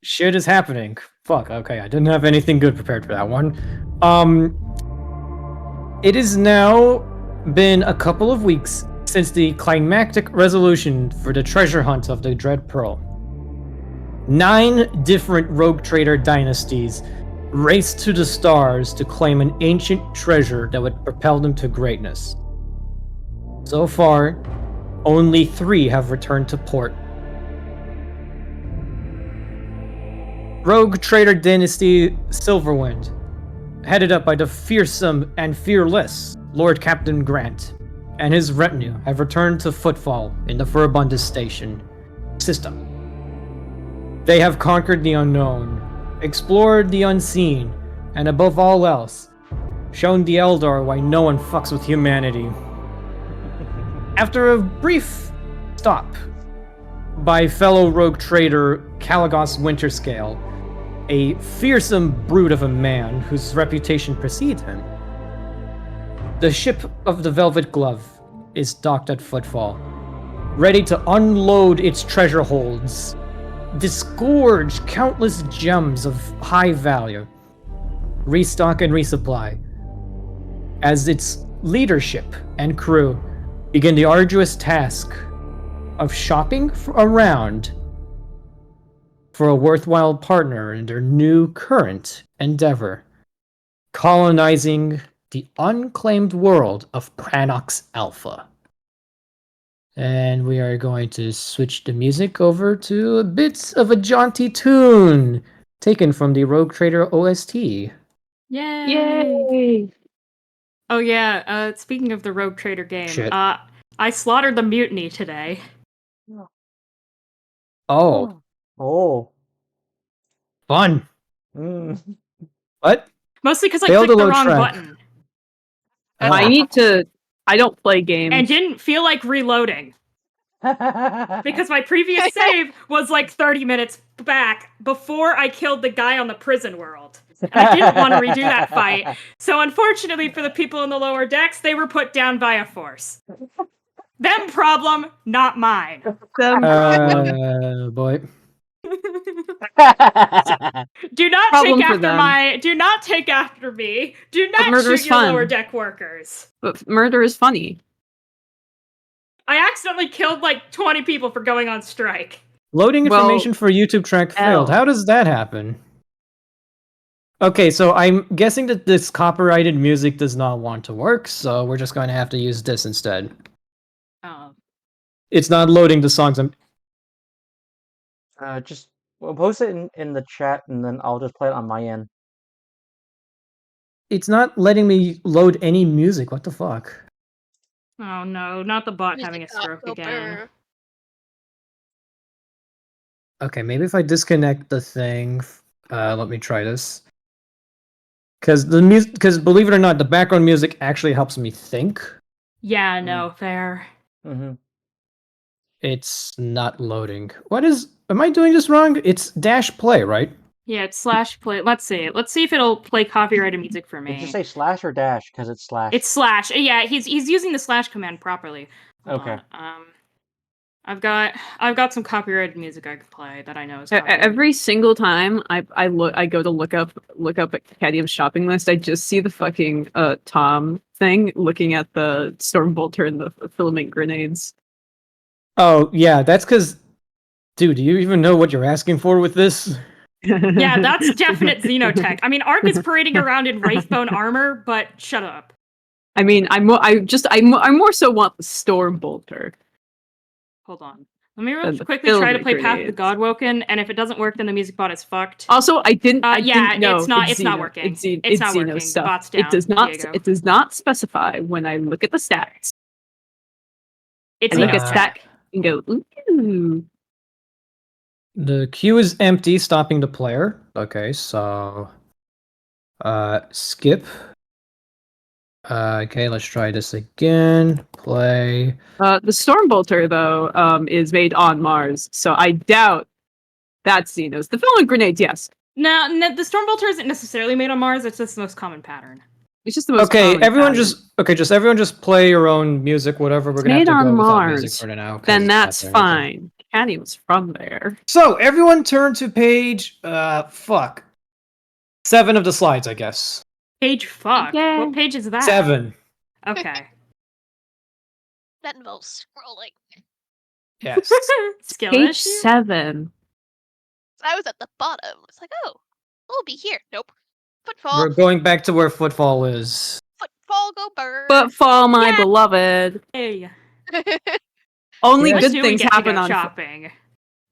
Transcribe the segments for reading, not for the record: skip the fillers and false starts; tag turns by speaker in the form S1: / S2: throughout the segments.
S1: Shit is happening. Fuck, okay, I didn't have anything good prepared for that one. Um, it has now been a couple of weeks since the climactic resolution for the treasure hunt of the Dread Pearl. 9 different rogue trader dynasties raced to the stars to claim an ancient treasure that would propel them to greatness. So far, only 3 have returned to port. Rogue Trader Dynasty Silverwind, headed up by the fearsome and fearless Lord Captain Grant, and his retinue have returned to Footfall in the Furabundus Station system. They have conquered the unknown, explored the unseen, and above all else, shown the Eldar why no one fucks with humanity. After a brief stop by fellow rogue trader Caligos Winterscale, a fearsome brute of a man whose reputation precedes him, the ship of the Velvet Glove is docked at Footfall, ready to unload its treasure holds, disgorge countless gems of high value, restock and resupply, as its leadership and crew begin the arduous task of shopping around for a worthwhile partner in their new current endeavor, colonizing the unclaimed world of Pranox Alpha. And we are going to switch the music over to a bit of a jaunty tune taken from the Rogue Trader OST.
S2: Yay!
S3: Yay!
S2: Oh yeah, speaking of the Rogue Trader game,
S1: Shit.
S2: I slaughtered the mutiny today.
S1: Oh,
S3: Oh.
S1: fun.
S3: Mm.
S1: What?
S2: Mostly because I
S1: Failed
S2: clicked
S1: to
S2: the
S1: load
S2: wrong
S1: track.
S2: button.
S3: I don't play games.
S2: And didn't feel like reloading. Because my previous save was like 30 minutes back before I killed the guy on the prison world. And I didn't want to redo that fight. So unfortunately for the people in the lower decks, they were put down via force. Them problem, not mine.
S1: Boy.
S2: Do not
S3: Problem
S2: take
S3: for
S2: after
S3: them.
S2: do not take after me. Do
S3: But
S2: not
S3: murder
S2: shoot
S3: is
S2: your
S3: fun.
S2: lower deck workers.
S3: But murder is funny.
S2: I accidentally killed like 20 people for going on strike.
S1: Loading
S3: Well,
S1: information for YouTube track failed.
S3: L.
S1: How does that happen? Okay, so I'm guessing that this copyrighted music does not want to work, so we're just going to have to use this instead.
S2: Oh.
S1: It's not loading the songs.
S4: We'll post it in the chat, and then I'll just play it on my end.
S1: It's not letting me load any music. What the fuck?
S2: Oh no, not the bot having a stroke again.
S1: Okay, maybe if I disconnect the thing, let me try this. Because believe it or not, the background music actually helps me think.
S2: Yeah, no, fair.
S4: Mm-hmm.
S1: It's not loading. Am I doing this wrong? It's dash play, right?
S2: Yeah, it's /play. Let's see. Let's see if it'll play copyrighted music for me.
S4: Did you say slash or dash? Because it's slash.
S2: It's slash. Yeah, he's using the / command properly. Hold
S4: Okay.
S2: on. I've got some copyrighted music I can play that I know is copyrighted.
S3: Every single time I go to look up Cadium's shopping list, I just see the fucking Tom thing looking at the Stormbolter and the filament grenades.
S1: Oh, yeah, that's because... Dude, do you even know what you're asking for with this?
S2: Yeah, that's definite Xenotech. I mean, Ark is parading around in Wraithbone armor, but shut up.
S3: I mean, I more so want the Stormbolter.
S2: Hold on. Let me
S3: The
S2: quickly try to
S3: filament
S2: play Path of the
S3: grenades.
S2: Godwoken, and if it doesn't work, then the music bot is fucked.
S3: Also, I didn't know.
S2: It's not working. It's not
S3: Xeno
S2: working.
S3: stuff.
S2: The bot's down.
S3: It does not specify when I look at the stats.
S2: It's
S3: I look at
S2: Xenotech.
S3: stat and go, ooh.
S1: The queue is empty, stopping the player. Okay, so... skip. Okay, let's try this again. Play.
S3: The Stormbolter, though, is made on Mars, so I doubt that's Xenos. The filament grenades, yes.
S2: No, the Stormbolter isn't necessarily made on Mars. It's just the most common pattern.
S3: It's just the most
S1: Okay,
S3: common
S1: everyone
S3: pattern.
S1: everyone just play your own music, whatever. We're gonna have
S3: made
S1: to
S3: on
S1: go without
S3: Mars,
S1: music for now. 'cause
S3: Then
S1: it's
S3: that's
S1: not doing anything.
S3: fine. Caddy was from there.
S1: So everyone turn to page 7 of the slides, I guess.
S2: Page fuck.
S3: Yay.
S2: What page is that?
S1: 7.
S2: Okay.
S5: That involves scrolling.
S1: Yes.
S2: Skill
S3: Page
S2: issue?
S3: 7.
S5: I was at the bottom. It's like, oh, we'll be here. Nope. Footfall.
S1: We're going back to where Footfall is.
S5: Footfall, go bird.
S3: Footfall, my
S2: Yeah.
S3: beloved.
S2: Hey.
S3: Only
S1: Yes.
S3: good
S2: Do we
S3: things
S2: get to
S3: happen
S2: go
S3: on
S2: shopping.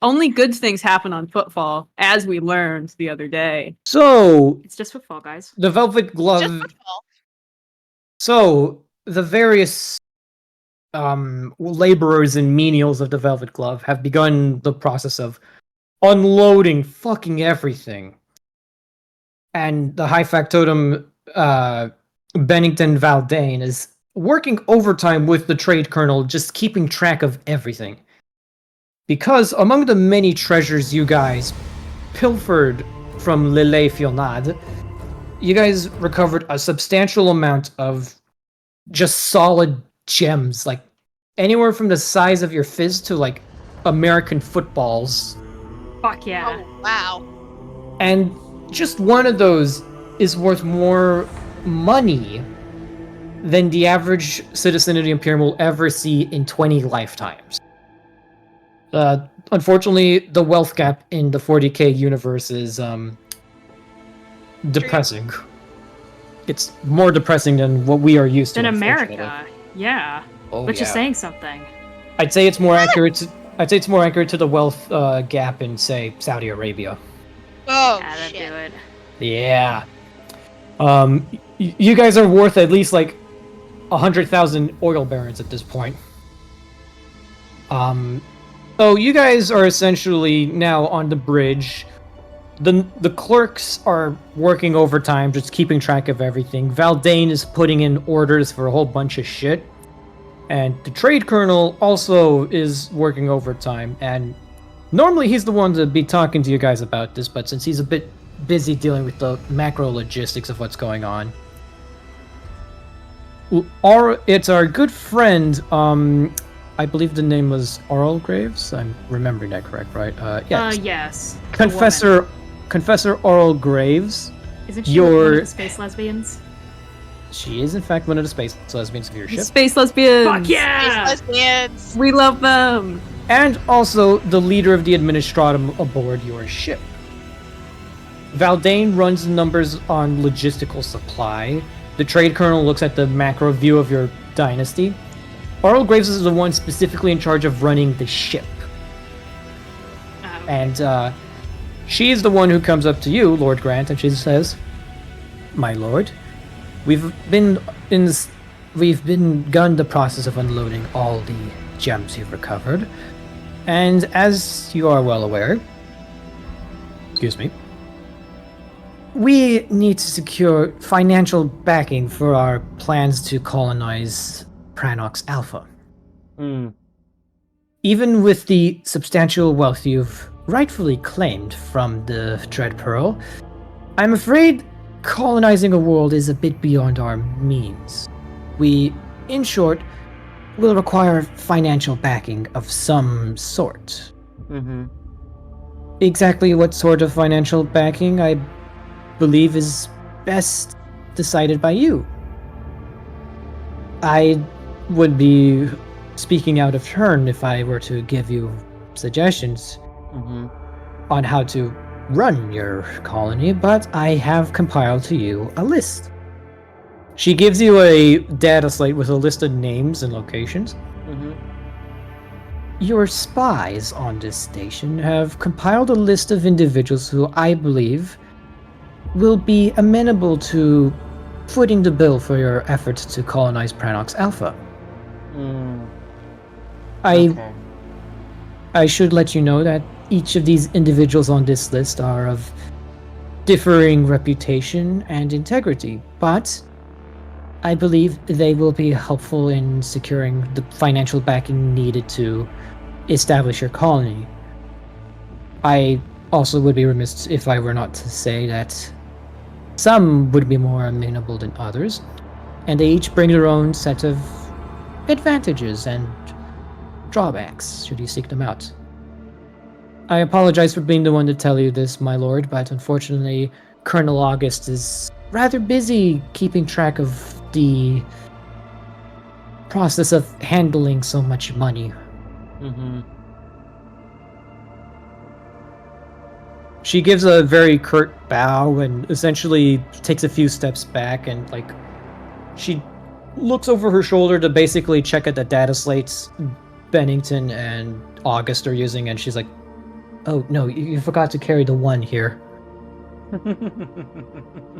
S3: Only good things happen on Footfall, as we learned the other day.
S1: So
S2: It's just Footfall, guys.
S1: the Velvet Glove.
S5: Just footfall.
S1: So the various laborers and menials of the Velvet Glove have begun the process of unloading fucking everything. And the High Factotum Bennington Valdane is working overtime with the Trade Colonel, just keeping track of everything. Because among the many treasures you guys pilfered from Lille Fionade, you guys recovered a substantial amount of just solid gems, like anywhere from the size of your fist to like American footballs.
S2: Fuck yeah.
S5: Oh, wow.
S1: And just one of those is worth more money than the average citizen of the Imperium will ever see in 20 lifetimes. Unfortunately, the wealth gap in the 40k universe is depressing. It's more depressing than what we are used to.
S2: In
S1: unfortunately.
S2: America. Yeah.
S1: Oh,
S2: Which is
S1: yeah.
S2: saying something.
S1: I'd say it's more accurate. I'd say it's more accurate to the wealth gap in, say, Saudi Arabia.
S5: Oh,
S2: Yeah, that'd
S5: shit.
S2: do it.
S1: Yeah. You guys are worth at least like 100,000 oil barons at this point. So you guys are essentially now on the bridge. The clerks are working overtime, just keeping track of everything. Valdane is putting in orders for a whole bunch of shit. And the Trade Colonel also is working overtime. And normally he's the one to be talking to you guys about this, but since he's a bit busy dealing with the macro logistics of what's going on, it's our good friend, I believe the name was Oral Graves. I'm remembering that correct, right? Yes.
S2: Yes. The
S1: Confessor Oral Graves.
S2: woman. Isn't she one
S1: your-
S2: of the space lesbians?
S1: She is in fact one of the space lesbians of your ship.
S3: Space lesbians!
S2: Fuck yeah!
S5: Lesbians.
S3: We love them!
S1: And also the leader of the administratum aboard your ship. Valdane runs the numbers on logistical supply. The Trade Colonel looks at the macro view of your dynasty. Oral Graves is the one specifically in charge of running the ship.
S2: Oh.
S1: And she's the one who comes up to you, Lord Grant, and she says, "My lord, we've begun the process of unloading all the gems you've recovered. And as you are well aware, we need to secure financial backing for our plans to colonize Pranox Alpha.
S4: Hmm.
S1: Even with the substantial wealth you've rightfully claimed from the Dread Pearl, I'm afraid colonizing a world is a bit beyond our means. We, in short, will require financial backing of some sort.
S4: Mm-hmm.
S1: Exactly what sort of financial backing, I believe, is best decided by you. I would be speaking out of turn if I were to give you suggestions
S4: Mm-hmm.
S1: on how to run your colony, but I have compiled to you a list. She gives you a data slate with a list of names and locations.
S4: Mm-hmm.
S1: Your spies on this station have compiled a list of individuals who I believe will be amenable to footing the bill for your efforts to colonize Pranox Alpha.
S4: Mm.
S1: I should let you know that each of these individuals on this list are of differing reputation and integrity, but I believe they will be helpful in securing the financial backing needed to establish your colony. I also would be remiss if I were not to say that some would be more amenable than others, and they each bring their own set of advantages and drawbacks should you seek them out. I apologize for being the one to tell you this, my lord, but unfortunately, Colonel August is rather busy keeping track of the process of handling so much money.
S4: Mm-hmm.
S1: She gives a very curt bow and essentially takes a few steps back and, like, she looks over her shoulder to basically check at the data slates Bennington and August are using, and she's like, oh, no, you forgot to carry the one here.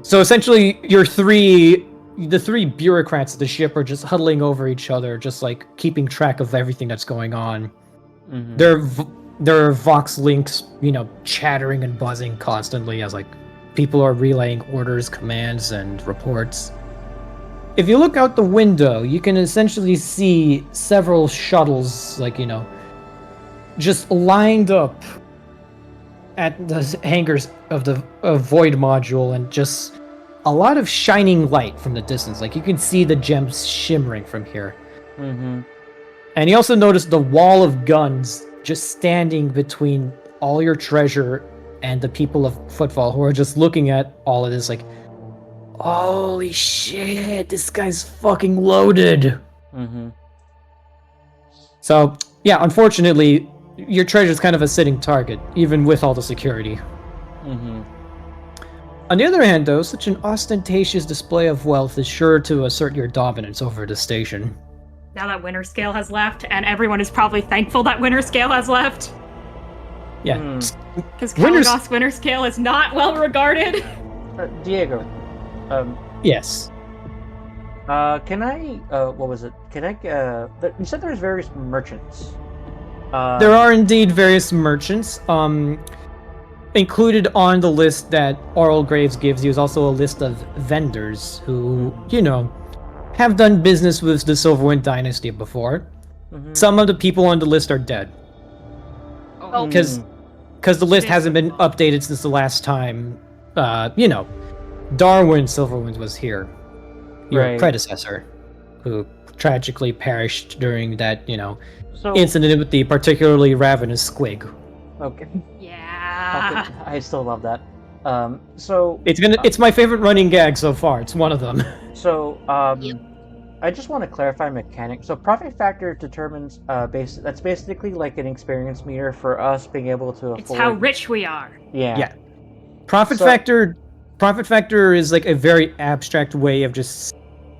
S1: So essentially, the three bureaucrats of the ship are just huddling over each other, just, like, keeping track of everything that's going on.
S4: Mm-hmm.
S1: There are Vox links, chattering and buzzing constantly as, like, people are relaying orders, commands, and reports. If you look out the window, you can essentially see several shuttles, like, just lined up at the hangars of the Void module, and just a lot of shining light from the distance. Like, you can see the gems shimmering from here.
S4: Mm-hmm.
S1: And you also notice the wall of guns just standing between all your treasure and the people of Footfall, who are just looking at all of this like, holy shit, this guy's fucking loaded.
S4: Mm-hmm.
S1: So, yeah, unfortunately, your treasure's kind of a sitting target, even with all the security.
S4: Mm-hmm.
S1: On the other hand, though, such an ostentatious display of wealth is sure to assert your dominance over the station.
S2: Now that Winter Scale has left, and everyone is probably thankful that Winter Scale has left.
S1: Yeah.
S2: Because Kalados Winter Scale is not well regarded.
S4: Diego.
S1: Yes.
S4: Can I, what was it? Can I, you said there's various merchants.
S1: There are indeed various merchants. Included on the list that Oral Graves gives you is also a list of vendors who, have done business with the Silverwind Dynasty before.
S4: Mm-hmm.
S1: Some of the people on the list are dead.
S2: Oh,
S1: Because the list hasn't been updated since the last time, Darwin Silverwind was here. Your
S4: Right.
S1: predecessor, who tragically perished during that,
S4: So,
S1: incident with the particularly ravenous squig.
S4: okay.
S2: yeah.
S4: I still love that. So
S1: It's my favorite running gag so far. It's one of them.
S4: So, I just want to clarify a mechanic. So, profit factor determines that's basically like an experience meter for us being able to afford.
S2: It's how rich we are.
S4: Yeah.
S1: Yeah. Profit factor is like a very abstract way of just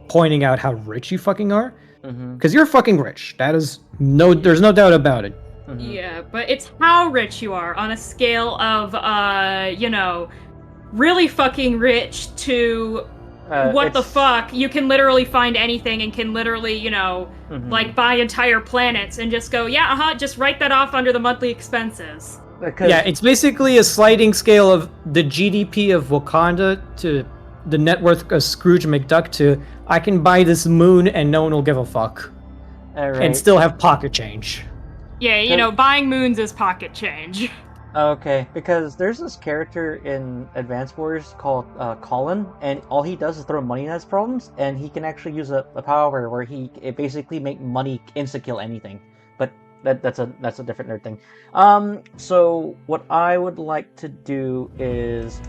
S1: pointing out how rich you fucking are.
S4: Mm-hmm.
S1: Because you're fucking rich. There's no doubt about it.
S4: Mm-hmm.
S2: Yeah, but it's how rich you are on a scale of, really fucking rich to what the
S4: It's-
S2: fuck? You can literally find anything and can literally,
S4: Mhm.
S2: like buy entire planets and just go, yeah, just write that off under the monthly expenses.
S4: Because,
S1: Yeah, it's basically a sliding scale of the GDP of Wakanda to the net worth of Scrooge McDuck to I can buy this moon and no one will give a fuck.
S4: Alright.
S1: And still have pocket change.
S2: Yeah, buying moons is pocket change.
S4: Okay, because there's this character in Advance Wars called Colin, and all he does is throw money at his problems, and he can actually use a power where it basically make money insta-kill anything. But that's a different nerd thing. So what I would like to do is,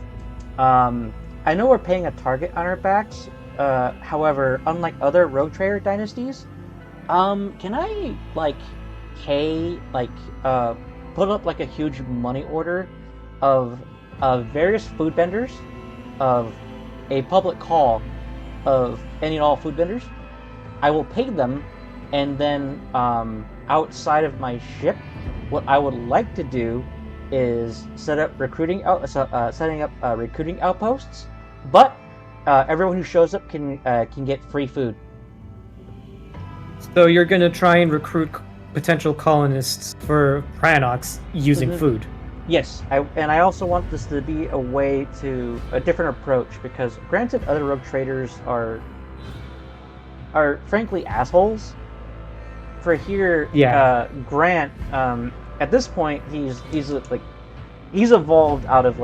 S4: I know we're paying a target on our backs. However, unlike other Rogue Trader dynasties, can I put up like a huge money order of various food vendors, of a public call of any and all food vendors. I will pay them, and then outside of my ship, what I would like to do is setting up recruiting outposts. But everyone who shows up can get free food.
S1: So you're gonna try and recruit potential colonists for Pranox using
S4: Mhm.
S1: food.
S4: Yes, I also want this to be a different approach, because granted, other rogue traders are frankly assholes. For here,
S1: Yeah.
S4: Grant, at this point, he's evolved out of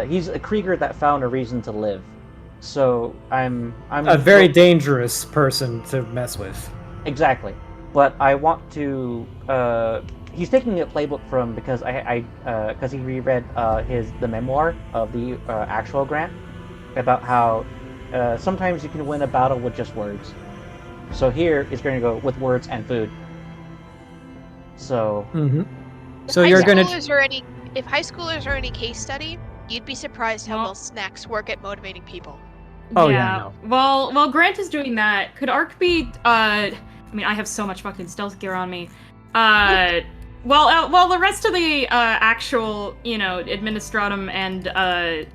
S4: he's a Krieger that found a reason to live. So I'm
S1: A very dangerous person to mess with.
S4: Exactly. But I want to he's taking a playbook from because because he reread the memoir of the actual Grant about how sometimes you can win a battle with just words. So here is going to go with words and food. So.
S1: Mm-hmm.
S5: If
S1: So
S5: high
S1: you're gonna.
S5: schoolers are any if high schoolers are any case study, you'd be surprised how
S2: Well-
S5: well snacks work at motivating people.
S1: Oh, yeah, no.
S2: While Grant is doing that, could Ark be? I mean, I have so much fucking stealth gear on me. While the rest of the actual, administratum and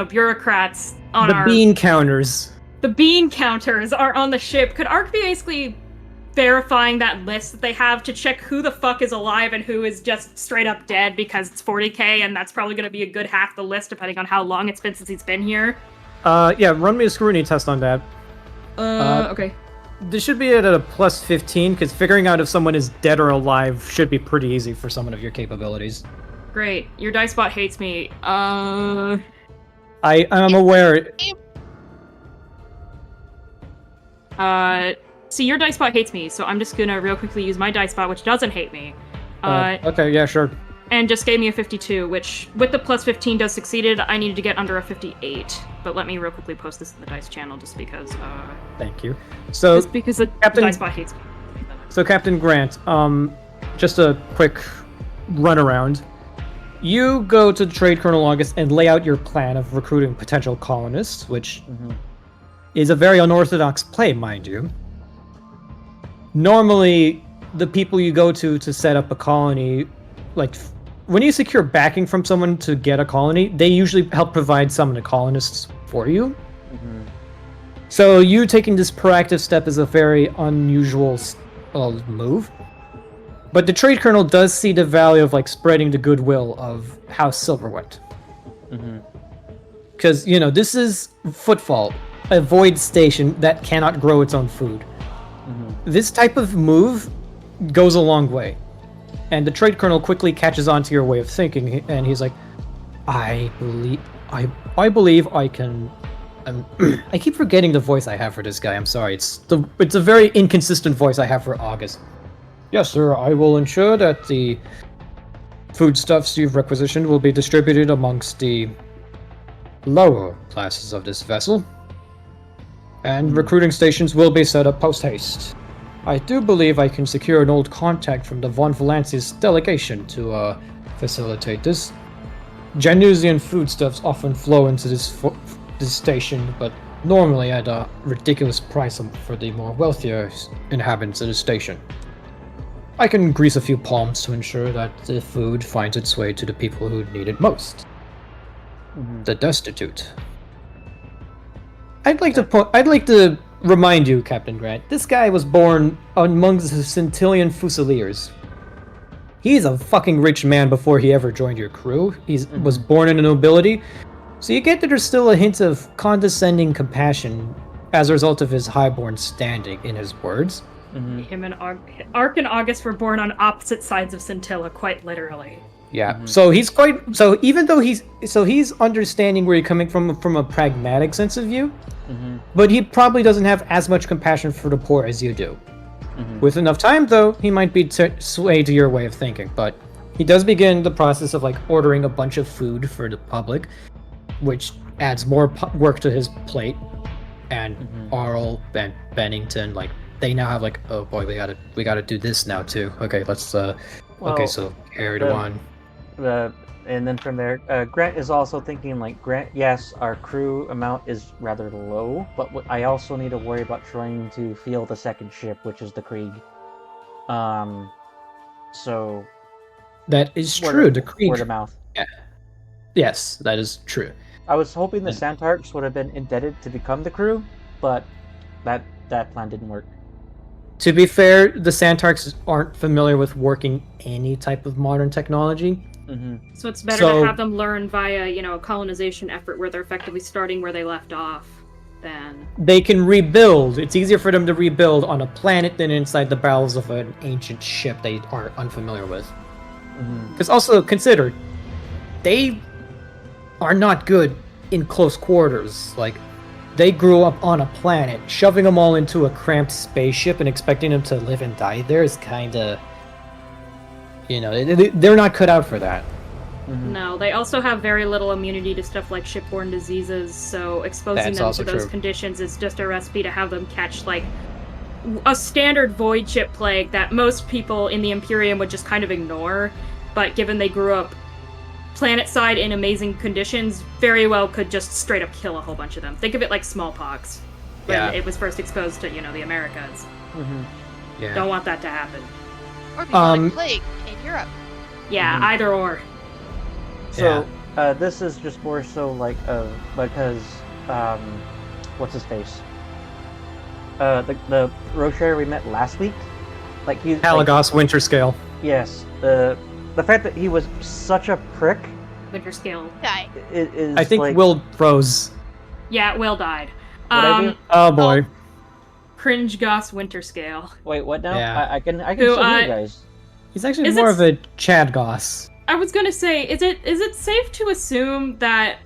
S2: bureaucrats on
S1: The
S2: our
S1: bean counters.
S2: the bean counters are on the ship. Could Ark be basically verifying that list that they have to check who the fuck is alive and who is just straight up dead because it's 40k, and that's probably going to be a good half the list depending on how long it's been since he's been here.
S1: Yeah, run me a scrutiny test on that.
S2: Okay.
S1: This should be at a plus 15, because figuring out if someone is dead or alive should be pretty easy for someone of your capabilities.
S2: Great. Your dice bot hates me.
S1: I'm aware.
S2: See, your dice bot hates me, so I'm just gonna real quickly use my dice bot, which doesn't hate me.
S1: Okay, yeah, sure.
S2: And just gave me a 52, which, with the plus 15 does succeeded. I needed to get under a 58. But let me real quickly post this in the dice channel, just because,
S1: Thank you. So,
S2: the
S1: Captain-
S2: dice bot hates me.
S1: So Captain Grant, just a quick run around. You go to Trade Colonel August and lay out your plan of recruiting potential colonists, which is a very unorthodox play, mind you. Normally, the people you go to set up a colony, like, when you secure backing from someone to get a colony, they usually help provide some of the colonists for you. So you taking this proactive step is a very unusual move. But the Trade Colonel does see the value of, like, spreading the goodwill of House Silverwind. Because, this is Footfall, a void station that cannot grow its own food. This type of move goes a long way. And the Trade Colonel quickly catches on to your way of thinking, and he's like, I believe I can... I keep forgetting the voice I have for this guy, I'm sorry. It's a very inconsistent voice I have for August. Yes, sir, I will ensure that the foodstuffs you've requisitioned will be distributed amongst the lower classes of this vessel. And recruiting stations will be set up post-haste. I do believe I can secure an old contact from the Von Valancius delegation to facilitate this. Janusian foodstuffs often flow into this station, but normally at a ridiculous price for the more wealthier inhabitants of the station. I can grease a few palms to ensure that the food finds its way to the people who need it most. The destitute. I'd like to remind you, Captain Grant, this guy was born amongst the Centillion Fusiliers. He's a fucking rich man before he ever joined your crew. He was born in the nobility, so you get that there's still a hint of condescending compassion as a result of his highborn standing in his words.
S2: Him and Ark and August were born on opposite sides of Scintilla, quite literally.
S1: Yeah, so he's even though he's understanding where you're coming from a pragmatic sense of view, but he probably doesn't have as much compassion for the poor as you do. With enough time, though, he might be swayed to your way of thinking, but he does begin the process of, like, ordering a bunch of food for the public, which adds more work to his plate. And Arl and Bennington, like, they now have, like, oh boy, we gotta do this now too. Okay, let's okay, so carry on.
S4: And then from there, Grant is also thinking, like, yes, our crew amount is rather low, but I also need to worry about trying to field the second ship, which is the Krieg. So...
S1: That is true, the Krieg...
S4: Word of mouth.
S1: Yeah. Yes, that is true.
S4: I was hoping the Santarks would have been indebted to become the crew, but that plan didn't work.
S1: To be fair, the Santarks aren't familiar with working any type of modern technology.
S2: So it's better to have them learn via, a colonization effort where they're effectively starting where they left off than...
S1: They can rebuild. It's easier for them to rebuild on a planet than inside the bowels of an ancient ship they are unfamiliar with. Because also, consider, they are not good in close quarters. Like, they grew up on a planet. Shoving them all into a cramped spaceship and expecting them to live and die there is kinda... You know, they're not cut out for that.
S2: No, they also have very little immunity to stuff like shipborne diseases, so exposing
S1: That's
S2: them
S1: also
S2: to those
S1: true.
S2: conditions is just a recipe to have them catch, like, a standard void chip plague that most people in the Imperium would just kind of ignore, but given they grew up planet-side in amazing conditions, very well could just straight up kill a whole bunch of them. Think of it like smallpox, when
S1: Yeah.
S2: it was first exposed to, the Americas.
S1: Yeah.
S2: Don't want that to happen.
S5: Or bubonic plague in Europe.
S2: Yeah, either or.
S4: So, this is just more so like, because, what's his face? The Rocher we met last week, like he.
S1: Halagos Winterscale.
S4: Yes, the fact that he was such a prick
S2: Winter scale.
S5: Guy.
S4: is.
S1: I think
S4: like,
S1: Will froze.
S2: Yeah, Will died.
S4: What'd I do?
S1: Oh boy.
S2: Cringe Goss Winter scale.
S4: Wait, what now?
S1: Yeah.
S4: I can
S2: Who,
S4: still hear you guys.
S1: He's actually
S2: Is
S1: more
S2: it-
S1: of a Chad Goss.
S2: I was gonna say, is it safe to assume that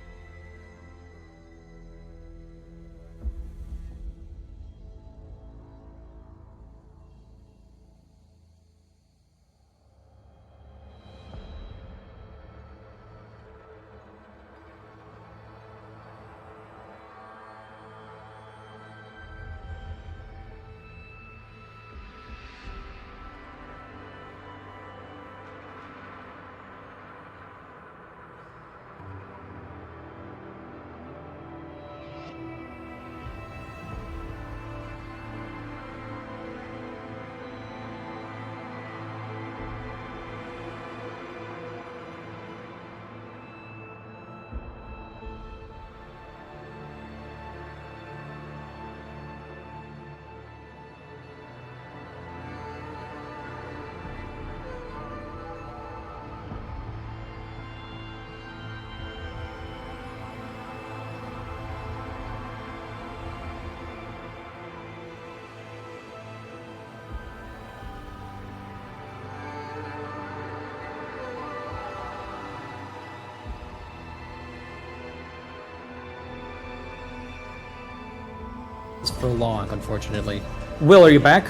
S1: It's for long, unfortunately. Will, are you back?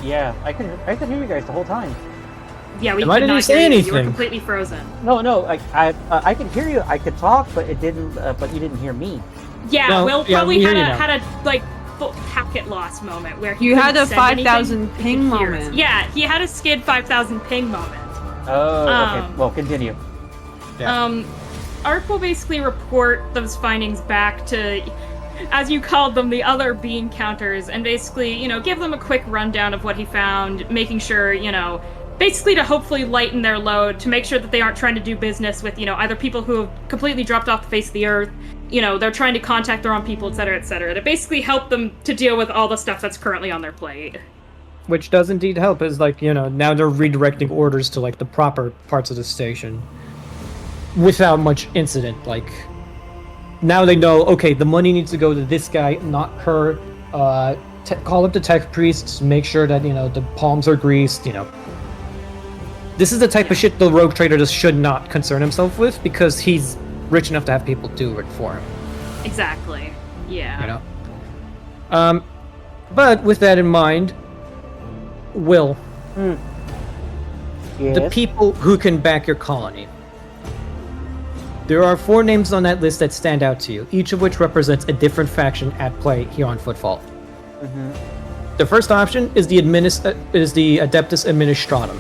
S4: Yeah, I can hear you guys the whole time.
S2: yeah, we
S1: Why
S2: could
S1: didn't you
S2: not
S1: say
S2: hear you. You were
S1: anything?
S2: completely frozen.
S4: No, I could hear you. I could talk, but it didn't. But you didn't hear me.
S2: Yeah,
S1: No,
S2: Will
S1: yeah,
S2: probably
S1: we hear you now.
S2: had a like full packet loss moment where he
S3: You had
S2: couldn't
S3: a
S2: send
S3: 5,000
S2: anything, he
S3: ping
S2: could hear us.
S3: moment.
S2: Yeah, he had a skid 5,000 ping moment.
S4: Oh, okay. Well, continue.
S1: Yeah.
S2: Ark will basically report those findings back to, as you called them, the other bean counters, and basically, give them a quick rundown of what he found, making sure, basically to hopefully lighten their load, to make sure that they aren't trying to do business with, either people who have completely dropped off the face of the earth, they're trying to contact the wrong people, etc., to basically help them to deal with all the stuff that's currently on their plate.
S1: Which does indeed help, is like, now they're redirecting orders to like the proper parts of the station without much incident. Like, now they know, okay, the money needs to go to this guy, not her. Call up the tech priests, make sure that, the palms are greased, This is the type of shit the rogue trader just should not concern himself with, because he's rich enough to have people do it for him.
S2: Exactly. Yeah.
S1: But with that in mind, Will,
S4: Yes.
S1: the people who can back your colony. There are 4 names on that list that stand out to you, each of which represents a different faction at play here on Footfall. The first option is the Adeptus Administratum.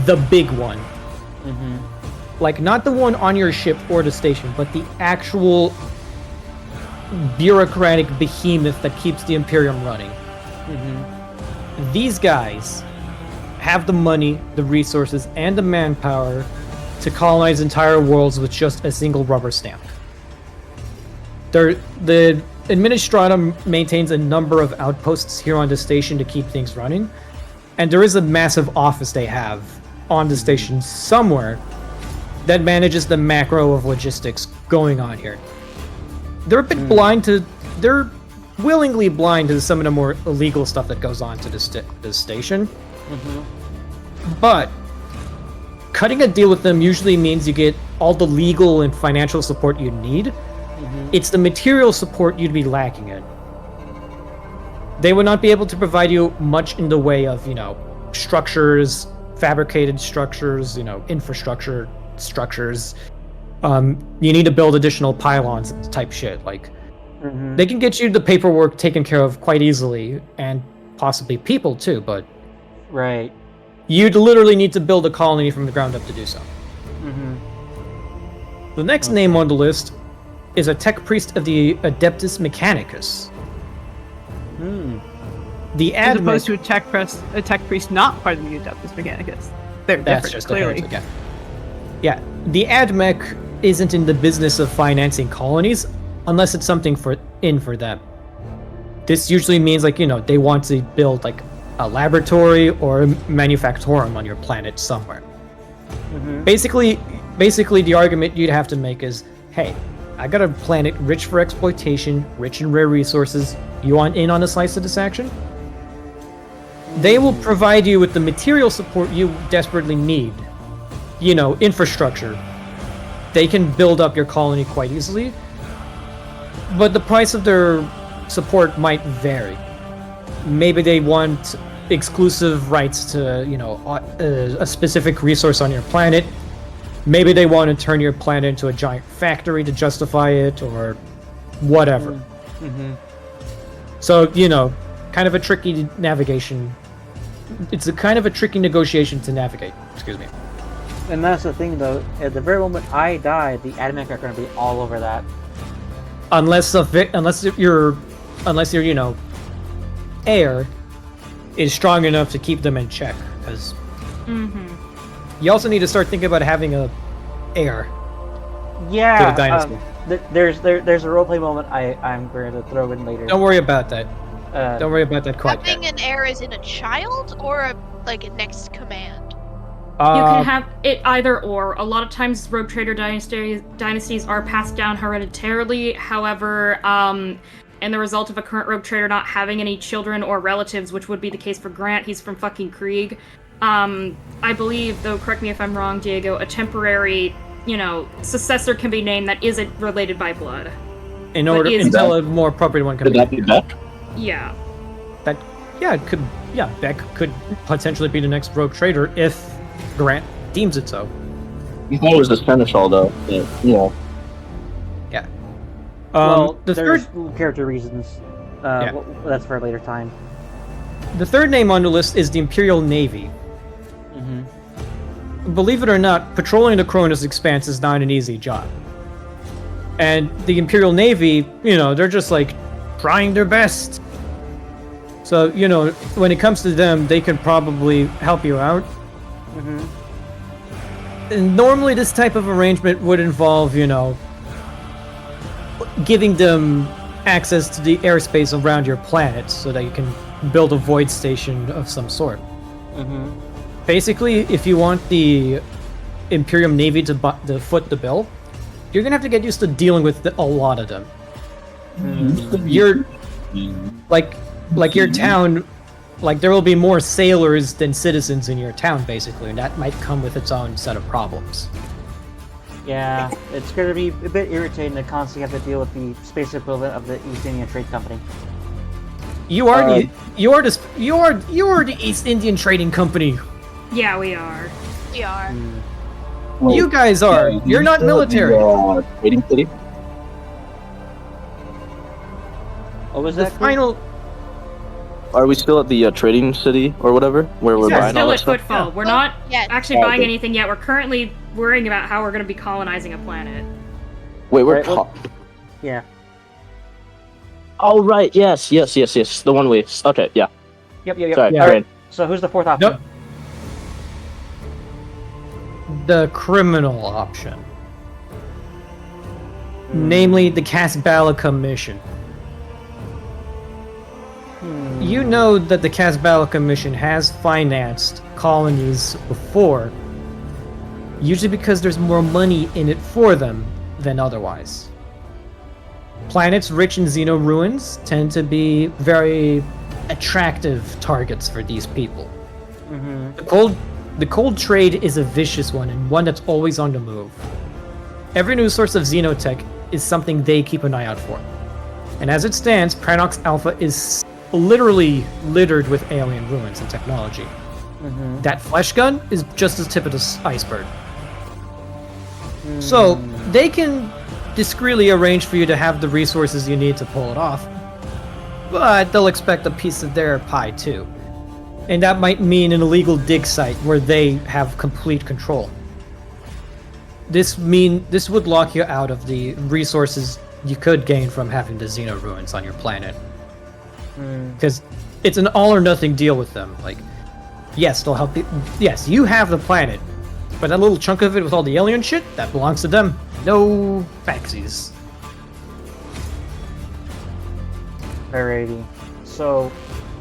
S1: The big one. Like, not the one on your ship or the station, but the actual bureaucratic behemoth that keeps the Imperium running. These guys have the money, the resources, and the manpower to colonize entire worlds with just a single rubber stamp. The Administratum maintains a number of outposts here on the station to keep things running, and there is a massive office they have on the station somewhere that manages the macro of logistics going on here. They're a bit blind to... They're willingly blind to some of the more illegal stuff that goes on to the station. But cutting a deal with them usually means you get all the legal and financial support you need. It's the material support you'd be lacking in. They would not be able to provide you much in the way of, structures, fabricated structures, infrastructure structures. You need to build additional pylons type shit. Like, they can get you the paperwork taken care of quite easily, and possibly people too, but
S4: Right.
S1: you'd literally need to build a colony from the ground up to do so. The next name on the list is a tech priest of the Adeptus Mechanicus. The
S3: As
S1: admech,
S3: opposed to a tech priest not part of the Adeptus Mechanicus. They're
S1: that's
S3: different,
S1: just
S3: clearly.
S1: a yeah. The admech isn't in the business of financing colonies unless it's something for them. This usually means they want to build like a laboratory or a manufactorum on your planet somewhere. Basically, the argument you'd have to make is, hey, I got a planet rich for exploitation, rich in rare resources. You want in on a slice of this action? They will provide you with the material support you desperately need. Infrastructure. They can build up your colony quite easily, but the price of their support might vary. Maybe they want exclusive rights to, a specific resource on your planet. Maybe they want to turn your planet into a giant factory to justify it, or whatever. So, kind of a tricky navigation. It's a kind of a tricky negotiation to navigate. Excuse me.
S4: And that's the thing, though. At the very moment I die, the admech are going to be all over that.
S1: Unless your heir is strong enough to keep them in check, because you also need to start thinking about having a heir.
S4: Yeah.
S1: To the dynasty.
S4: There's a roleplay moment I'm going to throw in later.
S1: Don't worry about that. Don't worry about that quite
S5: Having
S1: yet.
S5: an heir is in a child or a next command.
S2: You can have it either or. A lot of times, Rogue Trader dynasties are passed down hereditarily. However, in the result of a current Rogue Trader not having any children or relatives, which would be the case for Grant, he's from fucking Krieg. I believe, though, correct me if I'm wrong, Diego, a temporary, successor can be named that isn't related by blood.
S1: Until a more appropriate one can
S6: Could
S1: be.
S6: that be Beck?
S2: Yeah.
S1: It could. Yeah, Beck could potentially be the next Rogue Trader if Grant deems it so.
S6: You thought it was the Seneschal, though. Yeah.
S1: Yeah.
S4: Well,
S1: the
S4: there's
S1: third
S4: character reasons. That's for a later time.
S1: The third name on the list is the Imperial Navy. Believe it or not, patrolling the Cronus Expanse is not an easy job. And the Imperial Navy, they're just trying their best. So, when it comes to them, they can probably help you out. And normally this type of arrangement would involve, giving them access to the airspace around your planet so that you can build a void station of some sort. Basically, if you want the Imperium Navy to foot the bill, you're gonna have to get used to dealing with a lot of them. You're like your town, there will be more sailors than citizens in your town, basically, and that might come with its own set of problems.
S4: Yeah, it's going to be a bit irritating to constantly have to deal with the space equivalent of the East Indian Trade Company.
S1: You are the East Indian Trading Company.
S2: Yeah, we are.
S5: We are.
S6: Well,
S1: You guys are. You're not military.
S6: Trading City?
S4: What was
S1: The
S4: that?
S1: final.
S6: Are we still at the trading city or whatever? Where we're
S2: We're
S6: buying all
S2: still
S6: that
S2: at
S6: stuff?
S2: Footfall. We're not
S5: Yes.
S2: actually buying anything yet. We're currently worrying about how we're going to be colonizing a planet.
S6: Wait, we're
S4: Right, well- Yeah.
S6: Oh, right. Yes. The one we... Okay, yeah.
S4: Yep.
S6: Sorry,
S1: Yeah.
S6: Brain.
S4: So who's the fourth option?
S1: Nope. The criminal option. Namely, the Casbalica mission. You know that the Casbalica mission has financed colonies before, usually because there's more money in it for them than otherwise. Planets rich in Xeno ruins tend to be very attractive targets for these people. The cold trade is a vicious one, and one that's always on the move. Every new source of xenotech is something they keep an eye out for. And as it stands, Pranox Alpha is literally littered with alien ruins and technology. That flesh gun is just the tip of the iceberg. So they can discreetly arrange for you to have the resources you need to pull it off, but they'll expect a piece of their pie too. And that might mean an illegal dig site where they have complete control. This would lock you out of the resources you could gain from having the Xeno ruins on your planet. Because it's an all or nothing deal with them. Like, yes, they'll help you. Yes, you have the planet, but that little chunk of it with all the alien shit, that belongs to them. No backsies.
S4: Alrighty. So,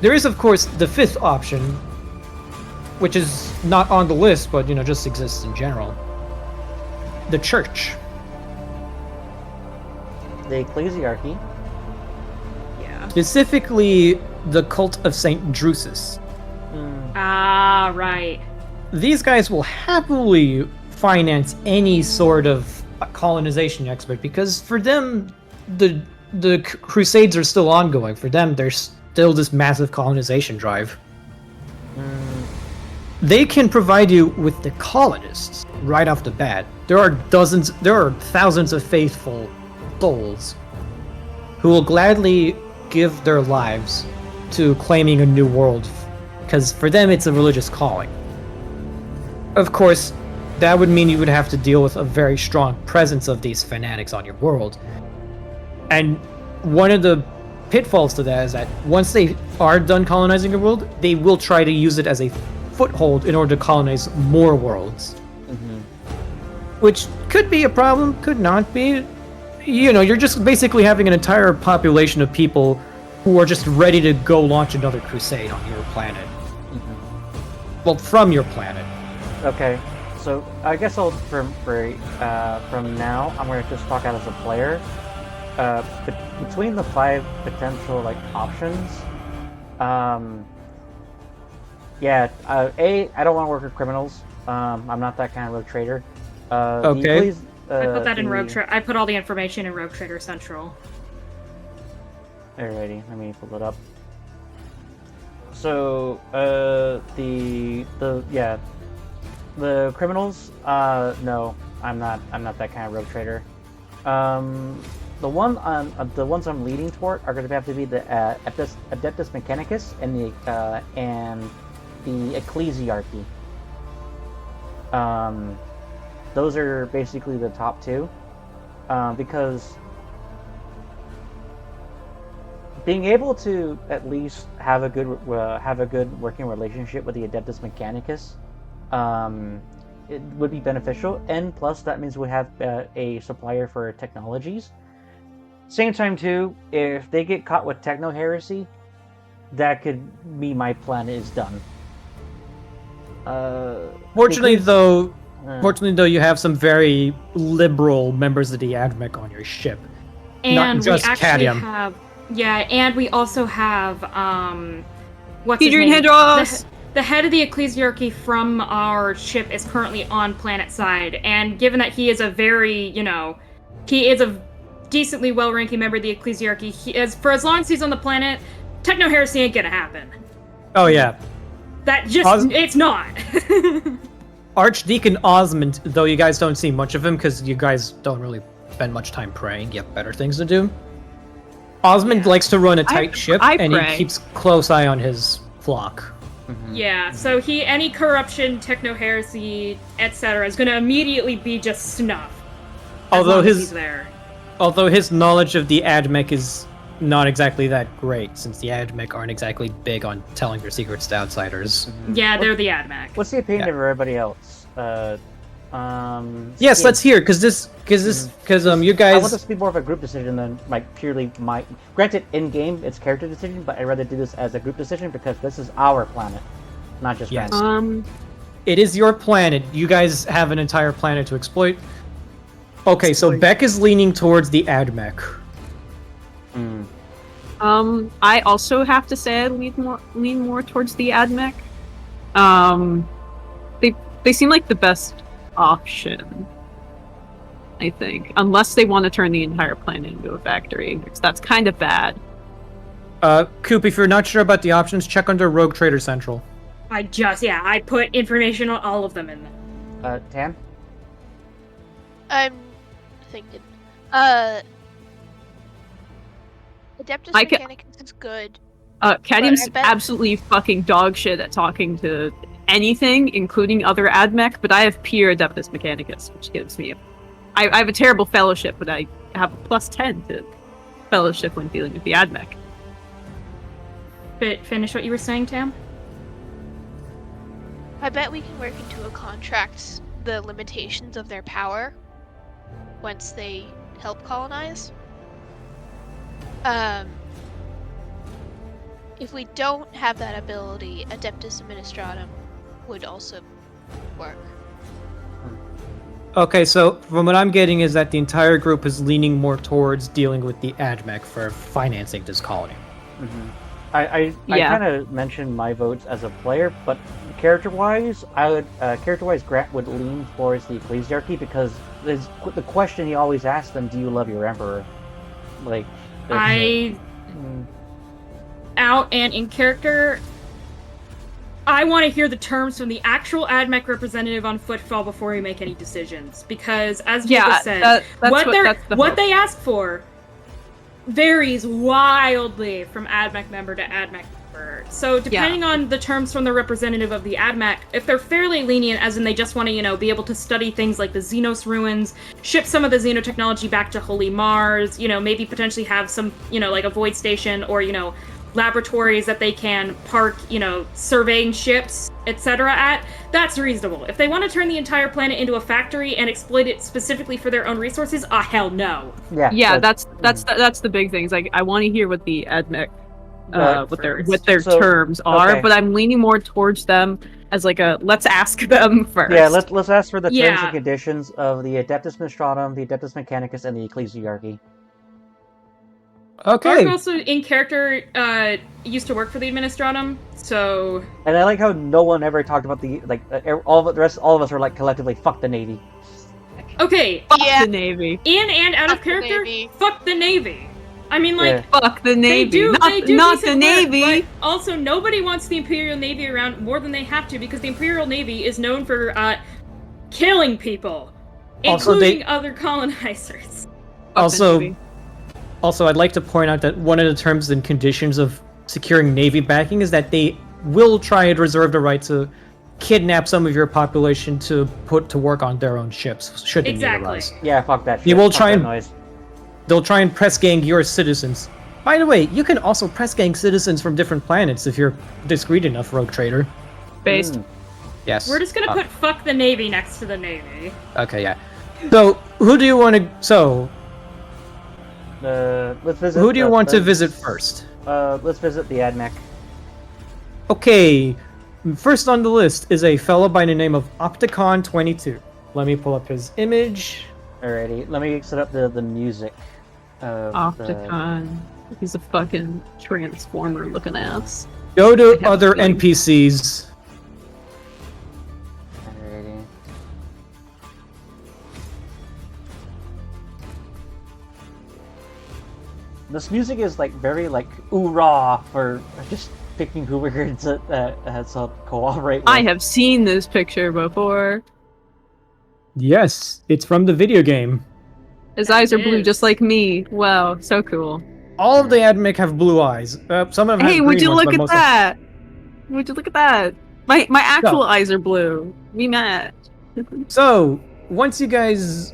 S1: there is, of course, the fifth option, which is not on the list, but, just exists in general. The church.
S4: the ecclesiarchy.
S3: Yeah.
S1: Specifically, the cult of Saint Drusus.
S2: Ah, right.
S1: These guys will happily finance any sort of colonization expert because for them, the crusades are still ongoing. For them, there's still this massive colonization drive. They can provide you with the colonists right off the bat. There are thousands of faithful souls who will gladly give their lives to claiming a new world, because for them it's a religious calling. Of course, that would mean you would have to deal with a very strong presence of these fanatics on your world. And one of the pitfalls to that is that once they are done colonizing your world, they will try to use it as a foothold in order to colonize more worlds. Which could be a problem, could not be. You know, you're just basically having an entire population of people who are just ready to go launch another crusade on your planet. Well, from your planet.
S4: Okay, so I guess I'll from now I'm gonna just talk out as a player. Between the 5 potential options, yeah, I don't want to work with criminals. I'm not that kind of rogue trader.
S1: Okay.
S2: I put that in Rogue Trader. I put all the information in Rogue Trader Central.
S4: Alrighty, let me pull it up. So, the criminals. No, I'm not that kind of rogue trader. The ones I'm leading toward are going to have to be the Adeptus Mechanicus and the Ecclesiarchy. Those are basically the top 2, because being able to at least have a good working relationship with the Adeptus Mechanicus, it would be beneficial, and plus that means we have a supplier for technologies. Same time too, if they get caught with techno heresy, that could mean my plan is done.
S1: Fortunately, though, you have some very liberal members of the AdMech on your ship.
S2: And
S1: not just
S2: we actually
S1: Cadium.
S2: have, and we also have what's his
S3: Adrian
S2: name?
S3: Hedros!
S2: The head of the Ecclesiarchy from our ship is currently on planet side, and given that he is a very, he is a decently well-ranking member of the Ecclesiarchy, for as long as he's on the planet, techno heresy ain't gonna happen.
S1: Oh yeah.
S2: That just, it's not.
S1: Archdeacon Osmond, though you guys don't see much of him because you guys don't really spend much time praying, you have better things to do. Osmond likes to run a tight ship, and
S3: pray.
S1: he keeps close eye on his flock.
S2: Yeah, so any corruption, techno heresy, etc. is going to immediately be just snuff.
S1: Although
S2: he's there.
S1: Although his knowledge of the AdMech is not exactly that great, since the AdMech aren't exactly big on telling their secrets to outsiders.
S2: Yeah, they're the AdMech.
S4: What's the opinion of everybody else?
S1: Yes, let's hear, because you guys.
S4: I want this to be more of a group decision than purely my. Granted, in game it's character decision, but I'd rather do this as a group decision because this is our planet, not just
S1: Yes.
S4: Brand's.
S1: It is your planet. You guys have an entire planet to exploit. Okay, so Beck is leaning towards the AdMech.
S3: I also have to say I lean more towards the AdMech. They seem like the best option, I think, unless they want to turn the entire planet into a factory, because that's kind of bad.
S1: Coop, if you're not sure about the options, check under Rogue Trader Central.
S2: I put information on all of them in there.
S4: Tam?
S5: I'm thinking. Adeptus Mechanicus is good.
S3: Cadium's
S5: bet-
S3: absolutely fucking dog shit at talking to anything, including other admech, but I have pure Adeptus Mechanicus, which gives me I have a terrible fellowship, but I have a +10 to fellowship when dealing with the admech.
S2: Finish what you were saying, Tam?
S5: I bet we can work into a contract the limitations of their power once they help colonize. If we don't have that ability, Adeptus Administratum would also work.
S1: Okay, so from what I'm getting is that the entire group is leaning more towards dealing with the AdMech for financing this colony.
S4: Mm-hmm. I
S3: Yeah.
S4: kind of mentioned my votes as a player, but character-wise, Grant would lean towards the Ecclesiarchy because the question he always asks them: "Do you love your emperor?" Like,
S2: Out and in character, I want to hear the terms from the actual AdMech representative on Footfall before we make any decisions, because as Jacob said,
S3: that's
S2: what they ask for varies wildly from AdMech member to AdMech member. So depending on the terms from the representative of the AdMech, if they're fairly lenient, as in they just want to, be able to study things like the Xenos ruins, ship some of the xenotechnology back to Holy Mars, maybe potentially have some, like a void station or, laboratories that they can park, surveying ships, etc. at, that's reasonable. If they want to turn the entire planet into a factory and exploit it specifically for their own resources, hell no.
S3: Yeah, that's the big thing. Is like I want to hear what the AdMech what their terms are,
S4: okay.
S3: but I'm leaning more towards them as like a let's ask them first.
S4: Yeah, let's ask for the terms and conditions of the Adeptus Ministratum, the Adeptus Mechanicus, and the Ecclesiarchy.
S1: Okay.
S2: Ark also, in character, used to work for the Administratum, so...
S4: And I like how no one ever talked about all of us are like collectively, fuck the Navy.
S2: Okay,
S3: Fuck the Navy.
S2: In and out of
S5: Fuck the
S2: character,
S5: Navy.
S2: fuck the Navy. I mean,
S3: Fuck the Navy.
S2: they do
S3: not the
S2: decent
S3: Navy.
S2: work, but also, nobody wants the Imperial Navy around more than they have to, because the Imperial Navy is known for, killing people, including other colonizers.
S1: Also, I'd like to point out that one of the terms and conditions of securing Navy backing is that they will try and reserve the right to kidnap some of your population to put to work on their own ships, should the need arise.
S4: Yeah, fuck that shit.
S1: They will
S4: Fuck
S1: try
S4: that
S1: and
S4: noise.
S1: they'll try and press gang your citizens. By the way, you can also press gang citizens from different planets if you're discreet enough, rogue trader.
S3: Based.
S1: Yes.
S2: We're just gonna put fuck the Navy next to the Navy.
S1: Okay, yeah. So, who do you want to... So,
S4: let's visit.
S1: who do you want to visit first?
S4: Let's visit the AdMech.
S1: Okay, first on the list is a fellow by the name of Opticon22. Let me pull up his image.
S4: Alrighty, let me set up the music.
S3: Opticon. He's a fucking transformer looking ass.
S1: Go to other NPCs.
S4: Alrighty. This music is very oorah for just picking who we're going to cooperate with.
S3: I have seen this picture before.
S1: Yes, it's from the video game.
S3: His eyes are blue just like me. Wow, so cool.
S1: All of the AdMech have blue eyes. Some of them have
S3: Hey,
S1: green
S3: would you
S1: ones,
S3: look
S1: but
S3: at
S1: most
S3: that? Would you look at that? My actual eyes are blue. We match.
S1: So, once you guys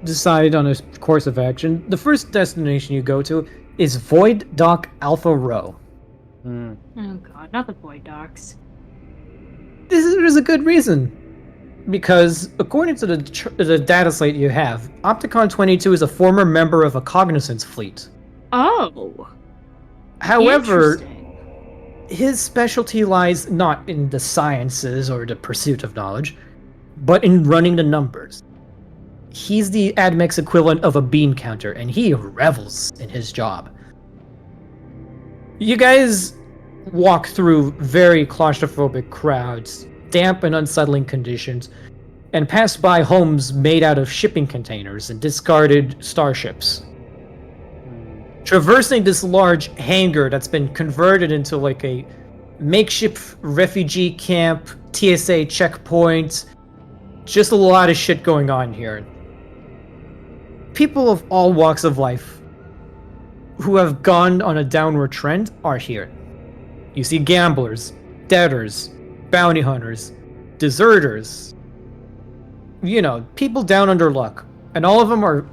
S1: decide on a course of action, the first destination you go to is Void Dock Alpha Row.
S2: Oh god, not the Void Docks.
S1: There's a good reason. Because, according to the data slate you have, Opticon22 is a former member of a cognizance fleet.
S2: Oh.
S1: However,
S2: Interesting.
S1: his specialty lies not in the sciences or the pursuit of knowledge, but in running the numbers. He's the AdMech's equivalent of a bean counter, and he revels in his job. You guys walk through very claustrophobic crowds, damp and unsettling conditions, and pass by homes made out of shipping containers and discarded starships. Traversing this large hangar that's been converted into a makeshift refugee camp, TSA checkpoint, just a lot of shit going on here. People of all walks of life who have gone on a downward trend are here. You see gamblers, debtors, bounty hunters, deserters, people down under luck. And all of them are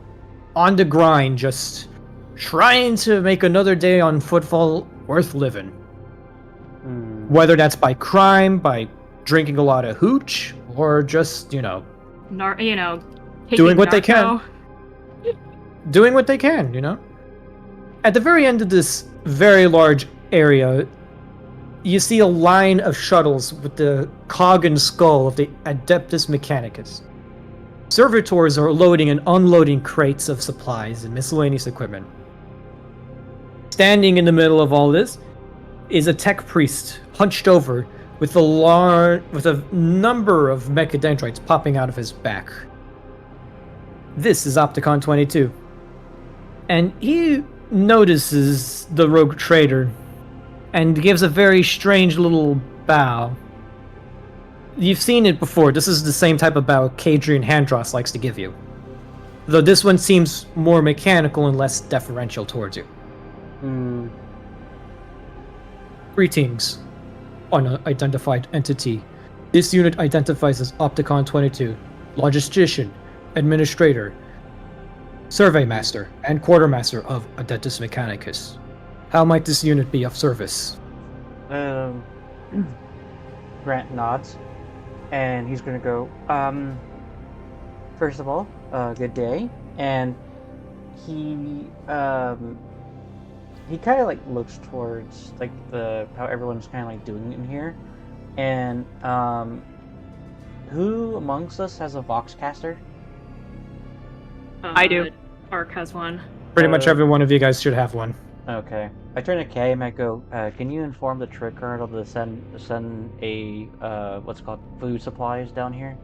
S1: on the grind, just trying to make another day on Footfall worth living. Whether that's by crime, by drinking a lot of hooch, or just, doing what they can. Doing what they can, At the very end of this very large area, you see a line of shuttles with the cog and skull of the Adeptus Mechanicus. Servitors are loading and unloading crates of supplies and miscellaneous equipment. Standing in the middle of all this is a tech priest, hunched over, with a number of mechadendrites popping out of his back. This is Opticon 22. And he notices the rogue trader and gives a very strange little bow. You've seen it before. This is the same type of bow Kadrian Handros likes to give you. Though this one seems more mechanical and less deferential towards you. Greetings, unidentified entity. This unit identifies as Opticon 22, Logistician, Administrator, Survey Master, and Quartermaster of Adeptus Mechanicus. How might this unit be of service?
S4: Grant nods, and he's gonna go, first of all, good day, and he kind of like looks towards like how everyone's kind of like doing in here, and who amongst us has a Voxcaster?
S3: I do.
S2: Ark has one.
S1: Pretty much every one of you guys should have one.
S4: Okay. I turn to Kay and I go, can you inform the Trick Colonel to send a what's it called, food supplies down here?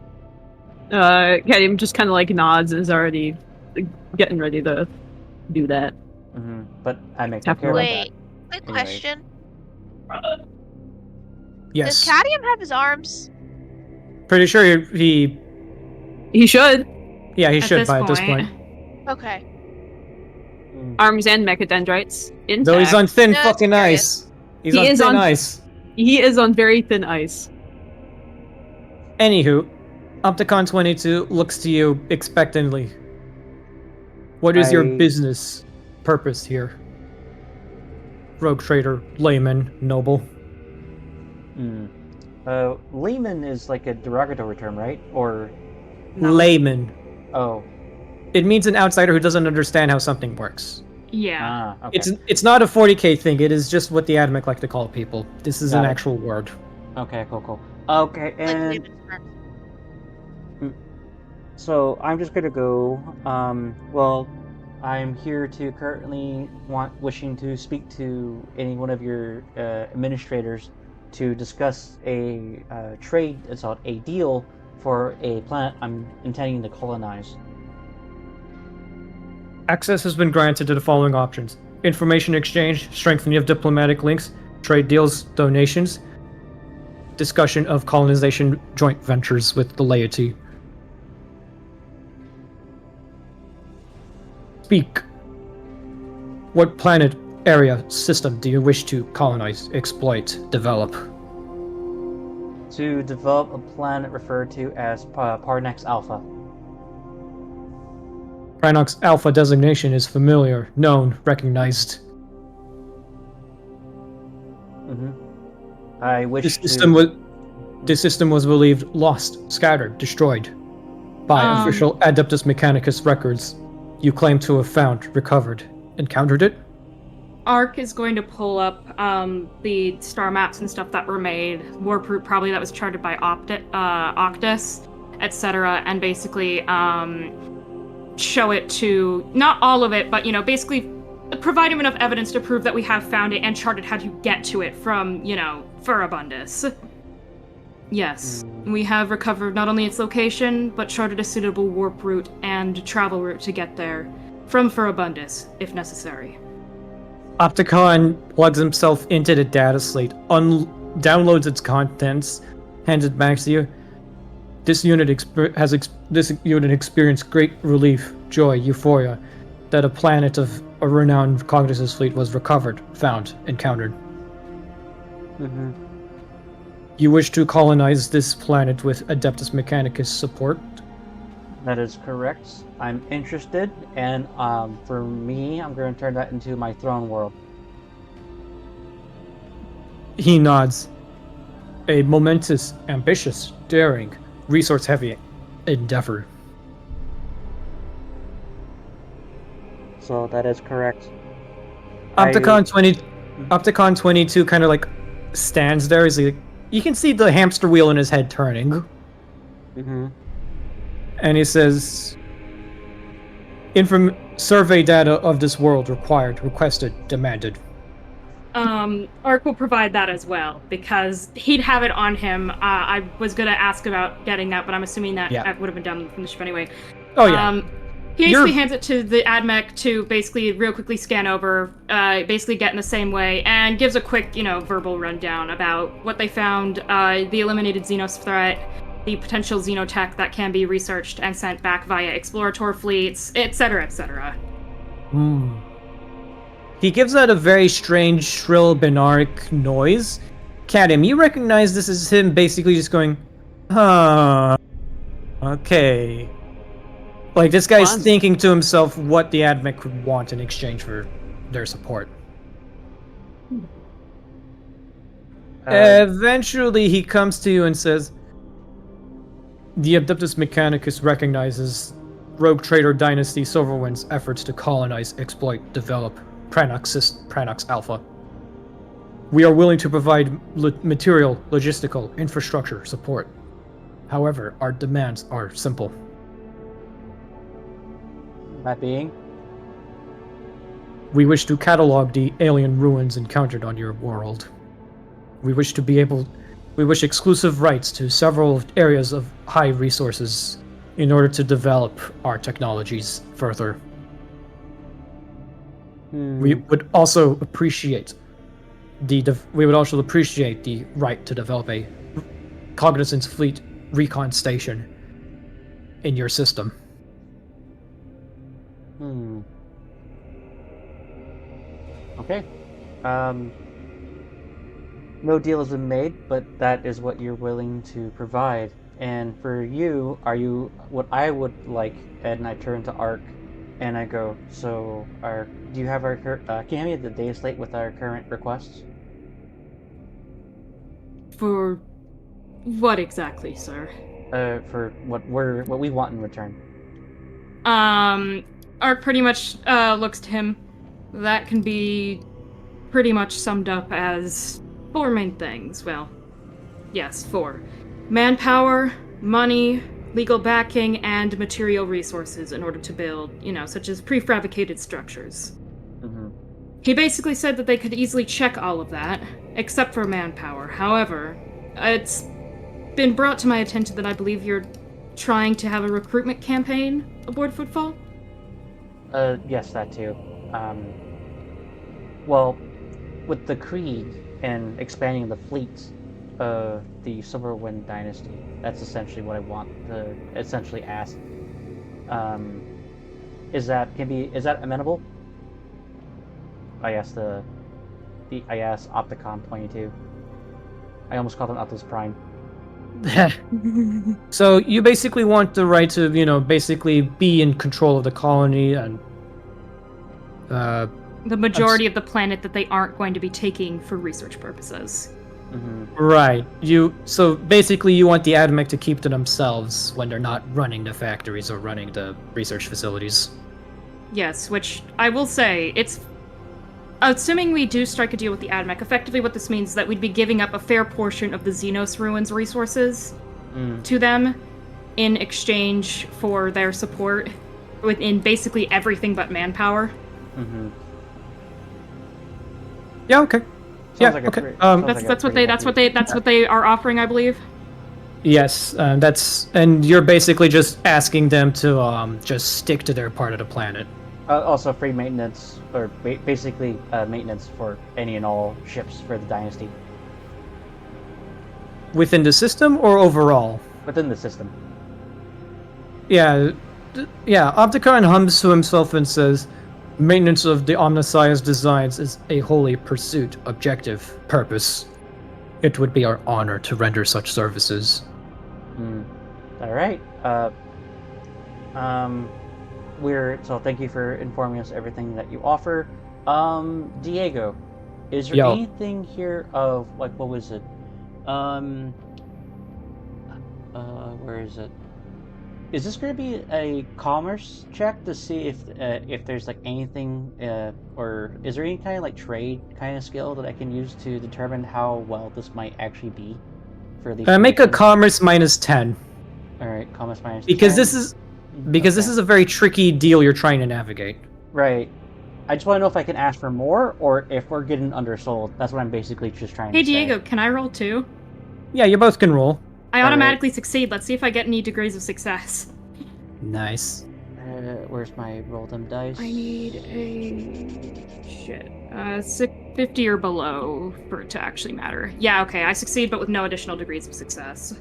S3: Kadim just kind of like nods and is already getting ready to do that.
S4: But I make no care about that.
S5: Wait, quick question.
S1: Yes.
S5: Does Cadium have his arms?
S1: Pretty sure he
S3: should.
S1: Yeah, he should by this point.
S5: Okay.
S3: Arms and mechadendrites intact.
S1: Though he's on thin
S5: No,
S1: fucking
S5: it's
S1: ice. He's on thin ice.
S3: He is on very thin ice.
S1: Anywho, Opticon 22 looks to you expectantly. What is your business purpose here? Rogue trader, layman, noble.
S4: Layman is like a derogatory term, right? Or
S1: Layman.
S4: Oh.
S1: It means an outsider who doesn't understand how something works.
S2: Yeah.
S4: Okay.
S1: It's not a 40k thing. It is just what the Adamic like to call people. This is an actual word.
S4: Okay, cool. Okay, and so I'm just gonna go. Well, I'm here to currently wishing to speak to any one of your administrators to discuss a trade. It's called a deal for a planet I'm intending to colonize.
S1: Access has been granted to the following options: information exchange, strengthening of diplomatic links, trade deals, donations, discussion of colonization joint ventures with the laity. Speak. What planet, area, system do you wish to colonize, exploit, develop?
S4: To develop a planet referred to as Parnax Alpha.
S1: Parnax Alpha designation is familiar, known, recognized.
S4: I wish
S1: This system was believed lost, scattered, destroyed by official Adeptus Mechanicus records. You claim to have found, recovered, encountered it?
S2: Ark is going to pull up the star maps and stuff that were made, warp probably that was charted by Octus, etc., and basically show it to, not all of it, but, basically provide him enough evidence to prove that we have found it and charted how to get to it from, Furabundus. Yes, we have recovered not only its location, but charted a suitable warp route and travel route to get there from Furabundus, if necessary.
S1: Opticon plugs himself into the data slate, downloads its contents, hands it back to you. This unit experienced great relief, joy, euphoria, that a planet of a renowned Cognizant fleet was recovered, found, encountered.
S4: Mm-hmm.
S1: You wish to colonize this planet with Adeptus Mechanicus support?
S4: That is correct. I'm interested, and for me, I'm going to turn that into my throne world.
S1: He nods. A momentous, ambitious, daring, resource-heavy endeavor.
S4: So that is correct.
S1: Opticon 22 kind of like stands there. He's like, you can see the hamster wheel in his head turning.
S4: Mm-hmm.
S1: And he says, survey data of this world required, requested, demanded.
S2: Ark will provide that as well, because he'd have it on him. I was going to ask about getting that, but I'm assuming that would have been done from the ship anyway.
S1: Oh, yeah.
S2: He basically hands it to the AdMech to basically real quickly scan over, basically get in the same way, and gives a quick, verbal rundown about what they found, the eliminated Xenos threat, the potential xenotech that can be researched and sent back via explorator fleets, etc., etc.
S1: He gives out a very strange, shrill, binaric noise. Cadam, you recognize this as him basically just going, okay. Like, this guy's thinking to himself what the AdMech would want in exchange for their support. Eventually, he comes to you and says, the Adeptus Mechanicus recognizes rogue trader Dynasty Silverwind's efforts to colonize, exploit, develop Pranox Alpha. We are willing to provide material, logistical, infrastructure support. However, our demands are simple.
S4: That being?
S1: We wish to catalog the alien ruins encountered on your world. We wish exclusive rights to several areas of high resources in order to develop our technologies further. We would also appreciate the right to develop a Cognizant fleet recon station in your system.
S4: Okay. No deal has been made, but that is what you're willing to provide. And for you, what I would like, and I turn to Ark, and I go, so, do you have can you hand me the day slate with our current requests?
S2: For what exactly, sir?
S4: For what we want in return.
S2: Ark pretty much looks to him. That can be pretty much summed up as 4 main things. Well, yes, 4. Manpower, money, legal backing, and material resources in order to build, such as prefabricated structures.
S4: Mm-hmm.
S2: He basically said that they could easily check all of that, except for manpower. However, it's been brought to my attention that I believe you're trying to have a recruitment campaign aboard Footfall?
S4: Yes, that too. Well, with the Creed and expanding the fleet of the Silverwind Dynasty, that's essentially what I want to essentially ask. Is that amenable? I asked I asked Opticon 22. I almost called him Optimus Prime.
S1: So you basically want the right to, basically be in control of the colony and
S2: the majority of the planet that they aren't going to be taking for research purposes.
S4: Mm-hmm.
S1: Right. So basically you want the AdMech to keep to themselves when they're not running the factories or running the research facilities.
S2: Yes, which I will say, it's... Assuming we do strike a deal with the AdMech, effectively what this means is that we'd be giving up a fair portion of the Xenos ruins resources to them in exchange for their support within basically everything but manpower.
S4: Mm-hmm.
S1: Yeah, okay.
S4: Okay.
S2: That's what they are offering, I believe.
S1: Yes, and you're basically just asking them to just stick to their part of the planet.
S4: Also free maintenance, or basically maintenance for any and all ships for the Dynasty.
S1: within the system or overall?
S4: within the system.
S1: Yeah, Opticon hums to himself and says, maintenance of the Omnissiah's designs is a holy pursuit, objective, purpose. It would be our honor to render such services.
S4: All right. So thank you for informing us everything that you offer. Diego, is there anything here of, like, what was it? Where is it? Is this going to be a commerce check to see if there's like anything, or is there any kind of like trade kind of skill that I can use to determine how well this might actually be for these?
S1: Make a commerce -10.
S4: All right, commerce -10.
S1: Because this is a very tricky deal you're trying to navigate.
S4: Right. I just want to know if I can ask for more or if we're getting undersold. That's what I'm basically just trying to say.
S2: Hey Diego, can I roll too?
S1: Yeah, you both can roll.
S2: I automatically succeed. Let's see if I get any degrees of success.
S1: Nice.
S4: Where's my roll them dice?
S2: I need a 50 or below for it to actually matter. Yeah, okay, I succeed, but with no additional degrees of success.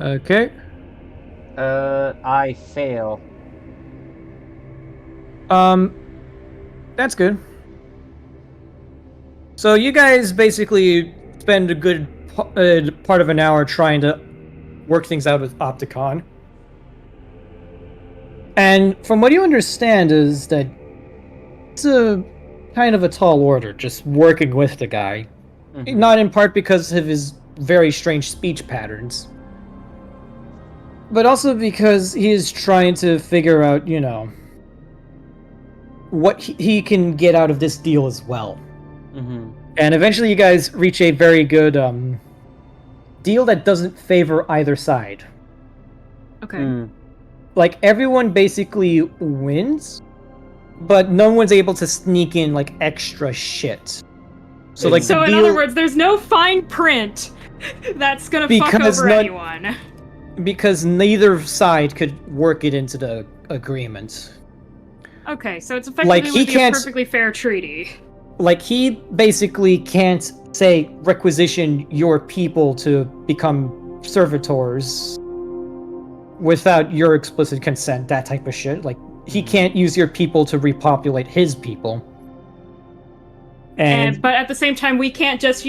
S1: Okay.
S4: I fail.
S1: That's good. So you guys basically spend a good part of an hour trying to work things out with Opticon. And from what you understand is that it's a kind of a tall order, just working with the guy. Mm-hmm. Not in part because of his very strange speech patterns, but also because he is trying to figure out, what he can get out of this deal as well.
S4: Mm-hmm.
S1: And eventually you guys reach a very good deal that doesn't favor either side.
S2: Okay.
S1: Like, everyone basically wins, but no one's able to sneak in, like, extra shit. So, like,
S2: so in other words, there's no fine print that's gonna fuck over anyone.
S1: Because neither side could work it into the agreement.
S2: Okay, so it's effectively a perfectly fair treaty.
S1: Like, he basically can't, say, requisition your people to become servitors without your explicit consent, that type of shit. Like, he can't use your people to repopulate his people.
S2: But at the same time, we can't just,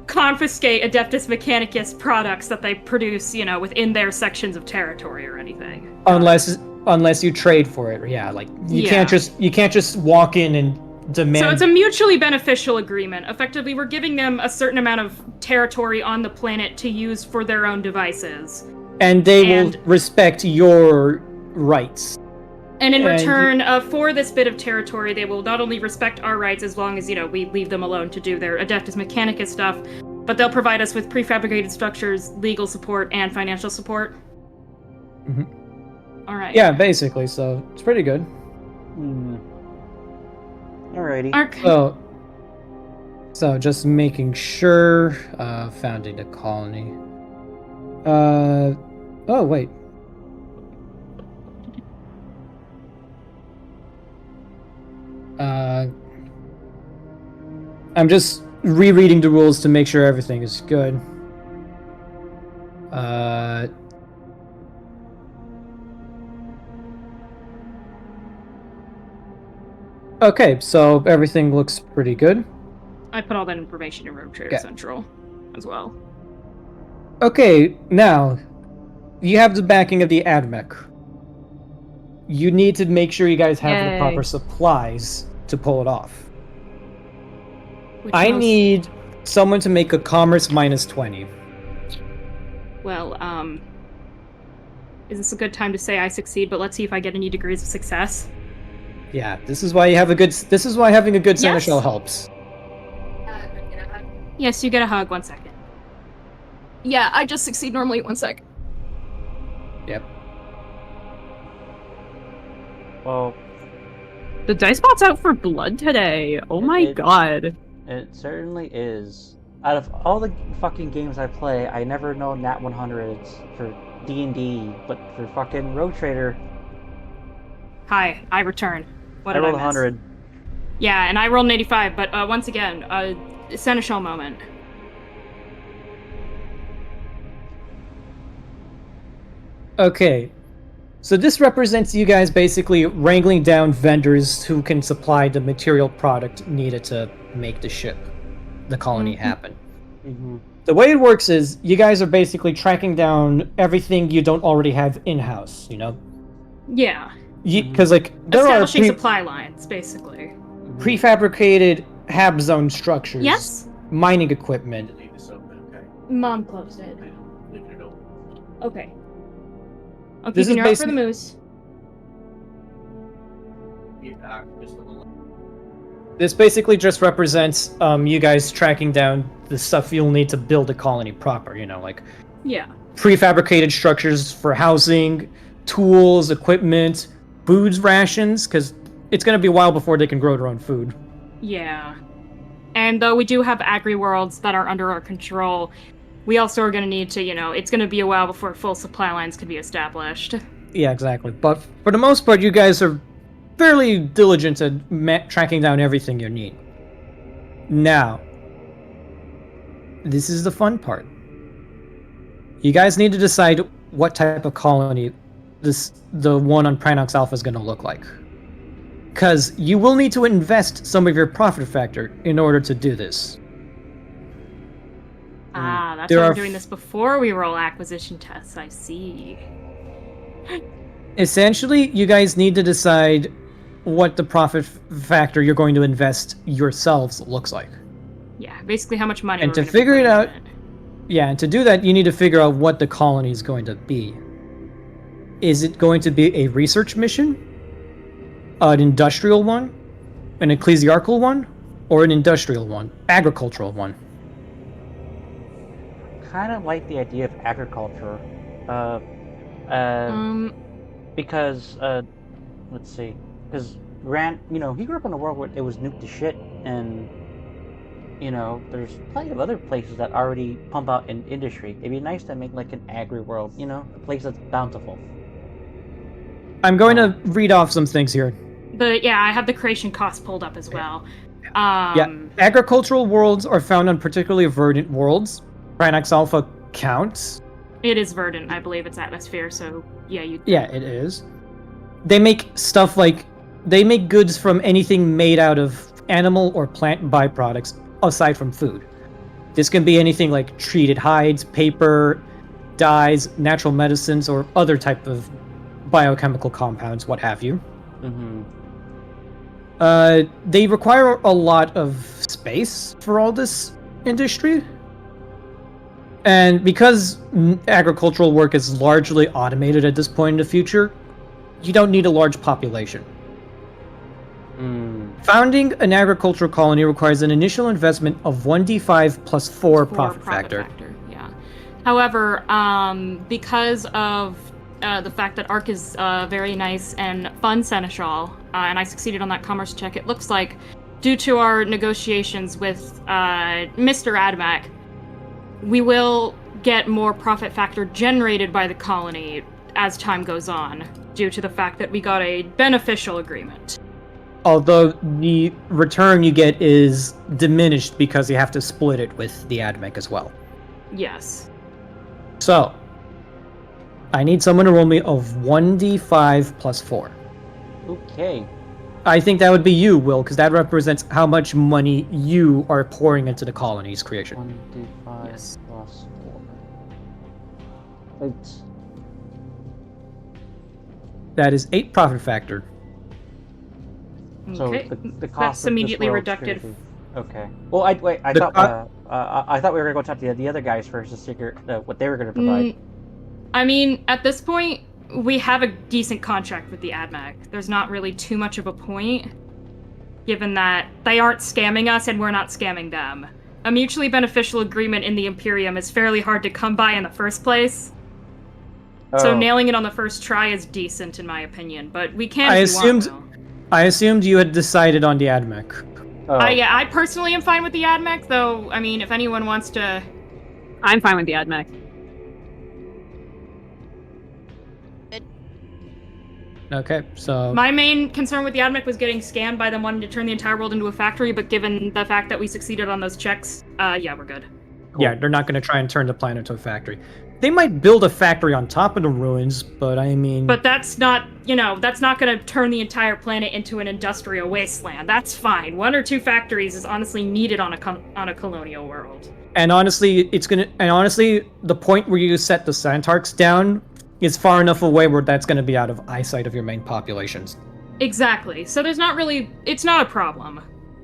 S2: confiscate Adeptus Mechanicus products that they produce, within their sections of territory or anything.
S1: Unless you trade for it, yeah. Like, you can't just walk in and demand.
S2: So it's a mutually beneficial agreement. Effectively, we're giving them a certain amount of territory on the planet to use for their own devices.
S1: And they will respect your rights.
S2: And in return, for this bit of territory, they will not only respect our rights as long as, we leave them alone to do their Adeptus Mechanicus stuff, but they'll provide us with prefabricated structures, legal support, and financial support.
S1: Mm-hmm.
S2: All right.
S1: Yeah, basically, so it's pretty good.
S4: Alrighty.
S2: Okay.
S1: So just making sure, founding a colony. Oh, wait. I'm just rereading the rules to make sure everything is good. Okay, so everything looks pretty good.
S2: I put all that information in Rogue Trader Central as well.
S1: Okay, now, you have the backing of the AdMech. You need to make sure you guys have the proper supplies to pull it off. I need someone to make a commerce -20.
S2: Well, is this a good time to say I succeed, but let's see if I get any degrees of success?
S1: Yeah, this is why having a good seneschal helps.
S2: Yes, you get a hug, 1 second. Yeah, I just succeed normally, 1 sec.
S1: Yep.
S4: Well,
S3: the dice bot's out for blood today. Oh my god.
S4: It certainly is. Out of all the fucking games I play, I never know nat 100s for D&D, but for fucking Rogue Trader.
S2: Hi, I return. What
S4: I
S2: did
S4: rolled
S2: I miss?
S4: 100.
S2: Yeah, and I rolled an 85, but once again, Seneschal moment.
S1: Okay. So this represents you guys basically wrangling down vendors who can supply the material product needed to make the ship, the colony happen.
S4: Mm-hmm.
S1: The way it works is you guys are basically tracking down everything you don't already have in-house, you know?
S2: Yeah.
S1: Because, like, there are
S2: Establishing supply lines, basically.
S1: prefabricated hab zone structures,
S2: Yes?
S1: mining equipment.
S2: Mom closed it. Okay. I'm
S1: This
S2: keeping
S1: is
S2: her up for the moose.
S1: This basically just represents you guys tracking down the stuff you'll need to build a colony proper, you know, like
S2: Yeah.
S1: prefabricated structures for housing, tools, equipment, foods rations, because it's going to be a while before they can grow their own food.
S2: Yeah. And though we do have agri-worlds that are under our control, we also are going to need to, it's going to be a while before full supply lines can be established.
S1: Yeah, exactly. But for the most part, you guys are fairly diligent at tracking down everything you need. Now, this is the fun part. You guys need to decide what type of colony the one on Pranox Alpha is going to look like. Because you will need to invest some of your profit factor in order to do this.
S2: Ah, that's
S1: There
S2: why
S1: are
S2: we're doing this before we roll acquisition tests, I see.
S1: Essentially, you guys need to decide what the profit factor you're going to invest yourselves looks like.
S2: Yeah, basically how much money
S1: And
S2: we're
S1: to
S2: gonna be
S1: figure it
S2: putting
S1: out,
S2: in.
S1: yeah, and to do that, you need to figure out what the colony is going to be. Is it going to be a research mission, an industrial one, an ecclesiarchal one, or an industrial one, agricultural one?
S4: Kind of like the idea of agriculture. Because, let's see. Because Grant, he grew up in a world where it was nuked to shit, and, there's plenty of other places that already pump out in industry. It'd be nice to make, like, an agri-world, a place that's bountiful.
S1: I'm going to read off some things here.
S2: But yeah, I have the creation cost pulled up as well.
S1: Yeah, agricultural worlds are found on particularly verdant worlds. Pranax Alpha counts.
S2: It is verdant, I believe it's atmosphere, so yeah,
S1: Yeah, it is. They make stuff like... They make goods from anything made out of animal or plant byproducts, aside from food. This can be anything like treated hides, paper, dyes, natural medicines, or other type of biochemical compounds, what have you.
S4: Mm-hmm.
S1: They require a lot of space for all this industry. And because agricultural work is largely automated at this point in the future, you don't need a large population. Founding an agricultural colony requires an initial investment of 1d5 plus 4 profit factor.
S2: Yeah. However, because of the fact that Ark is very nice and fun seneschal, and I succeeded on that commerce check, it looks like, due to our negotiations with Mr. Admac, we will get more profit factor generated by the colony as time goes on, due to the fact that we got a beneficial agreement.
S1: Although the return you get is diminished because you have to split it with the AdMech as well.
S2: Yes.
S1: So, I need someone to roll me of 1d5 plus 4.
S4: Okay.
S1: I think that would be you, Will, because that represents how much money you are pouring into the colony's creation.
S4: 1d5
S2: Yes.
S4: plus 4. 8.
S1: That is 8 profit factor.
S4: So
S2: Okay.
S4: the cost
S2: That's
S4: of
S2: immediately
S4: this world's
S2: reducted.
S4: creation. Okay. Well, I thought we were gonna go talk to the other guys first to figure what they were gonna provide.
S2: I mean, at this point, we have a decent contract with the AdMac. There's not really too much of a point, given that they aren't scamming us and we're not scamming them. A mutually beneficial agreement in the Imperium is fairly hard to come by in the first place. So nailing it on the first try is decent, in my opinion. But we can.
S1: I assumed you had decided on the AdMech.
S2: Yeah, I personally am fine with the AdMech, though. I mean, if anyone wants to,
S3: I'm fine with the AdMech.
S1: Okay, so...
S2: My main concern with the AdMech was getting scammed by them wanting to turn the entire world into a factory, but given the fact that we succeeded on those checks, yeah, we're good.
S1: Yeah, they're not going to try and turn the planet into a factory. They might build a factory on top of the ruins, but I mean...
S2: But that's not, that's not going to turn the entire planet into an industrial wasteland. That's fine. 1 or 2 factories is honestly needed on a colonial world.
S1: And honestly, the point where you set the Santarks down is far enough away where that's going to be out of eyesight of your main populations.
S2: Exactly. So it's not a problem.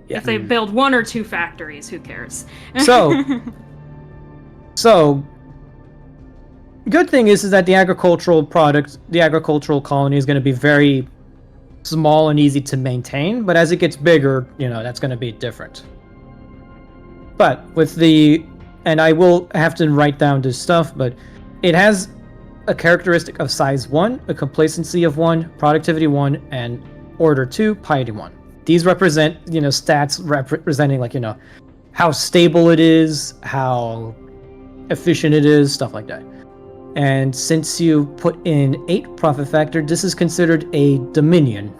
S1: Yeah.
S2: If they build 1 or 2 factories, who cares?
S1: So, good thing is that the agricultural colony is going to be very small and easy to maintain, but as it gets bigger, that's going to be different. But and I will have to write down this stuff, but it has a characteristic of size 1, a complacency of 1, productivity 1, and order 2, piety 1. These represent, stats representing, how stable it is, how efficient it is, stuff like that. And since you put in 8 profit factor, this is considered a dominion.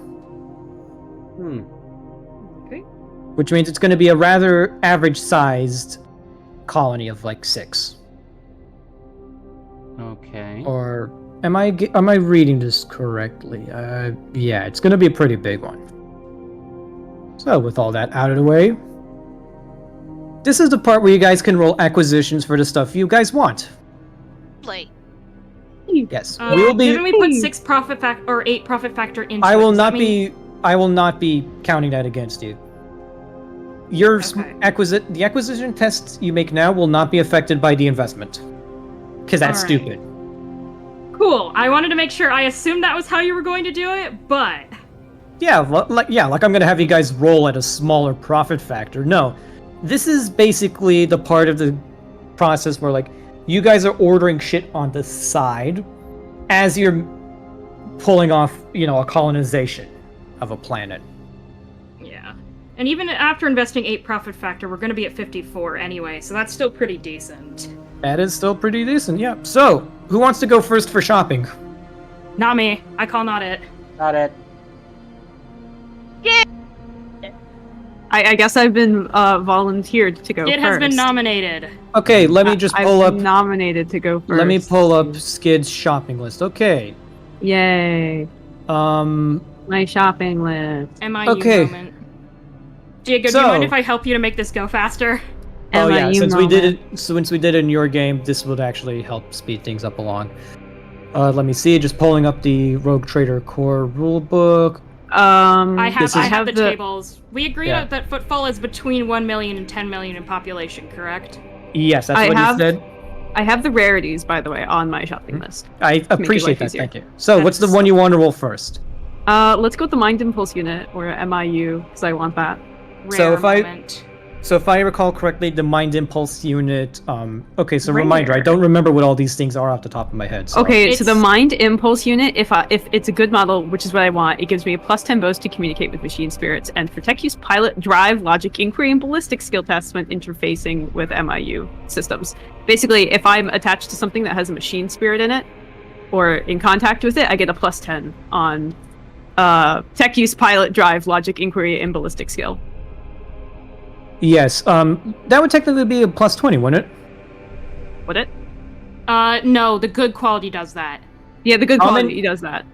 S2: Okay.
S1: Which means it's going to be a rather average-sized colony of 6.
S7: Okay.
S1: Or am I reading this correctly? Yeah, it's going to be a pretty big one. So with all that out of the way, this is the part where you guys can roll acquisitions for the stuff you guys want.
S5: Like,
S1: Yes, we will be.
S2: Didn't we put 6 profit factor or 8 profit factor into?
S1: I will
S2: it?
S1: not be. I will not be counting that against you. Your
S2: Okay.
S1: the acquisition tests you make now will not be affected by the investment, because that's
S2: All right.
S1: stupid.
S2: Cool. I wanted to make sure. I assumed that was how you were going to do it, but
S1: Yeah, like I'm gonna have you guys roll at a smaller profit factor. No, this is basically the part of the process where you guys are ordering shit on the side as you're pulling off, a colonization of a planet.
S2: yeah. And even after investing 8 profit factor, we're going to be at 54 anyway, so that's still pretty decent.
S1: That is still pretty decent, yeah. So, who wants to go first for shopping?
S2: Not me. I call not it.
S4: Not it.
S3: I guess I've been volunteered to go
S2: It
S3: first.
S2: has been nominated.
S1: Okay, let me just pull
S3: I've
S1: up.
S3: been nominated to go first.
S1: Let me pull up Skid's shopping list. Okay.
S3: Yay.
S1: Um.
S3: My shopping list.
S2: MIU
S1: Okay.
S2: moment. Diego, do
S1: So-
S2: you mind if I help you to make this go faster?
S1: Oh yeah.
S3: MIU
S1: Since we
S3: moment.
S1: did it in your game, this would actually help speed things up along. Let me see. Just pulling up the Rogue Trader Core rulebook.
S2: I
S1: This
S2: have
S1: is-
S2: the tables. We agreed
S1: Yeah.
S2: that Footfall is between 1 million and 10 million in population, correct?
S1: Yes, that's
S3: I
S1: what
S3: have-
S1: you said.
S3: I have the rarities, by the way, on my shopping list.
S1: I
S3: life
S1: appreciate that.
S3: easier.
S1: Thank you. So, what's the one you want to roll first?
S3: Let's go with the Mind Impulse unit, or MIU, because I want that.
S1: So
S2: Rare
S1: if I-
S2: moment.
S1: So if I recall correctly, the Mind Impulse unit. Okay, so reminder, I
S3: Rare.
S1: don't remember what all these things are off the top of my head. So.
S3: Okay, so the
S2: It's-
S3: Mind Impulse unit, if it's a good model, which is what I want, it gives me a +10 boost to communicate with machine spirits, and for tech use, pilot, drive, logic, inquiry, and ballistic skill tests when interfacing with MIU systems. Basically, if I'm attached to something that has a machine spirit in it, or in contact with it, I get a +10 on tech use, pilot, drive, logic, inquiry, and ballistic skill.
S1: Yes. That would technically be a +20, wouldn't it?
S3: Would it?
S2: No, the good quality does that.
S3: Yeah, the good
S1: Common-
S3: quality does that.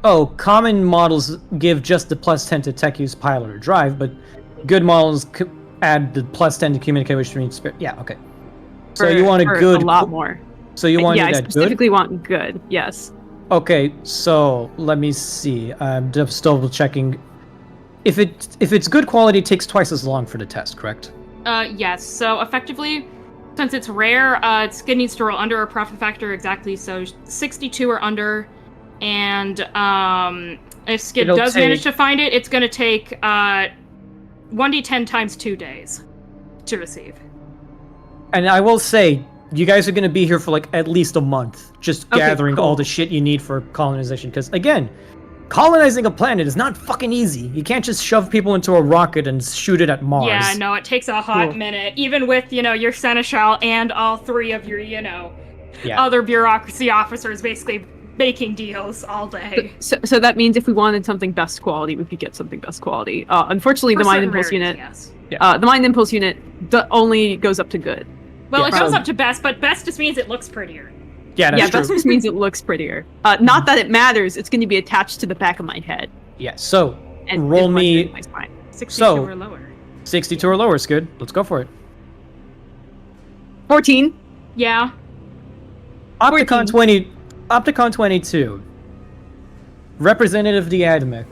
S1: Oh, common models give just the +10 to tech use, pilot, or drive, but good models add the +10 to communicate with machine spirit. Yeah. Okay. So you want a
S3: For
S1: good.
S3: a lot more.
S1: So you want
S3: Yeah, I
S1: that good.
S3: specifically want good. Yes.
S1: Okay, so let me see. I'm just still checking. If it's good quality, it takes twice as long for the test, correct?
S2: Yes. So effectively, since it's rare, Skid needs to roll under a profit factor exactly. So 62 or under, and if Skid
S1: It'll
S2: does manage
S1: take-
S2: to find it, it's going to take 1d10 times 2 days to receive.
S1: And I will say, you guys are going to be here for at least a month, just
S3: Okay,
S1: gathering
S3: cool.
S1: all the shit you need for colonization. Because again, colonizing a planet is not fucking easy. You can't just shove people into a rocket and shoot it at Mars.
S2: Yeah, no, it takes a hot
S3: Cool.
S2: minute, even with your seneschal and all 3 of your
S1: Yeah.
S2: other bureaucracy officers basically making deals all day.
S3: So that means if we wanted something best quality, we could get something best quality. Unfortunately,
S2: For
S3: the Mind
S2: certain
S3: Impulse
S2: rarities,
S3: unit,
S2: yes.
S3: the Mind Impulse unit only goes up to good.
S2: Well,
S1: Yeah,
S2: it goes
S1: so-
S2: up to best, but best just means it looks prettier.
S1: Yeah, that's
S3: Yeah,
S1: true.
S3: best just means it looks prettier. Not that it matters. It's going to be attached to the back of my head.
S1: Yeah, so
S3: And
S1: roll
S3: it's much
S1: me
S3: in my spine.
S2: 62
S1: So-
S2: or lower.
S1: 62 or lower is good. Let's go for it.
S3: 14.
S2: Yeah.
S1: Opticon 20, Opticon 22, representative of the ADMEC,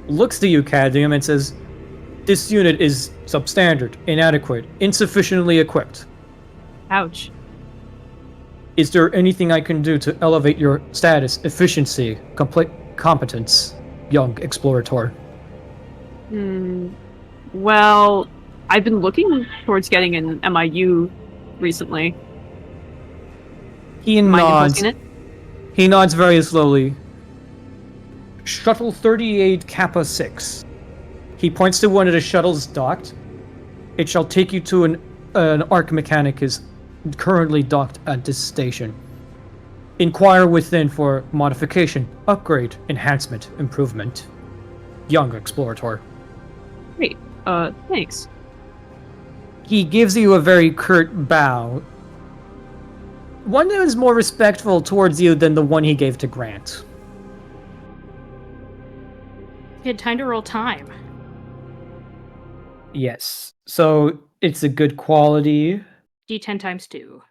S1: looks to you, Cadmium, and says, "This unit is substandard, inadequate, insufficiently equipped.
S3: Ouch.
S1: Is there anything I can do to elevate your status, efficiency, competence, young explorator?"
S3: Well, I've been looking towards getting an MIU recently.
S1: He
S3: Mind
S1: nods.
S3: imposing it?
S1: He nods very slowly. Shuttle 38 Kappa 6. He points to one of the shuttles docked. It shall take you to an arc mechanic is currently docked at this station. Inquire within for modification, upgrade, enhancement, improvement. Young explorator.
S3: Great. Thanks.
S1: He gives you a very curt bow. One that is more respectful towards you than the one he gave to Grant.
S2: Good time to roll time.
S1: Yes. So it's a good quality.
S2: D10 times 2.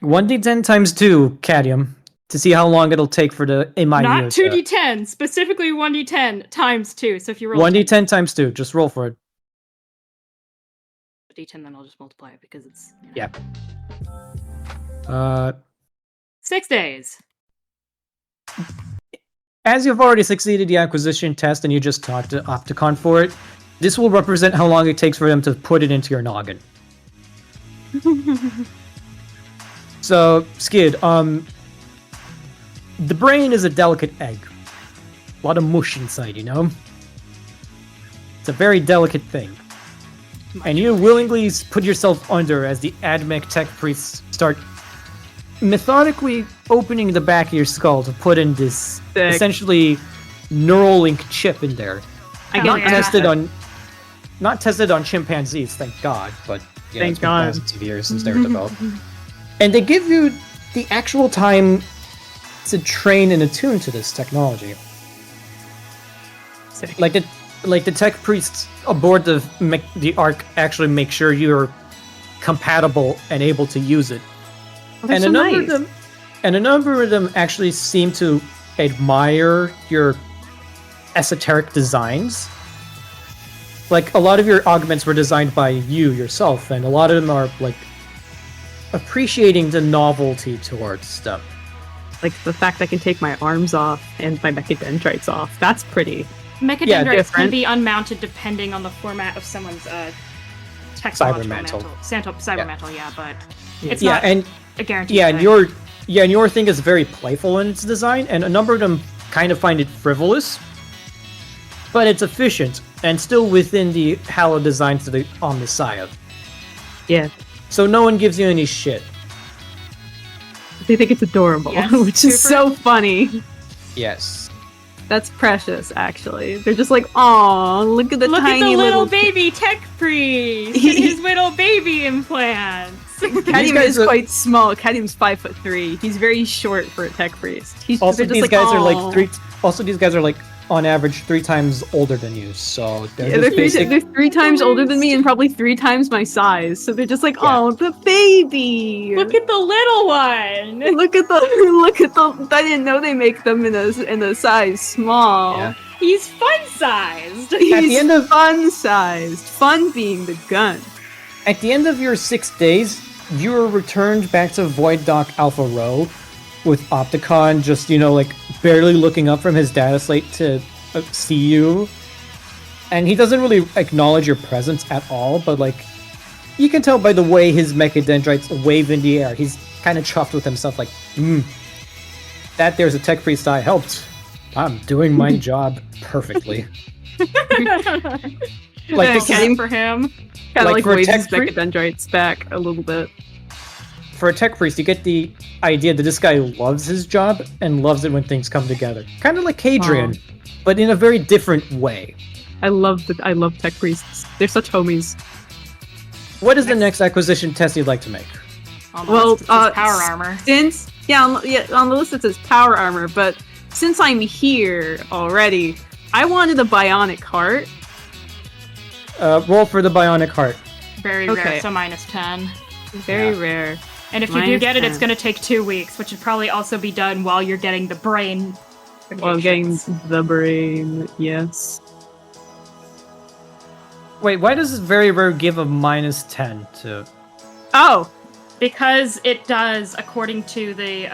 S1: 1d10 times 2, Cadmium, to see how long it'll take for the MIU.
S2: Not 2d10, specifically 1d10 times 2. So if you roll
S1: 1d10 times 2, just roll for it.
S2: d10, then I'll just multiply it because it's...
S1: Yeah.
S2: 6 days.
S1: As you've already succeeded the acquisition test and you just talked to Opticon for it, this will represent how long it takes for them to put it into your noggin. So, Skid, the brain is a delicate egg. A lot of mush inside, you know? It's a very delicate thing. And you willingly put yourself under as the ADMEC tech priests start methodically opening the back of your skull to put in this
S3: Sick.
S1: essentially Neuralink chip in there.
S3: I
S2: Hell
S3: get
S1: Not
S2: yeah.
S1: tested on chimpanzees, thank God, but yeah,
S3: Thank
S1: it's been
S3: God.
S1: thousands of years since they were developed. And they give you the actual time to train and attune to this technology.
S3: Sick.
S1: Like the tech priests aboard the Ark actually make sure you're compatible and able to use it.
S3: Oh, they're
S1: And
S3: so
S1: a
S3: nice.
S1: number of them actually seem to admire your esoteric designs. Like a lot of your augments were designed by you yourself, and a lot of them are like appreciating the novelty towards them.
S3: Like the fact I can take my arms off and my mechadendrites off. That's pretty.
S2: Mechadendrites can
S3: different.
S2: be unmounted depending on the format of someone's technological
S1: Cybermantle.
S2: Cybermantle, yeah, but it's
S1: Yeah,
S2: not
S1: and
S2: a guarantee.
S1: and your thing is very playful in its design, and a number of them kind of find it frivolous, but it's efficient and still within the Halo designs of the Omnissiah.
S3: Yeah.
S1: So no one gives you any shit.
S3: They think it's adorable,
S2: Yes,
S3: which is
S2: super.
S3: so funny.
S1: Yes.
S3: That's precious, actually. They're just like, "Aw, look at the
S2: Look
S3: tiny
S2: at the little
S3: little
S2: baby tech priest and his little baby implants.
S3: Cadium
S1: guys
S3: is
S1: are-
S3: quite small. Cadium's 5'3". He's very short for a tech priest.
S1: Also,
S3: they're just
S1: these
S3: like,
S1: guys are
S3: "Aw."
S1: like three. Also, these guys are like on average 3 times older than you. So they're
S3: Yeah,
S1: just
S3: they're
S1: basic.
S3: they're 3 times older than me and probably 3 times my size. So they're just like,
S1: Yeah.
S3: "Oh, the baby!
S2: Look at the little one.
S3: look at the I didn't know they make them in a size small.
S1: Yeah.
S2: He's fun sized.
S3: He's
S1: At the end of-
S3: fun sized. Fun being the gun.
S1: At the end of your 6 days, you are returned back to Void Dock Alpha Row with Opticon just, like barely looking up from his data slate to see you. And he doesn't really acknowledge your presence at all, but like, you can tell by the way his mechadendrites wave in the air. He's kind of chuffed with himself, like, that there's a tech priest I helped. I'm doing my job perfectly. Like, this is-
S2: Good for him.
S3: Kind of
S1: Like
S3: like
S1: for a
S3: waves
S1: tech
S3: his
S1: priest?
S3: mechadendrites back a little bit.
S1: For a tech priest, you get the idea that this guy loves his job and loves it when things come together. Kind of like Hadrian, but in a very different way.
S3: I love tech priests. They're such homies.
S1: What is the next acquisition test you'd like to make?
S2: On the
S3: Well,
S2: list it says power armor.
S3: On the list it says power armor, but since I'm here already, I wanted a bionic heart.
S1: Roll for the bionic heart.
S2: Very
S3: Okay.
S2: rare, so -10.
S3: Very rare.
S2: And if you do get it, it's
S3: -10.
S2: going to take 2 weeks, which would probably also be done while you're getting the brain.
S3: Well, getting the brain, yes.
S1: Wait, why does very rare give a -10 to?
S3: Oh,
S2: Because it does, according to the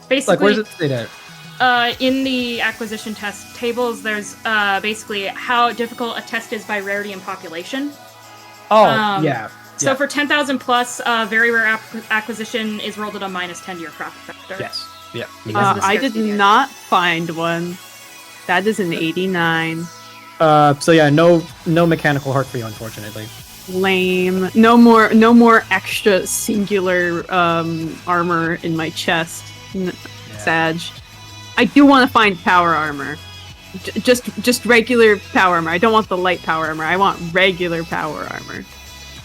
S2: basically.
S1: Like, where does it say that?
S2: In the acquisition test tables, there's basically how difficult a test is by rarity and population.
S1: Oh,
S2: Yeah. So
S1: yeah.
S2: for 10,000 plus, very rare acquisition is rolled at a -10 to your profit factor.
S1: Yes. Yeah.
S2: Because of the
S3: I did
S2: scarcity.
S3: not find one. That is an 89.
S1: So yeah, no mechanical heart for you, unfortunately.
S3: Lame. No more extra singular armor in my chest. Sag. I do want to find power armor. Just regular power armor. I don't want the light power armor. I want regular power armor.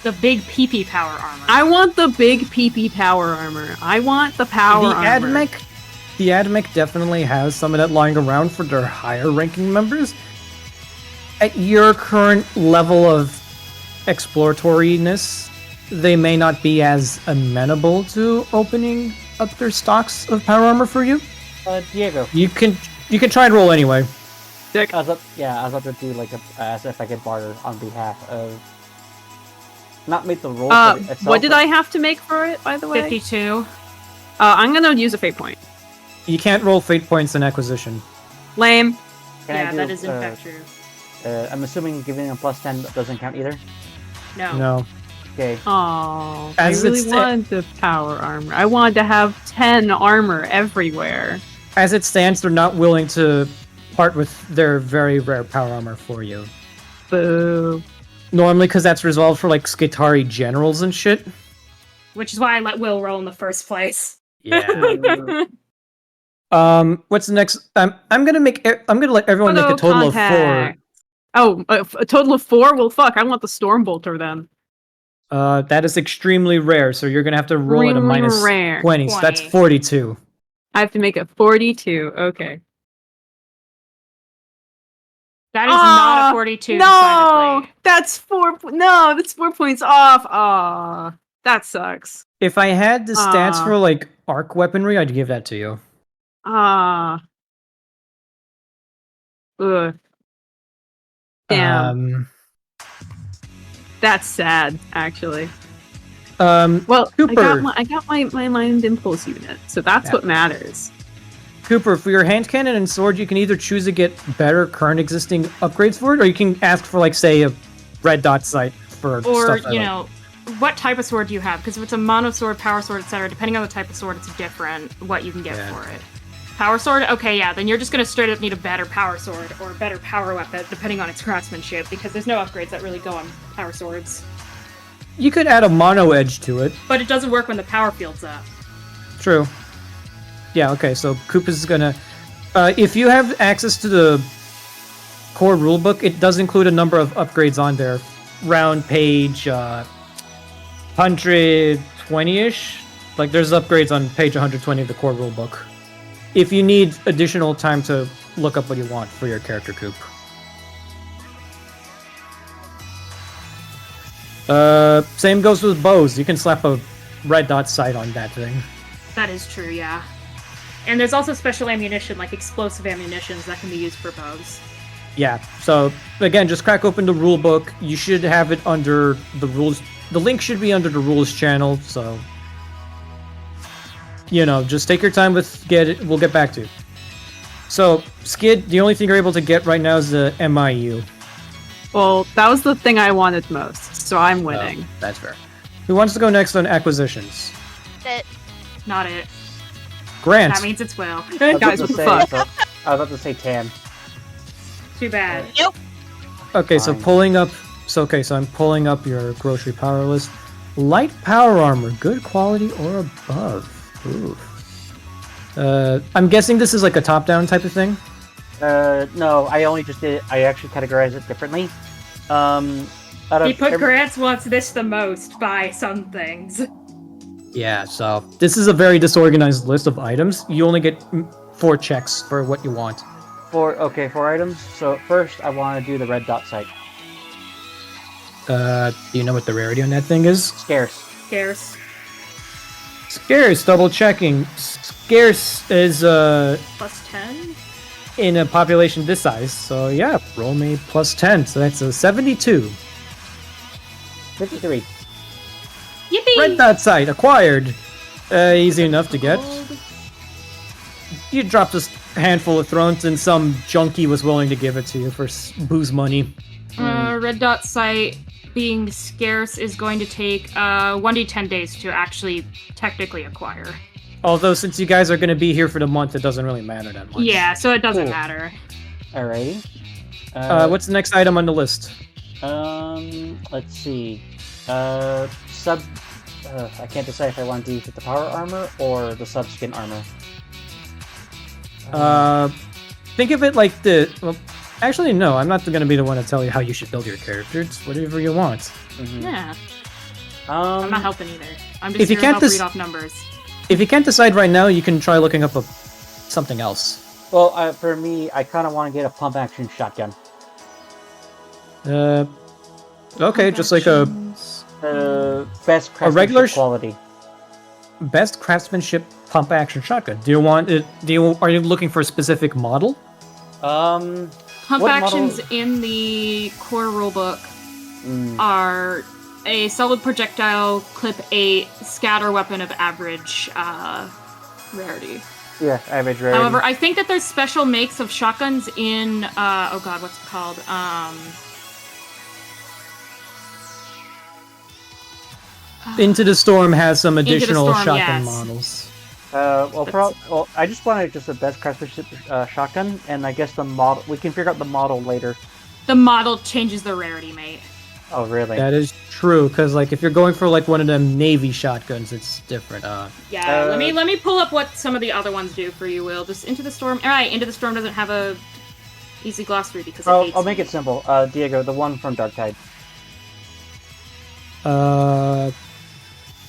S2: The big PP power armor.
S3: I want the big PP power armor. I want the power armor.
S1: The AdMech definitely has some of that lying around for their higher ranking members. At your current level of exploratoriness, they may not be as amenable to opening up their stocks of power armor for you.
S4: Diego.
S1: You can try and roll anyway.
S3: Dick.
S4: I was about to do like as if I could barter on behalf of. Not make the roll. For it itself,
S3: What did I have to make for it, by the way?
S2: 52.
S3: I'm gonna use a fate point.
S1: You can't roll fate points in acquisition.
S3: Lame.
S4: Can I
S2: Yeah,
S4: do,
S2: that is in fact true.
S4: I'm assuming giving a +10 doesn't count either.
S2: No.
S1: No.
S4: Okay.
S3: Oh,
S1: As
S3: I really
S1: it's-
S3: wanted the power armor. I wanted to have 10 armor everywhere.
S1: As it stands, they're not willing to part with their very rare power armor for you.
S3: Boo.
S1: Normally, because that's resolved for like Skitari generals and shit.
S2: Which is why I let Will roll in the first place.
S1: Yeah. What's the next? I'm gonna let everyone make a total of 4.
S3: Oh, a total of 4? Well, fuck, I want the Stormbolter then.
S1: That is extremely rare, so you're gonna have to roll at a
S3: Extremely
S1: minus
S3: rare.
S1: 20, so that's
S2: 20.
S1: 42.
S3: I have to make it 42. Okay.
S2: That is not a 42,
S3: No,
S2: decidedly.
S3: that's 4. No, that's 4 points off. Ah, that sucks.
S1: If I had the stats
S3: Aw.
S1: for like arc weaponry, I'd give that to you.
S3: Ah. Ugh. Damn. That's sad, actually. Well,
S1: Cooper.
S3: I got my mind impulse unit, so that's
S1: Yeah.
S3: what matters.
S1: Cooper, for your hand cannon and sword, you can either choose to get better current existing upgrades for it, or you can ask for, like, say, a red dot sight for
S2: Or,
S1: stuff that
S2: you
S1: like-
S2: know, what type of sword do you have? Because if it's a mono sword, power sword, etc., depending on the type of sword, it's different what you can get
S1: Yeah.
S2: for it. Power sword? Okay, yeah, then you're just going to straight up need a better power sword or a better power weapon, depending on its craftsmanship, because there's no upgrades that really go on power swords.
S1: You could add a mono edge to it.
S2: But it doesn't work when the power field's up.
S1: True. Yeah, okay, so Koopa's gonna... if you have access to the core rulebook, it does include a number of upgrades on there. Round page 120-ish. Like, there's upgrades on page 120 of the core rulebook. If you need additional time to look up what you want for your character, Coop. Same goes with bows. You can slap a red dot sight on that thing.
S2: That is true, yeah. And there's also special ammunition, like explosive ammunitions, that can be used for bows.
S1: Yeah, so again, just crack open the rule book. You should have it under the rules. The link should be under the rules channel, so you know, just take your time with get it. We'll get back to it. So, Skid, the only thing you're able to get right now is the MIU.
S3: Well, that was the thing I wanted most, so I'm winning.
S1: Oh, that's fair. Who wants to go next on acquisitions?
S5: That
S2: Not it.
S1: Grant.
S2: That means it's Will.
S4: I was
S3: Guys,
S4: about
S3: what
S4: to
S3: the
S4: say, I was about to say Tam.
S2: Too bad.
S1: Okay, so
S4: Fine.
S1: pulling up. So I'm pulling up your grocery power list. Light power armor, good quality or above. Ooh. I'm guessing this is like a top-down type of thing.
S4: No, I only just did. I actually categorized it differently.
S2: He put Grants wants this the most by some things.
S1: Yeah, so this is a very disorganized list of items. You only get 4 checks for what you want.
S4: 4 items. So first, I want to do the red dot sight.
S1: Do you know what the rarity on that thing is?
S4: Scarce.
S2: Scarce.
S1: Scarce, double checking. Scarce is
S2: Plus 10?
S1: in a population this size, so yeah, roll me plus 10, so that's a 72.
S4: 53.
S2: Yippee!
S1: Red dot sight acquired. Easy enough to get. You dropped a handful of thrones, and some junkie was willing to give it to you for booze money.
S2: Red dot sight being scarce is going to take 1d10 days to actually technically acquire.
S1: Although, since you guys are going to be here for the month, it doesn't really matter that much.
S2: Yeah, so it doesn't
S4: Cool.
S2: matter.
S4: Alrighty.
S1: What's the next item on the list?
S4: Let's see. I can't decide if I want to use the power armor or the sub-skin armor.
S1: Think of it like the... Well, actually, no, I'm not going to be the one to tell you how you should build your character. It's whatever you want.
S4: Mhm.
S2: Yeah, I'm not helping either. I'm
S1: If
S2: just
S1: you
S2: here to
S1: can't
S2: help read off numbers.
S1: If you can't decide right now, you can try looking up something else.
S4: Well, for me, I kind of want to get a pump action shotgun.
S1: Okay, just like a
S4: Best craftsmanship
S1: regular
S4: quality.
S1: best craftsmanship pump action shotgun. Do you want it? Are you looking for a specific model?
S2: Pump
S4: What
S2: actions
S4: model-
S2: in the core rulebook are a solid projectile, clip 8, scatter weapon of average rarity.
S4: Yeah, average rarity.
S2: However, I think that there's special makes of shotguns in oh god, what's it called?
S1: Into the Storm has some
S2: the
S1: additional
S2: Storm,
S1: shotgun
S2: yes.
S1: models.
S4: I just wanted just a best craftsmanship shotgun, and I guess the model. We can figure out the model later.
S2: The model changes the rarity, mate.
S4: Oh, really?
S1: That is true, because like if you're going for like one of them Navy shotguns, it's different.
S2: Yeah, let me pull up what some of the other ones do for you, Will. Just Into the Storm. Alright, Into the Storm doesn't have a easy glossary because it hates
S4: I'll make
S2: me.
S4: it simple. Diego, the one from Dark Tide.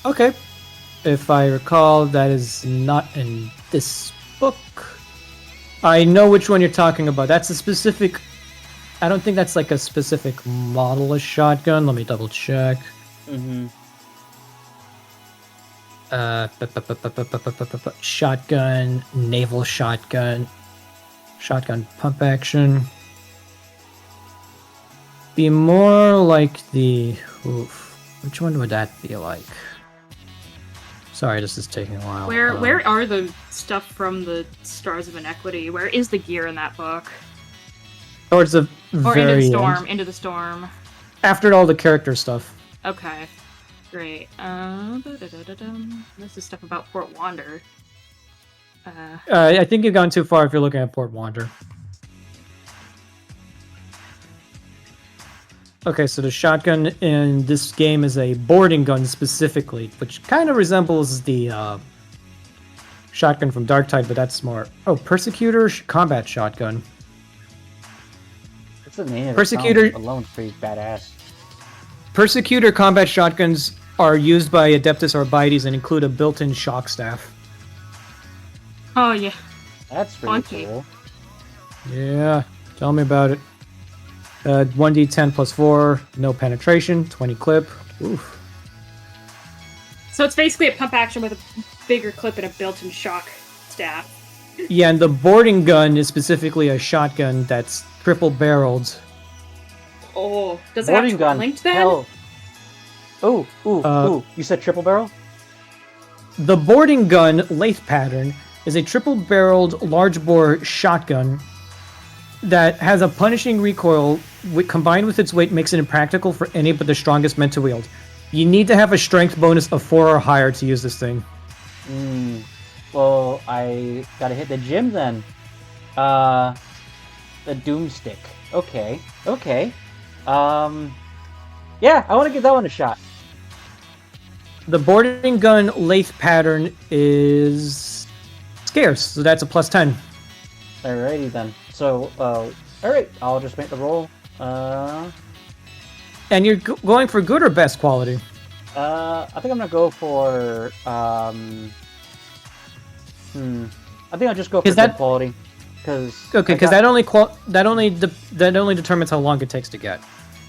S1: Okay. If I recall, that is not in this book. I know which one you're talking about. That's a specific... I don't think that's like a specific model of shotgun. Let me double check.
S4: Mm-hmm.
S1: Shotgun, naval shotgun, shotgun pump action. Be more like the... Oof. Which one would that be like? Sorry, this is taking a while.
S2: Where are the stuff from the Stars of Inequity? Where is the gear in that book?
S1: Towards the
S2: Or
S1: very
S2: Into the Storm.
S1: end.
S2: Into the Storm.
S1: After all the character stuff.
S2: Okay. Great. This is stuff about Port Wander.
S1: I think you've gone too far if you're looking at Port Wander. Okay, so the shotgun in this game is a boarding gun specifically, which kind of resembles the shotgun from Darktide, but that's more... Oh, Persecutor Combat Shotgun.
S4: That's the name of
S1: Persecutor-
S4: it sounds alone pretty badass.
S1: Persecutor Combat Shotguns are used by Adeptus Arbites and include a built-in shock staff.
S2: Oh, yeah.
S4: That's really
S2: Funky.
S4: cool.
S1: Yeah, tell me about it. 1d10 plus 4, no penetration, 20 clip. Oof.
S2: So it's basically a pump action with a bigger clip and a built-in shock staff.
S1: Yeah, and the boarding gun is specifically a shotgun that's triple-barreled.
S2: Oh, does it
S4: Boarding
S2: have
S4: gun.
S2: linked then?
S4: Hell. Ooh. You said triple barrel?
S1: The boarding gun lathe pattern is a triple-barreled large-bore shotgun that has a punishing recoil, combined with its weight makes it impractical for any but the strongest men to wield. You need to have a strength bonus of 4 or higher to use this thing.
S4: Well, I gotta hit the gym then. The Doomstick. Okay. Yeah, I want to give that one a shot.
S1: The boarding gun lathe pattern is scarce, so that's a plus 10.
S4: Alrighty then. So, alright, I'll just make the roll.
S1: And And you're going for good or best quality?
S4: I think I'm gonna go for I think I'll just go for
S1: Is that-
S4: good quality. Because
S1: Okay, because that only determines how long it takes to get.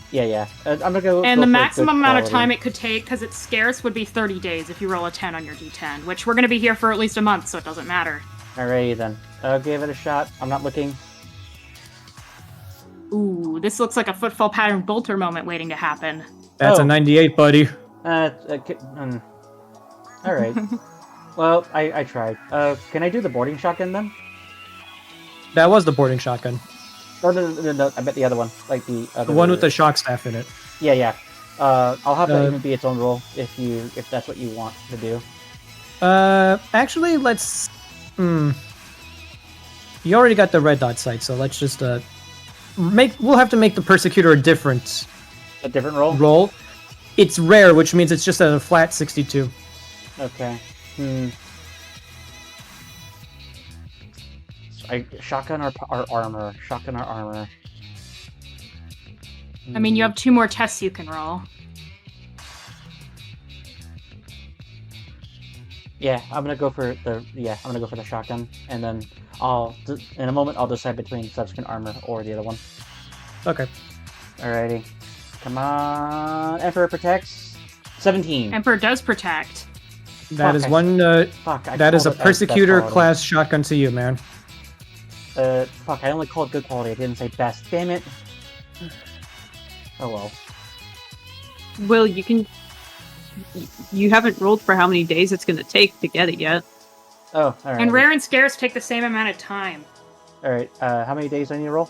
S4: yeah. I'm gonna go.
S2: And
S4: go
S2: the
S4: for
S2: maximum
S4: good
S2: amount of
S4: quality.
S2: time it could take, because it's scarce, would be 30 days if you roll a 10 on your D10, which we're going to be here for at least a month, so it doesn't matter.
S4: Alrighty then. I'll give it a shot. I'm not looking.
S2: Ooh, this looks like a footfall pattern bolter moment waiting to happen.
S1: That's
S4: Oh.
S1: a 98, buddy.
S4: Alright. Well, I tried. Can I do the boarding shotgun then?
S1: That was the boarding shotgun.
S4: Oh, no, I bet the other one. Like the other...
S1: The one with the shock staff in it.
S4: Yeah. I'll have that
S1: Uh,
S4: even be its own roll if that's what you want to do.
S1: Actually, let's... You already got the red dot sight, so let's just, we'll have to make the Persecutor a different
S4: A different roll?
S1: roll. It's rare, which means it's just at a flat 62.
S4: Okay. Shotgun or armor? Shotgun or armor?
S2: I mean, you have 2 more tests you can roll.
S4: Yeah, I'm gonna go for the shotgun, and then in a moment I'll decide between subsequent armor or the other one.
S1: Okay.
S4: Alrighty, come on, Emperor protects. 17.
S2: Emperor does protect.
S1: That
S4: Fuck,
S1: is
S4: I-
S1: one,
S4: Fuck, I
S1: that is a
S4: called it as best
S1: Persecutor
S4: quality.
S1: class shotgun to you, man.
S4: Fuck, I only called good quality. I didn't say best. Damn it. Oh well.
S3: Will, you haven't rolled for how many days it's going to take to get it yet.
S4: Oh, alright.
S2: And rare and scarce take the same amount of time.
S4: Alright, how many days do I need to roll?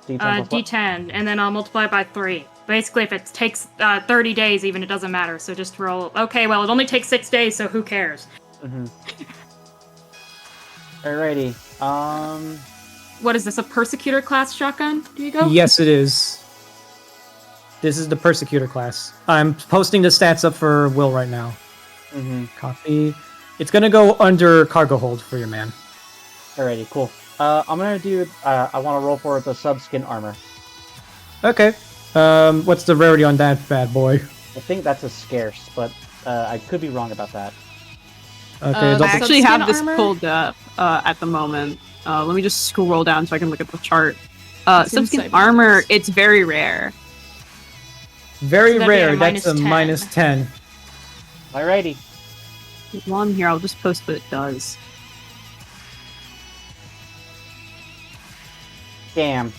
S4: D10 plus what?
S2: D10, and then I'll multiply it by 3. Basically, if it takes 30 days, even, it doesn't matter. So just roll. Okay, well, it only takes 6 days, so who cares?
S4: Alrighty.
S2: What is this, a Persecutor class shotgun, Diego?
S1: Yes, it is. This is the Persecutor class. I'm posting the stats up for Will right now. Copy. It's gonna go under cargo hold for your man.
S4: Alrighty, cool. I'm gonna do, I want to roll for the sub-skin armor.
S1: Okay. What's the rarity on that bad boy?
S4: I think that's a scarce, but I could be wrong about that.
S1: Okay,
S2: I
S1: don't
S3: I actually have this
S2: armor?
S3: pulled up at the moment. Let me just scroll down so I can look at the chart.
S2: It's
S3: Subskin
S2: inside
S3: armor,
S2: bonus.
S3: it's very rare.
S1: very
S2: So that'd be
S1: rare.
S2: a
S1: That's a
S2: minus 10.
S1: -10.
S4: Alrighty.
S3: While I'm here, I'll just post what it does.
S4: Damn.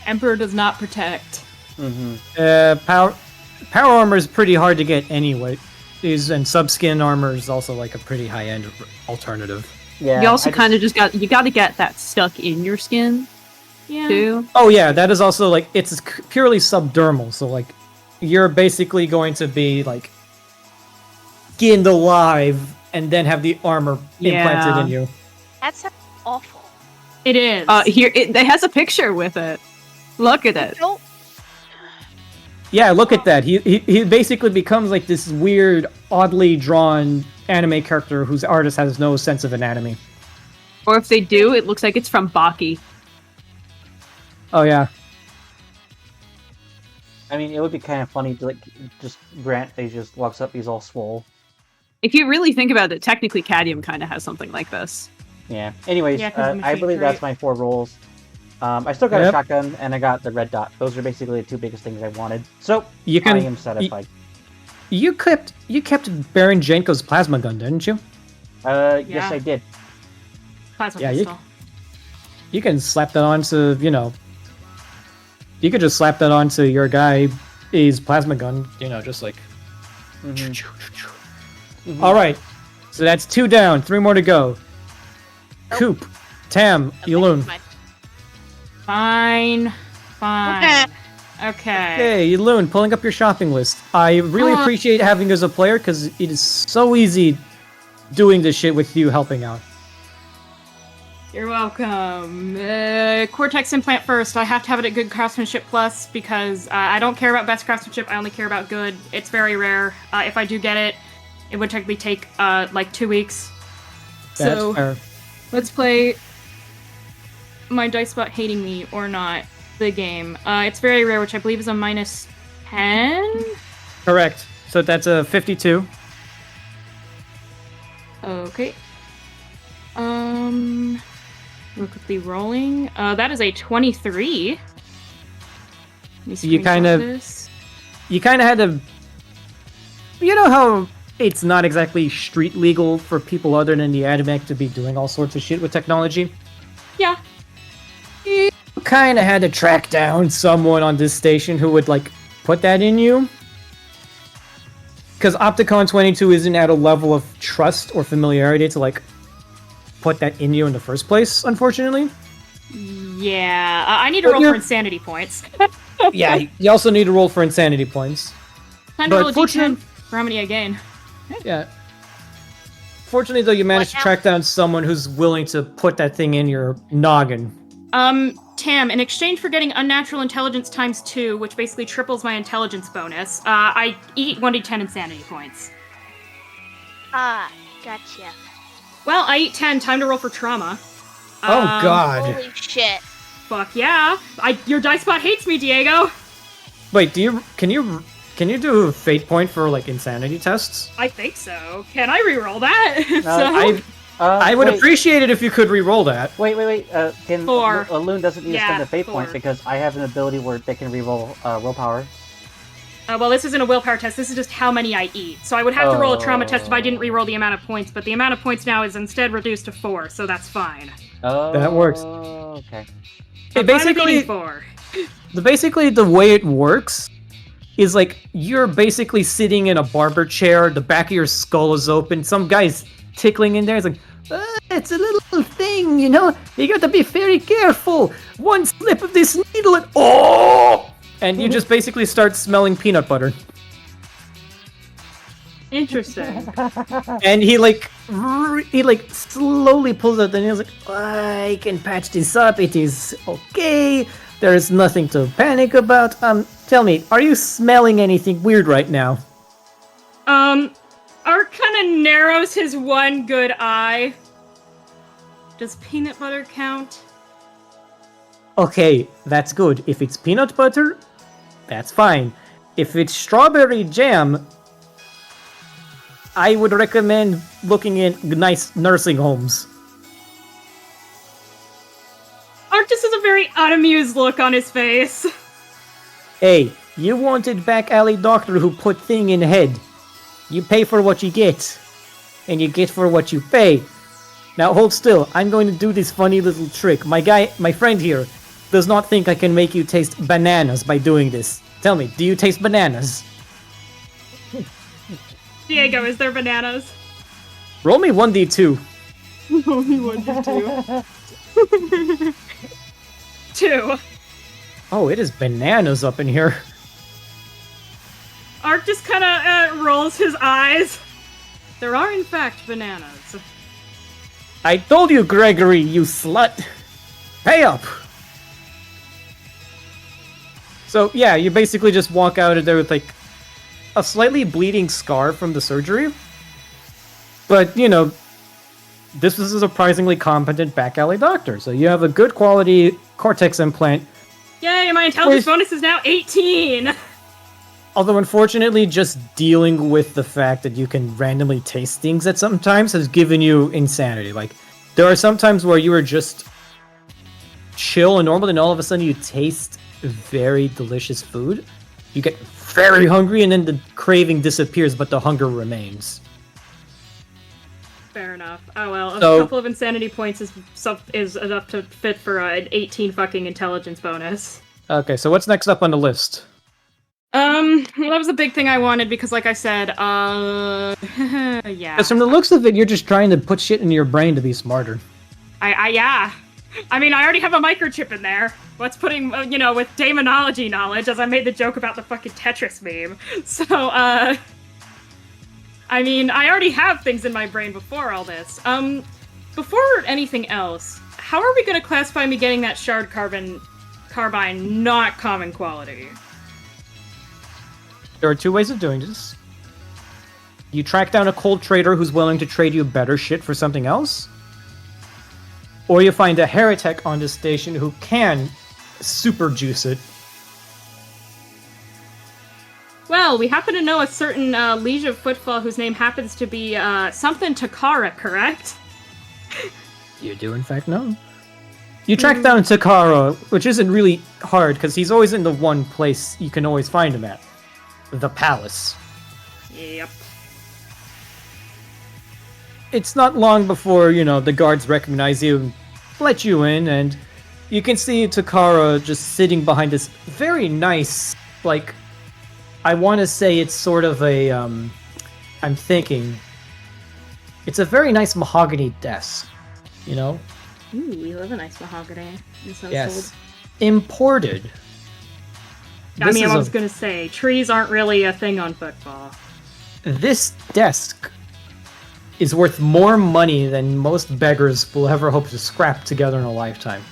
S2: Emperor does not protect.
S1: Power armor is pretty hard to get anyway. And subskin armor is also like a pretty high-end alternative.
S4: Yeah.
S3: You also
S4: I
S3: kind of just got to get that stuck in your skin
S2: Yeah.
S3: too.
S1: Oh yeah, that is also like it's purely subdermal, so like you're basically going to be like skinned alive and then have the armor implanted in you.
S5: That sounds awful.
S2: It is.
S3: Here it has a picture with it. Look at it.
S5: Don't.
S1: Yeah, look at that. He basically becomes like this weird, oddly drawn anime character whose artist has no sense of anatomy.
S3: Or if they do, it looks like it's from Baki.
S1: Oh yeah.
S4: I mean, it would be kind of funny to like just Grant. He just walks up. He's all swole.
S3: If you really think about it, technically Cadium kind of has something like this.
S4: Yeah. Anyways,
S2: Yeah, 'cause the
S4: I
S2: machine
S4: believe that's
S2: trait.
S4: my 4 rolls. I still got a
S1: Yep.
S4: shotgun and I got the red dot. Those are basically the 2 biggest things I wanted. So
S1: You can-
S4: I am satisfied.
S1: You kept Baron Janko's plasma gun, didn't you?
S4: Yes,
S2: Yeah.
S4: I did.
S2: Plasma
S1: Yeah,
S2: pistol.
S1: You can slap that onto, you could just slap that onto your guy's plasma gun, just like. All right, so that's 2 down, 3 more to go. Coop, Tam, Yulun.
S2: Fine.
S5: Okay.
S2: Okay.
S1: Hey, Yulun, pulling up your shopping list. I really appreciate having you as a player because it is so easy doing this shit with you helping out.
S2: You're welcome. Cortex implant first. I have to have it at good craftsmanship plus because I don't care about best craftsmanship. I only care about good. It's very rare. If I do get it, it would technically take like 2 weeks.
S1: That's
S2: So
S1: fair.
S2: let's play my dice about hating me or not. The game. It's very rare, which I believe is a 10?
S1: Correct. So that's a 52.
S2: Okay. We're quickly rolling. That is a 23.
S1: You kind of had to. You know how it's not exactly street legal for people other than the AdMech to be doing all sorts of shit with technology?
S2: Yeah.
S1: You kind of had to track down someone on this station who would, like, put that in you. Because Opticon 22 isn't at a level of trust or familiarity to, like, put that in you in the first place, unfortunately.
S2: Yeah. I need to roll for insanity points.
S1: Yeah, you also need to roll for insanity points.
S2: Time to roll a d10 for how many I gain.
S1: Yeah. Fortunately, though, you managed to track down someone who's willing to put that thing in your noggin.
S2: Tam, in exchange for getting unnatural intelligence times 2, which basically triples my intelligence bonus, I eat 1d10 insanity points.
S5: Ah, gotcha.
S2: Well, I eat 10. Time to roll for trauma.
S1: Oh, God.
S5: Holy shit.
S2: Fuck yeah. Your dice bot hates me, Diego.
S1: Wait, can you do a fate point for, like, insanity tests?
S2: I think so. Can I reroll that?
S1: I would appreciate it if you could re-roll that.
S4: Wait.
S2: 4.
S4: Loon doesn't need to spend a fate
S2: 4.
S4: point because I have an ability where they can re-roll willpower.
S2: Well, this isn't a willpower test. This is just how many I eat. So I would have to roll a trauma test if I didn't re-roll the amount of points, but the amount of points now is instead reduced to 4, so that's fine.
S4: Oh,
S1: that works.
S4: Okay.
S1: Hey, basically,
S2: 4.
S1: Basically, the way it works is like you're basically sitting in a barber chair. The back of your skull is open. Some guy's tickling in there. It's like, it's a little thing, you know. You got to be very careful. One slip of this needle, and and you just basically start smelling peanut butter.
S2: Interesting.
S1: And he slowly pulls out the nails, like, I can patch this up. It is okay. There is nothing to panic about. Tell me, are you smelling anything weird right now?
S2: Art kind of narrows his one good eye. Does peanut butter count?
S1: Okay, that's good. If it's peanut butter, that's fine. If it's strawberry jam, I would recommend looking at nice nursing homes.
S2: Art just has a very unamused look on his face.
S1: Hey, you wanted back alley doctor who put thing in head. You pay for what you get, and you get for what you pay. Now hold still, I'm going to do this funny little trick. My friend here, does not think I can make you taste bananas by doing this. Tell me, do you taste bananas?
S2: Diego, is there bananas?
S1: Roll me 1d2.
S2: Roll me 1d2. 2.
S1: Oh, it is bananas up in here.
S2: Ark just kind of rolls his eyes. There are, in fact, bananas.
S1: I told you, Gregory, you slut. Pay up. So, yeah, you basically just walk out of there with, like, a slightly bleeding scar from the surgery. But, you know, this is a surprisingly competent back alley doctor. So you have a good quality cortex implant.
S2: Yay, my intelligence bonus is now 18!
S1: Although, unfortunately, just dealing with the fact that you can randomly taste things at some times has given you insanity. Like, there are some times where you are just chill and normal, and all of a sudden you taste very delicious food. You get very hungry, and then the craving disappears, but the hunger remains.
S2: Fair enough. Oh well, a
S1: So-
S2: couple of insanity points is enough to fit for an 18 fucking intelligence bonus.
S1: Okay, so what's next up on the list?
S2: Well, that was the big thing I wanted because, like I said, yeah.
S1: Because from the looks of it, you're just trying to put shit in your brain to be smarter.
S2: Yeah. I mean, I already have a microchip in there. What's putting, with demonology knowledge, as I made the joke about the fucking Tetris meme. So, I mean, I already have things in my brain before all this. Before anything else, how are we gonna classify me getting that shard carbine not common quality?
S1: There are two ways of doing this. You track down a cold trader who's willing to trade you better shit for something else. Or you find a heretic on this station who can super juice it.
S2: Well, we happen to know a certain liege of Footfall whose name happens to be something Takara, correct?
S1: You do, in fact, know. You track down Takara, which isn't really hard, because he's always in the one place you can always find him at. The palace.
S2: Yep.
S1: It's not long before, the guards recognize you and let you in, and you can see Takara just sitting behind this very nice, I want to say it's sort of a, I'm thinking, it's a very nice mahogany desk,
S2: Ooh, we love a nice mahogany.
S1: Yes. Imported.
S2: I was going to say, trees aren't really a thing on Footfall.
S1: This desk is worth more money than most beggars will ever hope to scrap together in a lifetime.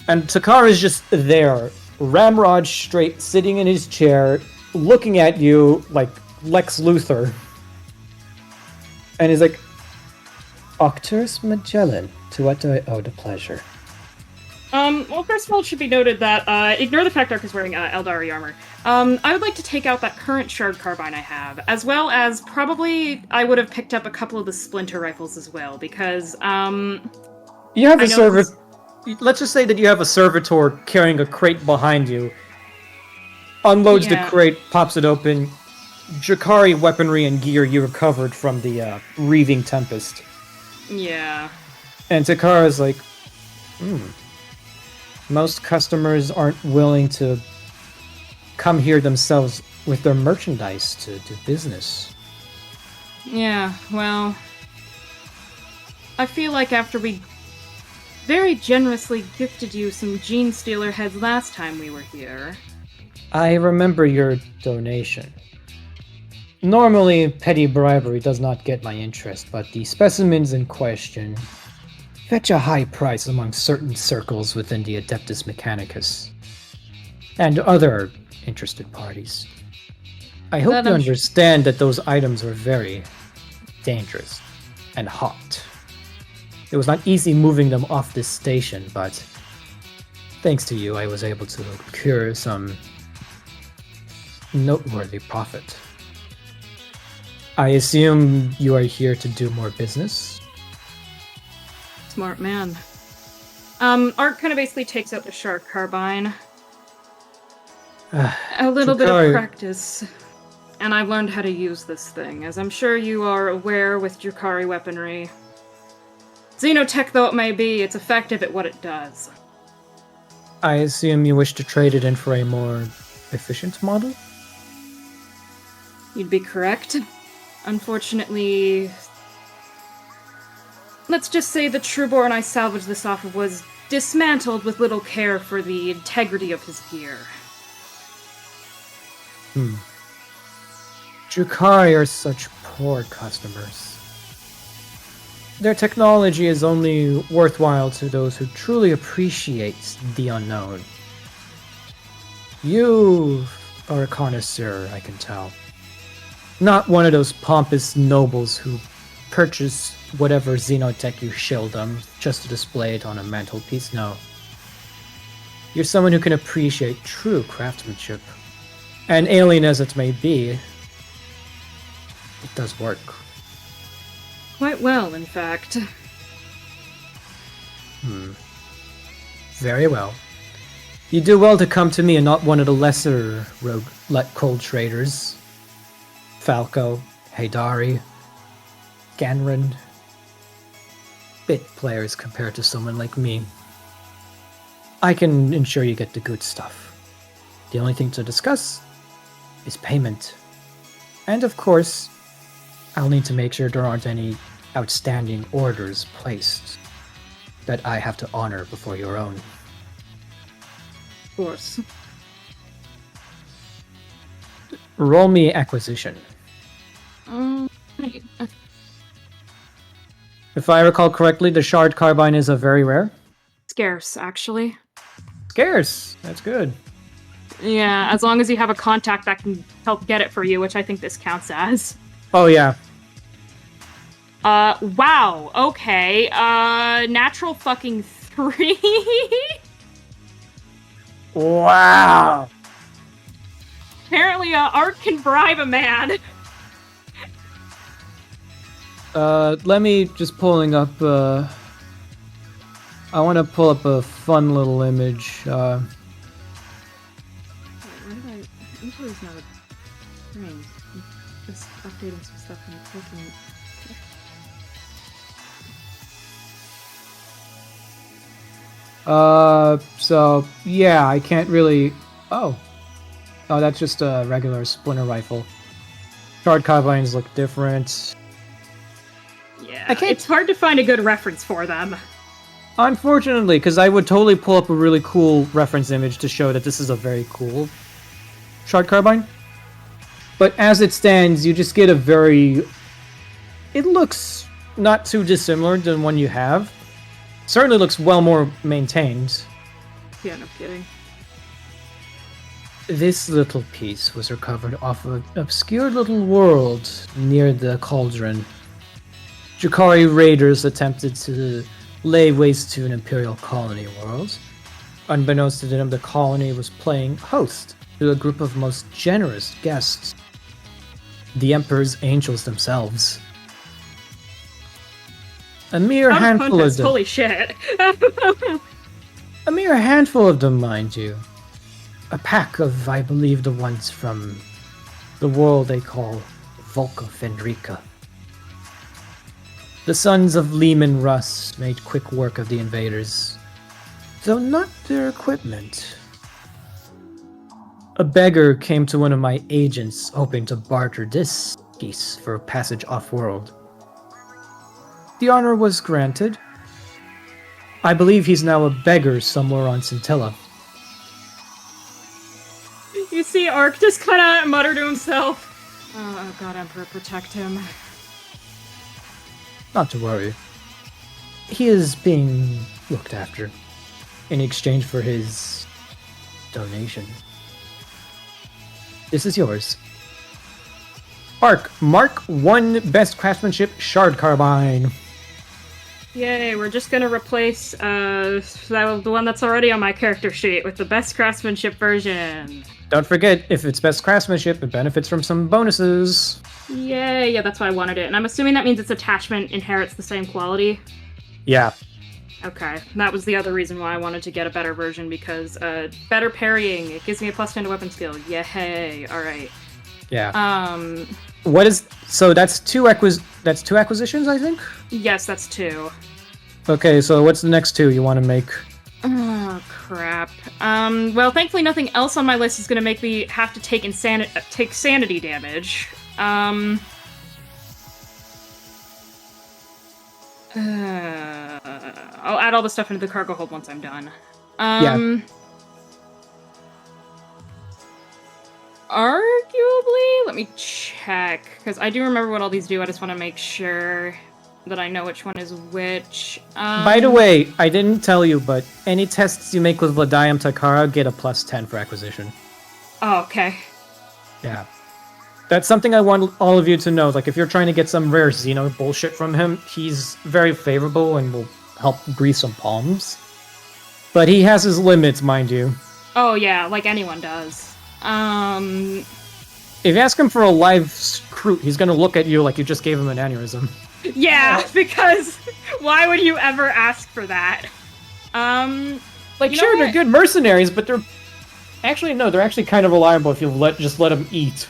S1: And Takara is just there, ramrod straight, sitting in his chair, looking at you like Lex Luthor. And he's like, Octurus Magellan, to what do I owe the pleasure?
S2: Well, first of all, it should be noted that, ignore the fact Ark is wearing Eldari armor. I would like to take out that current shard carbine I have, as well as probably I would have picked up a couple of the splinter rifles as well, because,
S1: You have a servitor. Let's just say that you have a servitor carrying a crate behind you. Unloads the crate, pops it open. Drakari weaponry and gear you recovered from the Reaving Tempest.
S2: Yeah.
S1: And Takara's like, most customers aren't willing to come here themselves with their merchandise to do business.
S2: Yeah, well, I feel like after we very generously gifted you some Gene Stealer heads last time we were here.
S1: I remember your donation. Normally, petty bribery does not get my interest, but the specimens in question fetch a high price among certain circles within the Adeptus Mechanicus and other interested parties. I hope you understand that those items are very dangerous and hot. It was not easy moving them off this station, but thanks to you, I was able to procure some noteworthy profit. I assume you are here to do more business?
S2: Smart man. Ark kind of basically takes out the shard carbine. A little bit of practice, and I've learned how to use this thing, as I'm sure you are aware with Drakari weaponry. Xenotech though it may be, it's effective at what it does.
S1: I assume you wish to trade it in for a more efficient model?
S2: You'd be correct. Unfortunately, let's just say the Trueborn I salvaged this off of was dismantled with little care for the integrity of his gear.
S1: Drakari are such poor customers. Their technology is only worthwhile to those who truly appreciate the unknown. You are a connoisseur, I can tell. Not one of those pompous nobles who purchase whatever xenotech you shill them just to display it on a mantelpiece. No. You're someone who can appreciate true craftsmanship. And alien as it may be, it does work.
S2: Quite well, in fact.
S1: Very well. You do well to come to me and not one of the lesser cold traders. Falco, Haydari, Ganron. Bit players compared to someone like me. I can ensure you get the good stuff. The only thing to discuss is payment. And of course, I'll need to make sure there aren't any outstanding orders placed that I have to honor before your own.
S2: Of course.
S1: Roll me acquisition. If I recall correctly, the shard carbine is a very rare?
S2: Scarce, actually.
S1: Scarce! That's good.
S2: Yeah, as long as you have a contact that can help get it for you, which I think this counts as.
S1: Oh, yeah.
S2: Wow, okay. Natural fucking 3?
S1: Wow!
S2: Apparently, Art can bribe a man.
S1: Let me just pulling up, I want to pull up a fun little image.
S2: Inventory's not a thing. Just updating some stuff and clicking.
S1: So, yeah, I can't really... Oh, that's just a regular splinter rifle. Shard carbines look different.
S2: Yeah, it's hard to find a good reference for them.
S1: Unfortunately, because I would totally pull up a really cool reference image to show that this is a very cool shard carbine. But as it stands, you just get a very... It looks not too dissimilar than one you have. Certainly looks well more maintained.
S2: Yeah, no kidding.
S1: This little piece was recovered off an obscure little world near the cauldron. Jakari raiders attempted to lay waste to an Imperial colony world. Unbeknownst to them, the colony was playing host to a group of most generous guests. The Emperor's angels themselves. A mere handful of them.
S2: Holy shit.
S1: A mere handful of them, mind you. A pack of, I believe, the ones from the world they call Volca Fendrica. The sons of Lehman Russ made quick work of the invaders, though not their equipment. A beggar came to one of my agents hoping to barter this piece for passage off-world. The honor was granted. I believe he's now a beggar somewhere on Scintilla.
S2: You see Ark just kind of mutter to himself. Oh god, Emperor, protect him.
S1: Not to worry. He is being looked after in exchange for his donation. This is yours. Ark, mark 1 best craftsmanship shard carbine.
S2: Yay, we're just gonna replace the one that's already on my character sheet with the best craftsmanship version.
S1: Don't forget, if it's best craftsmanship, it benefits from some bonuses.
S2: Yay, yeah, that's why I wanted it. And I'm assuming that means its attachment inherits the same quality.
S1: Yeah.
S2: Okay, that was the other reason why I wanted to get a better version, because better parrying, it gives me a +10 to weapon skill. Yay, alright.
S1: Yeah. What is... So that's two acquisitions, I think?
S2: Yes, that's 2.
S1: Okay, so what's the next 2 you want to make?
S2: Oh, crap. Well, thankfully nothing else on my list is gonna make me have to take sanity damage. I'll add all the stuff into the cargo hold once I'm done.
S1: Yeah.
S2: Arguably, let me check, because I do remember what all these do. I just want to make sure that I know which one is which.
S1: By the way, I didn't tell you, but any tests you make with Vladayam Takara get a +10 for acquisition.
S2: Oh, okay.
S1: Yeah. That's something I want all of you to know. Like, if you're trying to get some rare Xeno bullshit from him, he's very favorable and will help grease some palms. But he has his limits, mind you.
S2: Oh, yeah, like anyone does.
S1: If you ask him for a live scroot, he's gonna look at you like you just gave him an aneurysm.
S2: Yeah, because why would you ever ask for that?
S1: Like, sure, they're good mercenaries, but they're... Actually, no, they're actually kind of reliable if you just let them eat.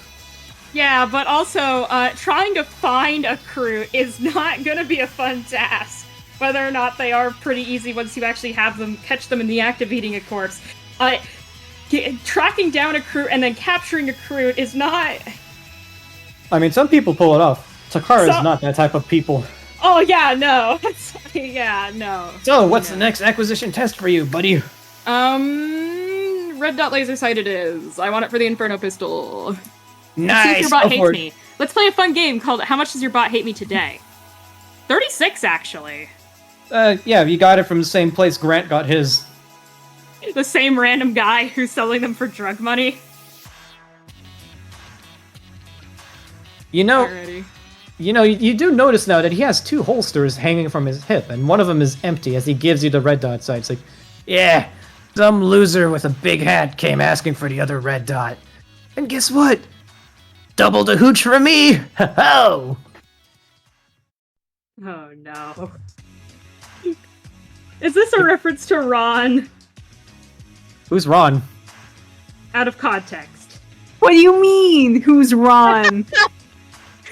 S2: Yeah, but also, trying to find a crew is not gonna be a fun task. Whether or not they are pretty easy once you actually have them, catch them in the act of eating a corpse. Tracking down a crew and then capturing a crew is not...
S1: I mean, some people pull it off. Takara is not that type of people.
S2: Oh, yeah, no. Yeah, no.
S1: So, what's the next acquisition test for you, buddy?
S2: Red dot laser sight it is. I want it for the Inferno pistol.
S1: Nice!
S2: See if your bot hates me. Let's play a fun game called How Much Does Your Bot Hate Me Today? 36, actually.
S1: Yeah, you got it from the same place Grant got his.
S2: The same random guy who's selling them for drug money.
S1: You know,
S2: Alrighty.
S1: You do notice now that he has 2 holsters hanging from his hip, and one of them is empty as he gives you the red dot sight. It's like, yeah, some loser with a big hat came asking for the other red dot. And guess what? Double the hooch for me! Ho-ho!
S2: Oh no. Is this a reference to Ron?
S1: Who's Ron?
S2: Out of context.
S3: What do you mean? Who's Ron?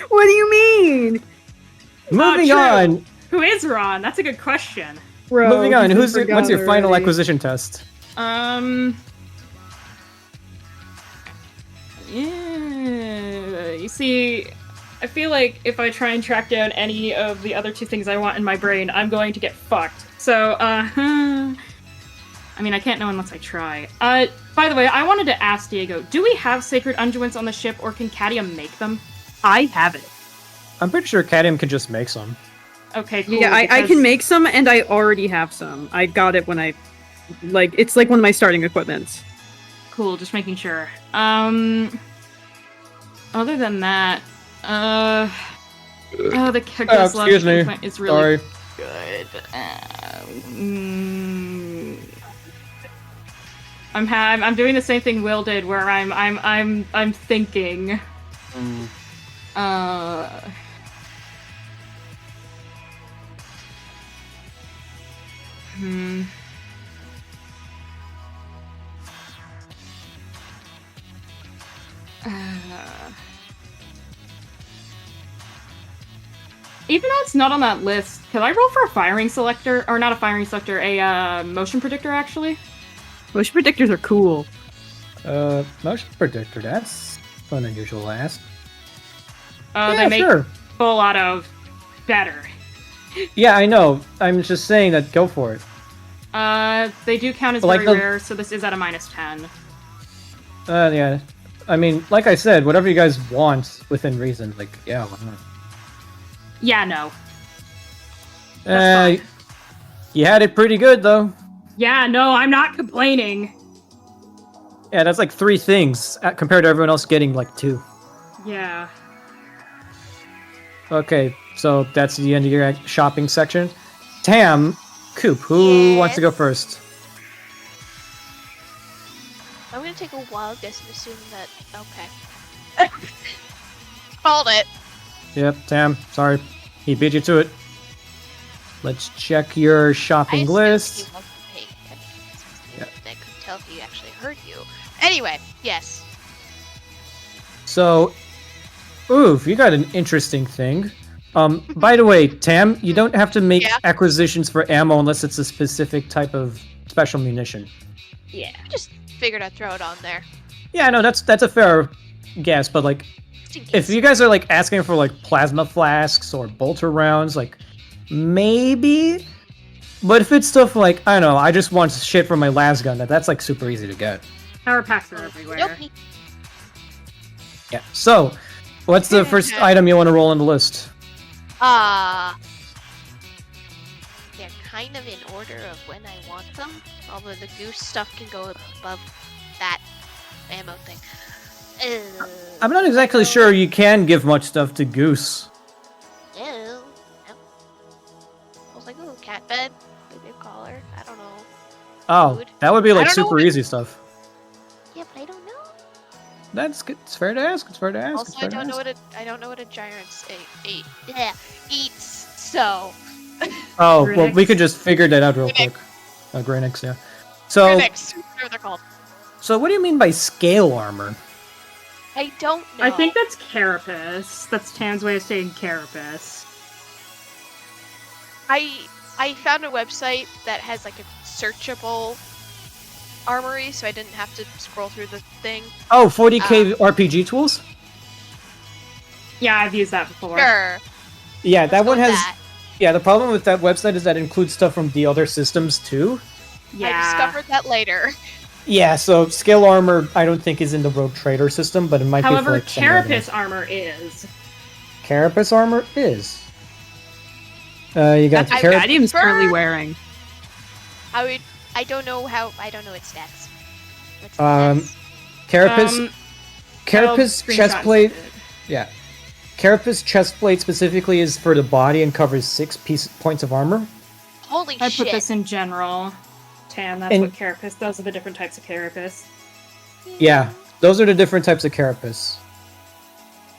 S3: What do you mean?
S1: Moving
S2: true.
S1: on.
S2: Who is Ron? That's a good question.
S3: Bro,
S1: Moving on.
S3: he's
S1: What's
S3: been
S1: your
S3: forgotten
S1: final
S3: already.
S1: acquisition test?
S2: Yeah. You see, I feel like if I try and track down any of the other two things I want in my brain, I'm going to get fucked. So, I mean, I can't know unless I try. By the way, I wanted to ask Diego, do we have sacred unguents on the ship, or can Cadium make them?
S3: I have it.
S1: I'm pretty sure Cadium can just make some.
S2: Okay, cool.
S3: Yeah, I
S2: because-
S3: can make some, and I already have some. I got it when I, it's like one of my starting equipments.
S2: Cool, just making sure. Other than that, the Keglis
S1: excuse me.
S2: implant is really
S1: Sorry.
S2: good. I'm doing the same thing Will did, where I'm thinking. Even though it's not on that list, could I roll for a firing selector? Or not a firing selector, a motion predictor, actually?
S3: Motion predictors are cool.
S1: Motion predictor, that's an unusual ask.
S2: They make
S1: sure.
S2: full auto better.
S1: Yeah, I know. I'm just saying that go for it.
S2: They do count as
S1: Like
S2: very
S1: the-
S2: rare, so this is at a -10.
S1: Yeah. I mean, like I said, whatever you guys want within reason. Like, yeah, why not?
S2: Yeah, no. That's fine.
S1: You had it pretty good, though.
S2: Yeah, no, I'm not complaining.
S1: Yeah, that's like 3 things compared to everyone else getting like 2.
S2: Yeah.
S1: Okay, so that's the end of your shopping section. Tam, Coop, who wants to go first?
S5: I'm gonna take a wild guess and assume that. Okay. Called it.
S1: Yep, Tam, sorry. He beat you to it. Let's check your
S5: I
S1: shopping
S5: assumed
S1: list.
S5: he wasn't paying attention.
S1: Yeah.
S5: I couldn't tell if he actually heard you. Anyway, yes.
S1: So, oof, you got an interesting thing. By the way, Tam, you don't have to make
S5: Yeah.
S1: acquisitions for ammo unless it's a specific type of special munition.
S2: Yeah.
S5: I just figured I'd throw it on there.
S1: Yeah, no, that's a fair guess, but like,
S5: Just in case.
S1: if you guys are like asking for like plasma flasks or bolter rounds, like maybe. But if it's stuff like, I don't know, I just want shit from my las gun, that's like super easy to get.
S2: Power packs are everywhere.
S5: Nope.
S1: Yeah. So, what's the first item you want to roll on the list?
S5: They're kind of in order of when I want them. Although the goose stuff can go above that ammo thing.
S1: I'm not exactly sure you can give much stuff to Goose.
S5: No. I was like, ooh, cat bed, big collar. I don't know.
S1: Oh,
S5: Food.
S1: that would be
S5: I
S1: like
S5: don't know
S1: super
S5: what it-
S1: easy stuff.
S5: Yeah, but I don't know.
S1: That's good. It's fair to ask. It's fair to ask.
S5: Also,
S1: it's fair to ask.
S5: I don't know what a giant eats. So.
S1: Oh, well, we
S2: Grenix.
S1: could just figure that out real quick. Grenix, yeah. So,
S5: Critics, whatever they're called.
S1: so what do you mean by scale armor?
S5: I don't know.
S2: I think that's Carapace. That's Tam's way of saying Carapace.
S5: I found a website that has like a searchable armory, so I didn't have to scroll through the thing.
S1: Oh, 40k RPG tools?
S2: Yeah, I've used that before.
S5: Sure.
S1: Yeah,
S5: let's
S1: that
S5: go
S1: one
S5: with
S1: has.
S5: that.
S1: Yeah, the problem with that website is that it includes stuff from the other systems too.
S2: Yeah.
S5: I discovered that later.
S1: Yeah, so scale armor I don't think is in the Rogue Trader system, but it might
S2: However,
S1: be for like some other
S2: Carapace
S1: ones.
S2: armor is.
S1: Carapace armor is. You got
S3: That's
S1: the
S3: what
S1: Carapace.
S3: Guardian's currently
S5: Burn.
S3: wearing.
S5: I don't know its stats. What's its
S1: Um,
S5: stats?
S1: Carapace. Carapace
S2: I'll screenshot
S1: chest
S2: and
S1: plate.
S2: send it.
S1: Yeah. Carapace chest plate specifically is for the body and covers 6 points of armor.
S5: Holy
S2: I
S5: shit.
S2: put this in general. Tam, that's
S1: And-
S2: what Carapace. Those are the different types of Carapace.
S1: Yeah. Those are the different types of carapace.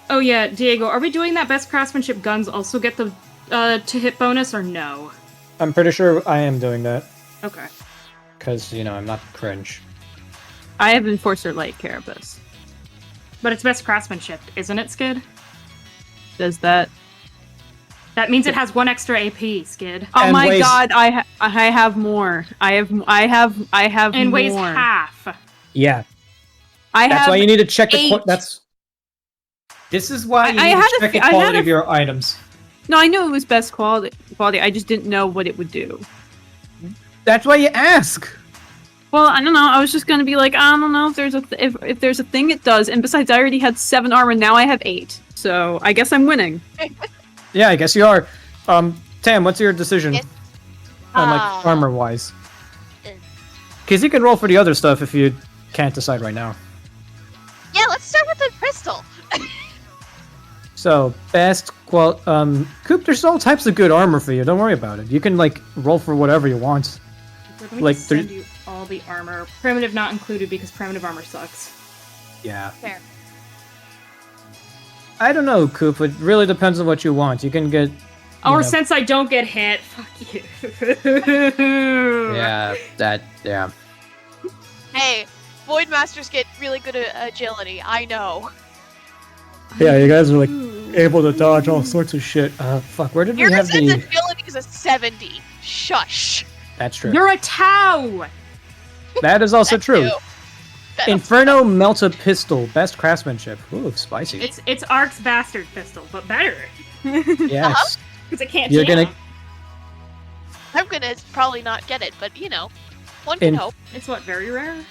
S2: Oh yeah, Diego, are we doing that best craftsmanship guns also get the to hit bonus or no?
S1: I'm pretty sure I am doing that.
S2: Okay.
S1: Because, I'm not cringe.
S3: I have Enforcer Light Carapace.
S2: But it's best craftsmanship, isn't it, Skid?
S3: Does that?
S2: That means it has 1 extra AP, Skid.
S3: Oh
S1: And
S3: my
S1: weighs-
S3: god! I have more. I have
S2: And
S3: more.
S2: weighs half.
S1: Yeah.
S3: I
S1: That's
S3: have.
S1: why you need to check the
S3: 8.
S1: This is why you
S3: I
S1: need
S3: had
S1: to
S3: a
S1: check the
S3: f- I had
S1: quality
S3: a-
S1: of your items.
S3: No, I knew it was best quality. I just didn't know what it would do.
S1: That's why you ask.
S3: Well, I don't know. I was just gonna be like, I don't know if there's if there's a thing it does. And besides, I already had 7 armor. Now I have 8. So I guess I'm winning.
S1: Yeah, I guess you are. Tam, what's your decision?
S5: Yes.
S1: Armor-wise.
S5: Uh.
S1: Because you can roll for the other stuff if you can't decide right now.
S5: Yeah, let's start with the crystal.
S1: So, Coop, there's all types of good armor for you. Don't worry about it. You can, roll for whatever you want.
S2: Let me
S1: Like,
S2: just send you all the armor. Primitive not included because primitive armor sucks.
S1: Yeah.
S5: Fair.
S1: I don't know, Coop. It really depends on what you want. You can get...
S2: Or
S1: know.
S2: since I don't get hit, fuck you.
S1: Yeah.
S5: Hey, Void Masters get really good at agility. I know.
S1: Yeah, you guys are, able to dodge all sorts of shit. Fuck, where did we have
S5: Irrisen's
S1: the...
S5: agility is a 70. Shush.
S1: That's true.
S2: You're a Tau!
S1: That is also
S5: That's
S1: true.
S5: you. That's-
S1: Inferno Melta Pistol. Best craftsmanship. Ooh, spicy.
S2: It's Ark's bastard pistol, but better.
S1: Yes.
S2: Because it can't
S1: You're
S2: jam.
S1: gonna...
S5: I'm gonna probably not get it, but one can hope.
S2: It's what, very rare?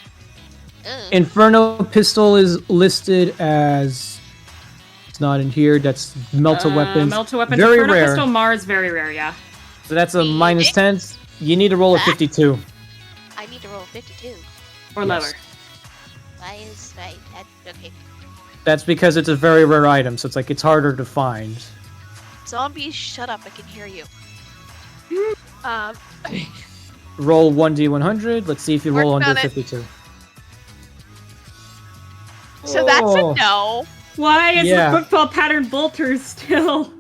S5: Ugh.
S1: Inferno Pistol is listed as... It's not in here. That's Melta Weapons.
S2: Melta weapons.
S1: Very
S2: Inferno
S1: rare.
S2: Pistol Mars, very rare, yeah.
S1: So that's a minus 10. You need to roll a 52.
S5: I need to roll 52.
S2: Or
S1: Yes.
S2: lower.
S5: Why is that? Okay.
S1: That's because it's a very rare item, so it's harder to find.
S5: Zombies, shut up. I can hear you.
S1: Roll 1d100. Let's see if you roll
S5: Working
S1: under
S5: on it.
S1: 52.
S5: So that's
S1: Oh.
S5: a no.
S2: Why is
S1: Yeah.
S2: the football pattern bolter still?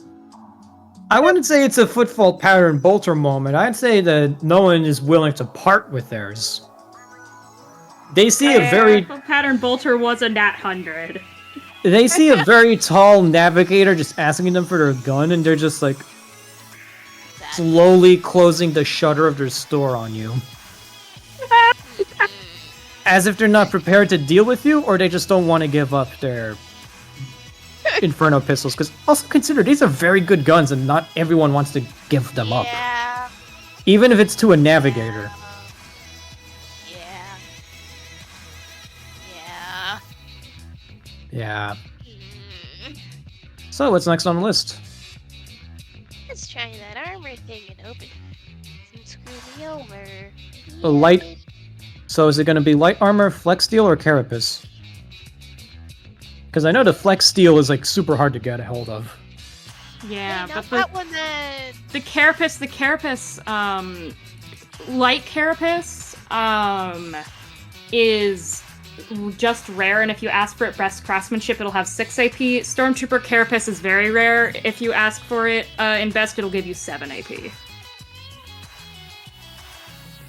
S1: I wouldn't say it's a footfall pattern bolter moment. I'd say that no one is willing to part with theirs. They see a very
S2: pattern bolter was a nat 100.
S1: they see a very tall navigator just asking them for their gun, and they're just
S5: That-
S1: slowly closing the shutter of their store on you. As if they're not prepared to deal with you, or they just don't want to give up their Inferno pistols. Because also consider, these are very good guns, and not everyone wants to give them up.
S5: Yeah.
S1: Even if it's to a navigator.
S5: Yeah. Yeah.
S1: Yeah.
S5: Mm.
S1: So, what's next on the list?
S5: Let's try that armor thing and open and screw me over.
S1: A light- So is it going to be light armor, flex steel, or carapace? Because I know the flex steel is super hard to get a hold of.
S2: Yeah,
S5: Hey,
S2: but
S5: not that one then.
S2: the carapace, light carapace, is just rare, and if you ask for it best craftsmanship, it'll have 6 AP. Stormtrooper carapace is very rare. If you ask for it in best, it'll give you 7 AP.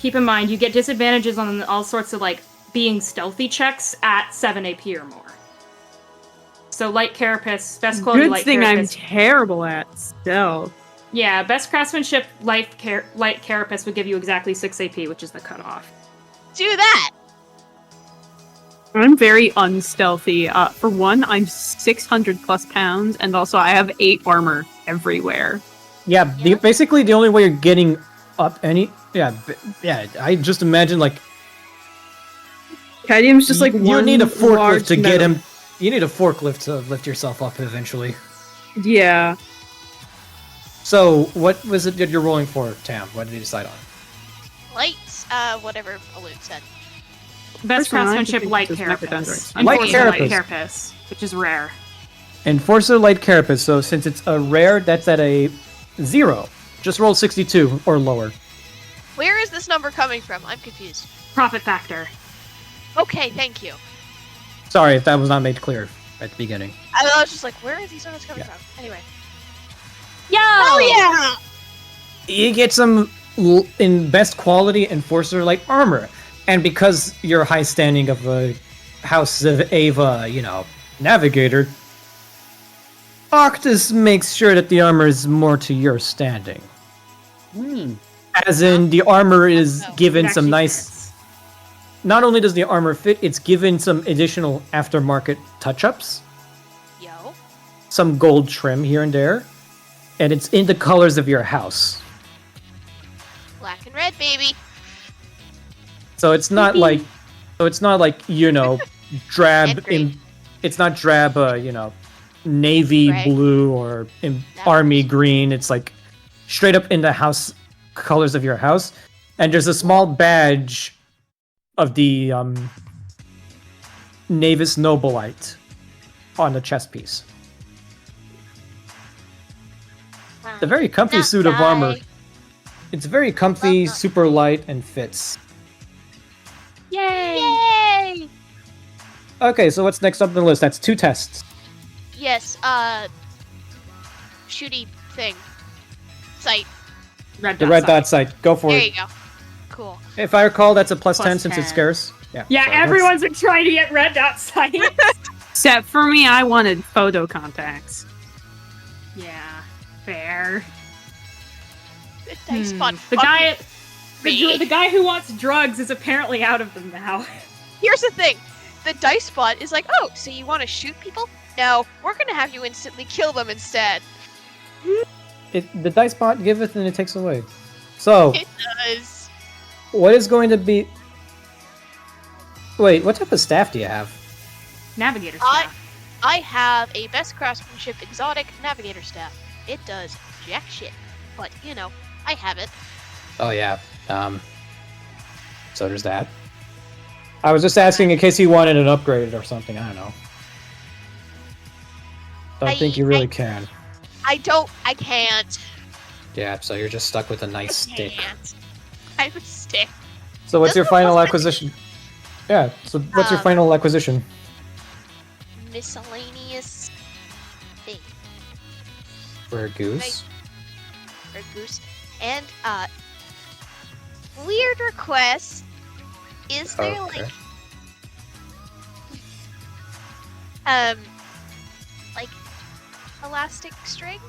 S2: Keep in mind, you get disadvantages on all sorts of being stealthy checks at 7 AP or more. So light carapace, best quality
S3: Good
S2: light
S3: thing I'm
S2: carapace.
S3: terrible at stealth.
S2: Yeah, best craftsmanship light carapace would give you exactly 6 AP, which is the cutoff.
S5: Do that.
S3: I'm very unstealthy. For one, I'm 600 plus pounds, and also I have 8 armor everywhere.
S1: Yeah, basically the only way you're getting up any... Yeah, I just imagine,
S3: Cadium's just
S1: you
S3: one
S1: need a forklift
S3: large
S1: to get
S3: metal-
S1: him... You need a forklift to lift yourself up eventually.
S3: Yeah.
S1: So, what was it that you're rolling for, Tam? What did you decide on?
S5: Lights, whatever Alute said.
S2: Best
S3: First one, I
S2: craftsmanship
S3: think
S2: light
S3: it's
S2: carapace.
S3: Mechadendrites.
S1: Light
S2: Enforcer light
S1: carapace.
S2: carapace, which is rare.
S1: Enforcer light carapace, so since it's a rare, that's at a 0. Just roll 62 or lower.
S5: Where is this number coming from? I'm confused.
S2: Profit factor.
S5: Okay, thank you.
S1: Sorry if that was not made clear at the beginning.
S5: I was just like, where are these notes coming from? Anyway.
S2: Yo!
S5: Oh yeah!
S1: You get some in best quality enforcer-like armor, and because you're high standing of a House of Ava, navigator, Octus makes sure that the armor is more to your standing. As in, the armor is given some nice...
S2: Fits.
S1: Not only does the armor fit, it's given some additional aftermarket touch-ups.
S5: Yo.
S1: Some gold trim here and there. And it's in the colors of your house.
S5: Black and red, baby.
S1: So it's not like... drab...
S5: And green.
S1: It's not drab, navy
S5: Gray.
S1: blue or army green. It's like straight up in the house colors of your house. And there's a small badge of the Navis Nobilite on the chest piece. It's a very comfy suit of armor. It's very comfy, super light, and fits.
S2: Yay!
S5: Yay!
S1: Okay, so what's next up on the list? That's 2 tests.
S5: Yes, shooty thing. Sight.
S2: Red
S1: The
S2: dot
S1: red
S2: sight.
S1: dot sight. Go for
S5: There
S1: it.
S5: you go. Cool.
S1: If I recall, that's a plus 10
S2: Plus
S1: since it's
S2: 10.
S1: scarce.
S2: Yeah,
S1: so
S2: everyone's been trying to get red dot sight.
S3: Except for me, I wanted photo contacts.
S2: Yeah, fair.
S5: The dice spot.
S2: The guy,
S5: me.
S2: the guy who wants drugs is apparently out of them now.
S5: Here's the thing. The dice spot is like, oh, so you want to shoot people? No, we're gonna have you instantly kill them instead.
S1: The dice bot giveth and it takes away. So,
S5: It does.
S1: what is going to be... Wait, what type of staff do you have?
S2: Navigator
S5: I-
S2: staff.
S5: I have a best craftsmanship exotic navigator staff. It does jack shit, but I have it.
S1: Oh, yeah. So there's that. I was just asking in case you wanted an upgrade or something. I don't know. Don't think you really can.
S5: I can't.
S1: Yeah, so you're just stuck with a nice
S5: I
S1: stick.
S5: can't. I have a stick.
S1: So what's your
S5: Doesn't
S1: final
S5: it-
S1: acquisition? Yeah, so what's your final acquisition?
S5: Miscellaneous thing.
S1: For a goose?
S5: Or goose. And, weird request. Is there,
S1: Okay.
S5: like elastic string?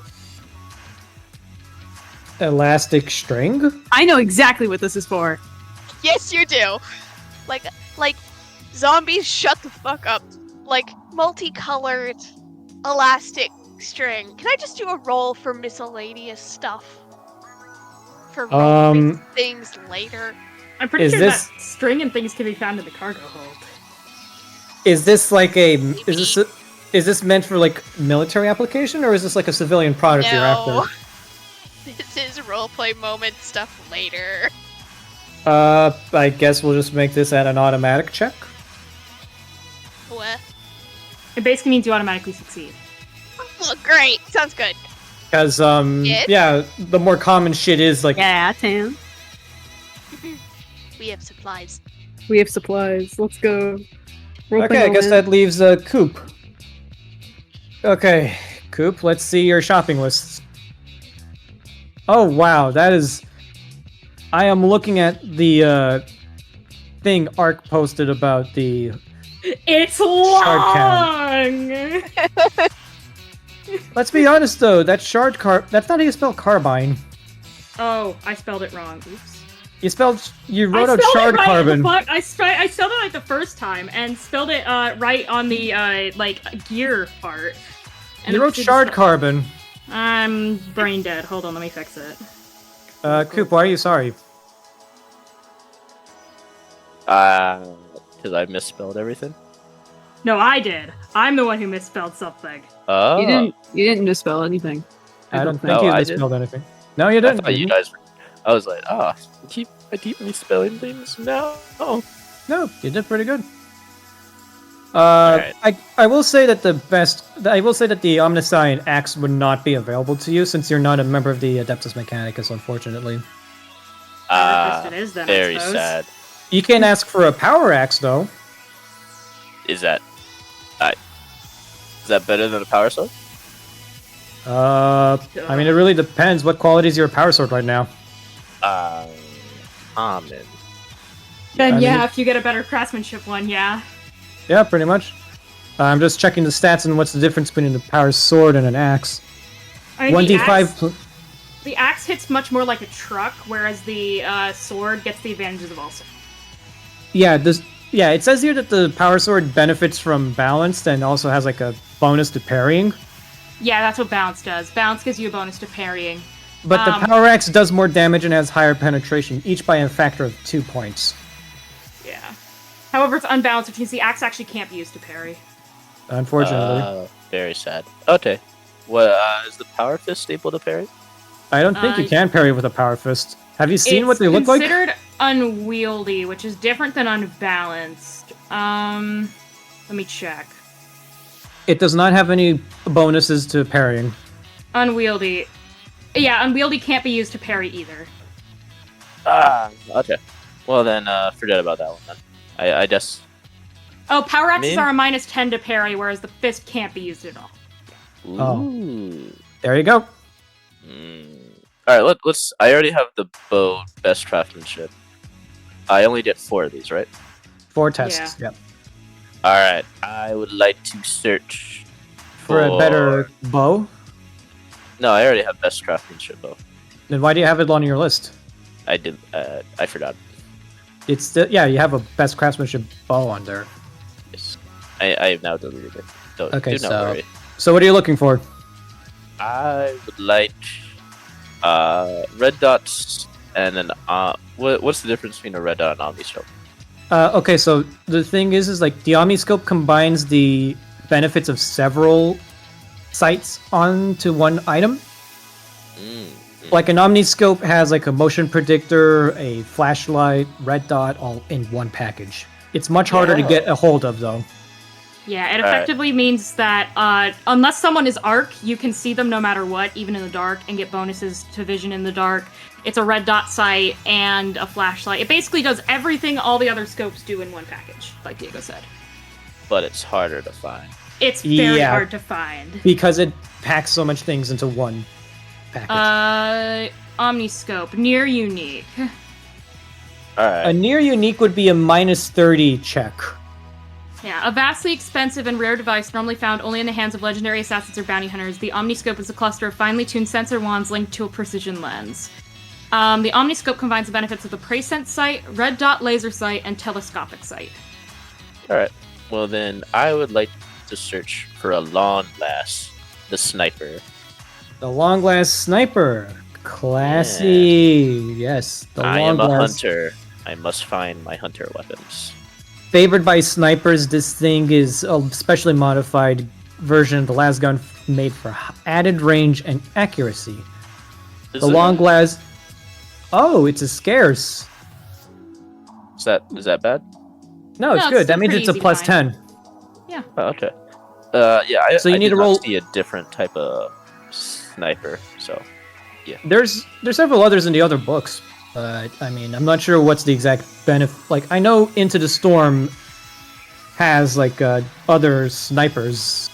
S1: Elastic string?
S3: I know exactly what this is for.
S5: Yes, you do. Like, zombies shut the fuck up. Like, multicolored elastic string. Can I just do a roll for miscellaneous stuff? For rolling things later?
S2: I'm pretty
S1: Is
S2: sure
S1: this-
S2: that string and things can be found in the cargo hold.
S1: Is this like is this meant for like military application or is this like a civilian product you're
S5: No.
S1: after?
S5: This is roleplay moment stuff later.
S1: I guess we'll just make this at an automatic check.
S5: What?
S2: It basically means you automatically succeed.
S5: Oh, great. Sounds good.
S1: Because
S5: Yes?
S1: yeah, the more common shit is like
S3: Yeah, Tam.
S5: We have supplies.
S3: We have supplies. Let's go.
S1: okay, I guess that leaves Coop. Okay, Coop, let's see your shopping lists. Oh wow, that is. I am looking at the thing Ark posted about the.
S2: It's
S1: Shard
S2: long!
S1: Let's be honest though, that that's not how you spell carbine.
S2: Oh, I spelled it wrong. Oops.
S1: You wrote out
S2: spelled
S1: shard
S2: it right
S1: carbon.
S2: I spelled it like the first time and spelled it right on the gear part. And
S1: You
S2: it
S1: wrote
S2: didn't
S1: shard
S2: spell-
S1: carbon.
S2: I'm brain dead. Hold on, let me fix it.
S1: Coop, why are you sorry?
S6: Because I misspelled everything.
S2: No, I did. I'm the one who misspelled something.
S6: Oh,
S3: You didn't misspell anything.
S1: I don't think
S6: No,
S1: you
S6: I
S1: misspelled anything. No, you
S6: I
S1: didn't.
S6: thought you guys. I was like, I keep misspelling things. No. Oh.
S1: No, you did pretty good.
S6: Alright.
S1: I will say that the Omniscient axe would not be available to you since you're not a member of the Adeptus Mechanicus, unfortunately.
S2: It is then, I
S6: Very
S2: suppose.
S6: sad.
S1: You can ask for a power axe though.
S6: Is that Is that better than a power sword?
S1: I mean, it really depends. What quality is your power sword right now?
S6: Common.
S2: Then
S1: I mean-
S2: if you get a better craftsmanship one, yeah.
S1: Yeah, pretty much. I'm just checking the stats and what's the difference between a power sword and an axe.
S2: I mean,
S1: 1d5.
S2: The axe hits much more like a truck, whereas the sword gets the advantages of all swords.
S1: Yeah, it says here that the power sword benefits from balance and also has like a bonus to parrying.
S2: Yeah, that's what balance does. Balance gives you a bonus to parrying.
S1: But the power axe does more damage and has higher penetration, each by a factor of 2 points.
S2: Yeah. However, it's unbalanced, which means the axe actually can't be used to parry.
S1: Unfortunately.
S6: Very sad. Okay. What is the power fist able to parry?
S1: I don't think you can parry with a power fist. Have you seen what they look like?
S2: It's considered unwieldy, which is different than unbalanced. Let me check.
S1: It does not have any bonuses to parrying.
S2: Unwieldy. Yeah, unwieldy can't be used to parry either.
S6: Okay. Well then, forget about that one then. I just...
S2: Oh, power axes
S6: Maybe-
S2: are a -10 to parry, whereas the fist can't be used at all.
S6: Ooh.
S1: There you go.
S6: Alright, let's... I already have the bow best craftsmanship. I only get 4 of these, right?
S1: 4 tests, yep.
S6: Alright, I would like to search
S1: For a better bow?
S6: No, I already have best craftsmanship bow.
S1: Then why do you have it on your list?
S6: I forgot.
S1: It's still, yeah, you have a best craftsmanship bow on there.
S6: Yes. I have now deleted it. Do not worry.
S1: So what are you looking for?
S6: I would like red dots and then what's the difference between a red dot and omniscope?
S1: Okay, so the thing is like the omniscope combines the benefits of several sights onto one item. Like an omniscope has like a motion predictor, a flashlight, red dot, all in one package. It's much harder to get a hold of though.
S2: Yeah, it effectively means that unless someone is arc, you can see them no matter what, even in the dark, and get bonuses to vision in the dark. It's a red dot sight and a flashlight. It basically does everything all the other scopes do in one package, like Diego said.
S6: But it's harder to find.
S2: It's very hard to find.
S1: Because it packs so much things into one package.
S2: Omniscope, near unique.
S6: Alright.
S1: A near unique would be a -30 check.
S2: Yeah, a vastly expensive and rare device normally found only in the hands of legendary assassins or bounty hunters. The Omniscope is a cluster of finely tuned sensor wands linked to a precision lens. The Omniscope combines the benefits of the Presence sight, red dot laser sight, and telescopic sight.
S6: Alright. Well then, I would like to search for a long glass, the sniper.
S1: The long glass sniper. Classy. Yes, the
S6: I
S1: long
S6: am a
S1: glass.
S6: hunter. I must find my hunter weapons.
S1: Favored by snipers, this thing is a specially modified version of the las gun made for added range and accuracy.
S6: Is
S1: The
S6: it-
S1: long glass. Oh, it's a scarce.
S6: Is that bad?
S1: No, it's
S2: No, it's
S1: good.
S2: still
S1: That means
S2: pretty
S1: it's a
S2: easy to
S1: plus
S2: find.
S1: 10.
S6: Oh, okay. Yeah.
S1: So you
S6: I
S1: need
S6: did
S1: to roll-
S6: not see a different type of sniper. So
S1: There's several others in the other books, but I mean, I'm not sure what's the exact benefit. Like, I know Into the Storm has like other snipers.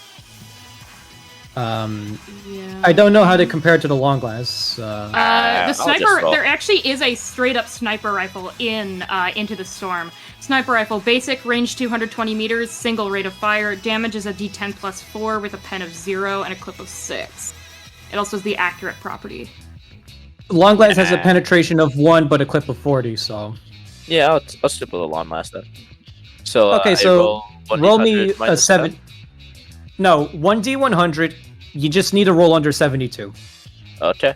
S1: I don't know how they compare to the long glass.
S2: The
S6: I'll just
S2: sniper,
S6: roll.
S2: there actually is a straight up sniper rifle in Into the Storm. Sniper rifle, basic, range 220 meters, single rate of fire, damage is a d10 plus 4 with a pen of 0 and a clip of 6. It also has the accurate property.
S1: Long glass has a penetration of 1, but a clip of 40. So
S6: yeah, I'll stick with the long last then. So
S1: okay,
S6: I
S1: so roll me
S6: 1d100
S1: a
S6: minus
S1: 7.
S6: 10?
S1: No, 1d100. You just need to roll under 72.
S6: Okay.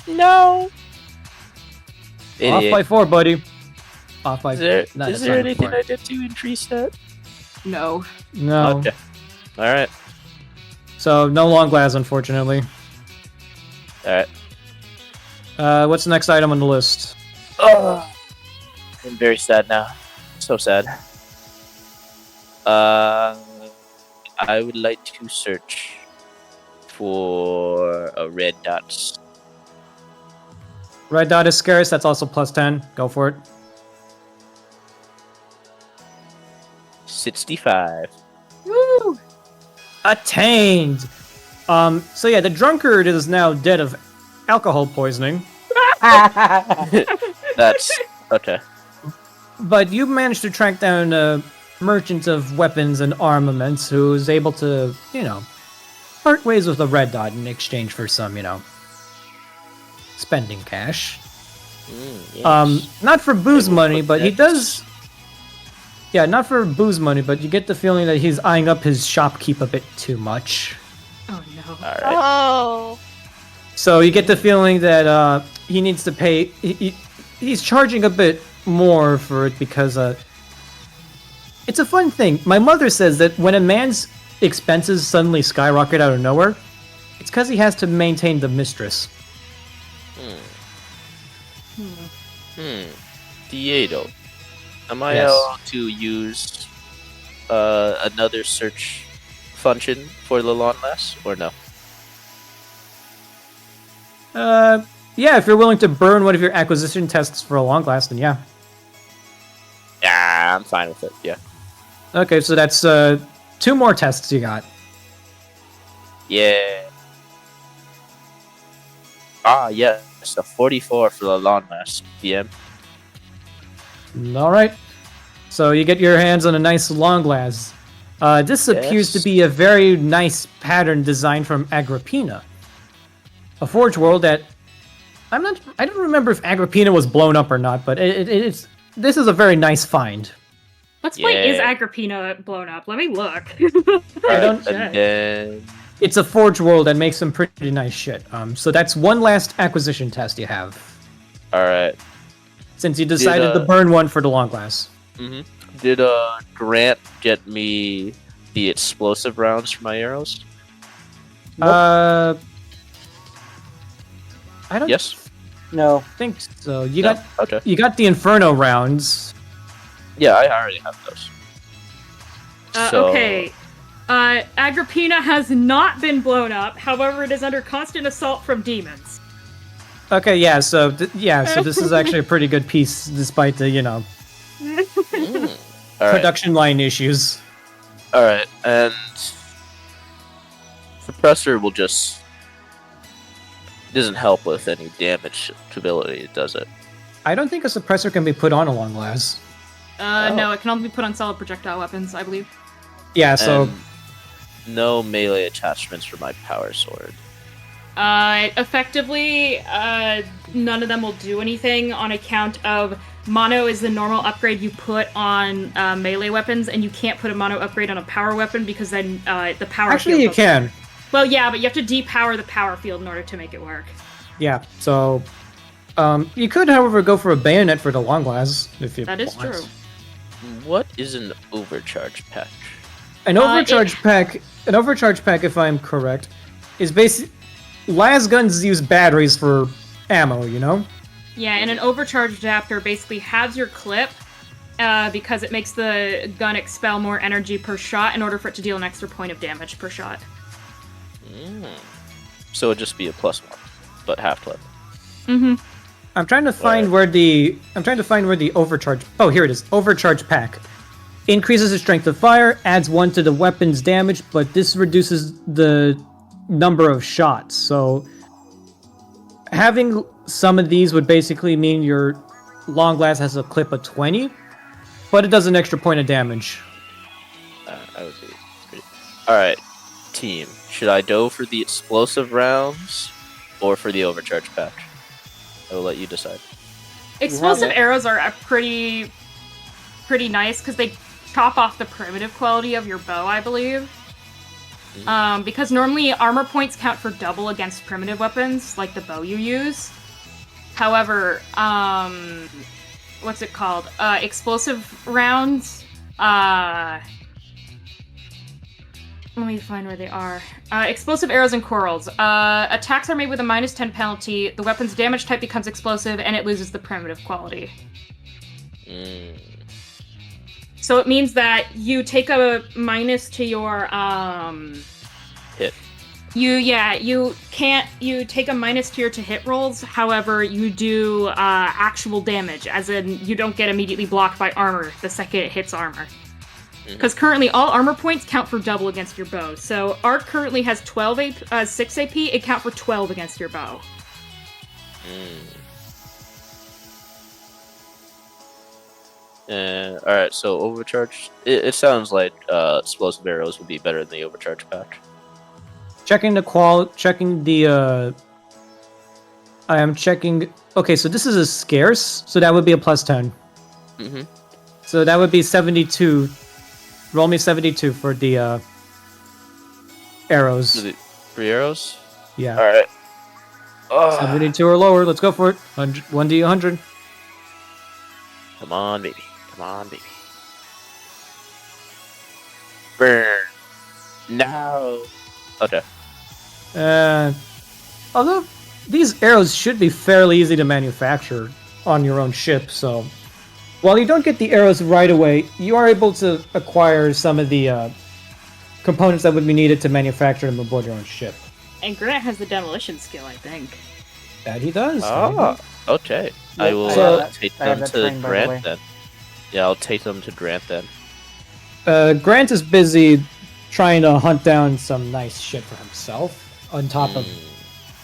S6: No.
S1: Off by 4, buddy. Off by.
S6: Is there
S1: no,
S6: is
S1: that's
S6: there
S1: not
S6: anything
S1: 4.
S6: I did to increase that?
S2: No.
S1: No.
S6: Okay. All right.
S1: So no long glass, unfortunately.
S6: All right.
S1: What's the next item on the list?
S6: Oh, I'm very sad now. So sad. I would like to search for a red dot.
S1: Red dot is scarce. That's also plus 10. Go for it.
S6: 65.
S3: Woo!
S1: Attained. So yeah, the drunkard is now dead of alcohol poisoning,
S6: That's okay.
S1: but you managed to track down a merchant of weapons and armaments who is able to, part ways with the Red Dot in exchange for some, spending cash.
S6: Yes.
S1: Not for booze
S6: Maybe
S1: money,
S6: put
S1: but he
S6: that-
S1: does. Yeah, not for booze money, but you get the feeling that he's eyeing up his shopkeep a bit too much.
S2: Oh no.
S6: All right.
S5: Oh.
S1: So you get the feeling that he needs to pay. He's charging a bit more for it because it's a fun thing. My mother says that when a man's expenses suddenly skyrocket out of nowhere, it's because he has to maintain the mistress.
S6: Diego, am I
S1: Yes.
S6: able to use another search function for the lawn lass, or no?
S1: Yeah, if you're willing to burn one of your acquisition tests for a long last, then yeah.
S6: Yeah, I'm fine with it. Yeah.
S1: Okay, so that's 2 more tests you got.
S6: Yeah. Ah, yes, a 44 for the lawn lass, DM.
S1: All right. So you get your hands on a nice long glass. This appears to
S6: Yes.
S1: be a very nice pattern designed from Agrippina, a forge world that I don't remember if Agrippina was blown up or not, but it's this is a very nice find.
S2: Let's play Is
S6: Yeah.
S2: Agrippina blown up? Let me look.
S1: I don't-
S6: And then
S1: It's a forge world that makes some pretty nice shit. So that's one last acquisition test you have,
S6: all right.
S1: since you decided to burn one for the long glass.
S6: Did Grant get me the explosive rounds for my arrows?
S1: I don't
S6: Yes.
S4: No.
S1: think so. You
S6: No?
S1: got
S6: Okay.
S1: you got the Inferno rounds.
S6: Yeah, I already have those. So-
S2: Okay. Agrippina has not been blown up. However, it is under constant assault from demons.
S1: Okay, yeah. So so this is actually a pretty good piece, despite the
S6: All right.
S1: production line issues.
S6: All right, and suppressor will just doesn't help with any damage ability, does it?
S1: I don't think a suppressor can be put on a long glass.
S2: No, it can only be put on solid projectile weapons, I believe.
S1: Yeah, so
S6: And no melee attachments for my power sword.
S2: Effectively, none of them will do anything on account of mono is the normal upgrade you put on melee weapons, and you can't put a mono upgrade on a power weapon because then the power
S1: actually
S2: field
S1: you
S2: doesn't-
S1: can.
S2: Well, yeah, but you have to depower the power field in order to make it work.
S1: Yeah, so you could, however, go for a bayonet for the long glass if you
S2: That is
S1: want.
S2: true.
S6: What is an overcharge patch?
S1: An overcharge pack, if I'm correct, is basically las guns use batteries for ammo.
S2: Yeah, and an overcharge adapter basically halves your clip because it makes the gun expel more energy per shot in order for it to deal an extra point of damage per shot.
S6: So it'd just be a +1, but half clip.
S2: Mm-hmm.
S1: I'm trying to find where the overcharge. Oh, here it is. Overcharge pack increases the strength of fire, adds 1 to the weapon's damage, but this reduces the number of shots. So having some of these would basically mean your long glass has a clip of 20, but it does an extra point of damage.
S6: I would be pretty. All right, team. Should I go for the explosive rounds or for the overcharge patch? I will let you decide.
S2: Explosive
S4: it.
S2: arrows are pretty nice because they chop off the primitive quality of your bow, I believe. Because normally armor points count for double against primitive weapons, like the bow you use. However, what's it called? Explosive rounds. Let me find where they are. Explosive arrows and quarrels. Attacks are made with a -10 penalty. The weapon's damage type becomes explosive, and it loses the primitive quality. So it means that you take a minus to your
S6: Hit.
S2: You take a minus to your to hit rolls. However, you do actual damage, as in you don't get immediately blocked by armor the second it hits armor. Because currently all armor points count for double against your bow. So Arc currently has 6 AP, it count for 12 against your bow.
S6: Alright, so overcharge. It sounds like explosive arrows would be better than the overcharge patch.
S1: Checking the I am checking. Okay, so this is a scarce, so that would be a plus 10. So that would be 72. Roll me 72 for the arrows.
S6: For the 3 arrows?
S1: Yeah.
S6: Alright.
S1: 72 or lower. Let's go for it. 1d 100.
S6: Come on, baby. Come on, baby. Burn. No. Okay.
S1: Although these arrows should be fairly easy to manufacture on your own ship, so while you don't get the arrows right away, you are able to acquire some of the components that would be needed to manufacture them aboard your own ship.
S2: And Grant has the demolition skill, I think.
S1: That he does.
S6: Oh, okay.
S4: Yeah,
S6: I will take
S4: I have
S6: them
S4: that
S6: to
S4: trained, by the way.
S6: Grant then. Yeah, I'll take them to Grant then.
S1: Grant is busy trying to hunt down some nice shit for himself, on top of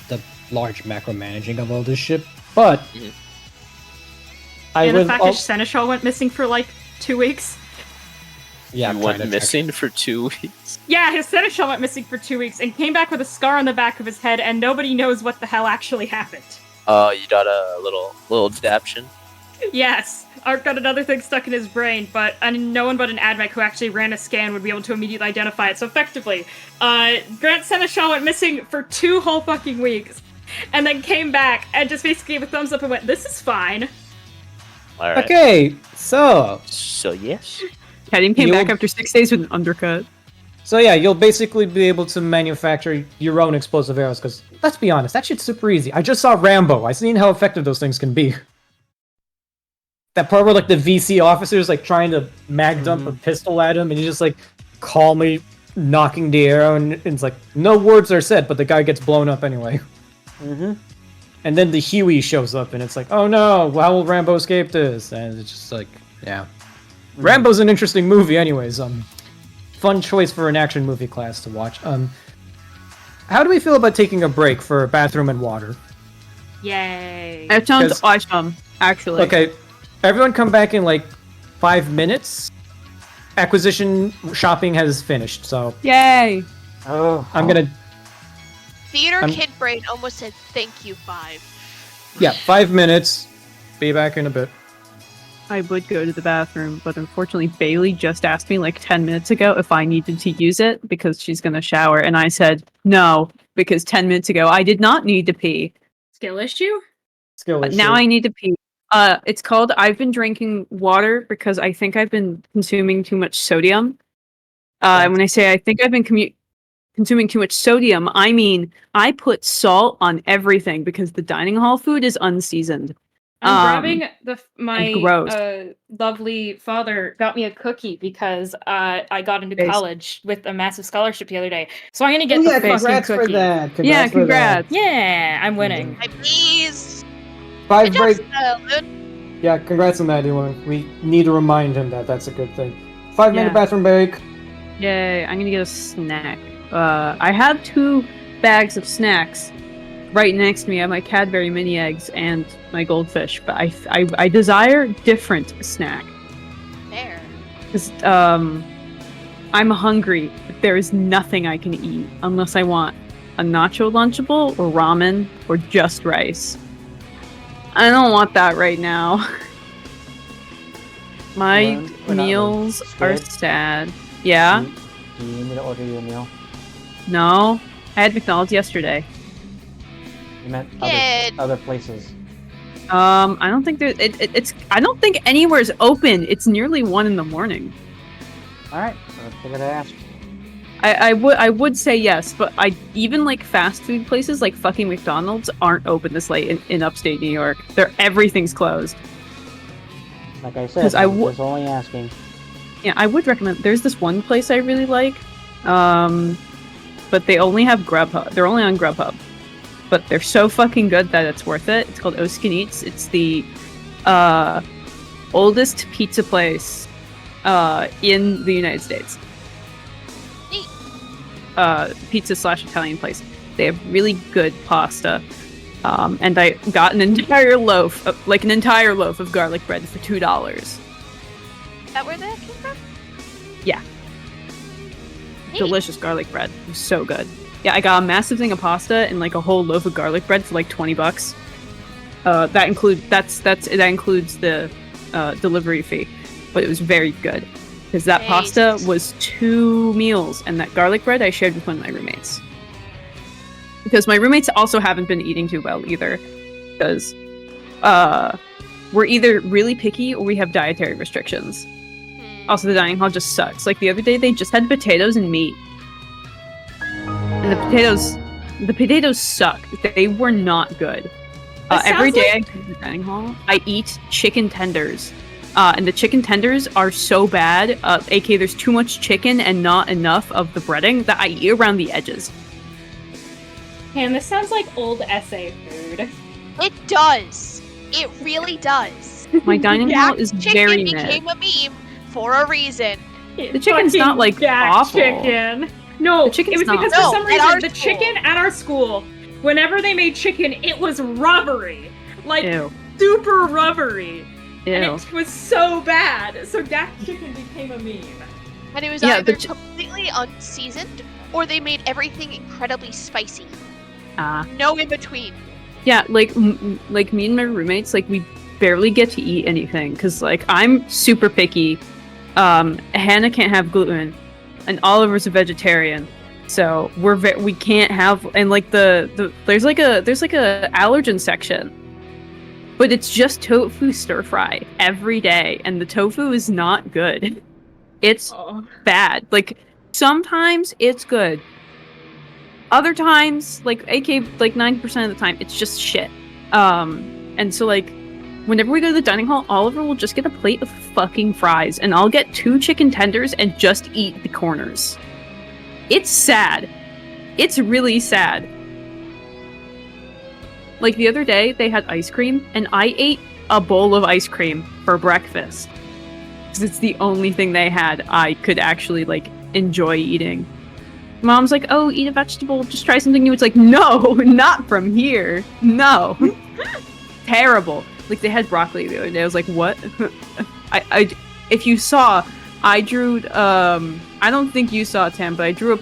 S1: the large macro managing of all this shit. But
S2: And the fact that Seneschal went missing for like 2 weeks.
S1: Yeah,
S6: You went missing for 2 weeks?
S2: Yeah, his Seneschal went missing for 2 weeks and came back with a scar on the back of his head, and nobody knows what the hell actually happened.
S6: Oh, you got a little adaption?
S2: Yes, Art got another thing stuck in his brain, but no one but an admech who actually ran a scan would be able to immediately identify it. So effectively, Grant Seneschal went missing for 2 whole fucking weeks, and then came back and just basically gave a thumbs up and went, "This is fine."
S6: All right.
S1: Okay, so
S6: yes.
S3: Kedim came back
S1: You'll-
S3: after 6 days with an undercut.
S1: yeah, you'll basically be able to manufacture your own explosive arrows, because let's be honest, that shit's super easy. I just saw Rambo. I seen how effective those things can be. That part where like the VC officer's like trying to mag dump a pistol at him, and he's just like calmly knocking the arrow, and it's like no words are said, but the guy gets blown up anyway. And then the Huey shows up, and it's like, oh no, how will Rambo escape this? And it's just like, yeah. Rambo's an interesting movie anyways. Fun choice for an action movie class to watch. How do we feel about taking a break for bathroom and water?
S2: Yay.
S3: It sounds
S1: 'Cause-
S3: awesome, actually.
S1: Okay, everyone come back in like 5 minutes. Acquisition shopping has finished, so
S3: Yay!
S4: Oh,
S1: I'm gonna,
S5: Theater
S1: I'm-
S5: kid brain almost said thank you 5.
S1: yeah, 5 minutes. Be back in a bit.
S3: I would go to the bathroom, but unfortunately Bailey just asked me like 10 minutes ago if I needed to use it because she's gonna shower, and I said no, because 10 minutes ago I did not need to pee.
S2: Skill issue?
S1: Skill issue.
S3: Now I need to pee. It's called I've been drinking water because I think I've been consuming too much sodium. And when I say I think I've been consuming too much sodium, I mean I put salt on everything because the dining hall food is unseasoned.
S2: I'm grabbing my
S3: gross.
S2: Lovely father got me a cookie because I got into
S3: Nice.
S2: college with a massive scholarship the other day. So I'm gonna get the fucking cookie.
S1: that.
S3: Yeah, congrats.
S2: Yeah, I'm winning.
S5: My bees!
S1: 5
S5: Good job,
S1: break.
S5: Salad.
S1: Yeah, congrats on that, anyone. We need to remind him that that's a good thing. 5-minute
S3: Yeah.
S1: bathroom break.
S3: Yay, I'm gonna get a snack. I have 2 bags of snacks right next to me. I have my Cadbury mini eggs and my goldfish, but I desire different snack.
S5: There.
S3: Because I'm hungry, but there is nothing I can eat unless I want a nacho lunchable or ramen or just rice. I don't want that right now. My
S4: Well, we're not,
S3: meals
S4: like,
S3: are
S4: scared?
S3: sad. Yeah?
S4: Do you need me to order you a meal?
S3: No? I had McDonald's yesterday.
S4: You meant
S5: Kid.
S4: other places.
S3: I don't think it's I don't think anywhere's open. It's nearly 1 in the morning.
S4: Alright, I figured I'd ask.
S3: I would say yes, but I even like fast food places like fucking McDonald's aren't open this late in upstate New York. Everything's closed.
S4: Like I said,
S3: 'Cause I
S4: I'm
S3: w-
S4: just only asking.
S3: Yeah, I would recommend. There's this one place I really like, but they only have Grubhub. They're only on Grubhub, but they're so fucking good that it's worth it. It's called Oskin Eats. It's the oldest pizza place in the United States.
S5: Neat.
S3: Pizza / Italian place. They have really good pasta. And I got an entire loaf of garlic bread for $2.
S5: Is that where that came from?
S3: Yeah.
S5: Neat.
S3: Delicious garlic bread. It was so good. Yeah, I got a massive thing of pasta and like a whole loaf of garlic bread for like $20. That includes the delivery fee, but it was very good because that pasta was 2 meals, and that garlic bread I shared with one of my roommates. Because my roommates also haven't been eating too well either, because we're either really picky or we have dietary restrictions. Also, the dining hall just sucks. Like the other day, they just had potatoes and meat. And the potatoes suck. They were not good. Every day I go to the dining hall, I eat chicken tenders. And the chicken tenders are so bad, aka there's too much chicken and not enough of the breading, that I eat around the edges.
S2: Man, this sounds like old essay food.
S5: It does. It really does.
S3: My dining hall is very
S5: Chicken became a meme for a reason.
S3: The chicken's not, like,
S2: Jack
S3: awful.
S2: Chicken. No,
S3: The chicken's
S2: it was
S3: not
S2: because
S5: awful.
S2: for some
S5: No, at our
S2: reason the
S5: school.
S2: chicken at our school, whenever they made chicken, it was rubbery. Like,
S3: Ew.
S2: super rubbery. And
S3: Ew.
S2: it was so bad. So Jack Chicken became a meme.
S5: And it was
S3: Yeah,
S5: either
S3: the
S5: completely unseasoned or they made everything incredibly spicy.
S3: Ah.
S5: No in between.
S3: Yeah, like me and my roommates, like we barely get to eat anything because like I'm super picky. Hannah can't have gluten, and Oliver's a vegetarian, so we can't have. And like there's like a allergen section, but it's just tofu stir fry every day, and the tofu is not good. It's bad. Like sometimes it's good. Other times, like AK, like 90% of the time, it's just shit. And so like, whenever we go to the dining hall, Oliver will just get a plate of fucking fries, and I'll get 2 chicken tenders and just eat the corners. It's sad. It's really sad. Like the other day, they had ice cream, and I ate a bowl of ice cream for breakfast. Because it's the only thing they had I could actually, like, enjoy eating. Mom's like, oh, eat a vegetable, just try something new. It's like, no, not from here. No. Terrible. Like, they had broccoli the other day. I was like, what? If you saw, I drew, I don't think you saw, Tam, but I drew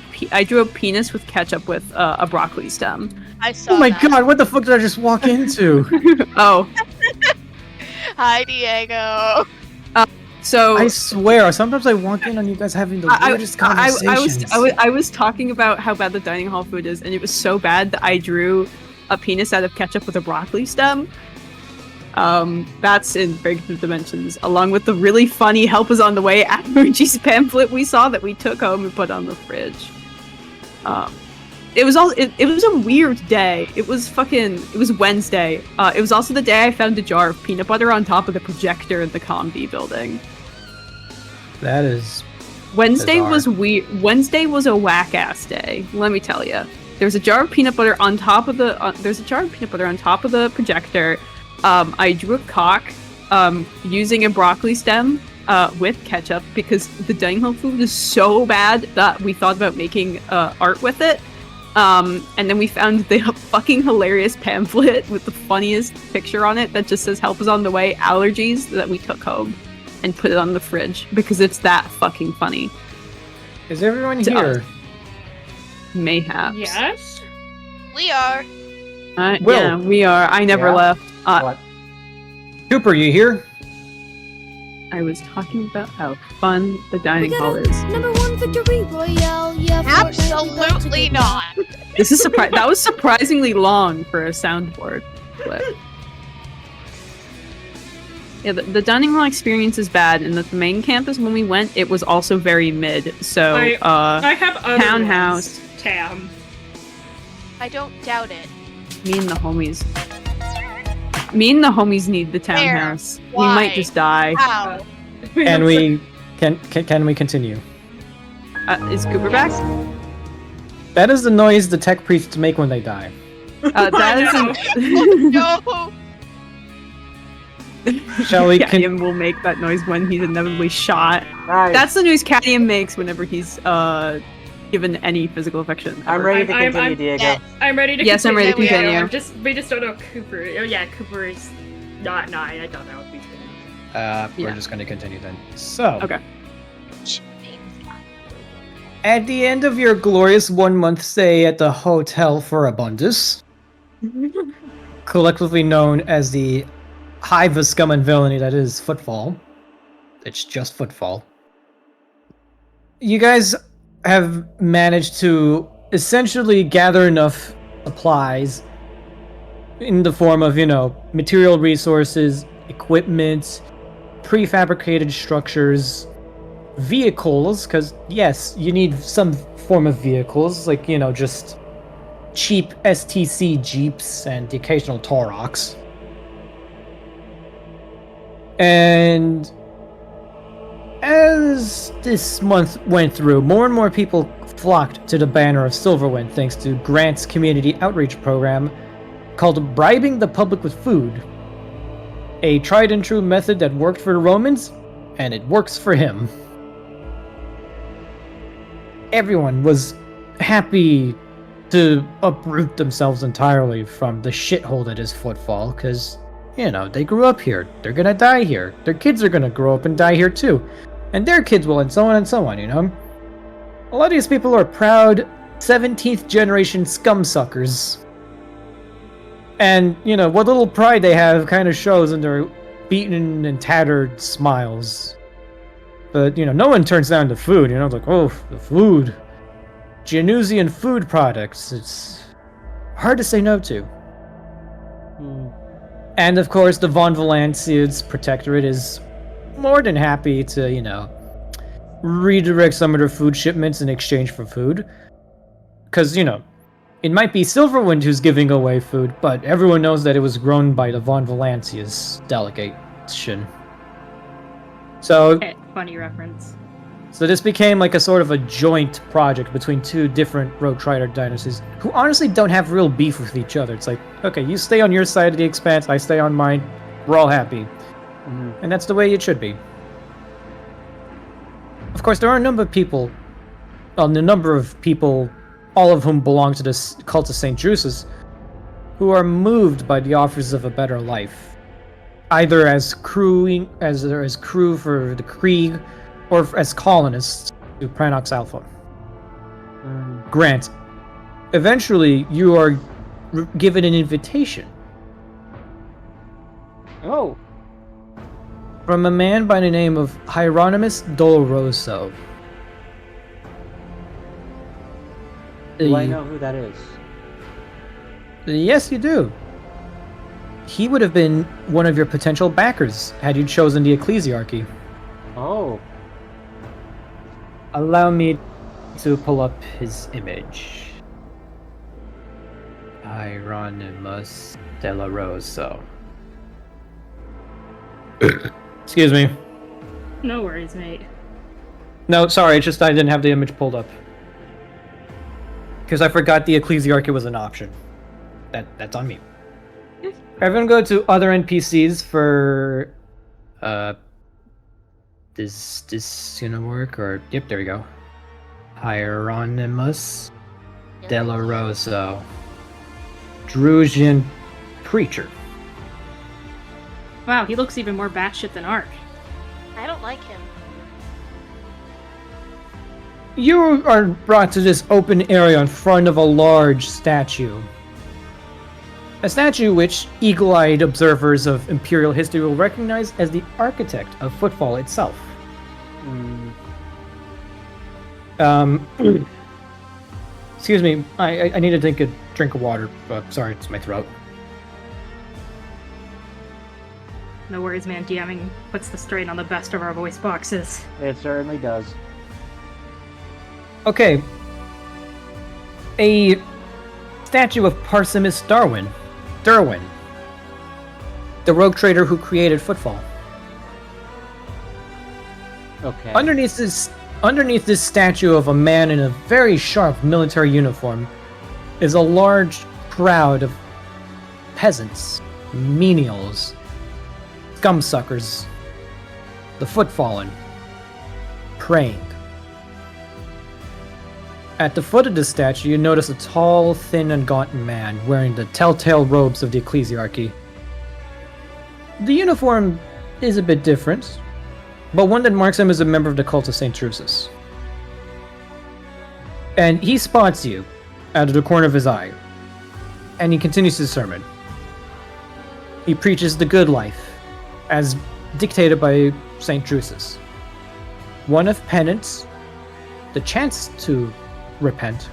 S3: a penis with ketchup with a broccoli stem.
S5: I saw
S1: Oh my
S5: that.
S1: god, what the fuck did I just walk into?
S3: Oh.
S5: Hi, Diego.
S3: So
S1: I swear, sometimes I walk in on you guys having the weirdest conversations.
S3: I was talking about how bad the dining hall food is, and it was so bad that I drew a penis out of ketchup with a broccoli stem. That's in Breakthrough Dimensions, along with the really funny "Help Is on the Way" allergies pamphlet we saw that we took home and put on the fridge. It was a weird day. It was Wednesday. It was also the day I found a jar of peanut butter on top of the projector in the Combi building.
S1: That is
S3: Wednesday
S1: bizarre.
S3: was weird. Wednesday was a whack-ass day. Let me tell you. There's a jar of peanut butter on top of the. There's a jar of peanut butter on top of the projector. I drew a cock, using a broccoli stem, with ketchup because the dining hall food is so bad that we thought about making art with it. And then we found the fucking hilarious pamphlet with the funniest picture on it that just says "Help Is on the Way" allergies that we took home and put it on the fridge because it's that fucking funny.
S1: Is everyone
S3: To
S1: here?
S3: Mayhaps.
S2: Yes?
S5: We are.
S1: Will.
S3: Yeah, we are. I never
S4: Yeah?
S3: left.
S4: What?
S1: Cooper, you here?
S3: I was talking about how fun the dining hall is.
S7: #1 victory royale, yeah.
S5: Absolutely not.
S3: This is that was surprisingly long for a soundboard clip. Yeah, the dining hall experience is bad, and the main campus when we went, it was also very mid. So,
S2: I have other
S3: townhouse.
S2: ones, Tam.
S5: I don't doubt it.
S3: Me and the homies need the townhouse. We
S5: Why?
S3: might just die.
S5: How?
S1: Can we continue?
S3: Is Cooper back?
S1: That is the noise the tech priests make when they die.
S3: That is
S5: No.
S1: Shall we
S3: Cadium will make that noise when he's inevitably shot.
S4: Nice.
S3: That's the noise Cadium makes whenever he's given any physical affection.
S4: I'm
S3: ever.
S4: ready to
S2: I'm-
S4: continue,
S2: I'm-
S4: Diego.
S2: I'm ready to
S3: Yes, I'm ready to
S2: continue.
S3: continue.
S2: We just don't know Cooper. Oh yeah, Cooper is not. No, I don't know if he's gonna.
S1: We're
S3: Yeah.
S1: just going to continue then. So,
S3: Okay.
S1: at the end of your glorious 1-month stay at the Hotel for Abundus, collectively known as the hive of scum and villainy that is Footfall, it's just Footfall, you guys have managed to essentially gather enough supplies in the form of, material resources, equipment, prefabricated structures, vehicles, because yes, you need some form of vehicles, like, just cheap STC Jeeps and the occasional Torox. And as this month went through, more and more people flocked to the banner of Silverwind thanks to Grant's community outreach program called Bribing the Public with Food. A tried and true method that worked for the Romans, and it works for him. Everyone was happy to uproot themselves entirely from the shithole that is Footfall, because, they grew up here. They're gonna die here. Their kids are gonna grow up and die here too. And their kids will, and so on and so on, A lot of these people are proud 17th generation scum suckers. And, what little pride they have kind of shows in their beaten and tattered smiles. But, no one turns down the food, It's like, oh, the food. Genusian food products. It's hard to say no to. And, of course, the Von Valancia's Protectorate is more than happy to, redirect some of their food shipments in exchange for food. Because, it might be Silverwind who's giving away food, but everyone knows that it was grown by the Von Valancia's delegation. So,
S2: Okay, funny reference.
S1: so this became like a sort of a joint project between two different Rogue Trader dynasties, who honestly don't have real beef with each other. It's like, okay, you stay on your side of the expanse, I stay on mine, we're all happy. And that's the way it should be. Of course, there are a number of people, all of whom belong to this cult of St. Drusus, who are moved by the offers of a better life, either as crew for the Krieg, or as colonists to Pranox Alpha. Grant, eventually you are given an invitation
S4: Oh.
S1: from a man by the name of Hieronymus Doloroso.
S4: Do I know who that is?
S1: Yes, you do. He would have been one of your potential backers had you chosen the Ecclesiarchy.
S4: Oh.
S1: Allow me to pull up his image. Hieronymus Doloroso. Excuse me.
S2: No worries, mate.
S1: No, sorry, it's just I didn't have the image pulled up. Because I forgot the Ecclesiarchy was an option. That's on me. Everyone go to other NPCs for this gonna work, or yep, there we go. Hieronymus Doloroso. Drusian preacher.
S2: Wow, he looks even more batshit than Ark.
S5: I don't like him.
S1: You are brought to this open area in front of a large statue. A statue which eagle-eyed observers of Imperial history will recognize as the architect of Footfall itself. Excuse me, I need to take a drink of water. Sorry, it's my throat.
S2: No worries, man. DMing puts the strain on the best of our voice boxes.
S4: It certainly does.
S1: Okay. A statue of Parsimus Derwin, the rogue trader who created Footfall.
S4: Okay.
S1: Underneath this statue of a man in a very sharp military uniform is a large crowd of peasants, menials, scumsuckers, the Footfallen, praying. At the foot of the statue, you notice a tall, thin, and gaunt man wearing the telltale robes of the ecclesiarchy. The uniform is a bit different, but one that marks him as a member of the cult of St. Drusus. And he spots you out of the corner of his eye, and he continues his sermon. He preaches the good life, as dictated by St. Drusus. One of penance, the chance to repent,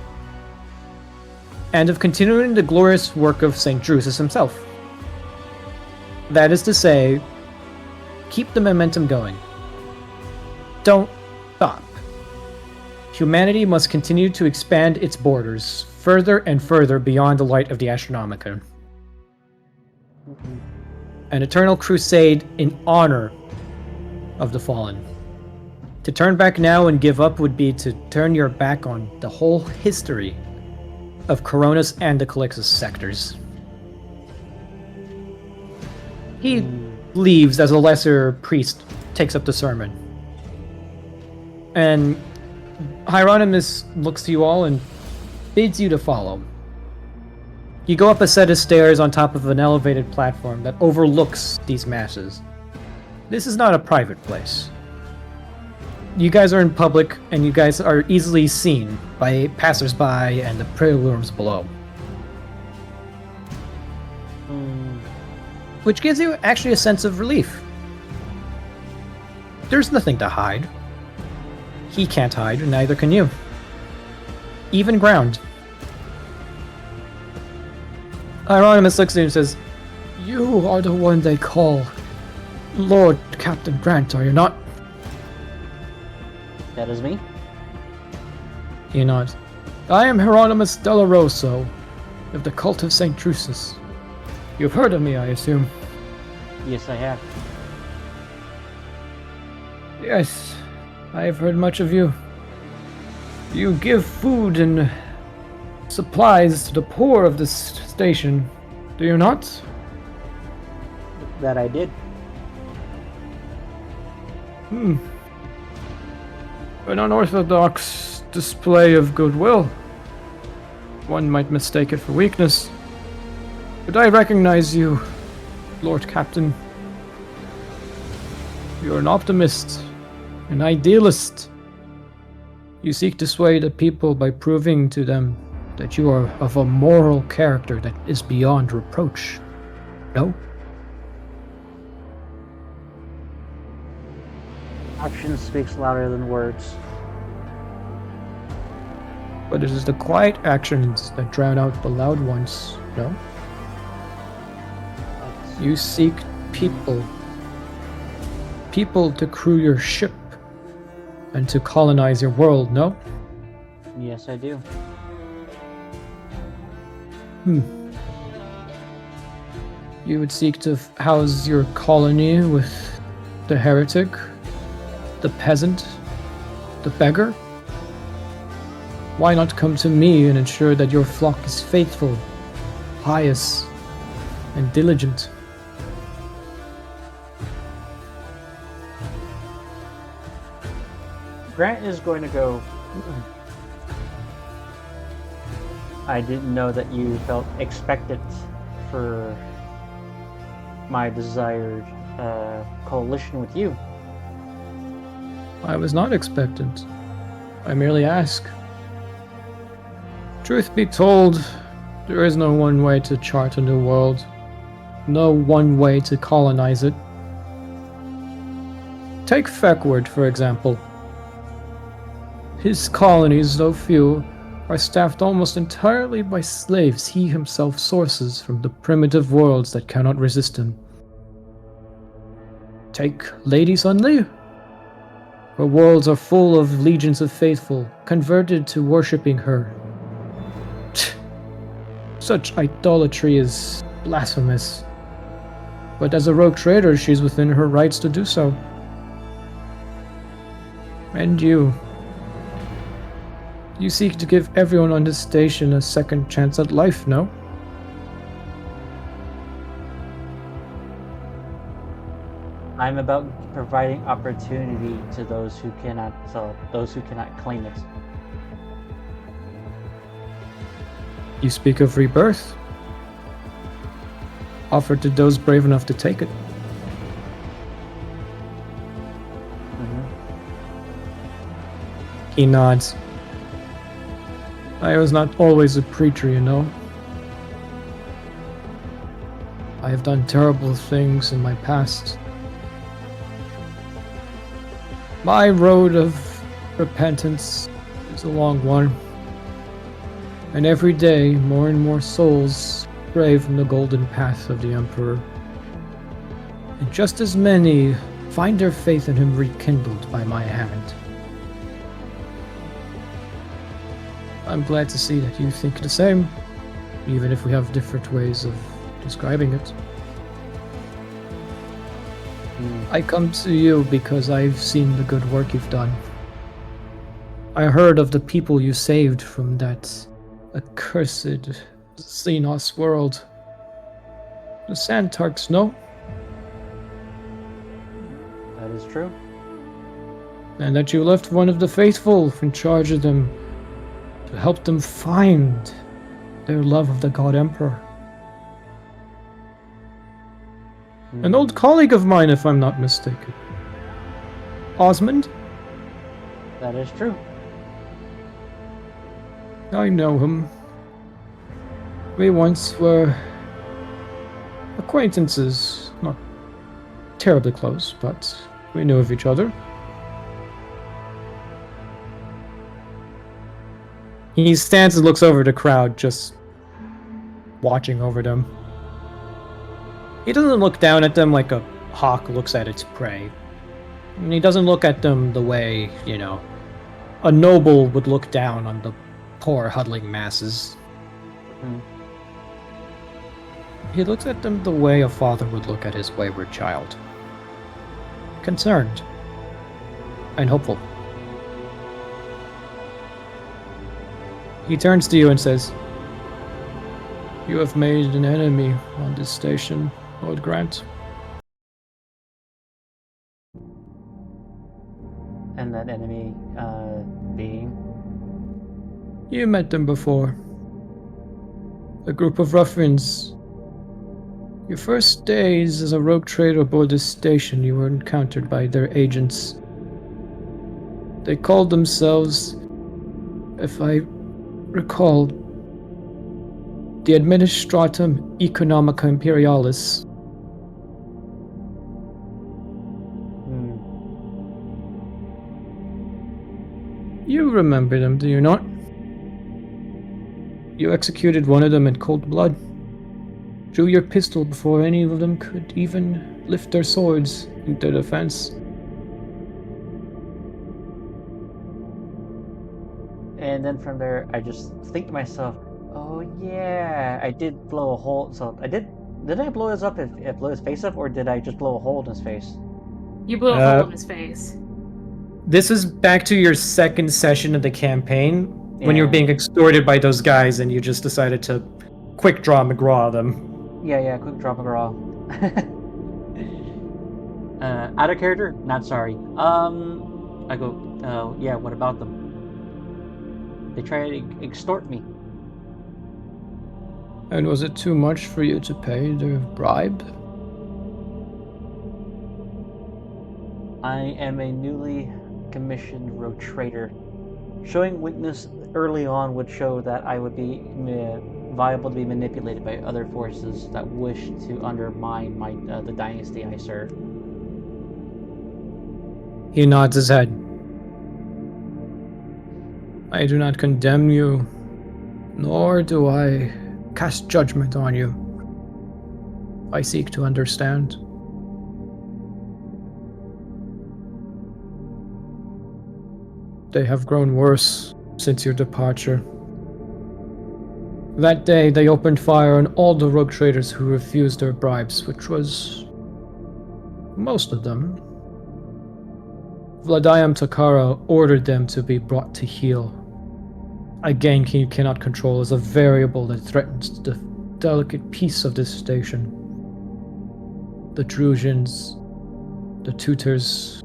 S1: and of continuing the glorious work of St. Drusus himself. That is to say, keep the momentum going. Don't stop. Humanity must continue to expand its borders further and further beyond the light of the Astronomicon. An eternal crusade in honor of the fallen. To turn back now and give up would be to turn your back on the whole history of Coronis and the Calixus sectors. He leaves as a lesser priest takes up the sermon. And Hieronymus looks to you all and bids you to follow. You go up a set of stairs on top of an elevated platform that overlooks these masses. This is not a private place. You guys are in public, and you guys are easily seen by passersby and the prayer rooms below. Which gives you actually a sense of relief. There's nothing to hide. He can't hide, and neither can you. Even ground. Hieronymus looks at you and says, "You are the one they call Lord Captain Grant, are you not?"
S4: That is me.
S1: He nods. "I am Hieronymus Della Rosso, of the cult of St. Drusus. You've heard of me, I assume."
S4: Yes, I have.
S1: "Yes, I have heard much of you. You give food and supplies to the poor of this station, do you not?"
S4: That I did.
S1: An unorthodox display of goodwill. One might mistake it for weakness. But I recognize you, Lord Captain. You're an optimist, an idealist. You seek to sway the people by proving to them that you are of a moral character that is beyond reproach. No?
S4: Action speaks louder than words.
S1: But it is the quiet actions that drown out the loud ones, no? You seek people. People to crew your ship and to colonize your world, no?
S4: Yes, I do.
S1: You would seek to house your colony with the heretic, the peasant, the beggar? Why not come to me and ensure that your flock is faithful, pious, and diligent?
S4: Grant is going to go. I didn't know that you felt expectant for my desired coalition with you.
S1: I was not expectant. I merely ask. Truth be told, there is no one way to chart a new world. No one way to colonize it. Take Feckward, for example. His colonies, though few, are staffed almost entirely by slaves he himself sources from the primitive worlds that cannot resist him. Take Lady Sunley. Her worlds are full of legions of faithful, converted to worshipping her. Such idolatry is blasphemous. But as a rogue trader, she's within her rights to do so. And you seek to give everyone on this station a second chance at life, no?
S4: I'm about providing opportunity to those who cannot claim it.
S1: You speak of rebirth. Offered to those brave enough to take it.
S4: Mm-hmm.
S1: He nods. I was not always a preacher, you know. I have done terrible things in my past. My road of repentance is a long one. And every day, more and more souls stray from the golden path of the Emperor. And just as many find their faith in him rekindled by my hand. I'm glad to see that you think the same, even if we have different ways of describing it. I come to you because I've seen the good work you've done. I heard of the people you saved from that accursed Xenos world. The Sandtarks, no?
S4: That is true.
S1: And that you left one of the faithful in charge of them to help them find their love of the God Emperor. An old colleague of mine, if I'm not mistaken. Osmond?
S4: That is true.
S1: I know him. We once were acquaintances, not terribly close, but we knew of each other. He stands and looks over the crowd, just watching over them. He doesn't look down at them like a hawk looks at its prey. And he doesn't look at them the way, you know, a noble would look down on the poor huddling masses.
S4: Hmm.
S1: He looks at them the way a father would look at his wayward child. Concerned. And hopeful. He turns to you and says, "You have made an enemy on this station, Lord Grant."
S4: And that enemy being?
S1: You met them before. A group of ruffians. Your first days as a rogue trader aboard this station, you were encountered by their agents. They called themselves, if I recall, the Administratum Economica Imperialis.
S4: Hmm.
S1: You remember them, do you not? You executed one of them in cold blood. Drew your pistol before any of them could even lift their swords in their defense.
S4: And then from there, I just think to myself, oh yeah, I did blow a hole. So I did. Did I blow his up? Blow his face up, or did I just blow a hole in his face?
S2: You blew a hole in his face.
S1: This is back to your second session of the campaign, when you're
S4: Yeah.
S1: being extorted by those guys and you just decided to quick draw McGraw them.
S4: Yeah, quick draw McGraw. Out of character? Not sorry. I go, yeah, what about them? They try to extort me.
S1: And was it too much for you to pay their bribe?
S4: I am a newly commissioned rogue trader. Showing weakness early on would show that I would be viable to be manipulated by other forces that wish to undermine the dynasty I serve.
S1: He nods his head. I do not condemn you, nor do I cast judgment on you. I seek to understand. They have grown worse since your departure. That day, they opened fire on all the rogue traders who refused their bribes, which was most of them. Vladimir Takara ordered them to be brought to heel. A gang he cannot control is a variable that threatens the delicate peace of this station. The Drusians the tutors,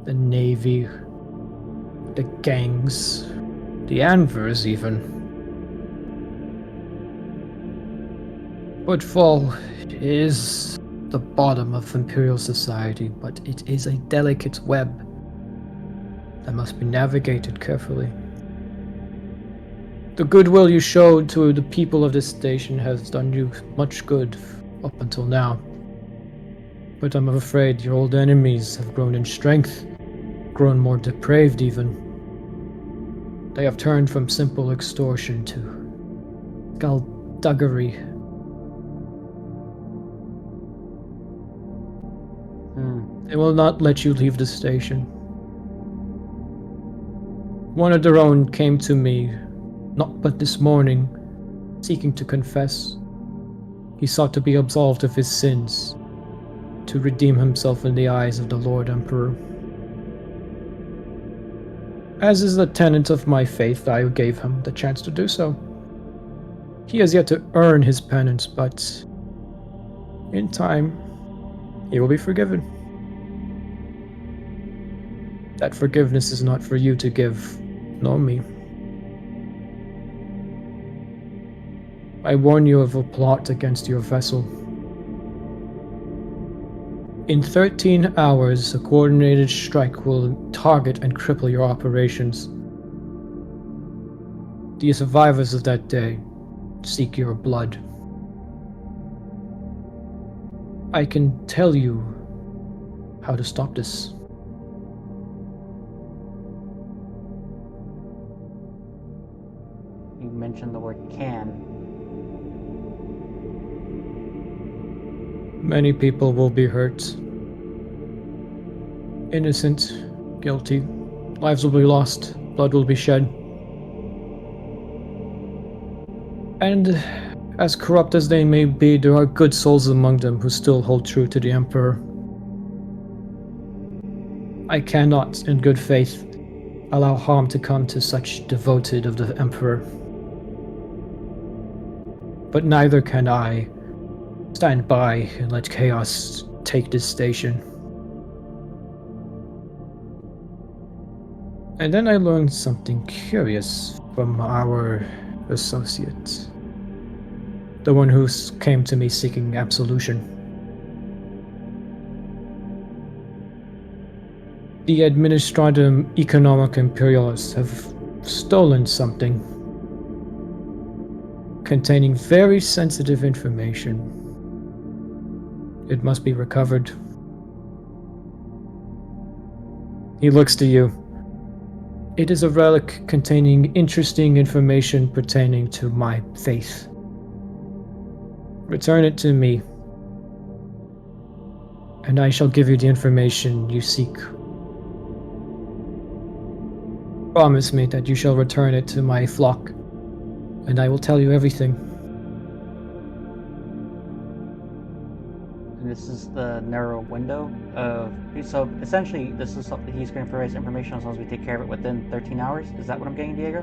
S1: the navy, the gangs, the anvers even. Footfall is the bottom of Imperial society, but it is a delicate web that must be navigated carefully. The goodwill you showed to the people of this station has done you much good up until now. But I'm afraid your old enemies have grown in strength, grown more depraved even. They have turned from simple extortion to skullduggery. They will not let you leave the station. One of their own came to me, not but this morning, seeking to confess. He sought to be absolved of his sins, to redeem himself in the eyes of the Lord Emperor. As is a tenet of my faith, I gave him the chance to do so. He has yet to earn his penance, but in time, he will be forgiven. That forgiveness is not for you to give, nor me. I warn you of a plot against your vessel. In 13 hours, a coordinated strike will target and cripple your operations. The survivors of that day seek your blood. I can tell you how to stop this.
S4: You mentioned the word can.
S1: Many people will be hurt. Innocent, guilty, lives will be lost, blood will be shed. And as corrupt as they may be, there are good souls among them who still hold true to the Emperor. I cannot, in good faith, allow harm to come to such devoted of the Emperor. But neither can I stand by and let chaos take this station. And then I learned something curious from our associate. The one who came to me seeking absolution. The Administratum Economic Imperialists have stolen something containing very sensitive information. It must be recovered. He looks to you. It is a relic containing interesting information pertaining to my faith. Return it to me, and I shall give you the information you seek. Promise me that you shall return it to my flock, and I will tell you everything.
S4: And this is the narrow window of. So essentially, this is something he's going to provide information as long as we take care of it within 13 hours. Is that what I'm getting, Diego?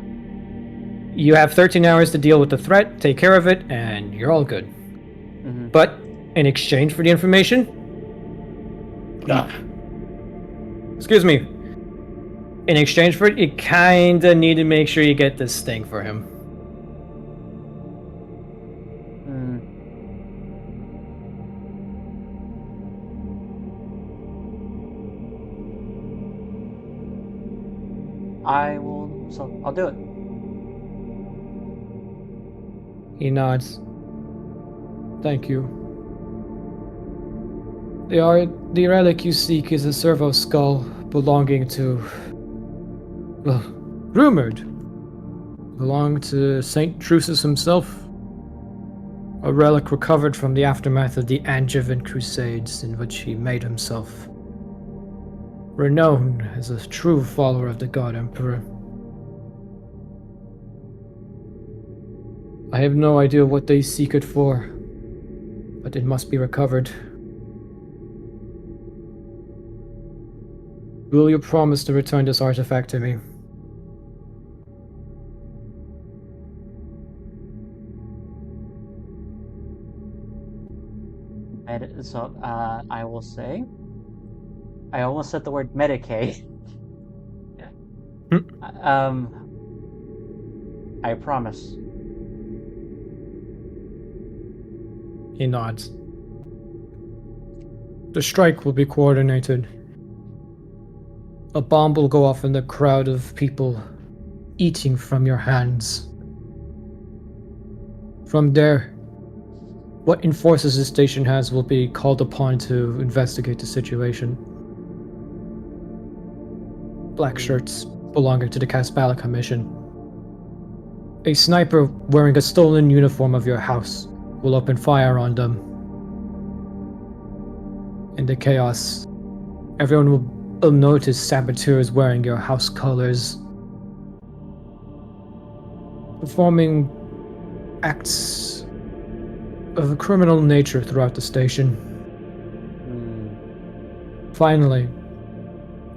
S1: You have 13 hours to deal with the threat, take care of it, and you're all good.
S4: Mm-hmm.
S1: But in exchange for the information, excuse me. In exchange for it, you kinda need to make sure you get this thing for him.
S4: I will. So I'll do it.
S1: He nods. Thank you. The relic you seek is a servo skull belonging to, well, rumored, belonged to Saint Drusus himself. A relic recovered from the aftermath of the Angevin Crusades, in which he made himself renowned as a true follower of the God Emperor. I have no idea what they seek it for, but it must be recovered. Will you promise to return this artifact to me?
S4: So I will say I almost said the word Medicaid. I promise.
S1: He nods. The strike will be coordinated. A bomb will go off in the crowd of people eating from your hands. From there, what enforcers the station has will be called upon to investigate the situation. Black shirts belonging to the Casbala Commission. A sniper wearing a stolen uniform of your house will open fire on them. In the chaos, everyone will notice saboteurs wearing your house colors, performing acts of a criminal nature throughout the station. Finally,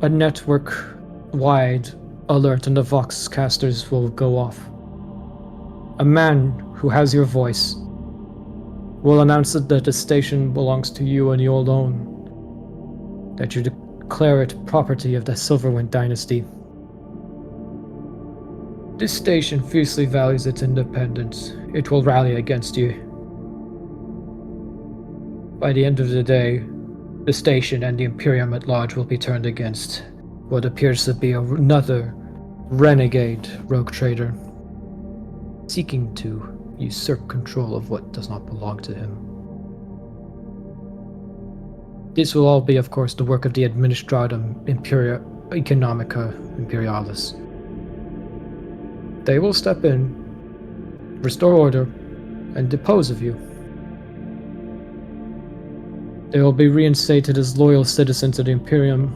S1: a network-wide alert on the Voxcasters will go off. A man who has your voice will announce that the station belongs to you and you alone, that you declare it property of the Silverwind Dynasty. This station fiercely values its independence. It will rally against you. By the end of the day, the station and the Imperium at large will be turned against what appears to be another renegade rogue trader, seeking to usurp control of what does not belong to him. This will all be, of course, the work of the Administratum Economica Imperialis. They will step in, restore order, and depose of you. They will be reinstated as loyal citizens of the Imperium,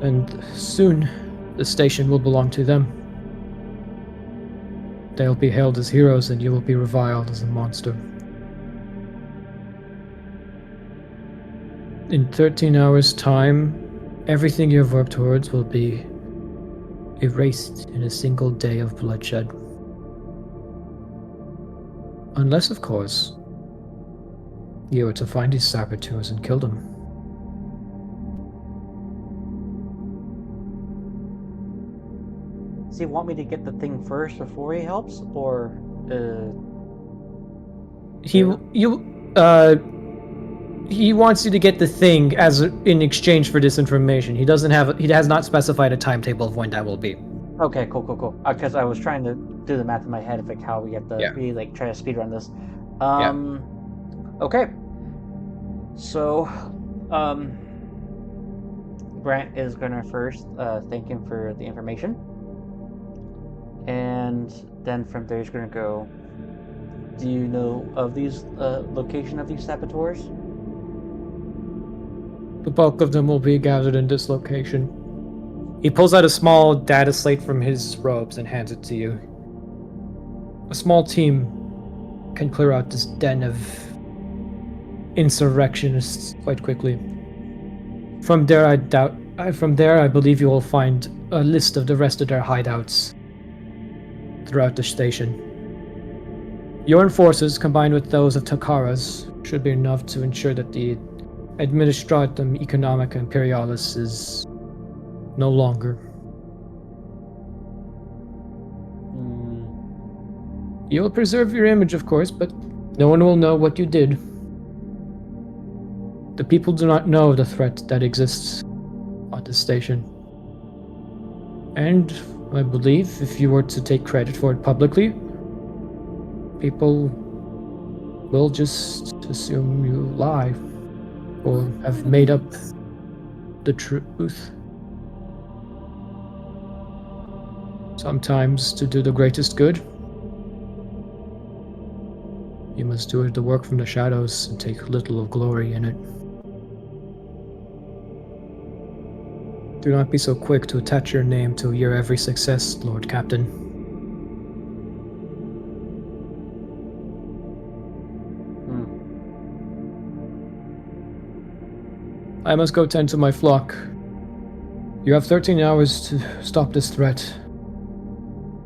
S1: and soon the station will belong to them. They'll be hailed as heroes, and you will be reviled as a monster. In 13 hours' time, everything you've worked towards will be erased in a single day of bloodshed. Unless, of course, you were to find these saboteurs and kill them.
S4: Does he want me to get the thing first before he helps, or
S1: He wants you to get the thing in exchange for this information. He has not specified a timetable of when that will be.
S4: Okay, cool. Because I was trying to do the math in my head of like how we have to really like try to speedrun this. Okay. So, Grant is gonna first thank him for the information, and then from there he's gonna go. Do you know of these location of these saboteurs?
S1: The bulk of them will be gathered in this location. He pulls out a small data slate from his robes and hands it to you. A small team can clear out this den of insurrectionists quite quickly. From there, I believe you will find a list of the rest of their hideouts throughout the station. Your enforcers, combined with those of Takara's, should be enough to ensure that the Administratum Economica Imperialis is no longer. You will preserve your image, of course, but no one will know what you did. The people do not know the threat that exists on this station. And I believe if you were to take credit for it publicly, people will just assume you lie or have made up the truth. Sometimes, to do the greatest good, you must do the work from the shadows and take little of glory in it. Do not be so quick to attach your name to your every success, Lord Captain. I must go tend to my flock. You have 13 hours to stop this threat.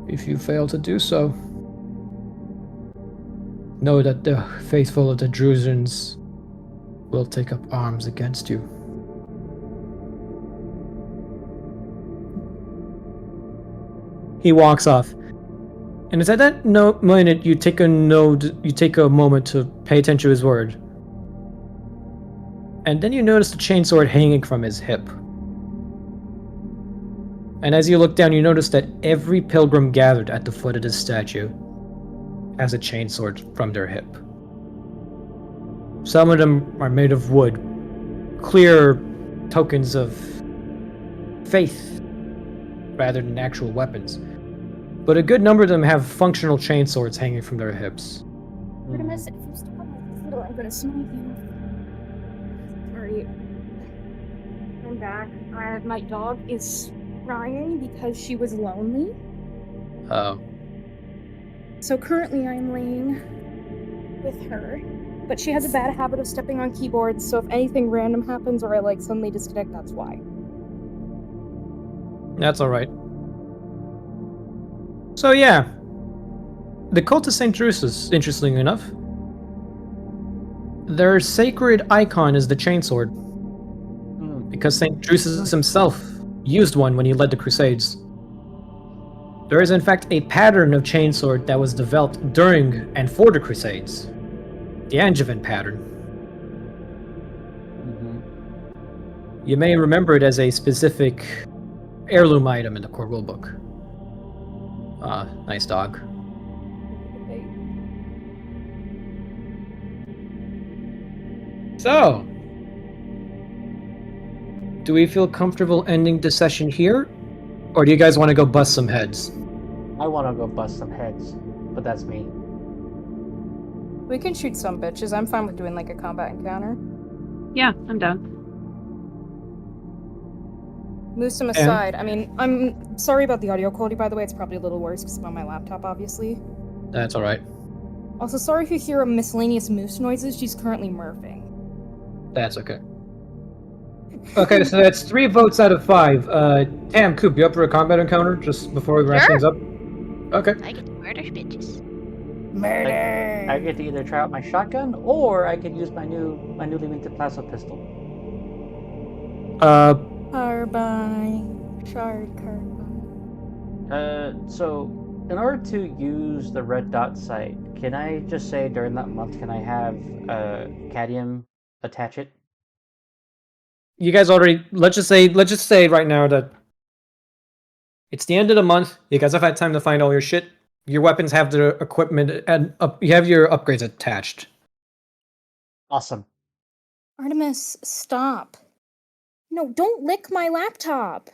S1: If you fail to do so, know that the faithful of the Druzins will take up arms against you. he walks off. And it's at that moment you take a moment to pay attention to his word. And then you notice the chainsword hanging from his hip. And as you look down, you notice that every pilgrim gathered at the foot of this statue has a chainsword from their hip. Some of them are made of wood, clear tokens of faith rather than actual weapons. But a good number of them have functional chainswords hanging from their hips.
S7: Artemis, if you stop my fiddle, I'm gonna smite you.
S8: Sorry. I'm back. My dog is crying because she was lonely.
S1: Oh.
S8: So currently I'm laying with her. But she has a bad habit of stepping on keyboards, so if anything random happens or I suddenly disconnect, that's why.
S1: That's alright. So yeah. The cult of St. Drusus, interestingly enough. Their sacred icon is the chainsword. Because St. Drusus himself used one when he led the Crusades. There is in fact a pattern of chainsword that was developed during and for the Crusades. The Angevin pattern. You may remember it as a specific heirloom item in the core rulebook. Nice dog. So, do we feel comfortable ending the session here? Or do you guys want to go bust some heads?
S4: I want to go bust some heads, but that's me.
S8: We can shoot some bitches. I'm fine with doing a combat encounter.
S3: Yeah, I'm down.
S8: Move some aside. I mean, I'm sorry about the audio quality, by the way. It's probably a little worse because I'm on my laptop, obviously.
S1: That's alright.
S8: Also, sorry if you hear miscellaneous moose noises. She's currently murphing.
S1: That's okay. Okay, so that's 3 votes out of 5. Tam, Coop, you up for a combat encounter just before we wrap
S5: Sure.
S1: things up? Okay.
S5: I get to murder bitches.
S8: Murder!
S4: I get to either try out my shotgun, or I could use my newly minted plasma pistol.
S8: Carbine. Shard carbine.
S4: So in order to use the red dot sight, can I just say during that month, can I have cadmium attach it?
S1: You guys already let's just say right now that it's the end of the month. You guys have had time to find all your shit. Your weapons have the equipment and you have your upgrades attached.
S4: Awesome.
S8: Artemis, stop. No, don't lick my laptop.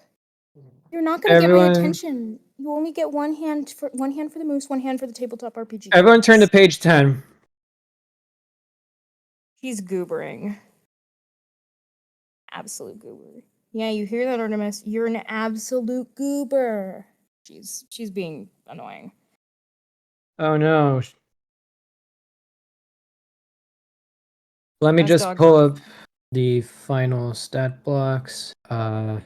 S8: You're not gonna get my attention. You only get one hand for the moose, one hand for the tabletop RPG.
S1: Everyone turn to page 10.
S8: He's goobering. Absolute goober. Yeah, you hear that, Artemis? You're an absolute goober. She's being annoying.
S1: Oh no. Let me
S8: Nice
S1: just
S8: dog.
S1: pull up the final stat blocks.
S8: I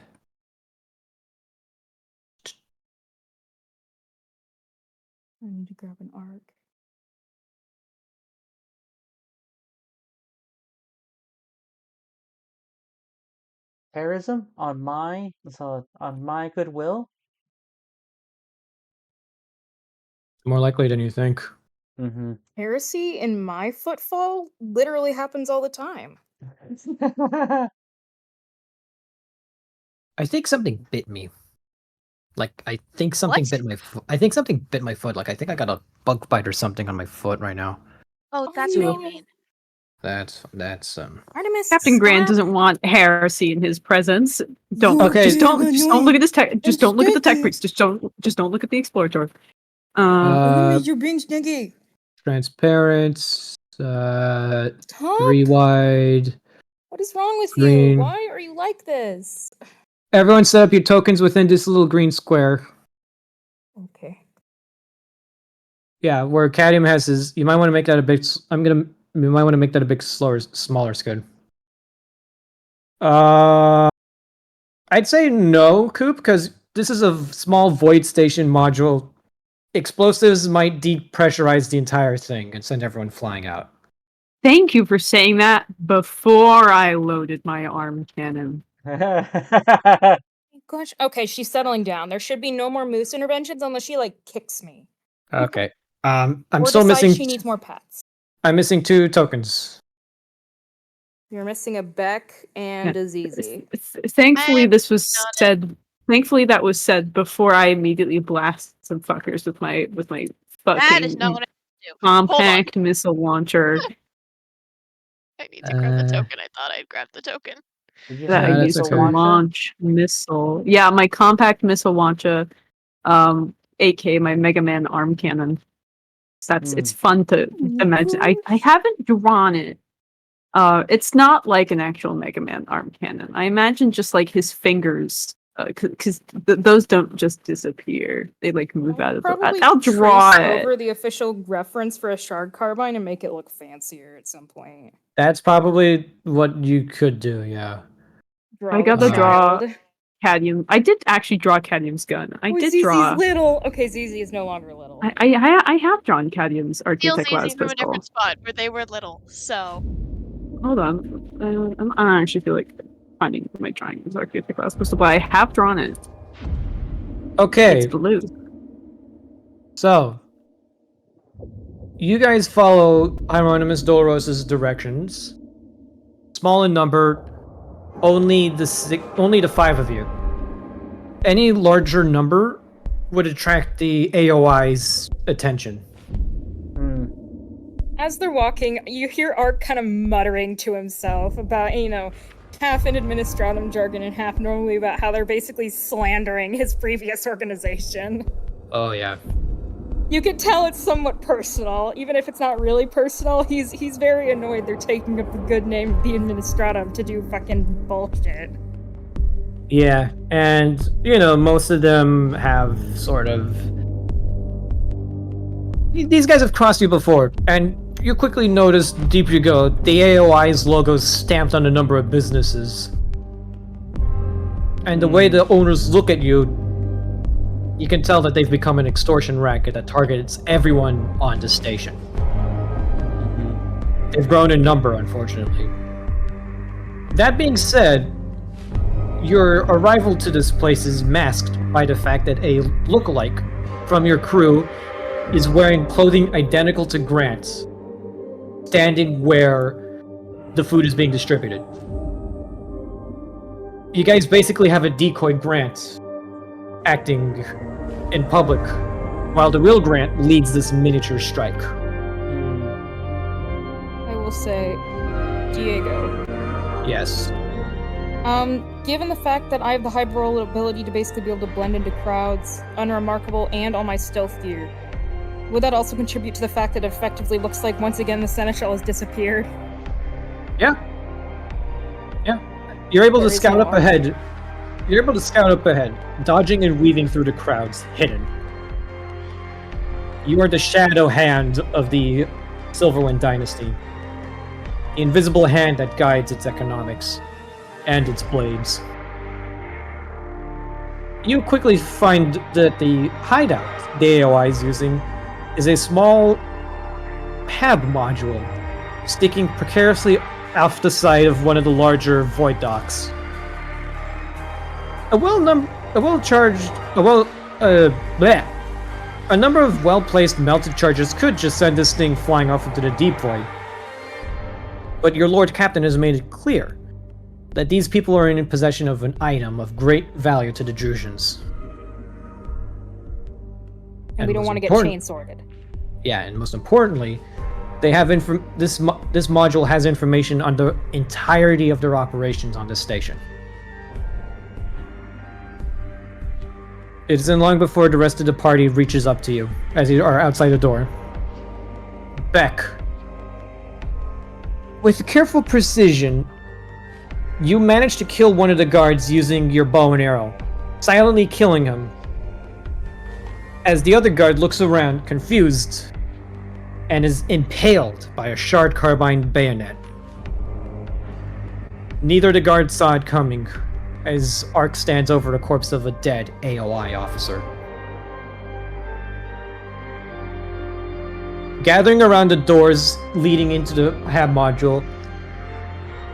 S8: need to grab an arc.
S4: Terrorism on my goodwill.
S1: More likely than you think.
S4: Mm-hmm.
S8: Heresy in my footfall literally happens all the time.
S1: I think something bit me. I think something
S5: What?
S1: bit my foot. I think something bit my foot. I think I got a bug bite or something on my foot right now.
S5: Oh, that's
S8: no.
S5: what you mean.
S1: That's
S8: Artemis,
S3: Captain Grant
S8: stop.
S3: doesn't want heresy in his presence. Don't
S1: Okay.
S3: just don't look at this tech. Just don't look at the tech
S8: stinky.
S3: priest. Just don't look at the explorator.
S8: Artemis, you're being stinky.
S1: Transparent.
S8: Stop.
S1: 3 wide.
S8: What is wrong with
S1: Green.
S8: you? Why are you like this?
S1: Everyone set up your tokens within this little green square.
S8: Okay.
S1: Yeah, where cadmium has his. You might want to make that a bit. You might want to make that a bit smaller. It's good. I'd say no, Coop, because this is a small void station module. Explosives might depressurize the entire thing and send everyone flying out.
S3: Thank you for saying that before I loaded my arm cannon.
S8: gosh. Okay, she's settling down. There should be no more moose interventions unless she like kicks me.
S1: Okay. I'm
S8: or
S1: still
S8: decides
S1: missing.
S8: she needs more pets.
S1: I'm missing 2 tokens.
S8: You're missing a Beck and
S3: Yeah.
S8: a ZZ.
S3: Thankfully,
S5: I'm
S3: this was
S5: not
S3: said. Thankfully, that was said before I immediately blast some fuckers with my
S5: That is
S3: fucking
S5: not what I do. Hold on.
S3: compact missile launcher
S5: I need to grab the token. I thought I'd grab the token.
S4: Did you
S3: that I
S4: say
S1: that's
S3: use
S4: missile
S3: to
S1: okay.
S4: launcher?
S3: launch missile. Yeah, my compact missile launcher, AK, my Mega Man arm cannon. It's fun to imagine. I haven't drawn it. It's not like an actual Mega Man arm cannon. I imagine just like his fingers, because those don't just disappear. They like move out of the.
S8: Probably
S3: I'll draw
S8: trace
S3: it.
S8: over the official reference for a shard carbine and make it look fancier at some point.
S1: That's probably what you could do, yeah.
S3: I gotta
S8: a
S3: draw
S8: child.
S3: Cadmium. I did actually draw Cadmium's gun. I
S8: Oh,
S3: did
S8: ZZ's
S3: draw.
S8: little. Okay, ZZ is no longer little.
S3: I have drawn Cadmium's
S5: Feels
S3: Arctic
S5: easy
S3: Las
S5: from a
S3: pistol.
S5: different spot where they were little. So
S3: Hold on. I actually feel like finding my drawing is Arctic Glass pistol, but I have drawn it.
S1: Okay,
S3: It's blue.
S1: so you guys follow Hieronymus Doloros's directions. Small in number, only the 5 of you. Any larger number would attract the AOI's attention.
S8: As they're walking, you hear Ark kind of muttering to himself about, half in administratum jargon and half normally about how they're basically slandering his previous organization.
S1: Oh yeah.
S8: You can tell it's somewhat personal, even if it's not really personal. He's very annoyed they're taking up the good name of the administratum to do fucking bullshit.
S1: Yeah, and most of them have sort of. These guys have crossed you before, and you quickly notice, the deeper you go, the AOI's logo is stamped on a number of businesses. And the way the owners look at you, you can tell that they've become an extortion racket that targets everyone on the station. They've grown in number, unfortunately. That being said, your arrival to this place is masked by the fact that a lookalike from your crew is wearing clothing identical to Grant's, standing where the food is being distributed. You guys basically have a decoy Grant acting in public, while the real Grant leads this miniature strike.
S8: I will say, Diego.
S1: Yes.
S8: Given the fact that I have the high-roll ability to basically be able to blend into crowds, unremarkable, and all my stealth gear, would that also contribute to the fact that it effectively looks like, once again, the Seneschal has disappeared?
S1: Yeah. You're able
S8: There
S1: to
S8: is
S1: scout
S8: no
S1: up ahead. You're able to scout up ahead, dodging and weaving through the crowds, hidden. You are the shadow hand of the Silverwind Dynasty. The invisible hand that guides its economics and its blades. You quickly find that the hideout the AOI is using is a small hab module sticking precariously off the side of one of the larger void docks. A number of well-placed melted charges could just send this thing flying off into the deep void. But your Lord Captain has made it clear that these people are in possession of an item of great value to the Drusians.
S8: And we don't
S1: most
S8: want to get
S1: important-
S8: chain-sworded.
S1: Yeah, and most importantly, they have this module has information on the entirety of their operations on this station. It isn't long before the rest of the party reaches up to you as you are outside the door. Beck. With careful precision, you manage to kill one of the guards using your bow and arrow, silently killing him. As the other guard looks around, confused, and is impaled by a shard carbine bayonet. Neither of the guards saw it coming, as Ark stands over the corpse of a dead AOI officer. Gathering around the doors leading into the hab module,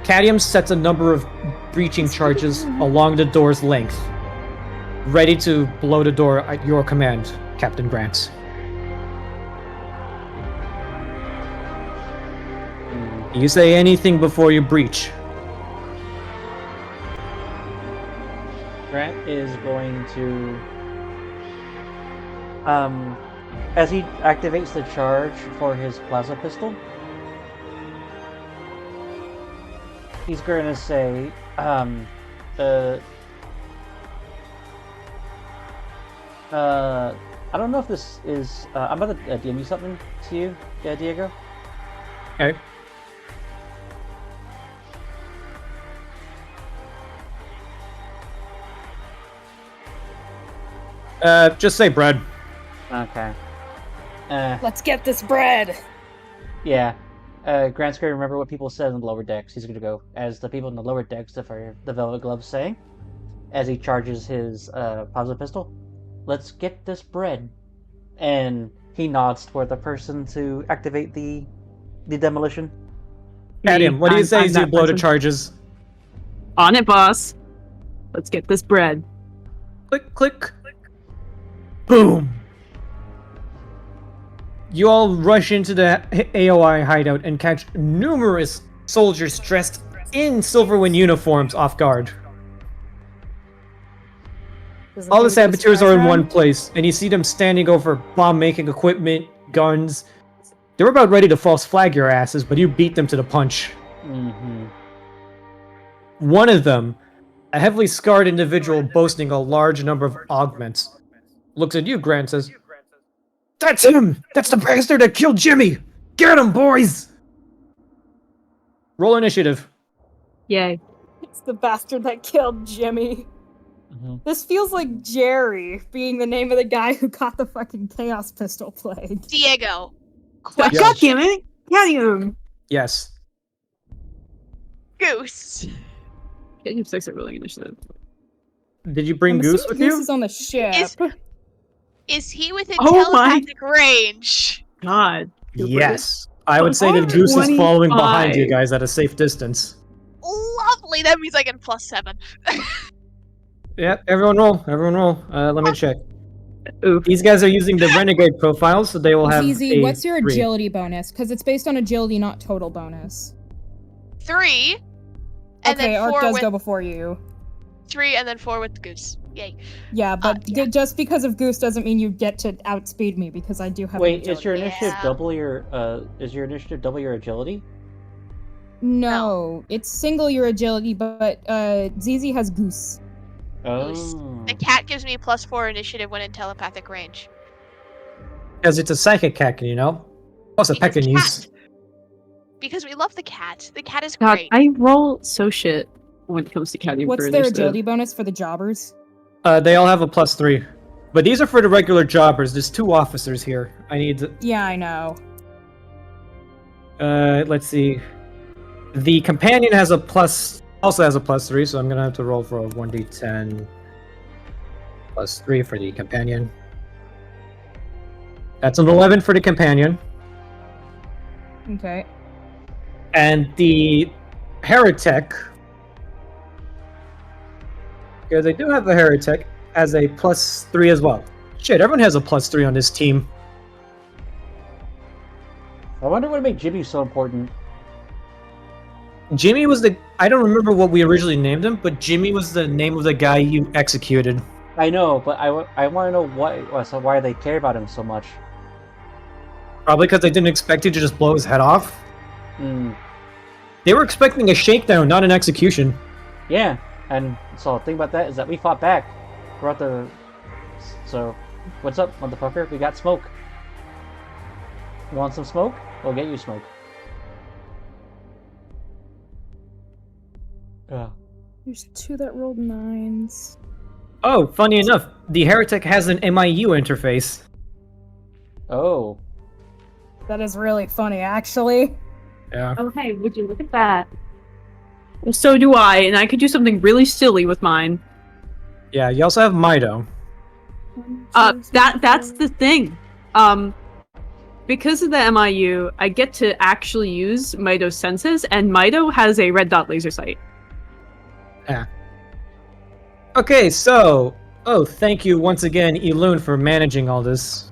S1: Cadium sets a number of breaching charges along the door's length, ready to blow the door at your command, Captain Grant. You say anything before you breach.
S4: Grant is going to, as he activates the charge for his plasma pistol, he's going to say, I don't know if this is, I'm about to DM you something to you, Diego.
S1: Okay. Just say bread.
S4: Okay.
S8: Let's get this bread.
S4: Yeah. Grant's going to remember what people said in the lower decks. He's going to go, as the people in the lower decks, the Velvet Gloves say, as he charges his plasma pistol, let's get this bread. And he nods toward the person to activate the demolition.
S1: Adam, what do you say
S3: I'm
S1: as you
S3: that
S1: blow the
S3: person.
S1: charges?
S3: On it, boss. Let's get this bread.
S1: Click, click. Boom! You all rush into the AOI hideout and catch numerous soldiers dressed in Silverwind uniforms off guard. All the saboteurs are in one place, and you see them standing over bomb-making equipment, guns. They were about ready to false flag your asses, but you beat them to the punch.
S4: Mm-hmm.
S1: One of them, a heavily scarred individual boasting a large number of augments, looks at you, Grant, says, "That's him! That's the bastard that killed Jimmy! Get him, boys!" Roll initiative.
S3: Yay.
S8: It's the bastard that killed Jimmy.
S4: Mm-hmm.
S8: This feels like Jerry being the name of the guy who caught the fucking Chaos Pistol plague.
S5: Diego.
S3: God
S5: Question.
S3: damn it! Damn!
S1: Yes.
S5: Goose.
S3: Get you 6 at rolling initiative.
S1: Did you bring
S8: I'm
S1: Goose
S8: assuming
S1: with
S8: Goose
S1: you?
S8: is on the ship.
S5: Is he within
S3: Oh my-
S5: telepathic range?
S3: God.
S1: Yes. I would say that Goose is following behind you guys at a safe distance.
S5: Lovely. That means I get +7.
S1: Yep, everyone roll. Everyone roll. Let me check.
S3: Oof.
S1: These guys are using the Renegade profile, so they will have
S8: Easy,
S1: a
S8: what's your
S1: 3.
S8: agility bonus? Because it's based on agility, not total bonus.
S5: 3. And
S8: Okay,
S5: then
S8: Ark
S5: 4
S8: does
S5: with
S8: go before you.
S5: 3 and then 4 with Goose. Yay.
S8: Yeah, but
S5: yeah.
S8: just because of Goose doesn't mean you get to outspeed me because I do have.
S4: Wait,
S8: an
S4: is your
S8: agility.
S4: initiative
S5: Yeah.
S4: double your agility?
S8: No, it's single your agility, but ZZ has Goose.
S5: Goose.
S4: Oh.
S5: The cat gives me +4 initiative when in telepathic range.
S1: Because it's a psychic cat, you know? Plus a
S5: Because
S1: Pekingese.
S5: Because we love the cat. The cat is
S3: God,
S5: great.
S3: I roll so shit when it comes to counting
S8: What's
S3: for
S8: their
S3: initiative.
S8: agility bonus for the jobbers?
S1: They all have a +3. But these are for the regular jobbers. There's 2 officers here. I need to...
S8: Yeah, I know.
S1: let's see. The companion has a also has a +3, so I'm gonna have to roll for a 1d10 +3 for the companion. That's an 11 for the companion.
S8: Okay.
S1: And the heretic, because they do have a heretic, has a +3 as well. Shit, everyone has a +3 on this team.
S4: I wonder what made Jimmy so important.
S1: Jimmy was the... I don't remember what we originally named him, but Jimmy was the name of the guy you executed.
S4: I know, but I want to know why they care about him so much.
S1: Probably because they didn't expect you to just blow his head off.
S4: Hmm.
S1: They were expecting a shakedown, not an execution.
S4: Yeah, and so the thing about that is that we fought back throughout the... So, what's up, motherfucker? We got smoke. You want some smoke? We'll get you smoke.
S8: There's 2 that rolled 9s.
S1: Oh, funny enough, the heretic has an MIU interface.
S4: Oh.
S8: That is really funny, actually.
S1: Yeah.
S3: Oh, hey, would you look at that? Well, so do I, and I could do something really silly with mine.
S1: Yeah, you also have Mido.
S3: That's the thing. Because of the MIU, I get to actually use Mido's senses, and Mido has a red dot laser sight.
S1: Yeah. Okay, so Oh, thank you once again, Elune, for managing all this.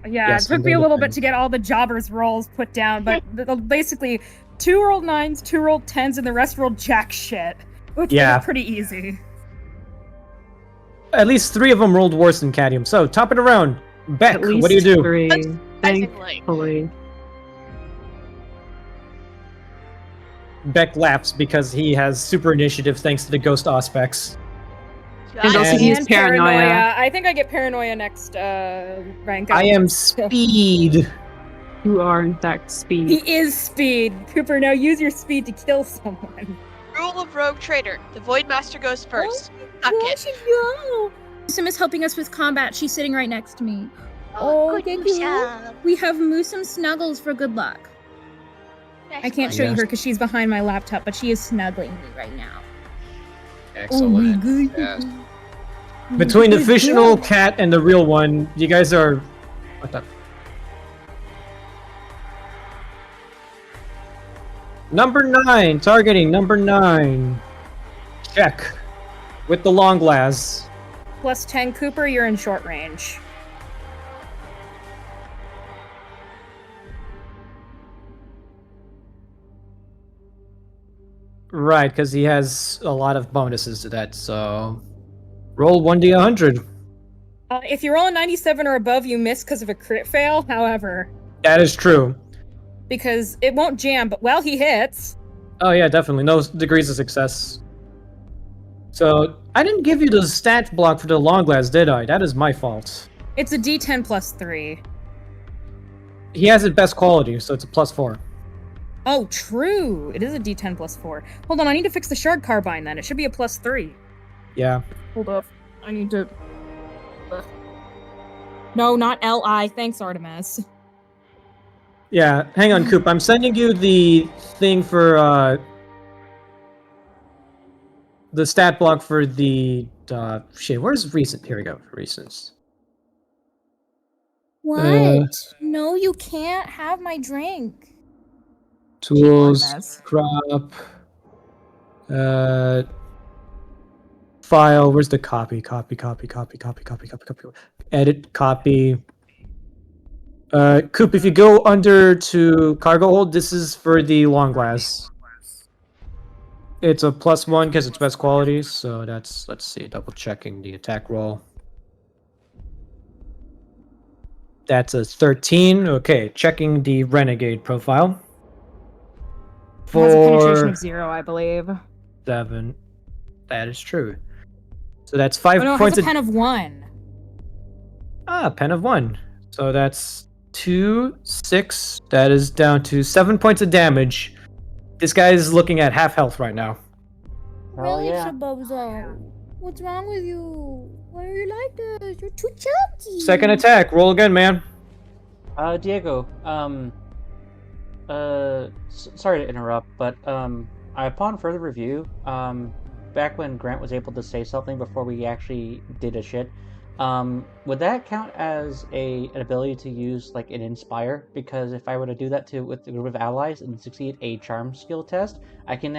S2: Yeah,
S1: Yes,
S2: it took
S1: I'm
S2: me a
S1: gonna
S2: little
S1: defend.
S2: bit to get all the jobbers' rolls put down, but basically 2 rolled 9s, 2 rolled 10s, and the rest rolled jack shit, which made
S1: Yeah.
S2: it pretty easy.
S1: At least 3 of them rolled worse than Cadium. So, top it around. Beck,
S3: At least
S1: what do you do?
S3: 3.
S5: Surprisingly.
S3: Thankfully.
S1: Beck laughs because he has super initiative thanks to the ghost aspects.
S3: And also
S1: And-
S3: he's
S2: And
S3: paranoia.
S2: I think I get paranoia next rank up.
S1: I am speed.
S3: You are, in fact, speed.
S2: He is speed. Cooper, now use your speed to kill someone.
S5: Rule of Rogue Trader. The Void Master goes first. Suck
S8: Why
S5: it.
S8: should you? Musum is helping us with combat. She's sitting right next to me.
S5: good
S8: thank you.
S5: job.
S8: We have Musum Snuggles for good luck. I can't show you
S1: Yes.
S8: her because she's behind my laptop, but she is snuggling me right now.
S9: Excellent.
S8: good.
S9: Yes.
S1: Between the
S8: Good
S1: fictional
S8: job.
S1: cat and the real one, you guys are. What the? Number 9, targeting number 9. Check. With the long glass.
S2: Plus 10, Cooper, you're in short range.
S1: Right, because he has a lot of bonuses to that, so. Roll 1d100.
S2: If you roll a 97 or above, you miss because of a crit fail, however.
S1: That is true.
S2: Because it won't jam, but well, he hits.
S1: Oh, yeah, definitely. No degrees of success. So, I didn't give you the stat block for the long glass, did I? That is my fault.
S2: It's a d10 plus 3.
S1: He has it best quality, so it's a +4.
S2: Oh, true. It is a d10 plus 4. Hold on, I need to fix the shard carbine then. It should be a plus 3.
S1: Yeah.
S2: Hold up. I need to... No, not Li. Thanks, Artemis.
S1: Yeah, hang on, Coop. I'm sending you the thing for, the stat block for the, shit, where's recent? Here we go, recents.
S8: What? No, you can't have my drink.
S1: Tools,
S2: Artemis.
S1: crop, file, where's the copy? Copy. Edit, copy. Coop, if you go under to cargo hold, this is for the long glass. It's a +1 because it's best quality, so that's, let's see, double checking the attack roll. That's a 13. Okay, checking the renegade profile.
S2: It has a penetration
S1: For
S2: of 0, I believe.
S1: 7. That is true. So that's 5
S2: Oh no, it
S1: points
S2: has a
S1: of
S2: pen of 1.
S1: pen of 1. So that's 2, 6. That is down to 7 points of damage. This guy is looking at half health right now.
S4: Hell
S8: Really,
S4: yeah.
S8: Shabozo? What's wrong with you? Why are you like this? You're too chunky.
S1: Second attack. Roll again, man.
S4: Diego, sorry to interrupt, but, upon further review, back when Grant was able to say something before we actually did a shit, would that count as an ability to use, like, an Inspire? Because if I were to do that with a group of allies and succeed a Charm skill test, I can,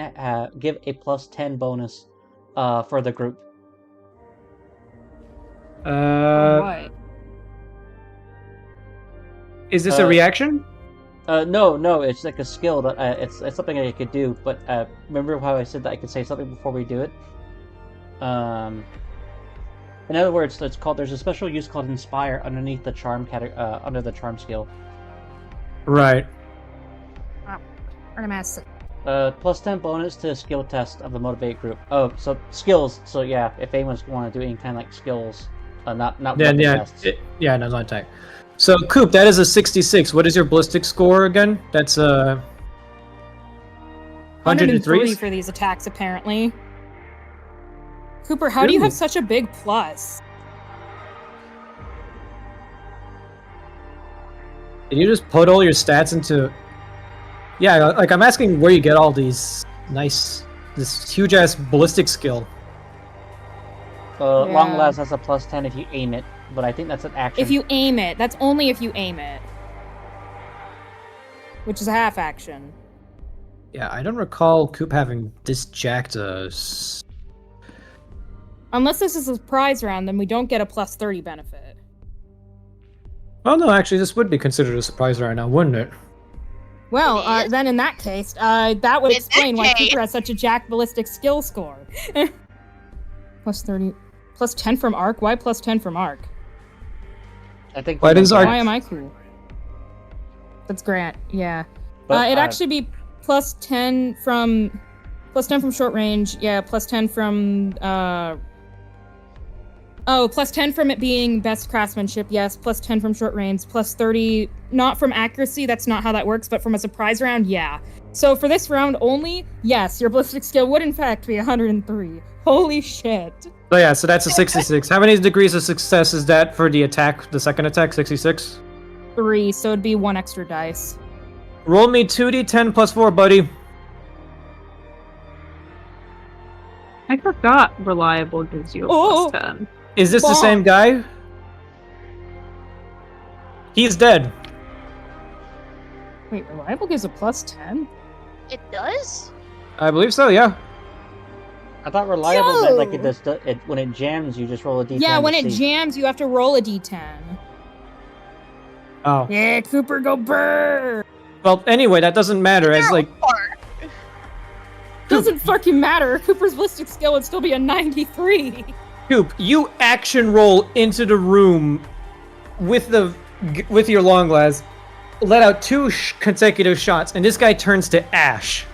S4: give a +10 bonus, for the group.
S2: What?
S1: Is this a reaction?
S4: No, it's like a skill that it's something I could do. But remember how I said that I could say something before we do it? In other words, there's a special use called Inspire underneath the charm under the charm skill.
S1: Right.
S2: Artemis.
S4: +10 bonus to skill test of the motivate group. Oh, so skills. So yeah, if anyone's want to do any kind of like skills, not
S1: Then
S4: weapon
S1: yeah,
S4: tests.
S1: yeah, no, not attack. So Coop, that is a 66. What is your ballistic score again? That's 103
S2: for these attacks, apparently. Cooper, how do you
S1: Ooh.
S2: have such a big plus?
S1: Did you just put all your stats into? Yeah, like I'm asking where you get all these this huge ass ballistic skill.
S4: Long
S2: Yeah.
S4: last has a +10 if you aim it, but I think that's an action.
S2: If you aim it, that's only if you aim it. Which is a half action.
S1: Yeah, I don't recall Coop having this jacked
S8: Unless this is a surprise round, then we don't get a plus 30 benefit.
S1: Oh no, actually, this would be considered a surprise right now, wouldn't it?
S8: Well,
S5: It is?
S8: then in that case, that would
S5: In
S8: explain
S5: that
S8: why
S5: case-
S8: Cooper has such a jack ballistic skill score. Plus 30, plus 10 from Arc. Why plus 10 from Arc?
S4: I think.
S1: Why does Arc-
S8: Why am I cool? That's Grant. Yeah.
S4: But,
S8: It'd actually be plus 10 from short range. Yeah, plus 10 from plus 10 from it being best craftsmanship, yes. Plus 10 from short range, plus 30, not from accuracy, that's not how that works, but from a surprise round, yeah. So for this round only, yes, your ballistic skill would in fact be 103. Holy shit.
S1: So yeah, so that's a 66. How many degrees of success is that for the attack, the second attack, 66?
S8: 3, so it'd be 1 extra dice.
S1: Roll me 2d10 plus 4, buddy.
S3: I forgot reliable gives you a
S8: Oh.
S3: plus 10.
S1: Is this the
S8: Bonk.
S1: same guy? He's dead.
S8: Wait, reliable gives a plus 10?
S5: It does?
S1: I believe so, yeah.
S4: I thought reliable meant like
S8: Yo!
S4: it does. When it jams, you just roll a d10.
S8: Yeah, when
S4: to
S8: it
S4: see.
S8: jams, you have to roll a d10.
S1: Oh.
S8: Yeah, Cooper, go burr!
S1: Well, anyway, that doesn't matter, as like...
S5: Or-
S8: Doesn't fucking matter. Cooper's ballistic skill would still be a 93.
S1: Coop, you action roll into the room with your long glass, let out 2 consecutive shots, and this guy turns to ash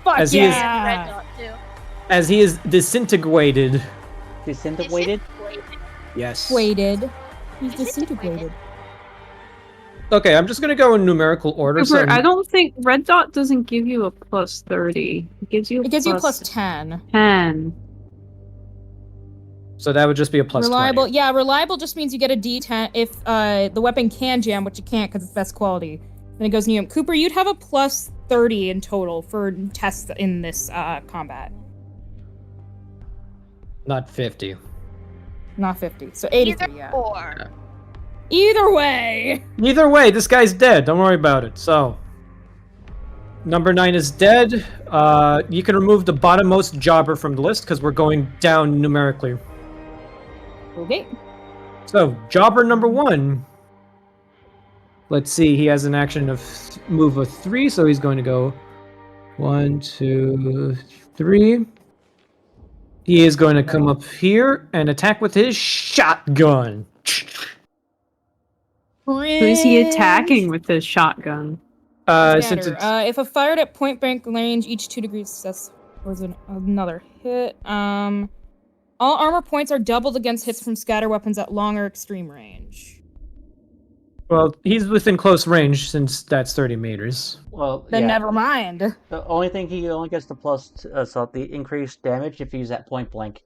S8: Fuck
S1: As he is-
S5: Red
S8: yeah!
S5: dot, too.
S1: as he is disintegrated.
S4: Disintegrated.
S1: Yes.
S8: Weighted. He's
S5: Disintegrated.
S8: disintegrated.
S1: Okay, I'm just gonna go in numerical order.
S3: Cooper, I don't think red dot doesn't give you a plus 30. It gives you a
S8: It gives you plus 10.
S3: 10.
S1: So that would just be a plus
S8: Reliable,
S1: 20.
S8: yeah, reliable just means you get a d10 if the weapon can jam, which it can't because it's best quality. Then it goes new. Cooper, you'd have a plus 30 in total for tests in this combat.
S1: Not 50.
S8: Not 50. So 83,
S5: Either
S8: yeah.
S5: or.
S8: Either way!
S1: Either way, this guy's dead. Don't worry about it. So, number 9 is dead. You can remove the bottommost jobber from the list because we're going down numerically.
S8: Okay.
S1: So, jobber number 1. Let's see, he has an action of move of 3, so he's going to go 1, 2, 3. He is going to come up here and attack with his shotgun.
S3: Who is he attacking with this shotgun?
S1: Since it's,
S8: If a fired at point blank range, each 2 degrees success was another hit. All armor points are doubled against hits from scatter weapons at long or extreme range.
S1: well, he's within close range since that's 30 meters.
S4: Well,
S8: Then
S4: yeah.
S8: never mind.
S4: The only thing he only gets the so the increased damage if he's at point blank.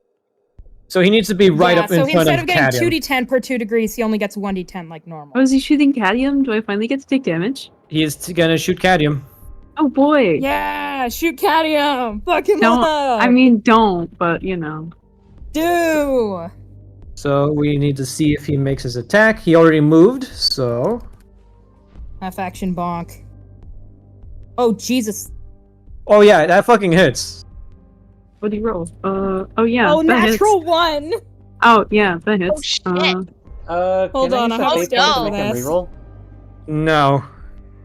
S1: So he needs to be right
S8: yeah,
S1: up
S8: so
S1: in front
S8: instead
S1: of
S8: of getting
S1: Cadium.
S8: 2d10 per 2 degrees, he only gets 1d10 like normal.
S3: Oh, is he shooting cadmium? Do I finally get to take damage?
S1: He is gonna shoot Cadium.
S3: Oh boy.
S8: Yeah, shoot Cadium! Fuck him
S3: Don't.
S8: up!
S3: I mean, don't, but you know.
S8: do!
S1: So we need to see if he makes his attack. He already moved, so...
S8: Half action bonk. Oh, Jesus.
S1: Oh yeah, that fucking hits.
S3: What do you roll? Oh yeah.
S8: Oh,
S3: that hits.
S8: natural 1!
S3: Oh yeah, that hits.
S5: Oh, shit.
S8: Hold
S4: Can I
S8: on,
S4: use
S8: I
S4: that
S8: have
S4: fate
S5: to
S4: point
S5: go.
S4: to make him
S8: this.
S4: reroll?
S1: No.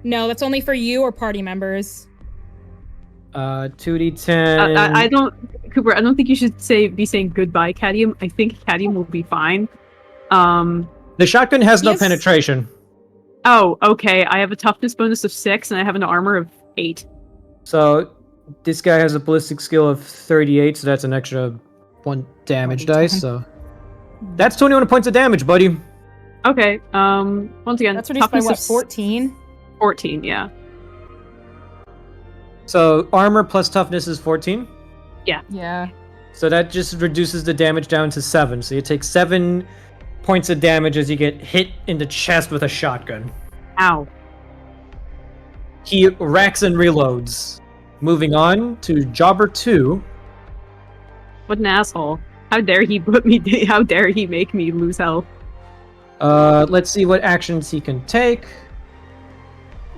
S8: No, that's only for you or party members.
S1: 2d10...
S3: I don't, Cooper. I don't think you should be saying goodbye, cadmium. I think cadmium will be fine.
S1: The shotgun has no
S8: Yes.
S1: penetration.
S3: Oh, okay. I have a toughness bonus of 6, and I have an armor of 8.
S1: So this guy has a ballistic skill of 38, so that's an extra 1 damage
S8: 1d10.
S1: dice, so... That's 21 points of damage, buddy.
S3: Okay. Once again,
S8: That's reduced by
S3: toughness
S8: what,
S3: of
S8: 14?
S3: 14. Yeah.
S1: So armor plus toughness is 14.
S8: Yeah.
S1: So that just reduces the damage down to 7. So you take 7 points of damage as you get hit in the chest with a shotgun.
S3: Ow.
S1: He racks and reloads. Moving on to Jobber 2.
S3: What an asshole. How dare he put me? How dare he make me lose health?
S1: Let's see what actions he can take.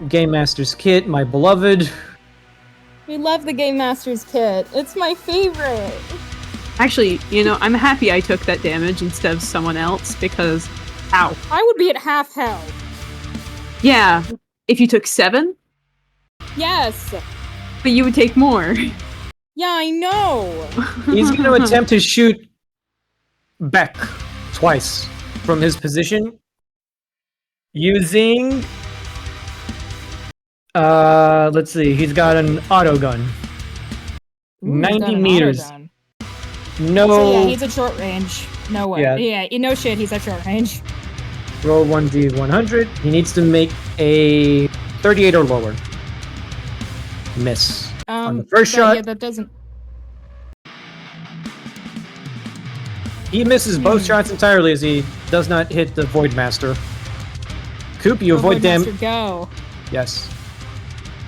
S1: Game Master's Kit, my beloved.
S8: We love the Game Master's kit. It's my favorite.
S3: Actually, I'm happy I took that damage instead of someone else because, ow.
S8: I would be at half health.
S3: Yeah, if you took 7,
S8: Yes.
S3: but you would take more.
S8: Yeah, I know.
S1: He's going to attempt to shoot Beck twice from his position using. Let's see. He's got an auto gun.
S8: Ooh,
S1: 90 meters. No.
S8: So yeah, he's at short range. No way. Yeah, no shit, he's at short range.
S1: Roll 1d100. He needs to make a 38 or lower. Miss. On the first shot.
S8: Yeah, that doesn't.
S1: He misses both shots entirely as he does not hit the Void Master. Coop, you avoid damage.
S8: Go.
S1: Yes.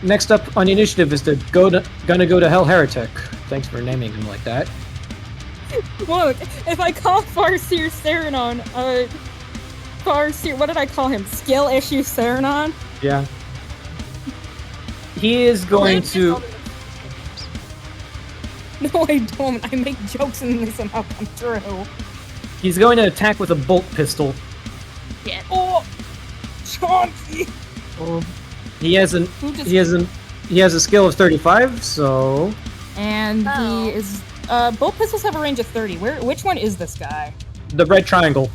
S1: Next up on the initiative is gonna go to Hell Heretic. Thanks for naming him like that.
S8: Look, if I call Farseer Saranon, Farseer, what did I call him? Skill issue Saranon?
S1: Yeah. He is going to.
S8: No, I don't. I make jokes and they somehow come true.
S1: He's going to attack with a bolt pistol.
S5: Yeah.
S8: Oh, Chauncey.
S1: He has a skill of 35, so.
S8: And he is. Bolt pistols have a range of 30. Which one is this guy?
S1: The red triangle.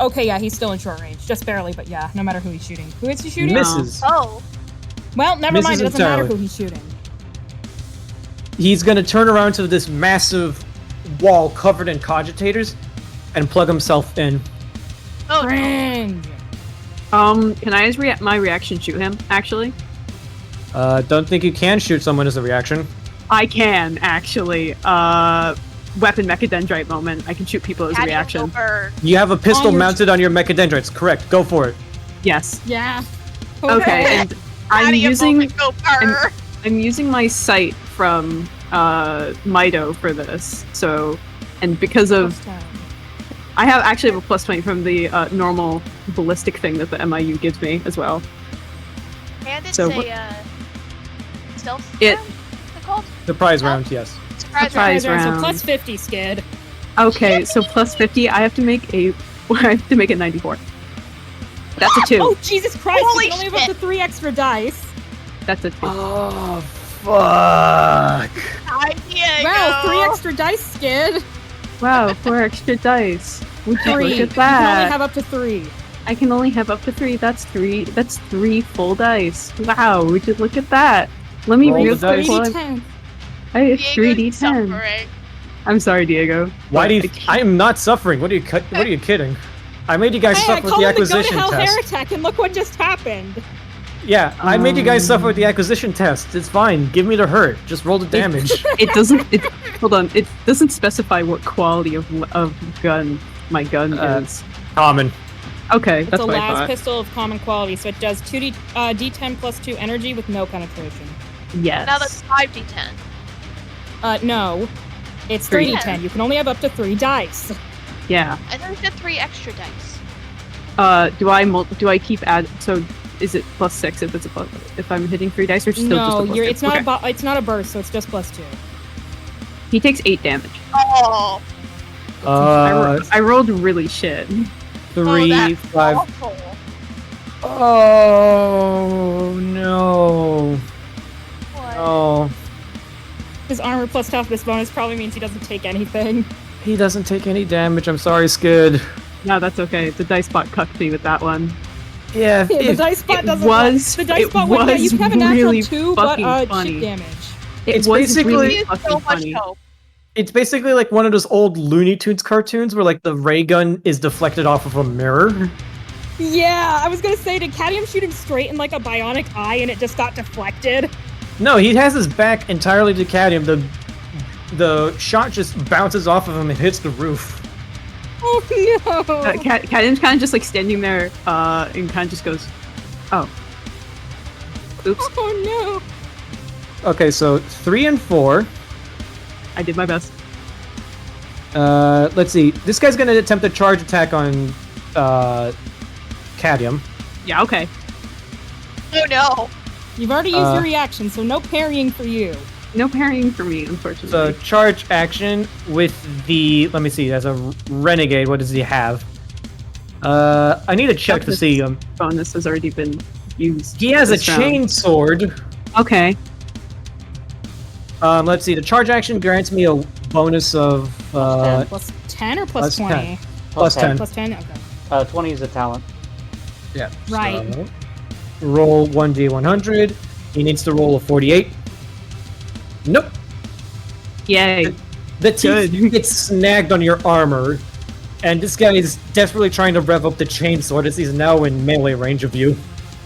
S8: Okay, yeah, he's still in short range, just barely, but yeah, no matter who he's shooting. Who is he shooting?
S1: Misses.
S5: Oh.
S8: Well, never
S1: Misses
S8: mind. It doesn't
S1: entirely.
S8: matter who he's shooting.
S1: He's gonna turn around to this massive wall covered in cogitators and plug himself in.
S5: Oh,
S8: Cringe.
S3: Can I, as my reaction, shoot him, actually?
S1: Don't think you can shoot someone as a reaction.
S3: I can, actually. Weapon mechadendrite moment. I can shoot people as a reaction.
S1: You have a pistol
S8: On your
S1: mounted on your mechadendrites. Correct. Go for it.
S3: Yes.
S8: Yeah.
S3: Okay, and I'm using
S5: I'm
S3: I'm using my sight from Mido for this. So, and because of I actually have a plus 20 from the normal ballistic thing that the MIU gives me as well.
S5: And it's
S3: So
S5: a stealth
S3: It-
S5: round, they're called?
S1: The prize round, yes.
S3: Prize
S8: So
S3: round.
S8: plus 50, Skid.
S3: Okay, so plus 50, I have to make a 94. That's a 2.
S8: Oh, Jesus Christ!
S5: Holy
S8: you can only have up to
S5: shit.
S8: 3 extra dice.
S3: That's a 2.
S1: Oh, fuck.
S5: Diego.
S8: Wow, 3 extra dice, Skid.
S3: Wow, 4 extra dice. Would you
S8: 3.
S3: look at
S8: You can only
S3: that?
S8: have up to 3.
S3: I can only have up to 3. That's 3. That's 3 full dice. Wow, would you look at that? Let me
S1: Roll
S3: real
S1: the dice.
S3: quick.
S8: 3d10.
S3: I have
S5: Diego's
S3: 3d10.
S5: suffering.
S3: I'm sorry, Diego.
S1: Why do you?
S3: But
S1: I am not suffering. What are you kidding? I made you guys
S8: Hey, I
S1: suffer with
S8: called
S1: the
S8: him to go to
S1: acquisition
S8: Hell
S1: test.
S8: Heretic, and look what just happened.
S1: Yeah, I made you guys suffer with the acquisition test. It's fine. Give me the hurt. Just roll the damage.
S3: It doesn't. Hold on. It doesn't specify what quality of gun my gun is.
S1: Common.
S3: Okay,
S8: It's
S3: that's
S8: a
S3: what I
S8: las
S3: thought.
S8: pistol of common quality, so it does 2d d10 plus 2 energy with no penetration.
S3: Yes.
S5: Now that's 5d10.
S8: No. It's
S3: 3.
S8: 3d10. You can only have up to 3 dice.
S3: Yeah.
S5: I think the 3 extra dice.
S3: Do I keep add? So is it plus 6 if it's if I'm hitting 3 dice, or still
S8: No,
S3: just a plus 2?
S8: it's not
S3: Okay.
S8: it's not a burst, so it's just plus 2.
S3: He takes 8 damage.
S5: Oh,
S3: I rolled really shit.
S1: 3,
S5: that's
S1: 5.
S5: awful.
S1: Oh no.
S5: What?
S1: Oh.
S8: His armor plus toughness bonus probably means he doesn't take anything.
S1: He doesn't take any damage. I'm sorry, Skid.
S3: No, that's okay. The dice bot cucked me with that one.
S1: Yeah.
S8: Yeah, the dice bot
S3: it
S8: doesn't.
S3: was-
S8: The dice
S3: it
S8: bot would. Yeah, you
S3: was
S8: can have a natural
S3: really
S8: 2,
S3: fucking
S8: but
S3: funny.
S8: chip damage.
S1: It's
S3: was
S1: basically-
S3: really
S5: It's
S3: fucking
S5: so much
S3: funny.
S5: hope.
S1: It's basically like one of those old Looney Tunes cartoons where like the ray gun is deflected off of a mirror.
S8: Yeah, I was gonna say, did Cadium shoot him straight in like a bionic eye and it just got deflected?
S1: No, he has his back entirely to Cadium. The shot just bounces off of him and hits the roof.
S8: Oh no!
S3: Cadium's kind of just like standing there, and kind of just goes, "Oh, oops,
S8: Oh
S1: Okay, so 3 and 4.
S3: I did my best."
S1: Let's see. This guy's gonna attempt a charge attack on Cadium.
S3: Yeah, okay.
S5: Oh no.
S8: no! You've already used your reaction, so no parrying for you.
S3: No parrying for me,
S1: So
S3: unfortunately.
S1: charge action with the. Let me see. As a renegade, what does he have? I need to check to see.
S3: Bonus has already been used.
S1: He has a
S3: this round.
S1: chain sword.
S3: Okay.
S1: Let's see. The charge action grants me a bonus of
S8: Plus 10 or plus
S1: plus 10.
S8: 20?
S1: Plus 10.
S8: Plus 10? Okay.
S4: 20 is a talent.
S1: Yeah.
S8: Right.
S1: So, roll 1d100. He needs to roll a 48. Nope.
S3: Yay.
S1: The teeth gets snagged on your armor, and this guy is desperately trying to rev up the chainsword as he's now in melee range of you.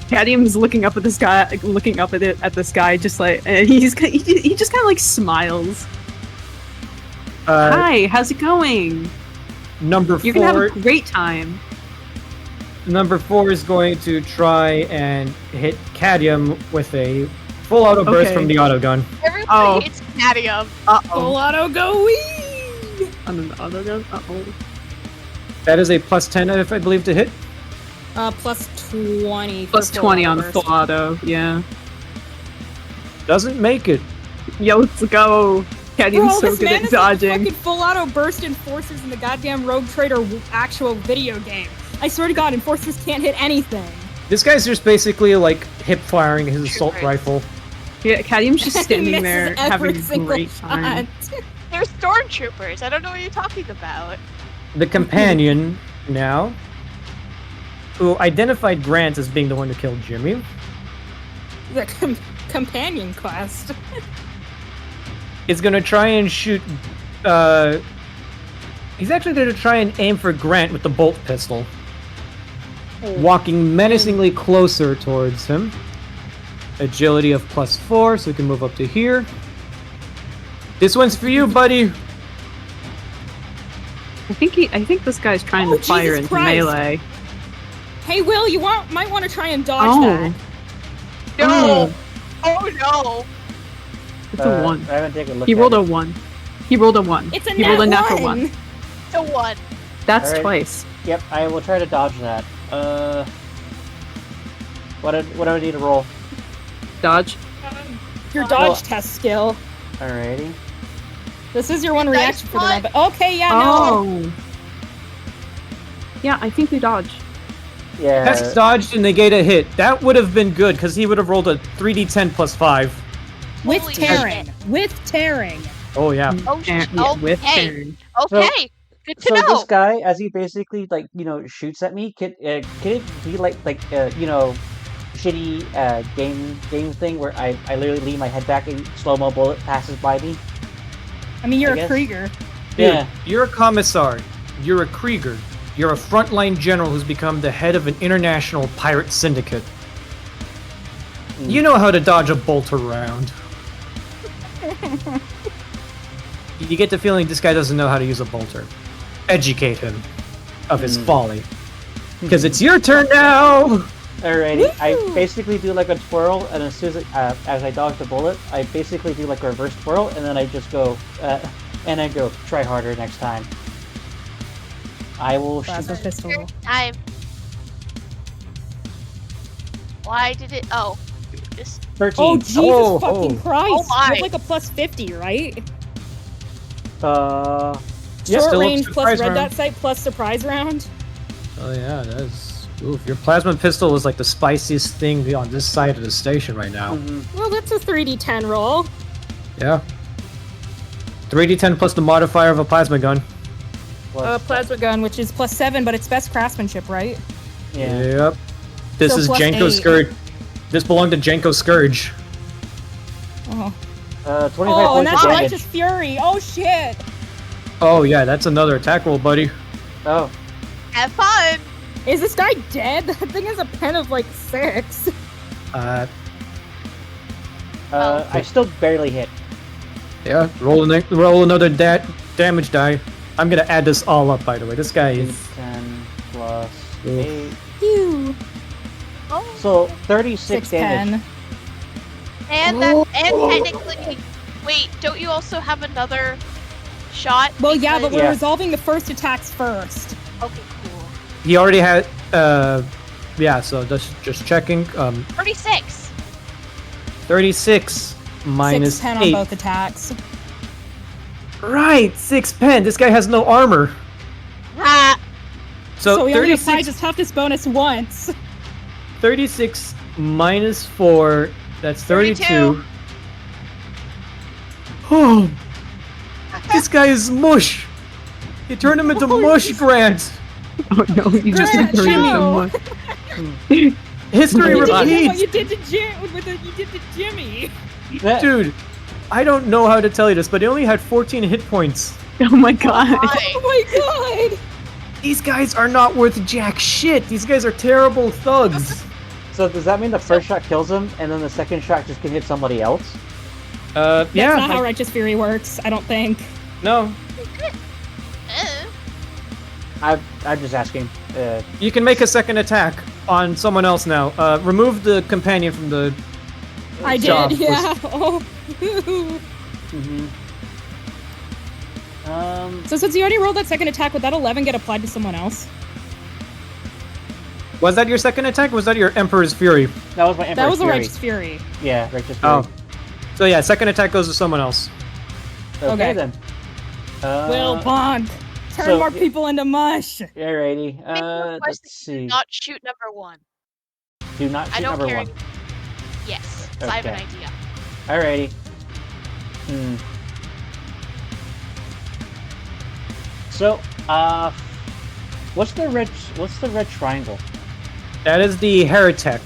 S3: Cadium's looking up at this guy, looking up at this guy, just like, and he just kind of like smiles. Hi, how's it going?
S1: Number
S3: You're gonna have a
S1: 4.
S3: great time.
S1: Number 4 is going to try and hit Cadium with a full auto burst
S3: Okay.
S1: from the autogun.
S5: Everybody
S3: Oh.
S5: hates Cadium.
S8: Full auto go wee!
S3: On an autogun. Uh-oh.
S1: That is a plus 10, if I believe, to hit.
S8: Plus 20.
S3: Plus
S8: for full
S3: 20
S8: auto
S3: on
S8: burst.
S3: full auto. Yeah.
S1: Doesn't make it.
S3: Yo, let's go. Cadium's
S8: Bro,
S3: so
S8: this
S3: good
S8: man
S3: at
S8: is
S3: dodging.
S8: like fucking full auto burst enforcers in the goddamn Rogue Trader actual video game. I swear to God, enforcers can't hit anything.
S1: This guy's just basically like hip firing his assault
S5: Right.
S1: rifle.
S3: Yeah, Cadium's just
S8: He
S3: standing
S8: misses
S3: there
S8: every
S3: having a
S8: single
S3: great time.
S8: shot.
S5: They're stormtroopers. I don't know what you're talking about.
S1: The companion now, who identified Grant as being the one who killed Jimmy,
S8: The companion quest.
S1: is going to try and shoot. He's actually going to try and aim for Grant with the bolt pistol, walking menacingly closer towards him. Agility of +4, so we can move up to here. This one's for you, buddy.
S3: I think this guy's trying
S8: Oh,
S3: to fire
S8: Jesus
S3: into
S8: Christ.
S3: melee.
S8: Hey, Will, you might want to try and dodge
S3: Oh.
S8: that.
S5: No. Oh no.
S3: It's a 1.
S4: I haven't taken a look
S3: He
S4: at
S3: rolled
S4: it.
S3: a 1. He rolled a 1.
S8: It's a
S3: He rolled a
S8: nat
S3: natural
S8: 1.
S3: 1.
S5: To one.
S3: That's
S4: Alright.
S3: twice.
S4: Yep, I will try to dodge that. What do I need to roll?
S3: Dodge.
S8: Your dodge test skill.
S4: Alrighty.
S8: This is your one
S5: Nice
S8: reaction for the
S5: one.
S8: round. But okay, yeah, no.
S3: Oh. Yeah, I think we dodge.
S4: Yeah.
S1: That's dodged and negate a hit. That would have been good because he would have rolled a 3d10 +5.
S8: With
S5: Holy
S8: tearing.
S5: shit.
S8: With tearing.
S1: Oh yeah.
S5: Oh,
S3: Yeah,
S5: okay.
S3: with turn.
S5: Okay. Good to
S4: So
S5: know.
S4: this guy, as he basically shoots at me, can it be like shitty game thing where I literally lean my head back and slow mo bullet passes by me?
S8: I mean, you're
S4: I
S8: a
S4: guess.
S8: Krieger.
S1: Dude,
S4: Yeah.
S1: you're a commissar. You're a Krieger. You're a frontline general who's become the head of an international pirate syndicate. You know how to dodge a bolt around. You get the feeling this guy doesn't know how to use a bolter. Educate him of his folly. Because it's your turn now!
S4: Alrighty, I
S8: Woohoo!
S4: basically do like a twirl, and as soon as I dodge the bullet, I basically do like a reverse twirl, and then I just go, and I go, try harder next time. I will shoot
S8: Plasma
S4: this.
S8: pistol.
S5: Time. Why did it? Oh. Just
S4: 13.
S8: Oh, Jesus
S1: Oh,
S8: fucking
S1: oh.
S8: Christ.
S5: Oh my.
S8: You have like a +50, right?
S4: Uh,
S1: Yeah,
S8: Short
S1: still a
S8: range plus
S1: surprise
S8: red
S1: round.
S8: dot sight plus surprise round.
S1: Oh yeah, that is... Oof, your plasma pistol is like the spiciest thing on this side of the station right now.
S8: Well, that's a 3d10 roll.
S1: Yeah. 3d10 plus the modifier of a plasma gun.
S8: Plasma gun, which is +7, but it's best craftsmanship, right?
S4: yeah.
S1: Yep. This
S8: So
S1: is
S8: plus
S1: Janko
S8: 8.
S1: Scourge. This belonged to Janko Scourge.
S8: Oh,
S4: 25
S8: oh and
S4: points
S8: that's
S4: of
S8: Righteous
S4: damage.
S8: Fury. Oh, shit.
S1: Oh yeah, that's another attack roll, buddy.
S4: Oh,
S5: have fun.
S8: Is this guy dead? That thing has a pen of like 6.
S4: I still barely hit.
S1: Yeah, roll another damage die. I'm gonna add this all up, by the way. This guy is...
S4: 10 plus
S1: Oof.
S4: 8.
S8: Phew.
S4: So 36 damage.
S8: 610.
S5: And that. And technically. Wait. Don't you also have another shot?
S8: Well, yeah, but
S5: Because-
S8: we're
S4: Yeah.
S8: resolving the first attacks first.
S5: Okay. Cool.
S1: He already had... yeah, so just checking.
S5: 36.
S1: 36. minus
S8: 6 pen on
S1: 8.
S8: both attacks.
S1: Right, 6 pen. This guy has no armor.
S5: Ha!
S8: So he only applies
S1: 36,
S8: his toughness bonus once.
S1: 36 minus 4, that's 32. Oh, this guy is mush. You turned him into mush, Grant.
S3: Oh no, you just
S8: Grant,
S3: turned
S8: no.
S3: someone.
S1: History
S8: You did what
S1: repeats.
S8: you did to you did to Jimmy.
S1: Dude, I don't know how to tell you this, but he only had 14 hit points.
S3: Oh my god.
S8: Oh my god!
S1: These guys are not worth jack shit. These guys are terrible thugs.
S4: So does that mean the first shot kills him, and then the second shot just can hit somebody else?
S1: Yeah.
S8: That's not how Righteous Fury works, I don't think.
S1: No.
S4: I'm just asking.
S1: You can make a second attack on someone else now. Remove the companion from the
S8: I
S1: job.
S8: did, yeah. Oh. So since you already rolled that second attack, would that 11 get applied to someone else?
S1: Was that your second attack, or was that your Emperor's Fury?
S4: That was my Emperor's
S8: That was a
S4: Fury.
S8: Righteous Fury.
S4: Yeah, Righteous Fury.
S1: Oh. So yeah, second attack goes to someone else.
S4: Okay then.
S8: Will Bonk. Turn
S4: so-
S8: more people into mush.
S4: Alrighty. Let's see.
S5: Not shoot number 1.
S4: Do not
S5: I
S4: shoot
S5: don't
S4: number
S5: care.
S4: 1.
S5: Yes, so I have an
S4: Okay.
S5: idea.
S4: Alrighty. So, what's the red triangle?
S1: That is the heretic.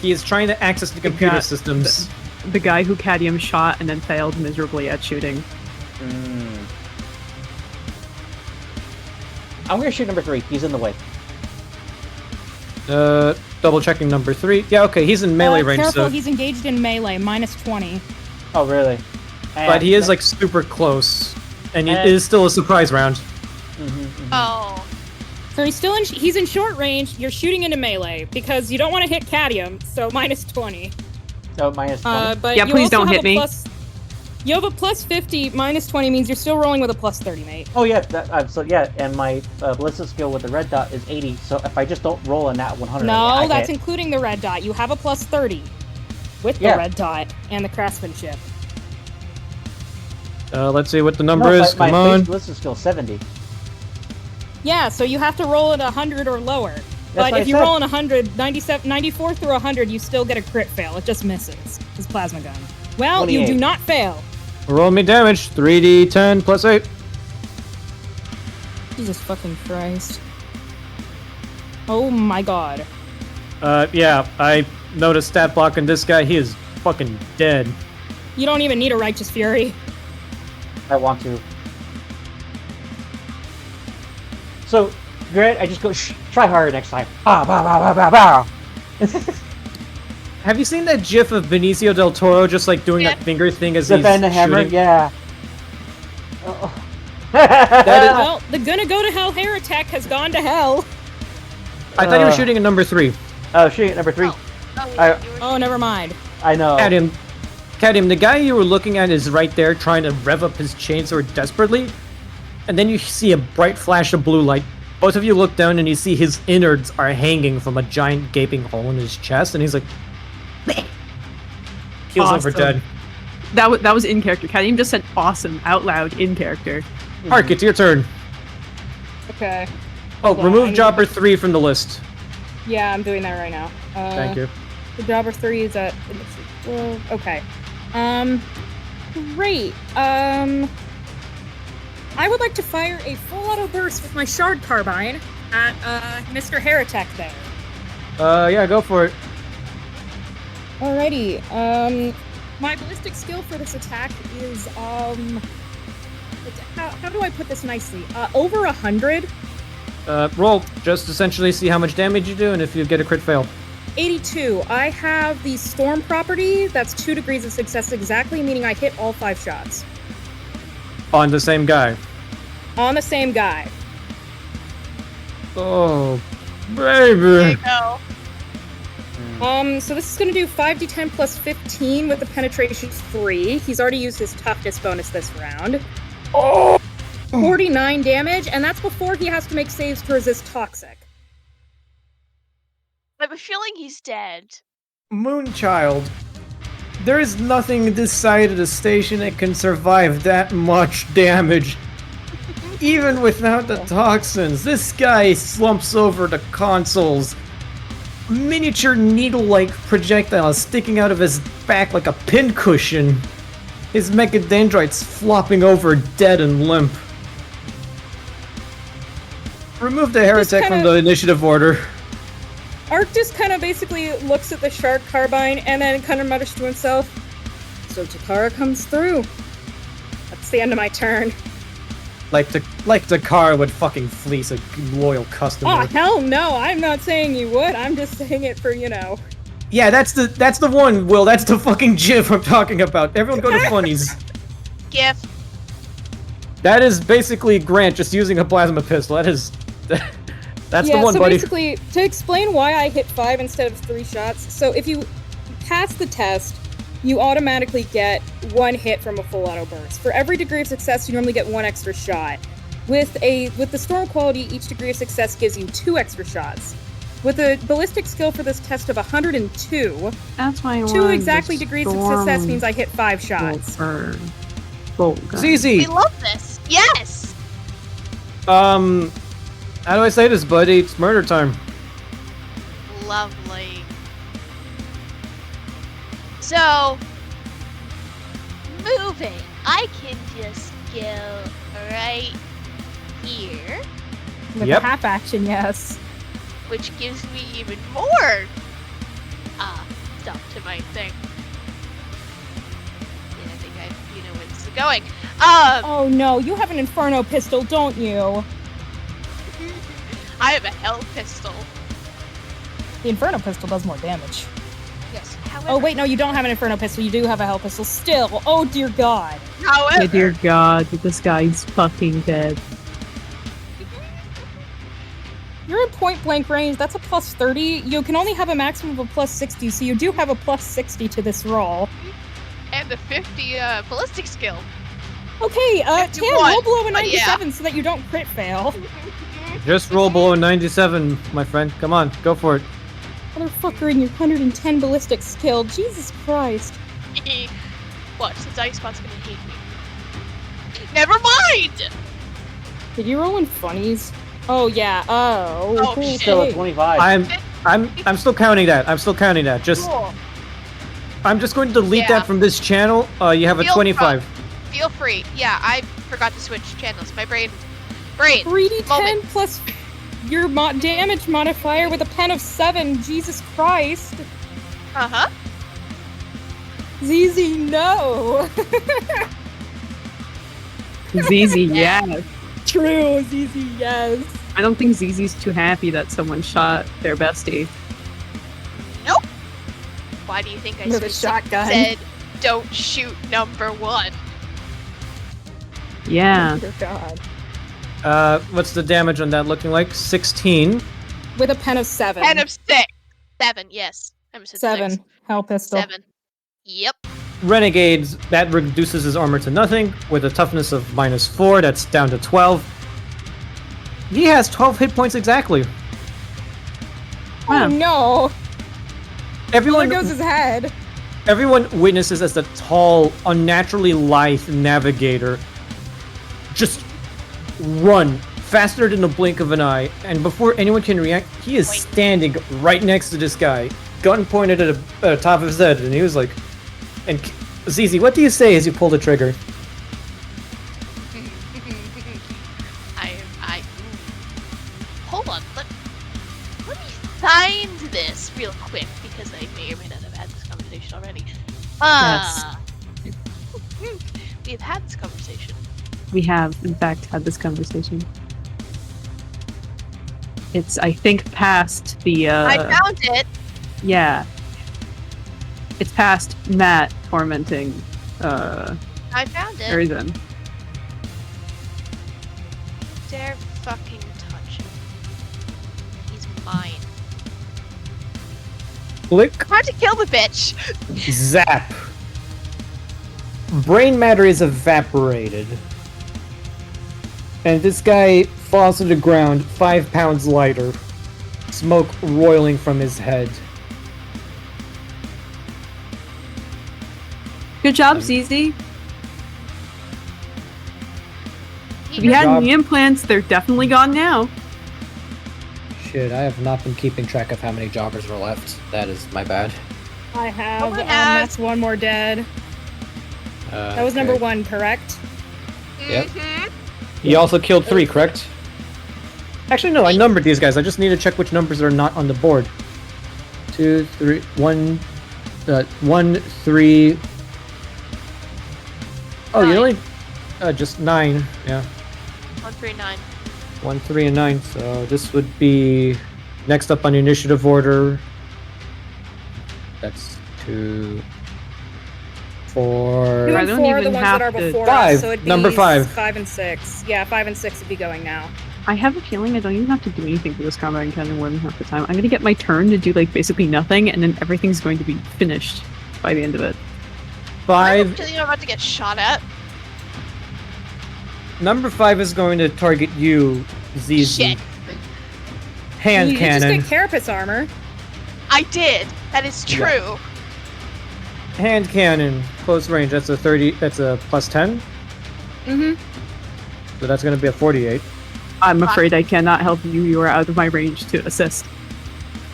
S1: He is trying to access the computer
S3: guy-
S1: systems.
S3: The guy who Cadium shot and then failed miserably at shooting.
S4: I'm gonna shoot number 3. He's in the way.
S1: Double checking number 3. Yeah, okay, he's in melee range,
S8: Careful,
S1: so.
S8: he's engaged in melee, minus 20.
S4: Oh, really?
S1: But he is like super close, and it
S4: And-
S1: is still a surprise round.
S5: Oh.
S8: So he's in short range, you're shooting into melee, because you don't want to hit Cadium, so minus 20.
S4: Oh, minus 20.
S8: But
S3: Yeah,
S8: you
S3: please
S8: also
S3: don't
S8: have
S3: hit
S8: a
S3: me.
S8: You have a plus 50, minus 20 means you're still rolling with a plus 30, mate.
S4: Oh yeah, and my ballistic skill with the red dot is 80. So if I just don't roll a nat 100,
S8: No,
S4: I
S8: that's
S4: hit.
S8: including the red dot. You have a plus 30 with the
S4: Yeah.
S8: red dot and the craftsmanship.
S1: Let's see what the number
S4: No,
S1: is.
S4: my
S1: Come on.
S4: base ballistic skill 70.
S8: Yeah, so you have to roll at 100 or lower. But
S4: what
S8: if
S4: I
S8: you
S4: said.
S8: roll an 100, 94 through 100, you still get a crit fail. It just misses. His plasma gun. Well, you
S4: 28.
S8: do not fail.
S1: Roll me damage. 3d10 plus 8.
S8: Jesus fucking Christ. Oh my god.
S1: Yeah, I noticed stat block on this guy. He is fucking dead.
S8: You don't even need a Righteous Fury.
S4: I want to. So, Grant, I just go, try harder next time. Ah, bah, bah, bah, bah, bah.
S1: Have you seen that gif of Benicio del Toro just like doing that finger thing as he's
S4: Defend the hammer,
S1: shooting?
S4: yeah.
S8: Well, the gonna go to hell heretic has gone to hell.
S1: I thought he was shooting at number 3.
S4: Oh, shooting at number 3.
S8: Oh, never mind.
S4: I know.
S1: Cadium, the guy you were looking at is right there trying to rev up his chainsword desperately. And then you see a bright flash of blue light. Both of you look down and you see his innards are hanging from a giant gaping hole in his chest. And he's like... Keels over
S3: Awesome.
S1: dead.
S3: That was in character. Cadium just said awesome out loud in character.
S1: Hark, it's your turn.
S8: Okay.
S1: Oh,
S8: Hold on, I
S1: remove
S8: need
S1: Jobber 3 from the list.
S8: Yeah, I'm doing that right now.
S1: Thank you.
S8: The Jobber 3 is at... okay. Great. I would like to fire a full auto burst with my Shard Carbine at, Mr. Heretic there.
S1: Yeah, go for it.
S8: Alrighty. My ballistic skill for this attack is, how do I put this nicely? Over 100.
S1: Roll. Just essentially see how much damage you do and if you get a crit fail.
S8: 82. I have the Storm property. That's 2 degrees of success exactly, meaning I hit all 5 shots.
S1: On the same guy.
S8: On the same guy.
S1: Oh,
S5: There
S1: baby.
S5: you go.
S8: So this is going to do 5d10 plus 15 with the penetration 3. He's already used his toughness bonus this round. 49 damage, and that's before he has to make saves to resist toxic.
S5: I have a feeling he's dead.
S1: Moonchild. There is nothing this side of the station that can survive that much damage. Even without the toxins, this guy slumps over the consoles. Miniature needle-like projectiles sticking out of his back like a pincushion. His mechadendrites flopping over dead and limp. Remove the heretic from the initiative order.
S8: Ark just kind of basically looks at the shark carbine and then kind of mutters to himself, so Takara comes through. That's the end of my turn.
S1: Like Takara would fucking fleece a loyal customer.
S8: Oh, hell no, I'm not saying you would, I'm just saying it for, you know.
S1: Yeah, that's the one, Will, that's the fucking GIF I'm talking about. Everyone go to funnies.
S5: GIF.
S1: That is basically Grant just using a plasma pistol. That's the one,
S8: so
S1: buddy.
S8: Basically, to explain why I hit 5 instead of 3 shots, so if you pass the test, you automatically get 1 hit from a full auto burst. For every degree of success, you normally get 1 extra shot. With the storm quality, each degree of success gives you 2 extra shots. With a ballistic skill for this test of 102,
S3: that's why
S8: 2 exactly degrees of success means I hit 5 shots.
S1: ZZ!
S5: We love this. Yes.
S1: How do I say this, buddy? It's murder time.
S5: Lovely. So, moving. I can just go right here,
S8: With
S1: Yep.
S8: half action, yes.
S5: which gives me even more stuff to my thing. Yeah, I think you know where this is going.
S8: Oh no, you have an Inferno pistol, don't you?
S5: I have a hell pistol.
S8: The Inferno pistol does more damage.
S5: Yes. However,
S8: Oh wait, no, you don't have an Inferno pistol, you do have a Hell pistol still. Oh dear god.
S5: however,
S3: Dear God, this guy's fucking dead.
S8: You're in point blank range, that's a plus 30. You can only have a maximum of a plus 60, so you do have a plus 60 to this roll.
S5: and the 50 ballistic skill.
S8: Okay, 10,
S5: 51,
S8: roll below a
S5: but yeah.
S8: 97 so that you don't crit fail.
S1: Just roll below 97, my friend. Come on, go for it.
S8: Motherfucker in your 110 ballistic skill, Jesus Christ.
S5: Watch, the dice spot's gonna hate me. Never mind!
S8: Did you roll in funnies? Oh yeah, oh.
S5: Oh,
S8: okay.
S5: shit.
S4: Still at 25.
S1: I'm still counting that. I'm still counting that. Just
S8: Cool.
S1: I'm just going to delete
S5: Yeah.
S1: that from this channel. You have a
S5: Feel
S1: 25.
S5: Feel free. Yeah, I forgot to switch channels. My brain. Brain.
S8: 3d10
S5: Moment.
S8: plus your damage modifier with a pen of 7. Jesus Christ.
S5: Uh-huh.
S8: ZZ, no.
S3: ZZ, yes.
S8: True, ZZ, yes.
S3: I don't think ZZ's too happy that someone shot their bestie.
S5: Nope. Why do you think I
S8: With a
S5: specifically
S8: shotgun.
S5: said don't shoot number 1?
S3: Yeah.
S8: Dear God.
S1: What's the damage on that looking like? 16.
S8: With a pen of 7.
S5: 10 of 6. 7, yes. I almost said
S8: 7.
S5: 6.
S8: Hell pistol.
S5: 7. Yep.
S1: Renegades, that reduces his armor to nothing, with a toughness of -4, that's down to 12. He has 12 hit points exactly.
S8: Oh no. There
S1: Everyone,
S8: goes his head.
S1: everyone witnesses as the tall, unnaturally lithe navigator just run faster than the blink of an eye, and before anyone can react, he is standing right next to this guy, gun pointed at the top of his head, and he was like, and ZZ, what do you say as you pull the trigger?
S5: Hold on. Let me find this real quick because I may or may not have had this conversation already. We've had this conversation.
S3: We have, in fact, had this conversation. It's, I think, past the,
S5: I found it.
S3: Yeah. It's past Matt tormenting,
S5: I found it.
S3: Arizen.
S5: Dare fucking touch him. He's mine.
S1: Click,
S5: Time to kill the bitch.
S1: zap. Brain matter is evaporated. And this guy falls to the ground 5 pounds lighter. Smoke roiling from his head.
S3: Good job, ZZ. If you had
S1: job.
S3: any implants, they're definitely gone now.
S1: Shit, I have not been keeping track of how many jobbers are left. That is my bad.
S8: I have.
S5: Someone has-
S8: That's one more dead. That was number 1, correct?
S1: Yep.
S5: Mhm.
S1: You also killed 3, correct? Actually, no, I numbered these guys. I just need to check which numbers are not on the board. 2, 3, 1, 1, 3. Oh, you only just 9. Yeah,
S5: 139.
S1: 1, 3, and 9. So this would be next up on the initiative order. That's 2, 4.
S8: 2
S3: I
S8: and
S3: don't
S8: 4 are the
S3: even
S8: ones
S3: have
S8: that are
S3: to-
S8: before
S1: 5.
S8: us, so it'd be
S1: Number 5.
S8: 5 and 6. Yeah, 5 and 6 would be going now.
S3: I have a feeling I don't even have to do anything for this combat encounter more than half the time. I'm gonna get my turn to do like basically nothing, and then everything's going to be finished by the end of it.
S1: 5.
S5: I'm actually about to get shot at.
S1: Number 5 is going to target you, ZZ.
S5: Shit.
S1: Hand
S8: you
S1: cannon.
S8: just get carapace armor.
S5: I did. That is
S1: Yeah.
S5: true.
S1: Hand cannon, close range. That's a 30. That's a plus 10.
S8: Mm-hmm.
S1: So that's going to be a 48.
S3: I'm afraid I cannot help you. You are out of my range to assist.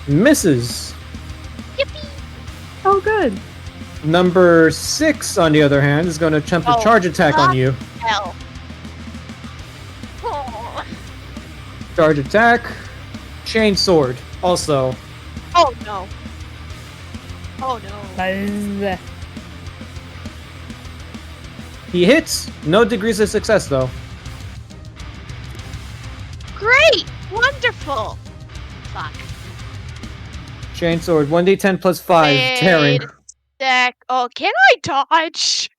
S1: Misses.
S5: Yippee.
S3: Oh, good.
S1: Number 6, on the other hand, is going to attempt a
S5: Oh,
S1: charge attack on you.
S5: Hell. Oh.
S1: Charge attack. Chain sword. Also.
S5: Oh no. Oh no.
S8: Buzz.
S1: He hits. No degrees of success, though.
S5: Great! Wonderful! Fuck.
S1: Chain sword. 1d10 plus 5. Tearing.
S5: Wait, Deck. Oh, can I dodge?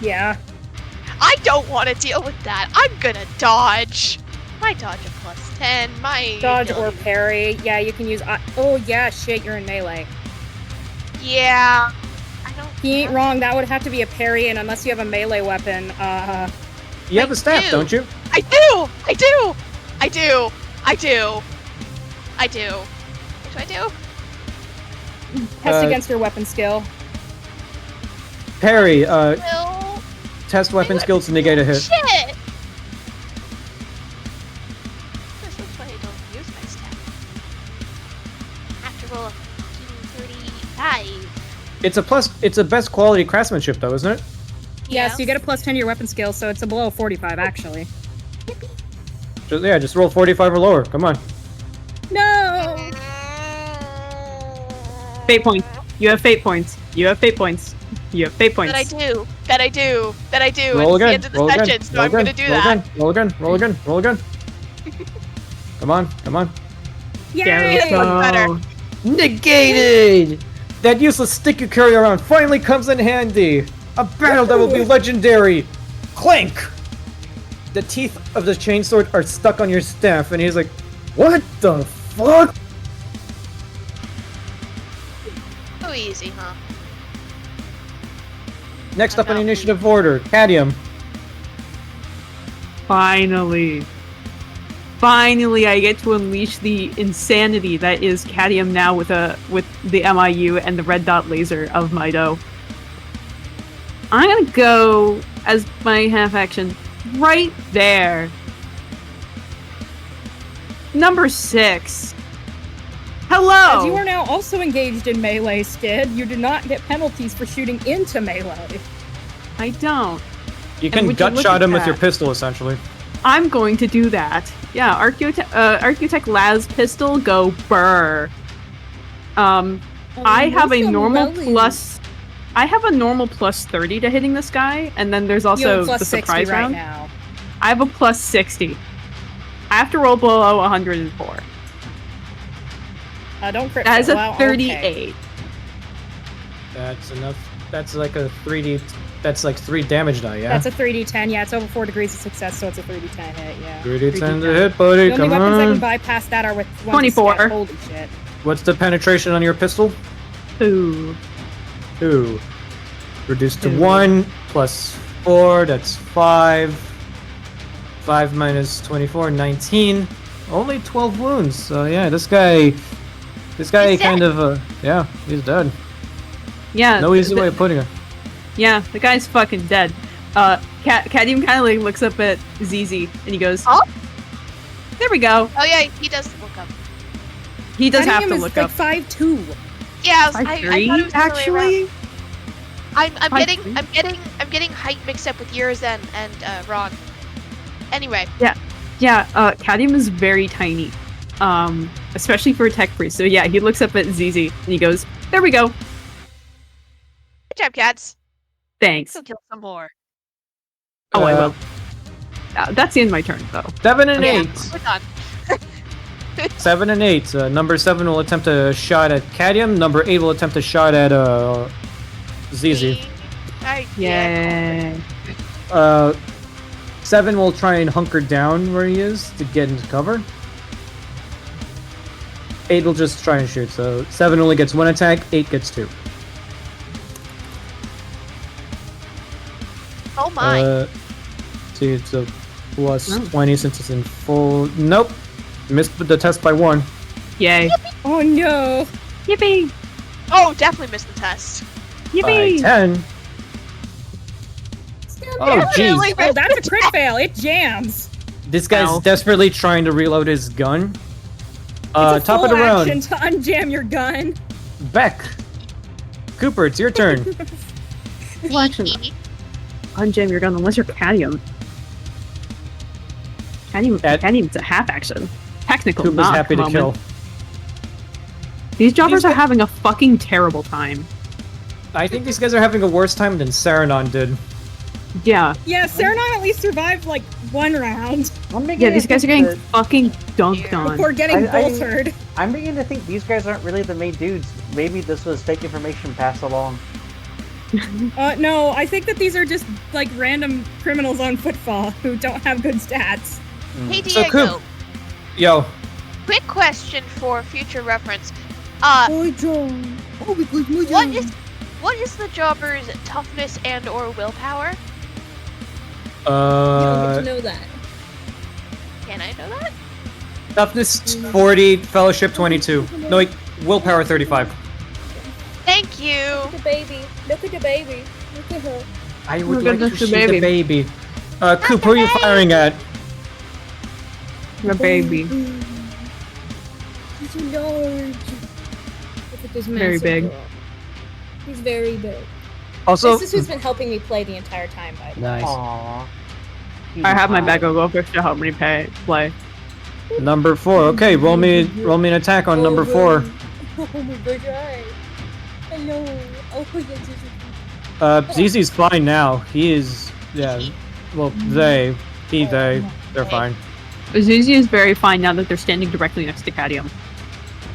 S8: Yeah.
S5: I don't want to deal with that. I'm gonna dodge. My dodge a plus 10. My
S8: Dodge or
S5: ability-
S8: parry. Yeah, you can use. Oh yeah, shit, you're in melee.
S5: Yeah. I don't.
S8: He ain't wrong. That would have to be a parry, and unless you have a melee weapon,
S1: You have a staff,
S5: do.
S1: don't you?
S5: I do. I do. I do. I do. I do. What do I do?
S8: test
S1: Uh,
S8: against your weapon skill.
S1: Parry.
S5: Will.
S1: Test weapon skills to negate a hit.
S5: Shit. This looks why I don't use my stat. I have to roll a fucking 35.
S1: It's a best quality craftsmanship, though, isn't it?
S8: Yeah, so you get a plus 10 to your weapon skill, so it's a below 45 actually.
S1: Just roll 45 or lower. Come on.
S8: No.
S3: Fate points. You have fate points. You have fate points. You have fate points.
S5: That I do. That I do. That I do.
S1: Roll
S5: It's
S1: again.
S5: the end of the
S1: Roll again.
S5: session, so
S1: Roll
S5: I'm gonna
S1: again.
S5: do
S1: Roll
S5: that.
S1: again. Roll again. Roll again. Roll again. Come on. Come on.
S8: Yay!
S5: It's much better.
S1: Negated! That useless stick you carry around finally comes in handy! A battle that will be legendary! Clank! The teeth of the chainsword are stuck on your staff, and he's like, what the fuck?
S5: So easy, huh?
S1: Next up in
S5: About-
S1: initiative order, Cadium.
S3: Finally. Finally, I get to unleash the insanity that is Cadium now with the MIU and the red dot laser of Mido. I'm gonna go as my half action right there. Number 6. Hello.
S8: As you are now also engaged in melee, Skid, you do not get penalties for shooting into melee.
S3: I don't.
S1: You
S3: And
S1: can
S3: would you
S1: gut
S3: look
S1: shot
S3: at
S1: him with
S3: that?
S1: your pistol, essentially.
S3: I'm going to do that. Yeah, Archaeotech Las pistol, go burr. I have a normal plus. I have a normal plus 30 to hitting this guy, and then there's
S8: You
S3: also
S8: have a plus
S3: the
S8: 60
S3: surprise
S8: right
S3: round.
S8: now.
S3: I have a plus 60. I have to roll below 104.
S8: Don't crit.
S3: That is
S8: fail.
S3: a
S8: Wow, okay.
S3: 38.
S1: That's enough. That's like a 3d. That's like 3 damage die, yeah?
S8: That's a 3d10. Yeah, it's over 4 degrees of success, so it's a 3d10 hit. Yeah.
S1: 3d10 to hit, buddy.
S8: The only
S1: Come
S8: weapons that can
S1: on.
S8: bypass that are with ones
S3: 24.
S8: that- Holy shit.
S1: What's the penetration on your pistol?
S3: Ooh.
S1: 2. Reduced to
S3: Two.
S1: 1 plus 4, that's 5. 5 minus 24, 19. Only 12 wounds. So yeah, this guy
S5: He's
S1: kind
S5: dead.
S1: of, yeah, he's dead.
S3: Yeah.
S1: No easy way of putting it.
S3: Yeah, the guy's fucking dead. Cadium kind of like looks up at ZZ and he goes,
S5: Oh?
S3: There we go.
S5: Oh yeah, he does look up.
S3: He does have to
S8: is
S3: look
S8: like
S3: up.
S8: 5'2".
S5: Yeah, I
S3: 5'3",
S5: thought it was the other way around.
S3: actually?
S5: I'm
S3: 5'3".
S5: I'm getting height mixed up with yours and Ron. Anyway.
S3: Yeah, Cadium is very tiny. Especially for a tech priest. So yeah, he looks up at ZZ and he goes, there we go.
S5: Good job, cats.
S3: Thanks.
S5: Go kill some more.
S3: Oh, I will. That's the end of my turn, though.
S1: 7 and 8.
S5: We're done.
S1: 7 and 8. Number 7 will attempt a shot at Cadium. Number 8 will attempt a shot at ZZ.
S3: Yay.
S1: 7 will try and hunker down where he is to get into cover. 8 will just try and shoot. So 7 only gets 1 attack. 8 gets 2.
S5: Oh my.
S1: See, it's a plus 20 since it's in full. Nope. Missed the test by 1.
S3: Yay.
S8: Oh no.
S3: Yippee.
S5: Oh, definitely missed the test.
S3: Yippee.
S1: By 10. Oh, jeez.
S8: Oh, that's a crit fail. It jams.
S1: This guy's desperately trying to reload his gun.
S8: It's a
S1: top of the
S8: full
S1: round.
S8: action to unjam your gun.
S1: Beck. Cooper, it's your turn.
S3: Well, actually, unjam your gun unless you're Cadium. Cadium's a half action. Technical
S1: Cooper's
S3: knock
S1: happy to
S3: moment.
S1: kill.
S3: These jobbers are having a fucking terrible time.
S1: I think these guys are having a worse time than Saranon did.
S3: Yeah.
S8: Yeah, Saranon at least survived like 1 round
S3: Yeah, these guys are getting fucking dunked on.
S8: before getting boltered.
S4: I'm beginning to think these guys aren't really the main dudes. Maybe this was fake information passed along.
S8: No, I think that these are just like random criminals on Footfall who don't have good stats.
S5: Hey
S1: So,
S5: Diego,
S1: Coop. Yo.
S5: quick question for future reference. What is the jobber's toughness and or willpower?
S8: You don't get to know that.
S5: Can I know that?
S1: Toughness 40, Fellowship 22. No, wait, Willpower 35.
S5: Thank you.
S8: Look at the baby. Look at the baby. Look at her.
S1: I would
S3: Look
S1: like
S3: at
S1: to
S3: the
S1: shoot
S3: baby.
S1: the baby. Coop, who are you firing at?
S3: The baby.
S8: He's large. Look at this
S3: Very
S8: massive
S3: big.
S8: girl. He's very big.
S1: Also,
S8: This is who's been helping me play the entire time, by the way.
S1: nice.
S4: Aww.
S3: I have my bag of goldfish to help me play.
S1: Number 4. Okay, roll me an attack on number 4.
S8: Oh my gosh, hi. Hello. Oh, yes,
S1: ZZ's fine now. He is, yeah. Well, they're fine.
S3: Azuzi is very fine now that they're standing directly next to Cadium.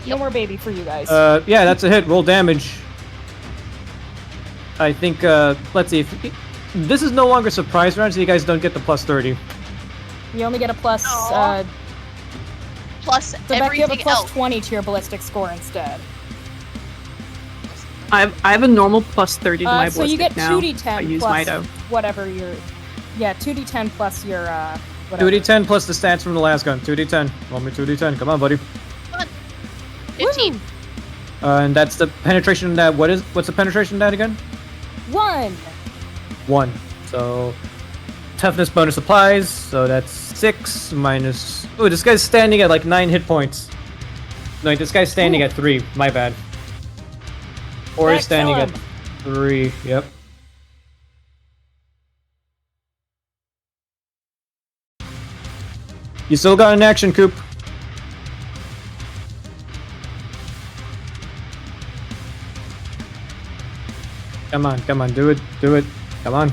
S8: No more baby for you guys.
S1: Yeah, that's a hit. Roll damage. I think, let's see. This is no longer surprise round, so you guys don't get the plus 30.
S8: You only get a plus,
S5: Plus
S8: so Beck, you have a
S5: everything
S8: plus
S5: else.
S8: 20 to your ballistic score instead.
S3: I have a normal plus 30 to my
S8: So you get
S3: ballistic now.
S8: 2d10
S3: I use
S8: plus
S3: Smythe.
S8: whatever your... Yeah, 2d10 plus your, whatever.
S1: 2d10 plus the stats from the last gun. 2d10. Roll me 2d10. Come on, buddy.
S5: 15.
S1: And that's the penetration that, what's the penetration that again?
S8: 1!
S1: 1. So, toughness bonus applies, so that's 6 minus... Ooh, this guy's standing at like 9 hit points. No, this guy's standing at 3. My bad. Or he's standing at 3. Yep. You still got an action, Coop. Come on, do it, come on.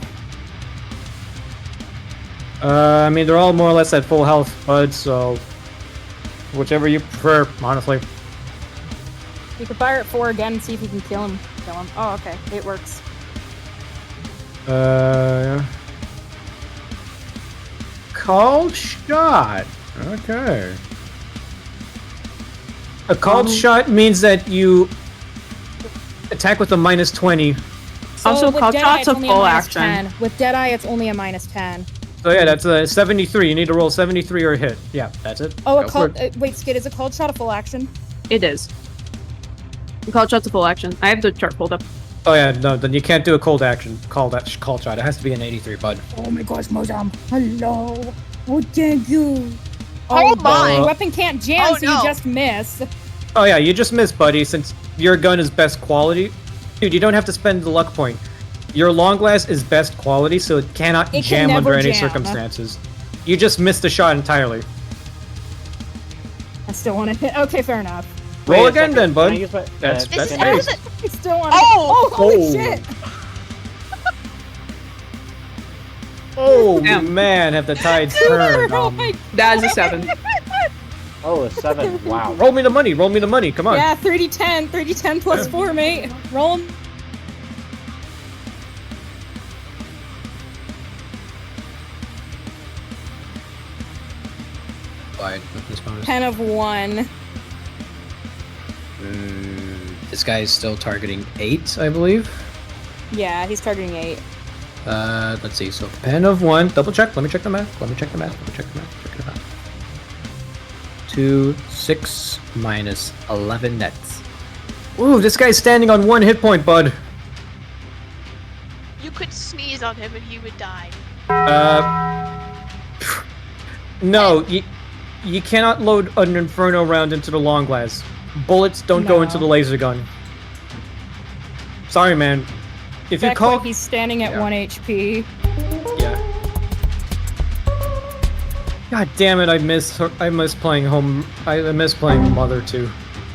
S1: I mean, they're all more or less at full health, bud, so... Whichever you prefer, honestly.
S8: You can fire at 4 again and see if you can kill him. Oh, okay. It works.
S1: Called shot. Okay. A called shot means that you attack with a minus 20.
S8: So
S3: Also,
S8: with
S3: called
S8: Deadeye,
S3: shot's
S8: it's
S3: a
S8: only
S3: full
S8: minus
S3: action.
S8: 10. With Deadeye, it's only a minus 10.
S1: So yeah, that's a 73. You need to roll 73 or a hit. Yeah, that's it.
S8: Oh,
S1: Go for
S8: wait, Skid, is a called shot a full action?
S3: It is. The called shot's a full action. I have the chart pulled up.
S1: Oh yeah, no, then you can't do a cold action. Call shot. It has to be an 83, bud.
S8: Oh my gosh, Mozam. Hello. Oh, thank you.
S5: Oh my!
S8: The weapon can't jam,
S5: Oh,
S8: so
S5: no.
S8: you just miss.
S1: Oh yeah, you just missed, buddy, since your gun is best quality. Dude, you don't have to spend the luck point. Your long glass is best quality, so it cannot
S8: It can
S1: jam
S8: never
S1: under any
S8: jam.
S1: circumstances. You just missed the shot entirely.
S8: I still want to hit. Okay, fair enough.
S1: Roll
S4: Wait a
S1: again
S4: second.
S1: then,
S4: Can
S1: bud.
S4: I use my-
S1: That's
S5: This is
S1: nice.
S8: I still want to.
S5: Oh!
S8: Holy
S1: Oh.
S8: shit!
S1: Oh
S3: Damn.
S1: man, have the tides turned.
S8: Oh my-
S3: That is a 7.
S4: Oh, a 7. Wow.
S1: Roll me the money. Roll me the money. Come on.
S8: Yeah, 3d10. 3d10 plus 4, mate. Roll 'em.
S1: Fine. With this bonus.
S8: 10 of 1.
S1: This guy is still targeting 8, I believe.
S8: Yeah, he's targeting 8.
S1: Let's see. So 10 of 1. Double check. Let me check the math. 2, 6 minus 11 nets. Ooh, this guy's standing on 1 hit point, bud.
S5: You could sneeze on him and he would die.
S1: No, you cannot load an Inferno round into the long glass. Bullets don't go into the laser gun. Sorry, man. If you call,
S8: He's standing at 1 HP.
S1: yeah. God damn it! I miss playing home. I miss playing Mother 2,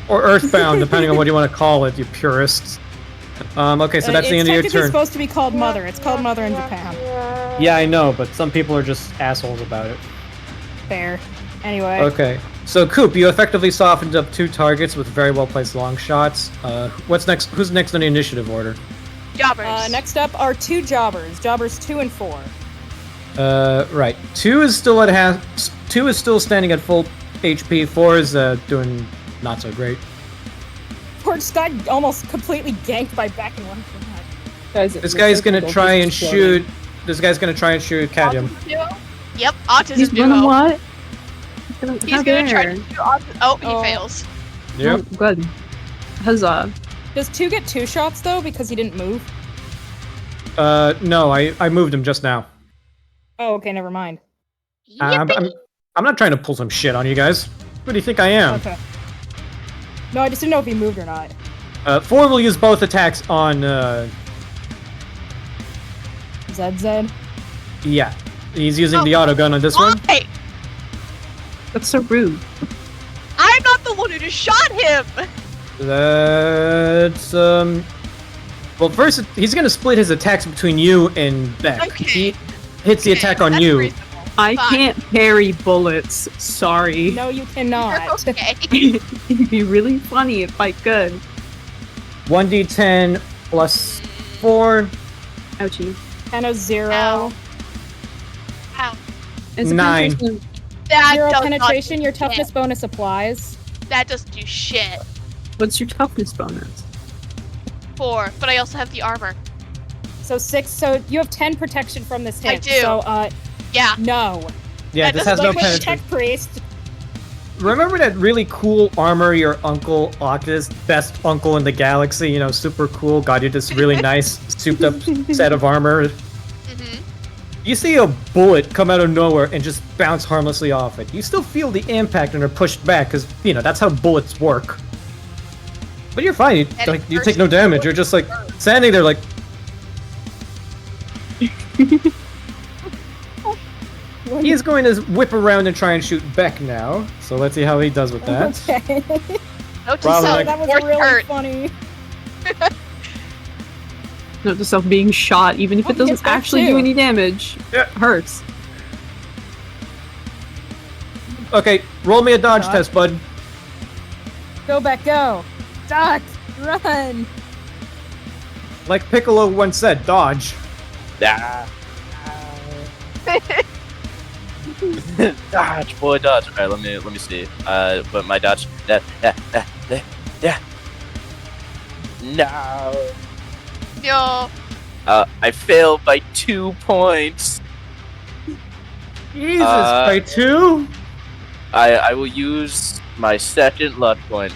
S1: or Earthbound, depending on what you want to call it, you purists. Okay, so that's the end of your
S8: It's
S1: turn.
S8: technically supposed to be called Mother. It's called Mother in Japan.
S1: Yeah, I know, but some people are just assholes about it.
S8: Fair. Anyway.
S1: Okay, so Coop, you effectively softened up 2 targets with very well placed long shots. What's next? Who's next on the initiative order?
S5: Jobbers.
S8: Next up are 2 jobbers. Jobbers 2 and 4.
S1: Right. 2 is still at 2 is still standing at full HP. 4 is doing not so great.
S8: Poor just got almost completely ganked by back and one.
S1: This guy's gonna try and shoot. This guy's gonna try and shoot Cadmium.
S5: Yep, autism
S3: He's
S5: duo.
S3: gonna what?
S5: He's gonna try to do autism. Oh, he
S8: Oh.
S5: fails.
S1: Yep.
S3: Oh, good. Huzzah.
S8: Does 2 get 2 shots though because he didn't move?
S1: No, I moved him just now.
S8: Oh, okay, never mind.
S1: I'm not trying to pull some shit on you guys. What do you think I am?
S8: Okay. No, I just didn't know if he moved or not.
S1: 4 will use both attacks on.
S8: ZZ.
S1: Yeah, he's using the auto gun on this one.
S5: Why?
S3: That's so rude.
S5: I'm not the one who just shot him!
S1: That's Well, first he's gonna split his attacks between you and Beck.
S5: Okay.
S1: He hits the attack on
S5: That's
S1: you.
S5: reasonable.
S3: I
S5: Fine.
S3: can't parry bullets. Sorry.
S8: No, you cannot.
S5: You're okay.
S3: It'd be really funny if I could.
S1: 1d10 plus 4.
S3: Ouchie.
S8: 10 of 0.
S5: Ow. Ow.
S3: It's a
S1: 9.
S3: penetration.
S5: That
S8: 0
S5: does
S8: penetration,
S5: not
S8: your
S5: do
S8: toughness
S5: shit.
S8: bonus applies.
S5: That doesn't do shit.
S3: What's your toughness bonus?
S5: 4, but I also have the armor.
S8: So 6, so you have 10 protection from this hit.
S5: I do.
S8: So,
S5: Yeah.
S8: no.
S1: Yeah,
S5: That
S1: this has
S5: doesn't
S1: no
S5: look
S8: Like with
S1: penetration.
S8: Tech Priest.
S1: Remember that really cool armor your uncle Octus, best uncle in the galaxy, you know, super cool, got you this really nice souped up set of armor.
S5: Mm-hmm.
S1: You see a bullet come out of nowhere and just bounce harmlessly off it. You still feel the impact and are pushed back because, you know, that's how bullets work. But you're fine. You take no damage. You're just like standing there like. He's going to whip around and try and shoot Beck now. So let's see how he does with that.
S8: Okay.
S5: Note to
S1: Probably
S5: self,
S1: like-
S8: That was
S5: fourth
S8: really
S5: hurt.
S8: funny.
S3: Note to self being shot, even if
S8: Oh,
S3: it
S8: he
S3: doesn't
S8: gets back
S3: actually
S8: too.
S3: do any damage.
S1: Yeah.
S3: Hurts.
S1: Okay, roll me a dodge
S8: Dodge.
S1: test, bud.
S8: Go back, go. Duck. Run.
S1: Like Piccolo once said, dodge.
S6: Ah. Dodge, boy, dodge. All right, let me see. But my dodge. Yeah. No.
S5: No.
S6: I failed by 2 points.
S1: Jesus,
S6: Uh,
S1: by 2?
S6: I will use my second luck point.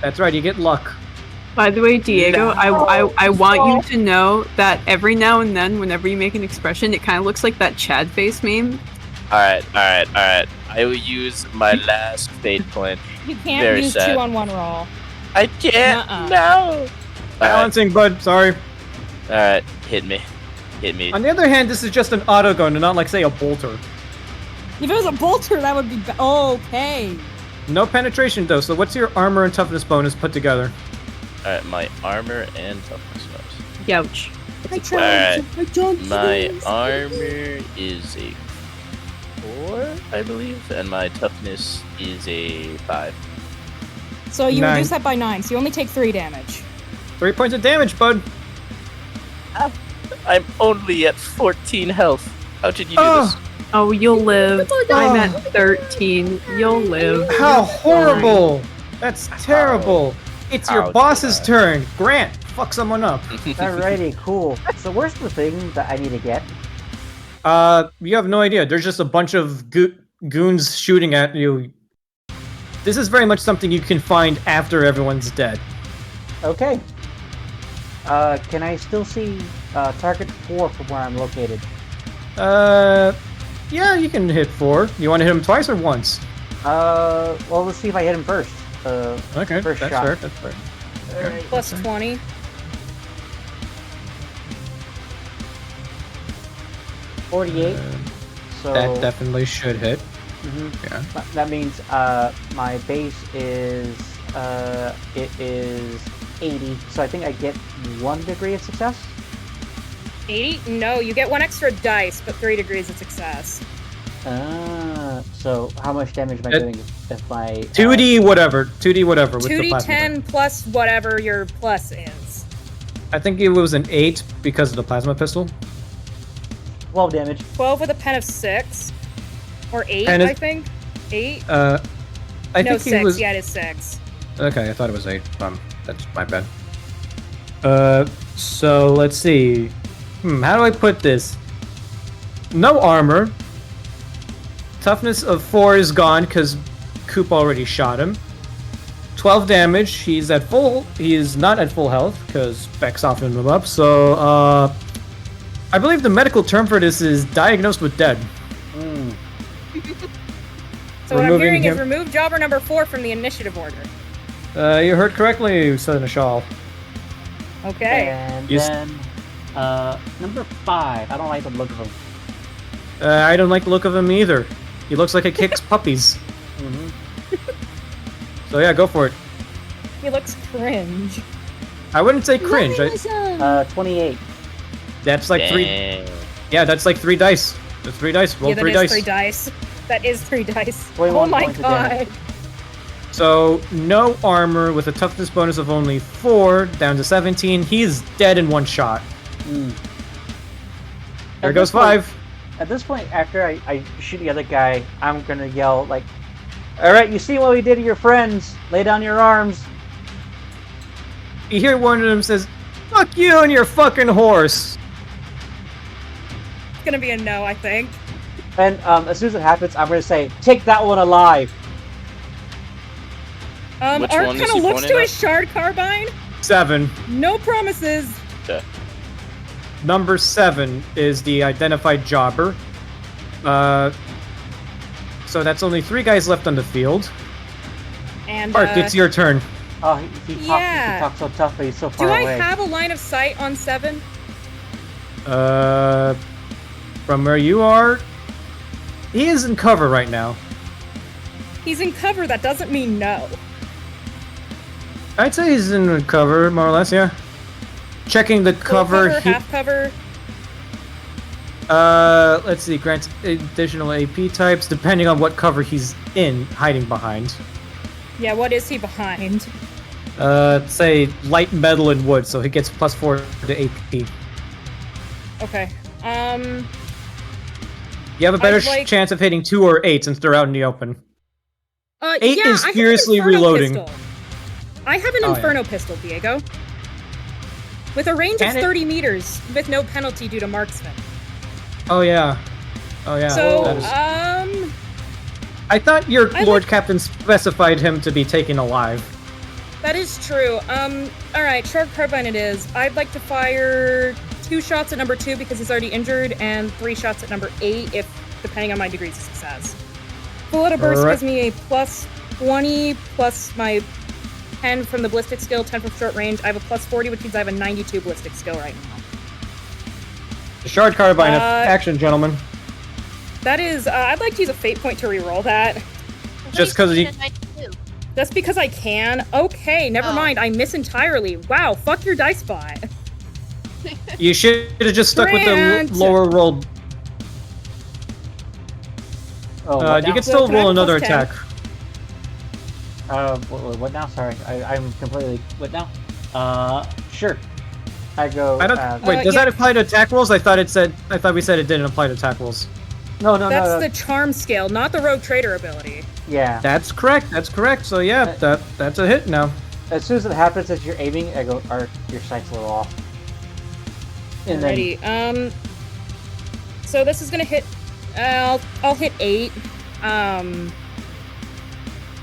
S1: That's right, you get luck.
S3: By the way, Diego,
S6: No.
S3: I want you to know that every now and then, whenever you make an expression, it kind of looks like that Chad face meme.
S6: Alright. I will use my last fate point.
S8: You can't
S6: Very
S8: use
S6: sad.
S8: 2 on 1 roll.
S6: I can't.
S8: Nuh-uh.
S6: No. Alright.
S1: Balancing, bud. Sorry.
S6: Alright. Hit me.
S1: On the other hand, this is just an auto gun and not like, say, a bolter.
S8: If it was a bolter, that would be okay.
S1: No penetration, though, so what's your armor and toughness bonus put together?
S6: Alright, my armor and toughness bonus.
S3: Youch.
S6: Alright. My armor is a 4, I believe, and my toughness is a 5.
S8: So you
S1: 9.
S8: reduce that by 9, so you only take 3 damage.
S1: 3 points of damage, bud.
S6: I'm only at 14 health. How did you do this?
S3: Oh, you'll live. I'm at 13. You'll live.
S1: How horrible! That's terrible. It's your
S6: How
S1: boss's
S6: did I?
S1: turn. Grant, fuck someone up.
S4: Alrighty, cool. So where's the thing that I need to get?
S1: You have no idea. There's just a bunch of goons shooting at you. This is very much something you can find after everyone's dead.
S4: Okay. Can I still see target 4 from where I'm located?
S1: Yeah, you can hit 4. You want to hit him twice or once?
S4: Well, let's see if I hit him first.
S1: Okay,
S4: First
S1: that's
S4: shot.
S1: fair. That's fair.
S4: Alright.
S8: Plus 20.
S4: 48. So
S1: That definitely should hit.
S4: mhm.
S1: Yeah.
S4: That means my base is it is 80. So I think I get 1 degree of success.
S8: 80? No, you get 1 extra dice, but 3 degrees of success.
S4: So how much damage am I doing if my
S1: 2D whatever. 2D whatever with the plasma.
S8: 2d10 plus whatever your plus is.
S1: I think it was an 8 because of the plasma pistol.
S4: 12 damage?
S8: 12 with a pen of 6. Or 8,
S1: Pen is-
S8: I think? 8?
S1: I
S8: No,
S1: think
S8: 6.
S1: he was.
S8: Yeah, it is 6.
S1: Okay, I thought it was 8. That's my bad. So let's see. How do I put this? No armor. Toughness of 4 is gone because Coop already shot him. 12 damage. He's at full. He is not at full health because Beck softened him up. So, I believe the medical term for this is diagnosed with dead.
S8: So what I'm
S1: Removing
S8: hearing is
S1: him-
S8: remove jobber number 4 from the initiative order.
S1: You heard correctly, Seneschal.
S8: Okay.
S4: And
S1: You s-
S4: then number 5. I don't like the look of him.
S1: I don't like the look of him either. He looks like he kicks puppies.
S4: Mhm.
S1: So yeah, go for it.
S8: He looks cringe.
S1: I wouldn't say cringe.
S4: 28.
S1: That's like 3.
S6: Dang.
S1: Yeah, that's like 3 dice. That's 3 dice. Roll
S8: Yeah, that
S1: 3
S8: is
S1: dice.
S8: 3 dice. That is 3 dice.
S4: 21
S8: Oh my
S4: points of damage.
S8: god.
S1: So no armor with a toughness bonus of only 4, down to 17. He's dead in 1 shot.
S4: Mm.
S1: There
S4: At
S1: goes
S4: this point-
S1: 5.
S4: At this point, after I shoot the other guy, I'm gonna yell like, "Alright, you see what we did to your friends? Lay down your arms."
S1: You hear one of them says, "Fuck you and your fucking horse."
S8: It's gonna be a no, I think.
S4: And as soon as it happens, I'm gonna say, "Take that one alive."
S6: Which
S8: Art
S6: one is
S8: kind
S6: he
S8: of looks
S6: pointing
S8: to
S6: at?
S8: his shard carbine.
S1: 7.
S8: No promises.
S6: Okay.
S1: Number 7 is the identified jobber. So that's only 3 guys left on the field.
S8: And
S1: Art, it's your turn.
S4: Oh, he
S8: Yeah.
S4: talks so tough, but he's so far
S8: do I
S4: away.
S8: have a line of sight on 7?
S1: From where you are, he is in cover right now.
S8: He's in cover. That doesn't mean no.
S1: I'd say he's in cover, more or less, yeah. Checking the
S8: Full
S1: cover.
S8: cover, half cover.
S1: Let's see, grants additional AP types depending on what cover he's in, hiding behind.
S8: Yeah, what is he behind?
S1: Say light metal and wood, so he gets +4 to AP.
S8: Okay.
S1: You have a better
S8: I'd like-
S1: chance of hitting 2 or 8 since they're out in the open. 8
S8: yeah,
S1: is
S8: I have an
S1: furiously
S8: Inferno
S1: reloading.
S8: Pistol. I have an
S1: Oh, yeah.
S8: Inferno pistol, Diego. With a range
S1: Can
S8: of
S1: it-
S8: 30 meters, with no penalty due to marksman.
S1: Oh yeah. Oh yeah.
S8: So,
S1: that is-
S8: um,
S1: I thought your
S8: I
S1: Lord
S8: like-
S1: Captain specified him to be taken alive.
S8: That is true. Alright, Shark Carbine it is. I'd like to fire 2 shots at number 2 because he's already injured, and 3 shots at number 8 depending on my degrees of success. Full Auto Burst gives me a plus 20 plus my 10 from the ballistic skill, 10 from short range. I have a plus 40, which means I have a 92 ballistic skill right now.
S1: The Shard Carbine action, gentlemen.
S8: That is, I'd like to use a fate point to reroll that.
S1: Just because you...
S8: Just because I can? Okay, never mind. I miss entirely. Wow, fuck your dice bot.
S1: You should have just stuck with the lower roll. You can still roll another attack.
S4: What now? Sorry, I'm completely... What now? Sure. I go...
S1: wait, does that apply to attack rolls? I thought we said it didn't apply to attack rolls.
S4: No.
S8: That's the charm skill, not the rogue trader ability.
S4: Yeah.
S1: That's correct. So yeah, that's a hit now.
S4: As soon as it happens, as you're aiming, I go, your sight's a little off. And
S8: Alrighty. So this is gonna hit. I'll hit 8.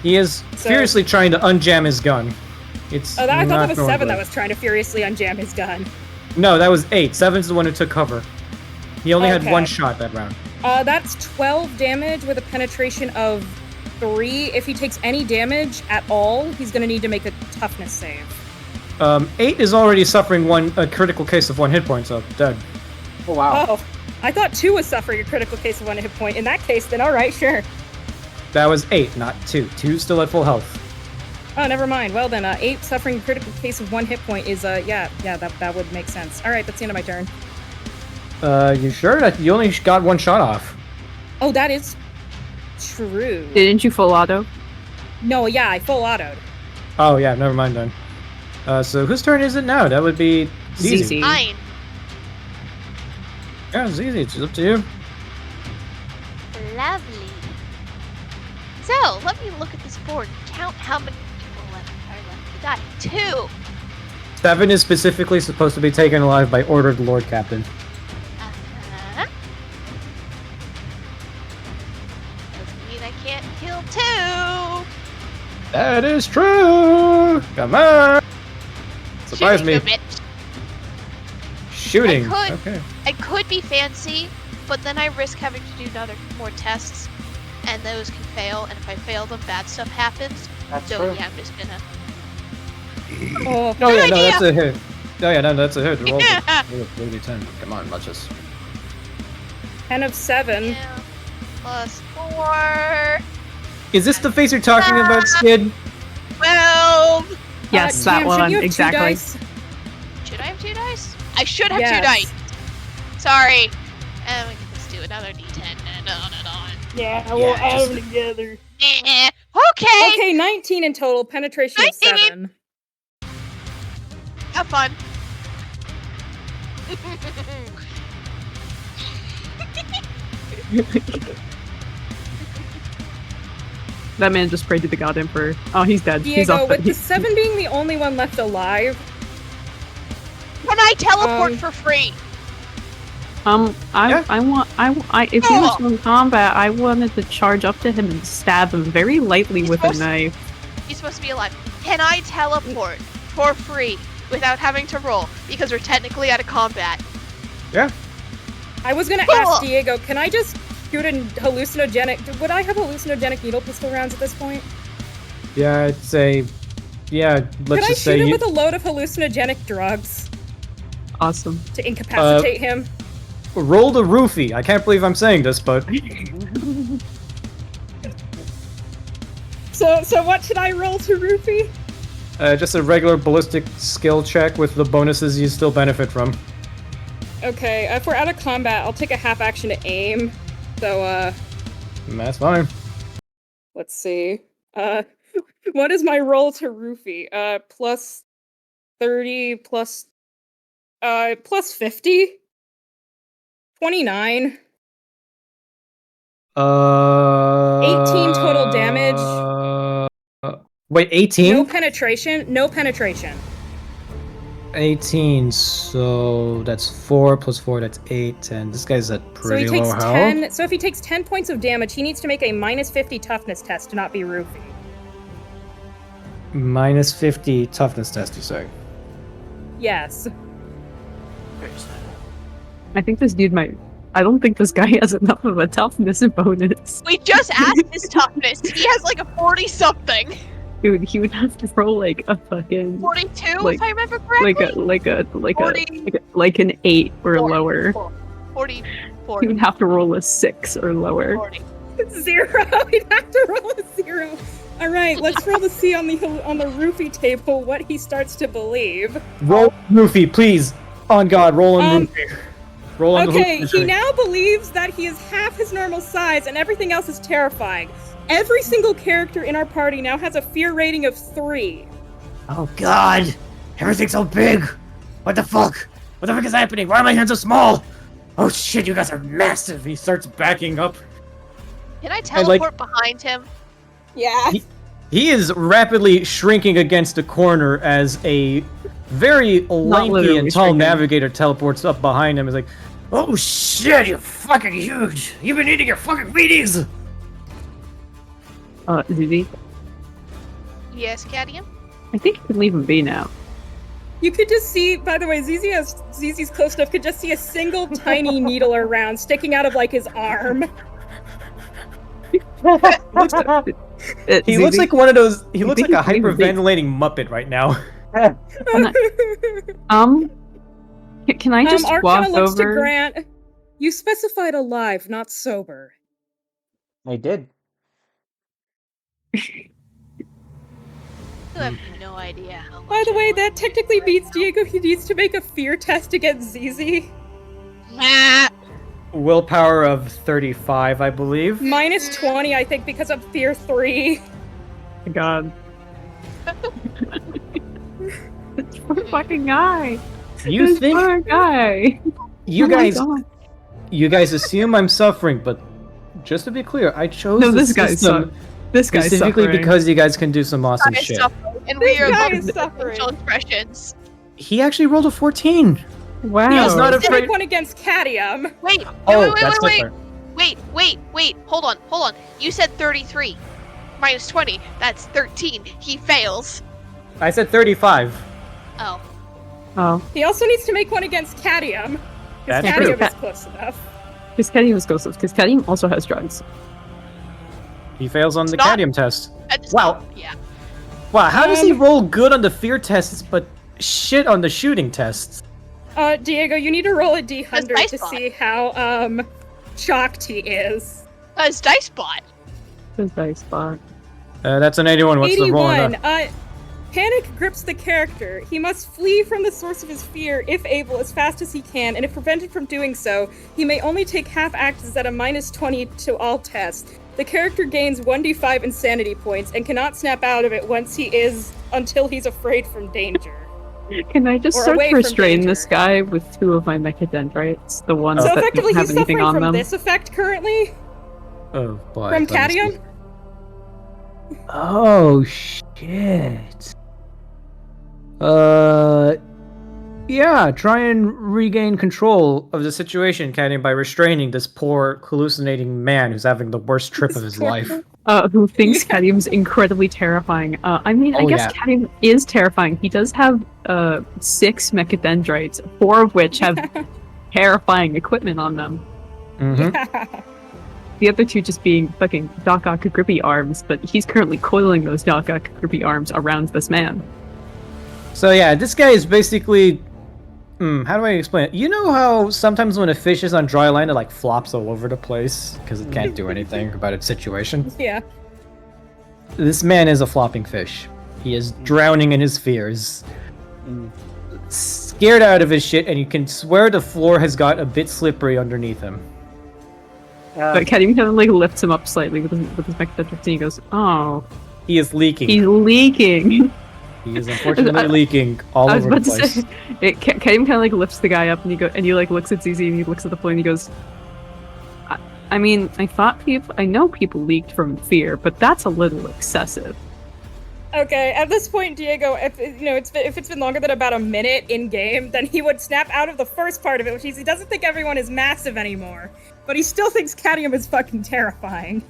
S1: He is furiously trying to unjam his gun.
S8: I thought that was 7 that was trying to furiously unjam his gun.
S1: No, that was 8. 7's the one who took cover. He only had 1 shot that round.
S8: That's 12 damage with a penetration of 3. If he takes any damage at all, he's gonna need to make a toughness save.
S1: 8 is already suffering a critical case of 1 hit point, so dead.
S4: Oh wow.
S8: Oh, I thought 2 was suffering a critical case of 1 hit point. In that case, then alright, sure.
S1: That was 8, not 2. 2's still at full health.
S8: Oh, never mind. Well then, 8 suffering a critical case of 1 hit point is, that would make sense. Alright, that's the end of my turn.
S1: You sure? That you only got 1 shot off.
S8: Oh, that is true.
S3: Didn't you full auto?
S8: No, yeah, I full autoed.
S1: Oh yeah, never mind then. So whose turn is it now? That would be ZZ.
S5: Mine.
S1: Yeah, ZZ, it's up to you.
S5: Lovely. So, let me look at this board and count how many people are left to die. 2!
S1: 7 is specifically supposed to be taken alive by order of the Lord Captain.
S5: Uh-huh. Doesn't mean I can't kill 2!
S1: That is true! Come on! Surprise me. Shooting.
S5: I could be fancy, but then I risk having to do more tests, and those can fail, and if I fail them, bad stuff happens.
S4: That's
S5: so
S4: true.
S5: yeah, I'm just gonna...
S1: Oh yeah, no, that's a hit. Oh yeah, no, that's a hit. Roll
S9: Roll 10. Come on, Munches.
S8: 10 of 7.
S5: Yeah. Plus 4...
S1: Is this the face you're talking about, Skid?
S5: 12!
S3: Yes, that
S8: Tam,
S3: one,
S8: should you have 2
S3: exactly.
S8: dice?
S5: Should I have 2 dice? I should have
S8: Yes.
S5: 2 dice! Sorry. And we can just do another d10 and on and on.
S8: Yeah, we'll add them together.
S5: Okay!
S8: Okay, 19 in total. Penetration
S5: 19.
S8: of 7.
S5: Have fun.
S3: That man just prayed to the God Emperor. Oh, he's dead. He's
S8: Diego,
S3: off.
S8: with the 7 being the only one left alive,
S5: Can I teleport for free?
S3: If he was in combat, I wanted to charge up to him and stab him very lightly with a knife.
S5: He's supposed to be alive. Can I teleport for free without having to roll? Because we're technically out of combat.
S1: Yeah.
S8: I was gonna ask Diego, can I just shoot a hallucinogenic... Would I have hallucinogenic needle pistol rounds at this point?
S1: Yeah, I'd say... Yeah, let's just say...
S8: Can I shoot him with a load of hallucinogenic drugs?
S3: Awesome.
S8: To incapacitate him?
S1: Roll the roofie. I can't believe I'm saying this, but...
S8: So what should I roll to roofie?
S1: Just a regular ballistic skill check with the bonuses you still benefit from.
S8: Okay, if we're out of combat, I'll take a half action to aim. So,
S1: That's fine.
S8: let's see. What is my roll to roofie? Plus 30 plus 50? 29. 18 total damage.
S1: Wait, 18?
S8: No penetration. No penetration.
S1: 18, so that's 4 plus 4, that's 8, and this guy's at pretty low health.
S8: 10. So if he takes 10 points of damage, he needs to make a minus 50 toughness test to not be roofie.
S1: Minus 50 toughness test, you say?
S2: Yes.
S3: I think this dude might. I don't think this guy has enough of a toughness bonus.
S5: We just asked his toughness. He has like a 40-something.
S3: Dude, he would have to roll like a fucking
S5: 42,
S3: like-
S5: if I remember correctly.
S3: like an 8 or
S5: 40,
S3: lower.
S5: 40.
S3: He
S5: 40.
S3: would have to roll a 6 or lower.
S5: 40.
S2: 0. We'd have to roll a 0. All right, let's roll to see on the roofie table what he starts to believe.
S1: Roll roofie, please. On God, roll on roofie. Roll on
S2: Okay,
S1: the
S2: he now believes that he is half his normal size and everything else is terrifying. Every single character in our party now has a fear rating of 3.
S1: Oh God! Everything's so big! What the fuck? What the fuck is happening? Why are my hands so small? Oh shit, you guys are massive! He starts backing up.
S5: Can I teleport behind him?
S2: Yeah.
S1: He is rapidly shrinking against a corner as a very lanky
S3: literally
S1: and tall
S3: shrinking.
S1: navigator teleports up behind him. He's like, oh shit, you're fucking huge! You've been eating your fucking Wheaties!
S3: ZZ,
S5: Yes, Cadium?
S3: I think you can leave him be now.
S2: You could just see, by the way, ZZ's close enough, could just see a single tiny needle around sticking out of like his arm.
S1: He looks like one of those. He looks like a
S3: think you can leave him
S1: hyperventilating Muppet right now.
S3: Can I just
S2: Arcana
S3: walk
S2: looks to
S3: over?
S2: Grant. You specified alive, not sober.
S4: I did.
S5: You have no idea how much
S2: By the
S5: I
S2: way,
S5: want
S2: that technically
S5: right
S2: beats
S5: now.
S2: Diego. He needs to make a fear test against ZZ.
S5: Ah,
S1: Willpower of 35, I believe.
S2: Minus 20, I think, because of fear 3.
S3: My God. This poor fucking guy.
S1: You
S3: This
S1: think
S3: poor guy.
S1: you
S3: Oh my
S1: guys?
S3: God.
S1: You guys assume I'm suffering, but just to be clear, I chose
S3: No,
S1: this
S3: this guy's
S1: system
S3: This guy's
S1: specifically
S3: suffering.
S1: because you guys can do some awesome
S5: guy is
S1: shit.
S5: suffering, and
S2: This
S5: we are
S2: guy
S5: both
S2: is suffering.
S5: facial expressions.
S1: He actually rolled a 14.
S3: Wow.
S1: He is not
S2: Let's
S1: afraid-
S2: make one against Cadium.
S5: Wait,
S1: Oh,
S5: wait,
S1: that's
S5: wait,
S1: different.
S5: wait. Hold on. You said 33. Minus 20. That's 13. He fails.
S1: I said 35.
S5: Oh.
S3: Oh,
S2: He also needs to make one against Cadium. Because
S1: That's true.
S2: Cadium is close enough.
S3: because Cadium is ghosts. Because Cadium also has drugs.
S1: He fails on the
S5: Stop.
S1: cadmium test.
S5: That's
S1: Wow.
S5: Yeah.
S1: Wow, how does he roll good on the fear tests, but shit on the shooting tests?
S2: Diego, you need to roll a D100
S5: Dice
S2: to
S5: bot.
S2: see how, shocked he is.
S5: It's Dice Bot.
S3: His dice spot.
S1: That's an 81. What's the roll?
S2: 81. Panic grips the character. He must flee from the source of his fear, if able, as fast as he can, and if prevented from doing so, he may only take half actions at a minus 20 to all tests. The character gains 1d5 insanity points and cannot snap out of it until he's afraid from danger.
S3: Can I just
S2: Or
S3: start
S2: away
S3: to
S2: from
S3: restrain
S2: danger.
S3: this guy with 2 of my mechadendrites? The ones
S2: So
S3: that
S2: effectively,
S3: don't have
S2: he's
S3: anything
S2: suffering
S3: on
S2: from
S3: them?
S2: this effect currently?
S1: Oh boy.
S2: From
S1: let me see.
S2: Cadium?
S1: Oh shit. Yeah, try and regain control of the situation, Cadium, by restraining this poor hallucinating man who's having the worst trip of his life.
S3: Who thinks Cadium's incredibly terrifying. I mean, I
S1: Oh,
S3: guess
S1: yeah.
S3: Cadium is terrifying. He does have 6 mechadendrites, 4 of which have terrifying equipment on them.
S1: Mm-hmm.
S3: The other 2 just being fucking Doc Ock grippy arms, but he's currently coiling those Doc Ock grippy arms around this man.
S1: So yeah, this guy is basically... how do I explain it? You know how sometimes when a fish is on dry land, it like flops all over the place because it can't do anything about its situation?
S2: Yeah.
S1: This man is a flopping fish. He is drowning in his fears. Scared out of his shit, and you can swear the floor has got a bit slippery underneath him.
S3: But Cadium kind of like lifts him up slightly with his mechadendrites and he goes, oh,
S1: He is leaking.
S3: he's leaking.
S1: He is unfortunately leaking all
S3: I was
S1: over
S3: about
S1: the
S3: to
S1: place.
S3: say, Cadium kind of like lifts the guy up and he like looks at ZZ and he looks at the floor and he goes, I mean, I know people leaked from fear, but that's a little excessive.
S2: Okay, at this point, Diego, if it's been longer than about a minute in game, then he would snap out of the first part of it, which is he doesn't think everyone is massive anymore, but he still thinks Cadium is fucking terrifying.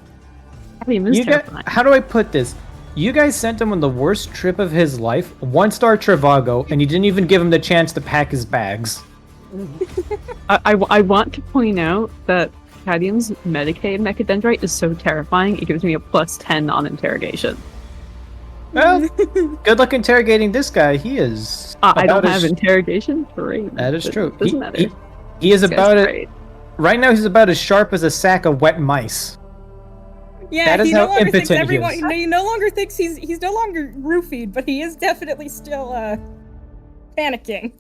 S3: Cadium is terrifying.
S1: How do I put this? You guys sent him on the worst trip of his life, 1-star Trivago, and you didn't even give him the chance to pack his bags.
S3: I want to point out that Cadium's Medicaid Mechadendrite is so terrifying, it gives me a +10 on interrogation.
S1: Well, good luck interrogating this guy. He is.
S3: I don't
S1: about
S3: have
S1: as-
S3: interrogation. Great.
S1: That is true.
S3: Doesn't matter.
S1: He is
S3: This guy's
S1: about it.
S3: great.
S1: Right now, he's about as sharp as a sack of wet mice.
S10: Yeah,
S1: That is
S10: he
S1: how
S10: no longer thinks
S1: impotent he
S10: everyone.
S1: is.
S10: He no longer thinks he's no longer roofied, but he is definitely still panicking.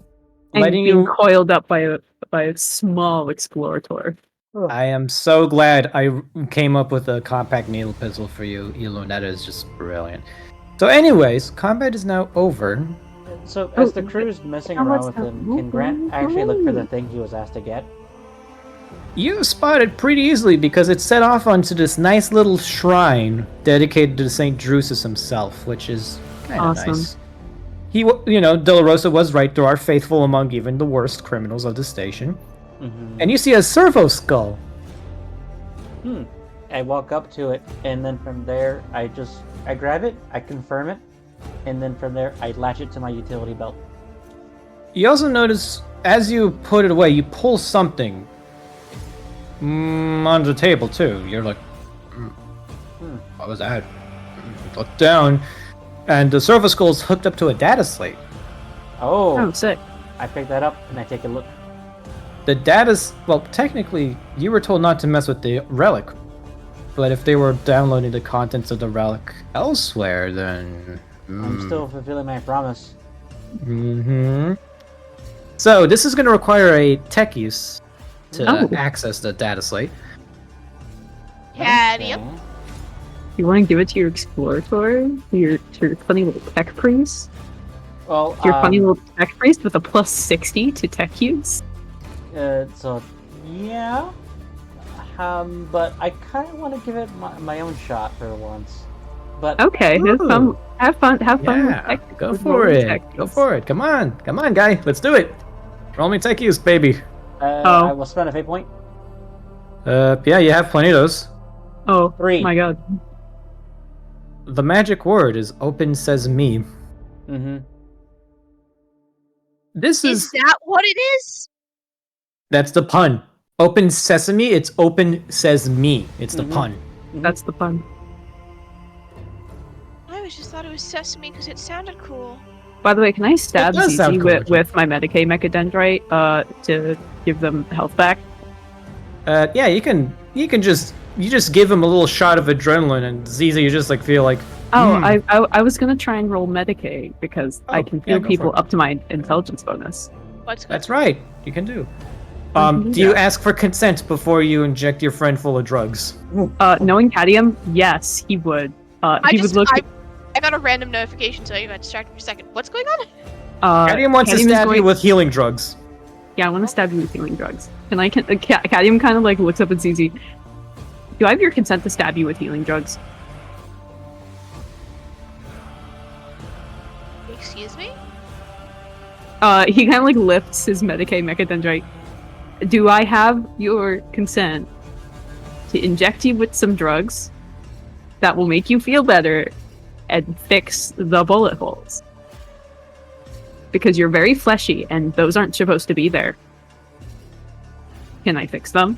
S3: And
S1: Letting
S3: being
S1: you-
S3: coiled up by a small explorator.
S1: I am so glad I came up with a compact needle pistol for you, Elon. That is just brilliant. So, anyways, combat is now over.
S4: So, as the
S3: Oh,
S4: crew's messing
S3: how
S4: around
S3: much
S4: with
S3: that-
S4: him, can Grant actually look for the thing he was asked to get?
S1: You spot it pretty easily because it's set off onto this nice little shrine dedicated to Saint Drusus himself, which is kind of
S3: Awesome.
S1: nice. De La Rosa was right. There are faithful among even the worst criminals of the station.
S4: Mm-hmm.
S1: And you see a servo skull.
S4: I walk up to it, and then from there, I grab it, I confirm it, and then from there, I latch it to my utility belt.
S1: You also notice, as you put it away, you pull something on the table, too. You're like, what was that? Look down, and the servo skull is hooked up to a data slate.
S3: Oh, sick.
S4: I pick that up, and I take a look.
S1: The data's, well, technically, you were told not to mess with the relic. But if they were downloading the contents of the relic elsewhere, then...
S4: I'm still fulfilling my promise.
S1: So, this is going to require a tech use to
S3: Oh.
S1: access the data slate.
S5: Cadium.
S4: Okay.
S3: You want to give it to your explorator? To your funny little tech priest?
S4: Well,
S3: Your funny little tech priest with a +60 to tech use?
S4: so, yeah. But I kind of want to give it my own shot for once. But
S3: Okay, have fun. Have fun. Have fun.
S1: Yeah,
S3: with tech,
S1: go
S3: with
S1: for
S3: rolling
S1: it.
S3: tech
S1: Go
S3: use.
S1: for it. Come on, guy. Let's do it. Roll me tech use, baby.
S4: I will spend a fate point.
S1: Yeah, you have plenty of those.
S3: Oh,
S4: 3.
S3: my god.
S1: The magic word is open sesame.
S4: Mm-hmm.
S1: This
S5: Is that what it is?
S1: That's the pun. Open sesame, it's open says me. It's the pun.
S3: That's the fun.
S5: I always just thought it was sesame because it sounded cool.
S3: By the way, can I stab
S1: It does sound
S3: ZZ
S1: cool,
S3: with my Medicaid Mechadendrite to give them health back?
S1: Yeah, you just give him a little shot of adrenaline and Ziza, you just like feel like
S3: Oh, I was gonna try and roll Medicaid because I can
S1: yeah,
S3: heal
S1: go
S3: people
S1: for it.
S3: up to my intelligence bonus.
S5: What's
S1: that's right. You can do.
S3: Mhm.
S1: Do you ask for consent before you inject your friend full of drugs?
S3: Knowing Cadium, yes, he would. He would look.
S5: I got a random notification, so I got distracted for a second. What's going on?
S1: Cadium wants to
S3: Cadium is
S1: stab you
S3: going-
S1: with healing drugs.
S3: Yeah, I want to stab you with healing drugs. Can Cadium kind of like looks up at ZZ. Do I have your consent to stab you with healing drugs?
S5: Excuse me?
S3: He kind of like lifts his Medicaid Mechadendrite. Do I have your consent to inject you with some drugs that will make you feel better and fix the bullet holes? Because you're very fleshy and those aren't supposed to be there. Can I fix them?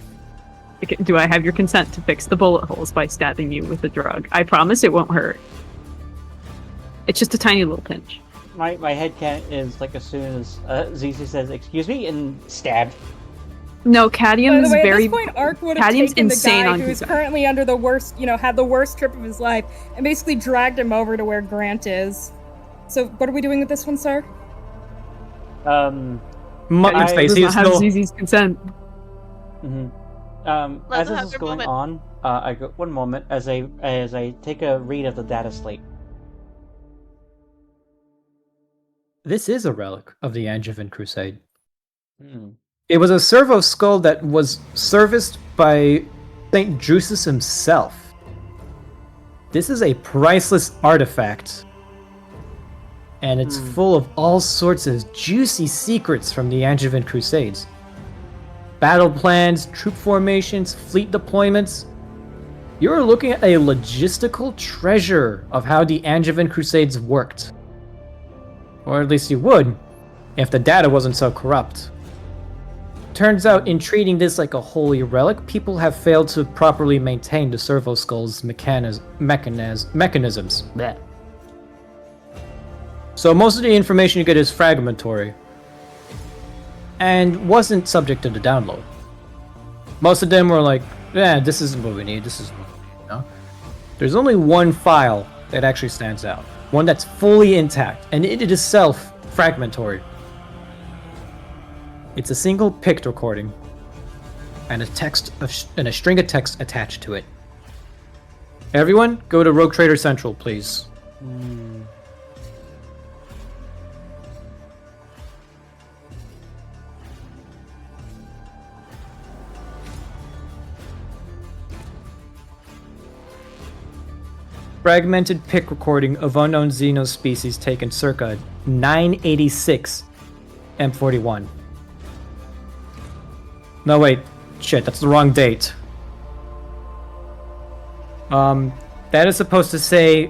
S3: Do I have your consent to fix the bullet holes by stabbing you with a drug? I promise it won't hurt. It's just a tiny little pinch.
S4: My headcanon is like as soon as ZZ says "excuse me" and stabbed.
S3: No,
S10: By
S3: Cadium
S10: the
S3: is
S10: way,
S3: very.
S10: at this point, Ark would have
S3: Cadium's
S10: taken the
S3: insane
S10: guy
S3: on
S10: who is
S3: his-
S10: currently under the worst, had the worst trip of his life, and basically dragged him over to where Grant is. So, what are we doing with this one, sir?
S1: Mutton
S4: I-
S1: face.
S3: does
S1: He
S3: not
S1: is
S3: have
S1: still.
S3: ZZ's consent.
S4: As
S5: them
S4: this
S5: have
S4: is
S5: their
S4: going
S5: moment.
S4: on, I go one moment as I take a read of the data slate.
S1: This is a relic of the Angevin Crusade.
S4: Hmm.
S1: It was a servo skull that was serviced by Saint Drusus himself. This is a priceless artifact. And it's full of all sorts of juicy secrets from the Angevin Crusades. Battle plans, troop formations, fleet deployments. You're looking at a logistical treasure of how the Angevin Crusades worked. Or at least you would, if the data wasn't so corrupt. Turns out, in treating this like a holy relic, people have failed to properly maintain the Servo Skull's mechanisms. Blech. So most of the information you get is fragmentary, and wasn't subject to the download. Most of them were like, this isn't what we need, this isn't what we need, you know? There's only one file that actually stands out. One that's fully intact, and it is itself fragmentary. It's a single pict recording, and a string of text attached to it. Everyone, go to Rogue Trader Central, please. Fragmented pic recording of unknown Xeno species taken circa 986 M41. No, wait. Shit, that's the wrong date. That is supposed to say...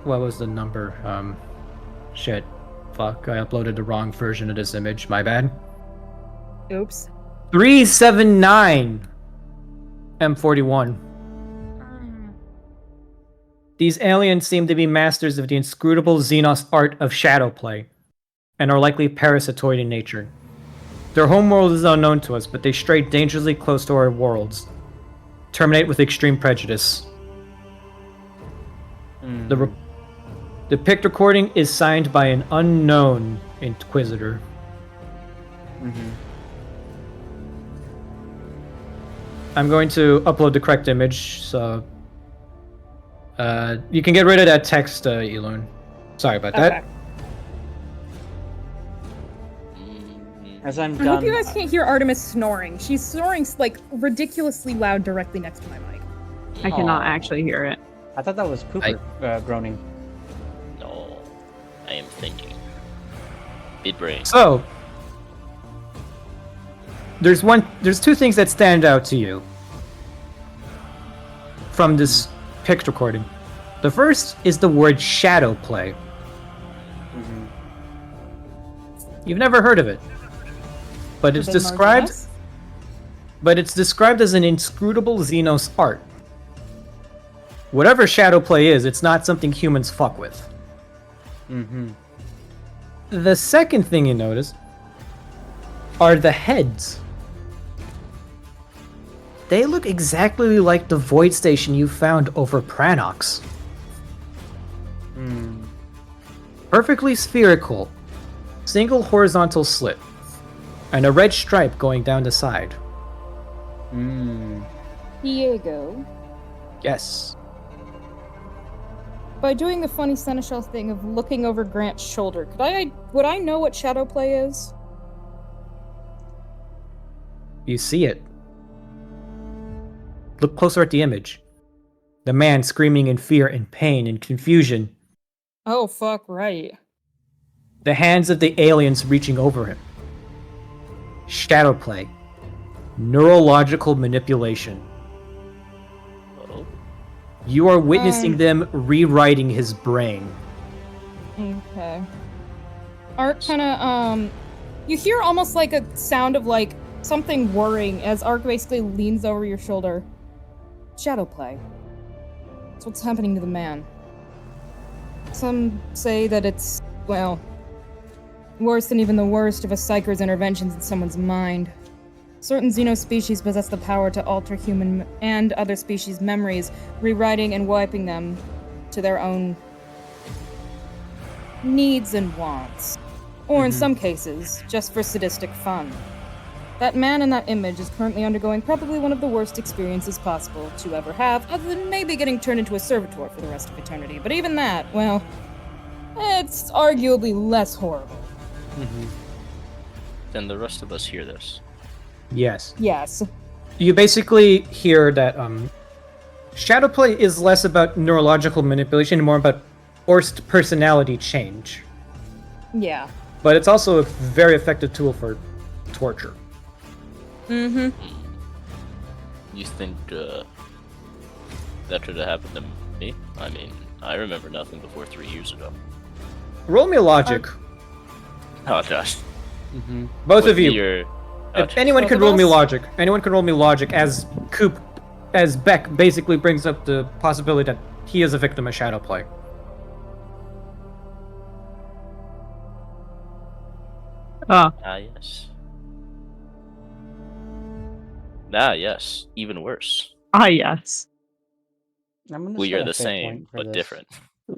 S1: What was the number? Shit. Fuck, I uploaded the wrong version of this image. My bad.
S10: Oops.
S1: 379 M41. These aliens seem to be masters of the inscrutable Xenos art of shadow play, and are likely parasitoid in nature. Their homeworld is unknown to us, but they stray dangerously close to our worlds. Terminate with extreme prejudice. The pict recording is signed by an unknown Inquisitor. I'm going to upload the correct image, so... you can get rid of that text, Elon. Sorry about that.
S4: As I'm
S10: I
S4: done,
S10: hope you guys can't hear Artemis snoring. She's snoring like ridiculously loud directly next to my mic.
S3: I cannot actually hear it.
S4: I thought that was Cooper groaning.
S6: No, I am thinking. Big brain.
S1: So, there's two things that stand out to you from this pict recording. The first is the word shadow play. You've never heard of it, but it's described. But it's described as an inscrutable Xenos art. Whatever shadow play is, it's not something humans fuck with. The second thing you notice are the heads. They look exactly like the void station you found over Pranox. Perfectly spherical, single horizontal slit, and a red stripe going down the side.
S10: Diego,
S1: Yes.
S10: by doing the funny seneschal thing of looking over Grant's shoulder, would I know what shadow play is?
S1: You see it. Look closer at the image. The man screaming in fear and pain and confusion.
S10: Oh, fuck, right.
S1: The hands of the aliens reaching over him. Shadow play. Neurological manipulation. You are witnessing them rewriting his brain.
S10: Okay. Art kinda, you hear almost like a sound of like something whirring as Ark basically leans over your shoulder. Shadow play. That's what's happening to the man. Some say that it's, well, worse than even the worst of a psyker's interventions in someone's mind. Certain xenospecies possess the power to alter human and other species' memories, rewriting and wiping them to their own needs and wants. Or in some cases, just for sadistic fun. That man in that image is currently undergoing probably one of the worst experiences possible to ever have, other than maybe getting turned into a servitor for the rest of eternity. But even that, well, it's arguably less horrible.
S6: Then the rest of us hear this.
S1: Yes.
S10: Yes.
S1: You basically hear that shadow play is less about neurological manipulation and more about forced personality change.
S10: Yeah.
S1: But it's also a very effective tool for torture.
S6: You think that should have happened to me? I mean, I remember nothing before 3 years ago.
S1: Roll me logic.
S6: Oh, Josh.
S1: Both
S6: With
S1: of you.
S6: your-
S1: If anyone
S10: Both
S1: could
S10: of
S1: roll me
S10: us?
S1: logic. Anyone can roll me logic as Beck basically brings up the possibility that he is a victim of shadow play.
S3: Ah,
S6: Yes. Yes. Even worse.
S3: yes.
S4: I'm gonna
S6: We
S4: spend
S6: are
S4: a
S6: the
S4: fate
S6: same,
S4: point for
S6: but
S4: this.
S6: different.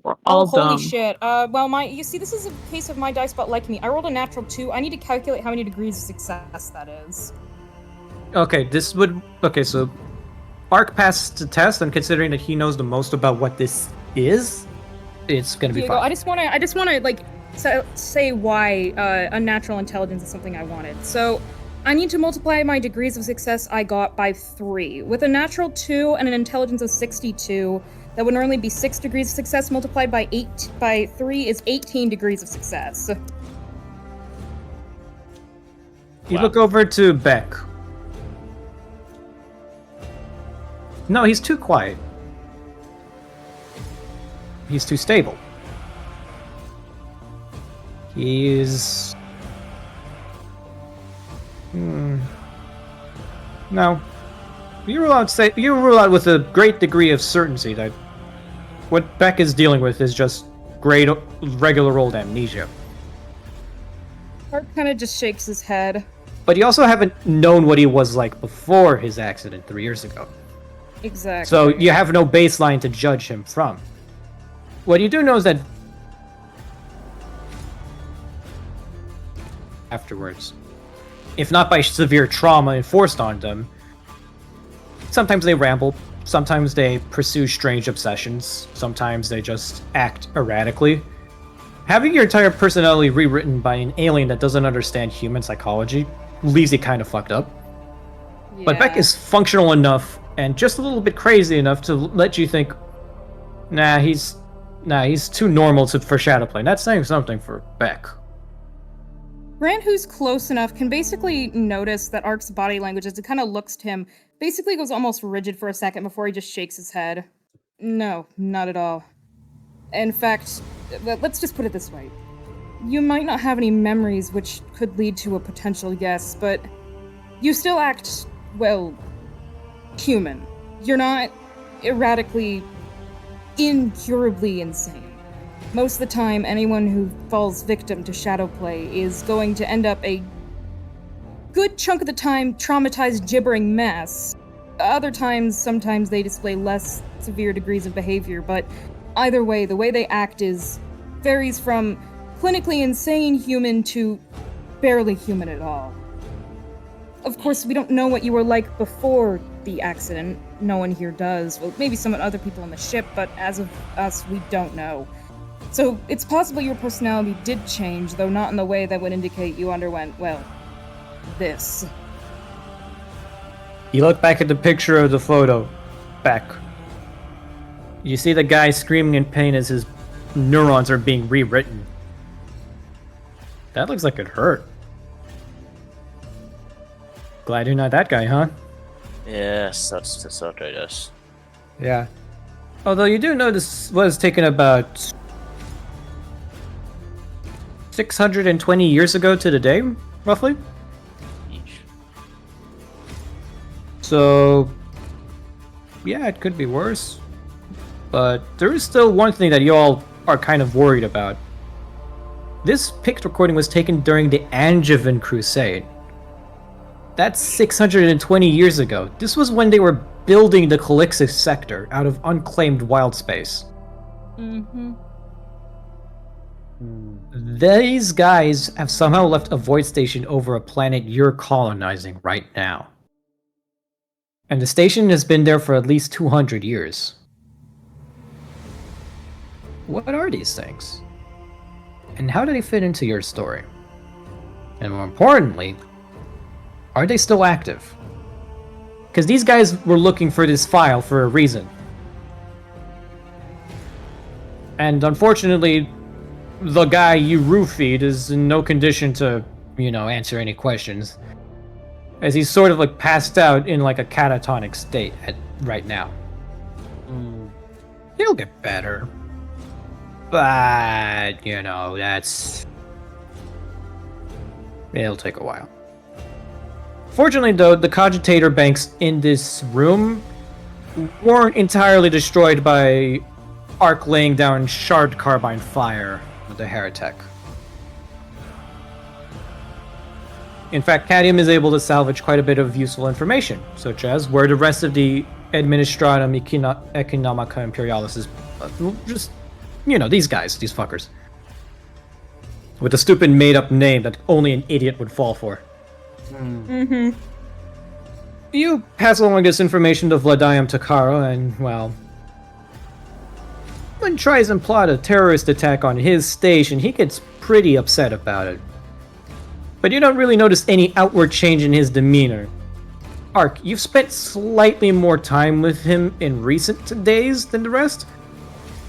S3: We're all
S10: holy
S3: dumb.
S10: shit. You see, this is a case of my dice bot liking me. I rolled a natural 2. I need to calculate how many degrees of success that is.
S1: So Ark passed the test, and considering that he knows the most about what this is, it's gonna be
S10: Diego,
S1: fine.
S10: I just wanna like say why unnatural intelligence is something I wanted. So I need to multiply my degrees of success I got by 3. With a natural 2 and an intelligence of 62, that would normally be 6 degrees of success multiplied by 3 is 18 degrees of success.
S1: You
S6: Wow.
S1: look over to Beck. No, he's too quiet. He's too stable. He's... No. You rule out with a great degree of certainty that what Beck is dealing with is just regular old amnesia.
S10: Hart kind of just shakes his head.
S1: But you also haven't known what he was like before his accident 3 years ago.
S10: Exactly.
S1: So you have no baseline to judge him from. What you do know is that afterwards, if not by severe trauma enforced on them, sometimes they ramble, sometimes they pursue strange obsessions, sometimes they just act erratically. Having your entire personality rewritten by an alien that doesn't understand human psychology leaves you kind of fucked up. But Beck is functional enough and just a little bit crazy enough to let you think, he's too normal for Shadowplay. That's saying something for Beck.
S10: Grant, who's close enough, can basically notice that Ark's body language, as it kind of looks to him, basically goes almost rigid for a second before he just shakes his head. No, not at all. In fact, let's just put it this way. You might not have any memories, which could lead to a potential yes, but you still act, well, human. You're not erratically, incurably insane. Most of the time, anyone who falls victim to shadow play is going to end up a good chunk of the time traumatized, gibbering mess. Other times, sometimes they display less severe degrees of behavior, but either way, the way they act varies from clinically insane human to barely human at all. Of course, we don't know what you were like before the accident. No one here does. Well, maybe some other people on the ship, but as of us, we don't know. So, it's possible your personality did change, though not in the way that would indicate you underwent, well, this.
S1: You look back at the picture of the photo. Beck. You see the guy screaming in pain as his neurons are being rewritten. That looks like it hurt. Glad you're not that guy, huh?
S6: Yes, that's not right, yes.
S1: Yeah. Although you do know this was taken about 620 years ago to the day, roughly?
S6: Each.
S1: So, yeah, it could be worse. But there is still one thing that you all are kind of worried about. This pict recording was taken during the Angevin Crusade. That's 620 years ago. This was when they were building the Calixis sector out of unclaimed wild space.
S10: Mm-hmm.
S1: These guys have somehow left a void station over a planet you're colonizing right now. And the station has been there for at least 200 years. What are these things? And how do they fit into your story? And more importantly, are they still active? Because these guys were looking for this file for a reason. And unfortunately, the guy you roofied is in no condition to, answer any questions. as he's sort of like passed out in like a catatonic state right now. He'll get better. But, you know, it'll take a while. Fortunately, though, the cogitator banks in this room weren't entirely destroyed by Ark laying down shard carbine fire with the heretic. In fact, Cadium is able to salvage quite a bit of useful information, such as where the rest of the Administratum Economica Imperialis is. Just, you know, these guys, these fuckers. With a stupid made-up name that only an idiot would fall for. You pass along this information to Vladimir Takara, and, well, when he tries and plot a terrorist attack on his station, he gets pretty upset about it. But you don't really notice any outward change in his demeanor. Ark, you've spent slightly more time with him in recent days than the rest,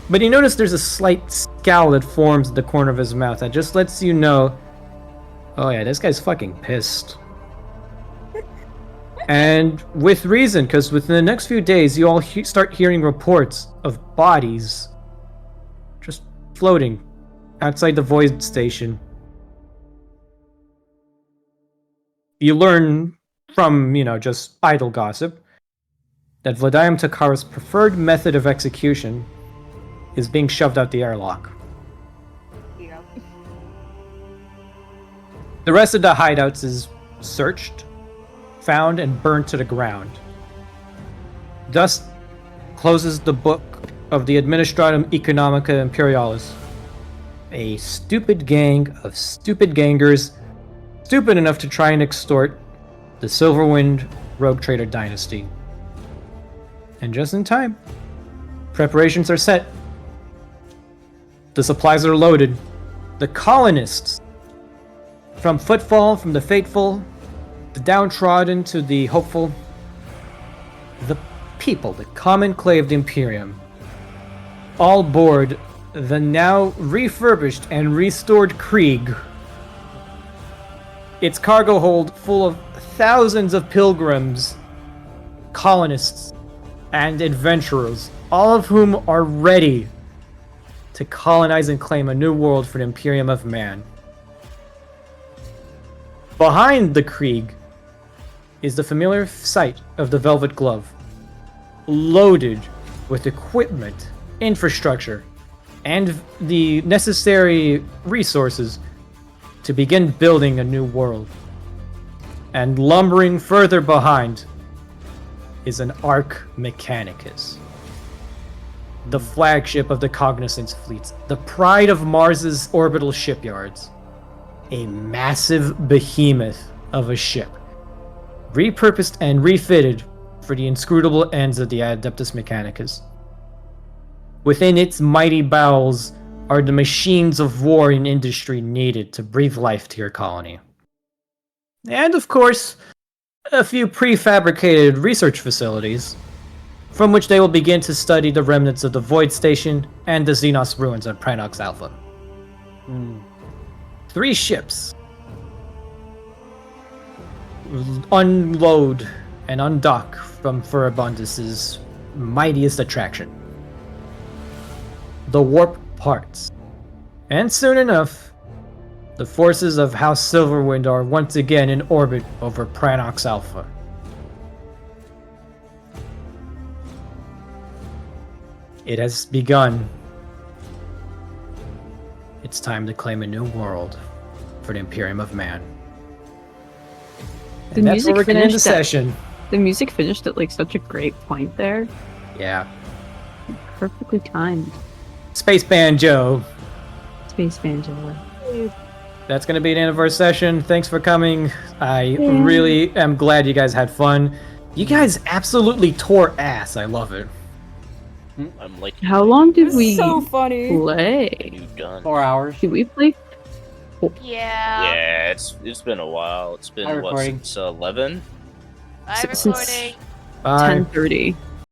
S1: but you notice there's a slight scowl that forms at the corner of his mouth that just lets you know, oh yeah, this guy's fucking pissed. And with reason, because within the next few days, you all start hearing reports of bodies just floating outside the Void Station. You learn from, you know, just idle gossip that Vladimir Takara's preferred method of execution is being shoved out the airlock.
S10: Yeah.
S1: The rest of the hideouts is searched, found, and burned to the ground. Thus closes the book of the Administratum Economica Imperialis. A stupid gang of stupid gangers, stupid enough to try and extort the Silverwind rogue trader dynasty. And just in time, preparations are set. The supplies are loaded. The colonists, from Footfall, from the faithful, the downtrodden to the hopeful, the people, the common clay of the Imperium, all board the now refurbished and restored Krieg. Its cargo hold full of thousands of pilgrims, colonists, and adventurers, all of whom are ready to colonize and claim a new world for the Imperium of Man. Behind the Krieg is the familiar sight of the Velvet Glove, loaded with equipment, infrastructure, and the necessary resources to begin building a new world. And lumbering further behind is an Ark Mechanicus, the flagship of the Cognizance fleets, the pride of Mars's orbital shipyards, a massive behemoth of a ship, repurposed and refitted for the inscrutable ends of the Adeptus Mechanicus. Within its mighty bowels are the machines of war and industry needed to breathe life to your colony. And of course, a few prefabricated research facilities, from which they will begin to study the remnants of the Void Station and the Xenos ruins of Pranox Alpha. 3 ships unload and undock from Furibundus's mightiest attraction, the warp parts. And soon enough, the forces of House Silverwind are once again in orbit over Pranox Alpha. It has begun. It's time to claim a new world for the Imperium of Man. And that's where we're going to end the session.
S3: The music finished at like such a great point there.
S1: Yeah.
S3: Perfectly timed.
S1: Space Banjo.
S3: Space Banjo.
S1: That's going to be the end of our session. Thanks for coming. I really am glad you guys had fun. You guys absolutely tore ass. I love it.
S6: I'm like,
S3: How long did we
S10: So funny.
S3: play?
S6: you done?
S4: 4 hours.
S3: Did we play?
S5: Yeah.
S6: Yeah, it's been a while. It's been
S4: I'm
S6: what,
S4: recording.
S6: since 11?
S5: I'm
S3: Since-
S5: recording.
S1: Bye.
S3: 10:30.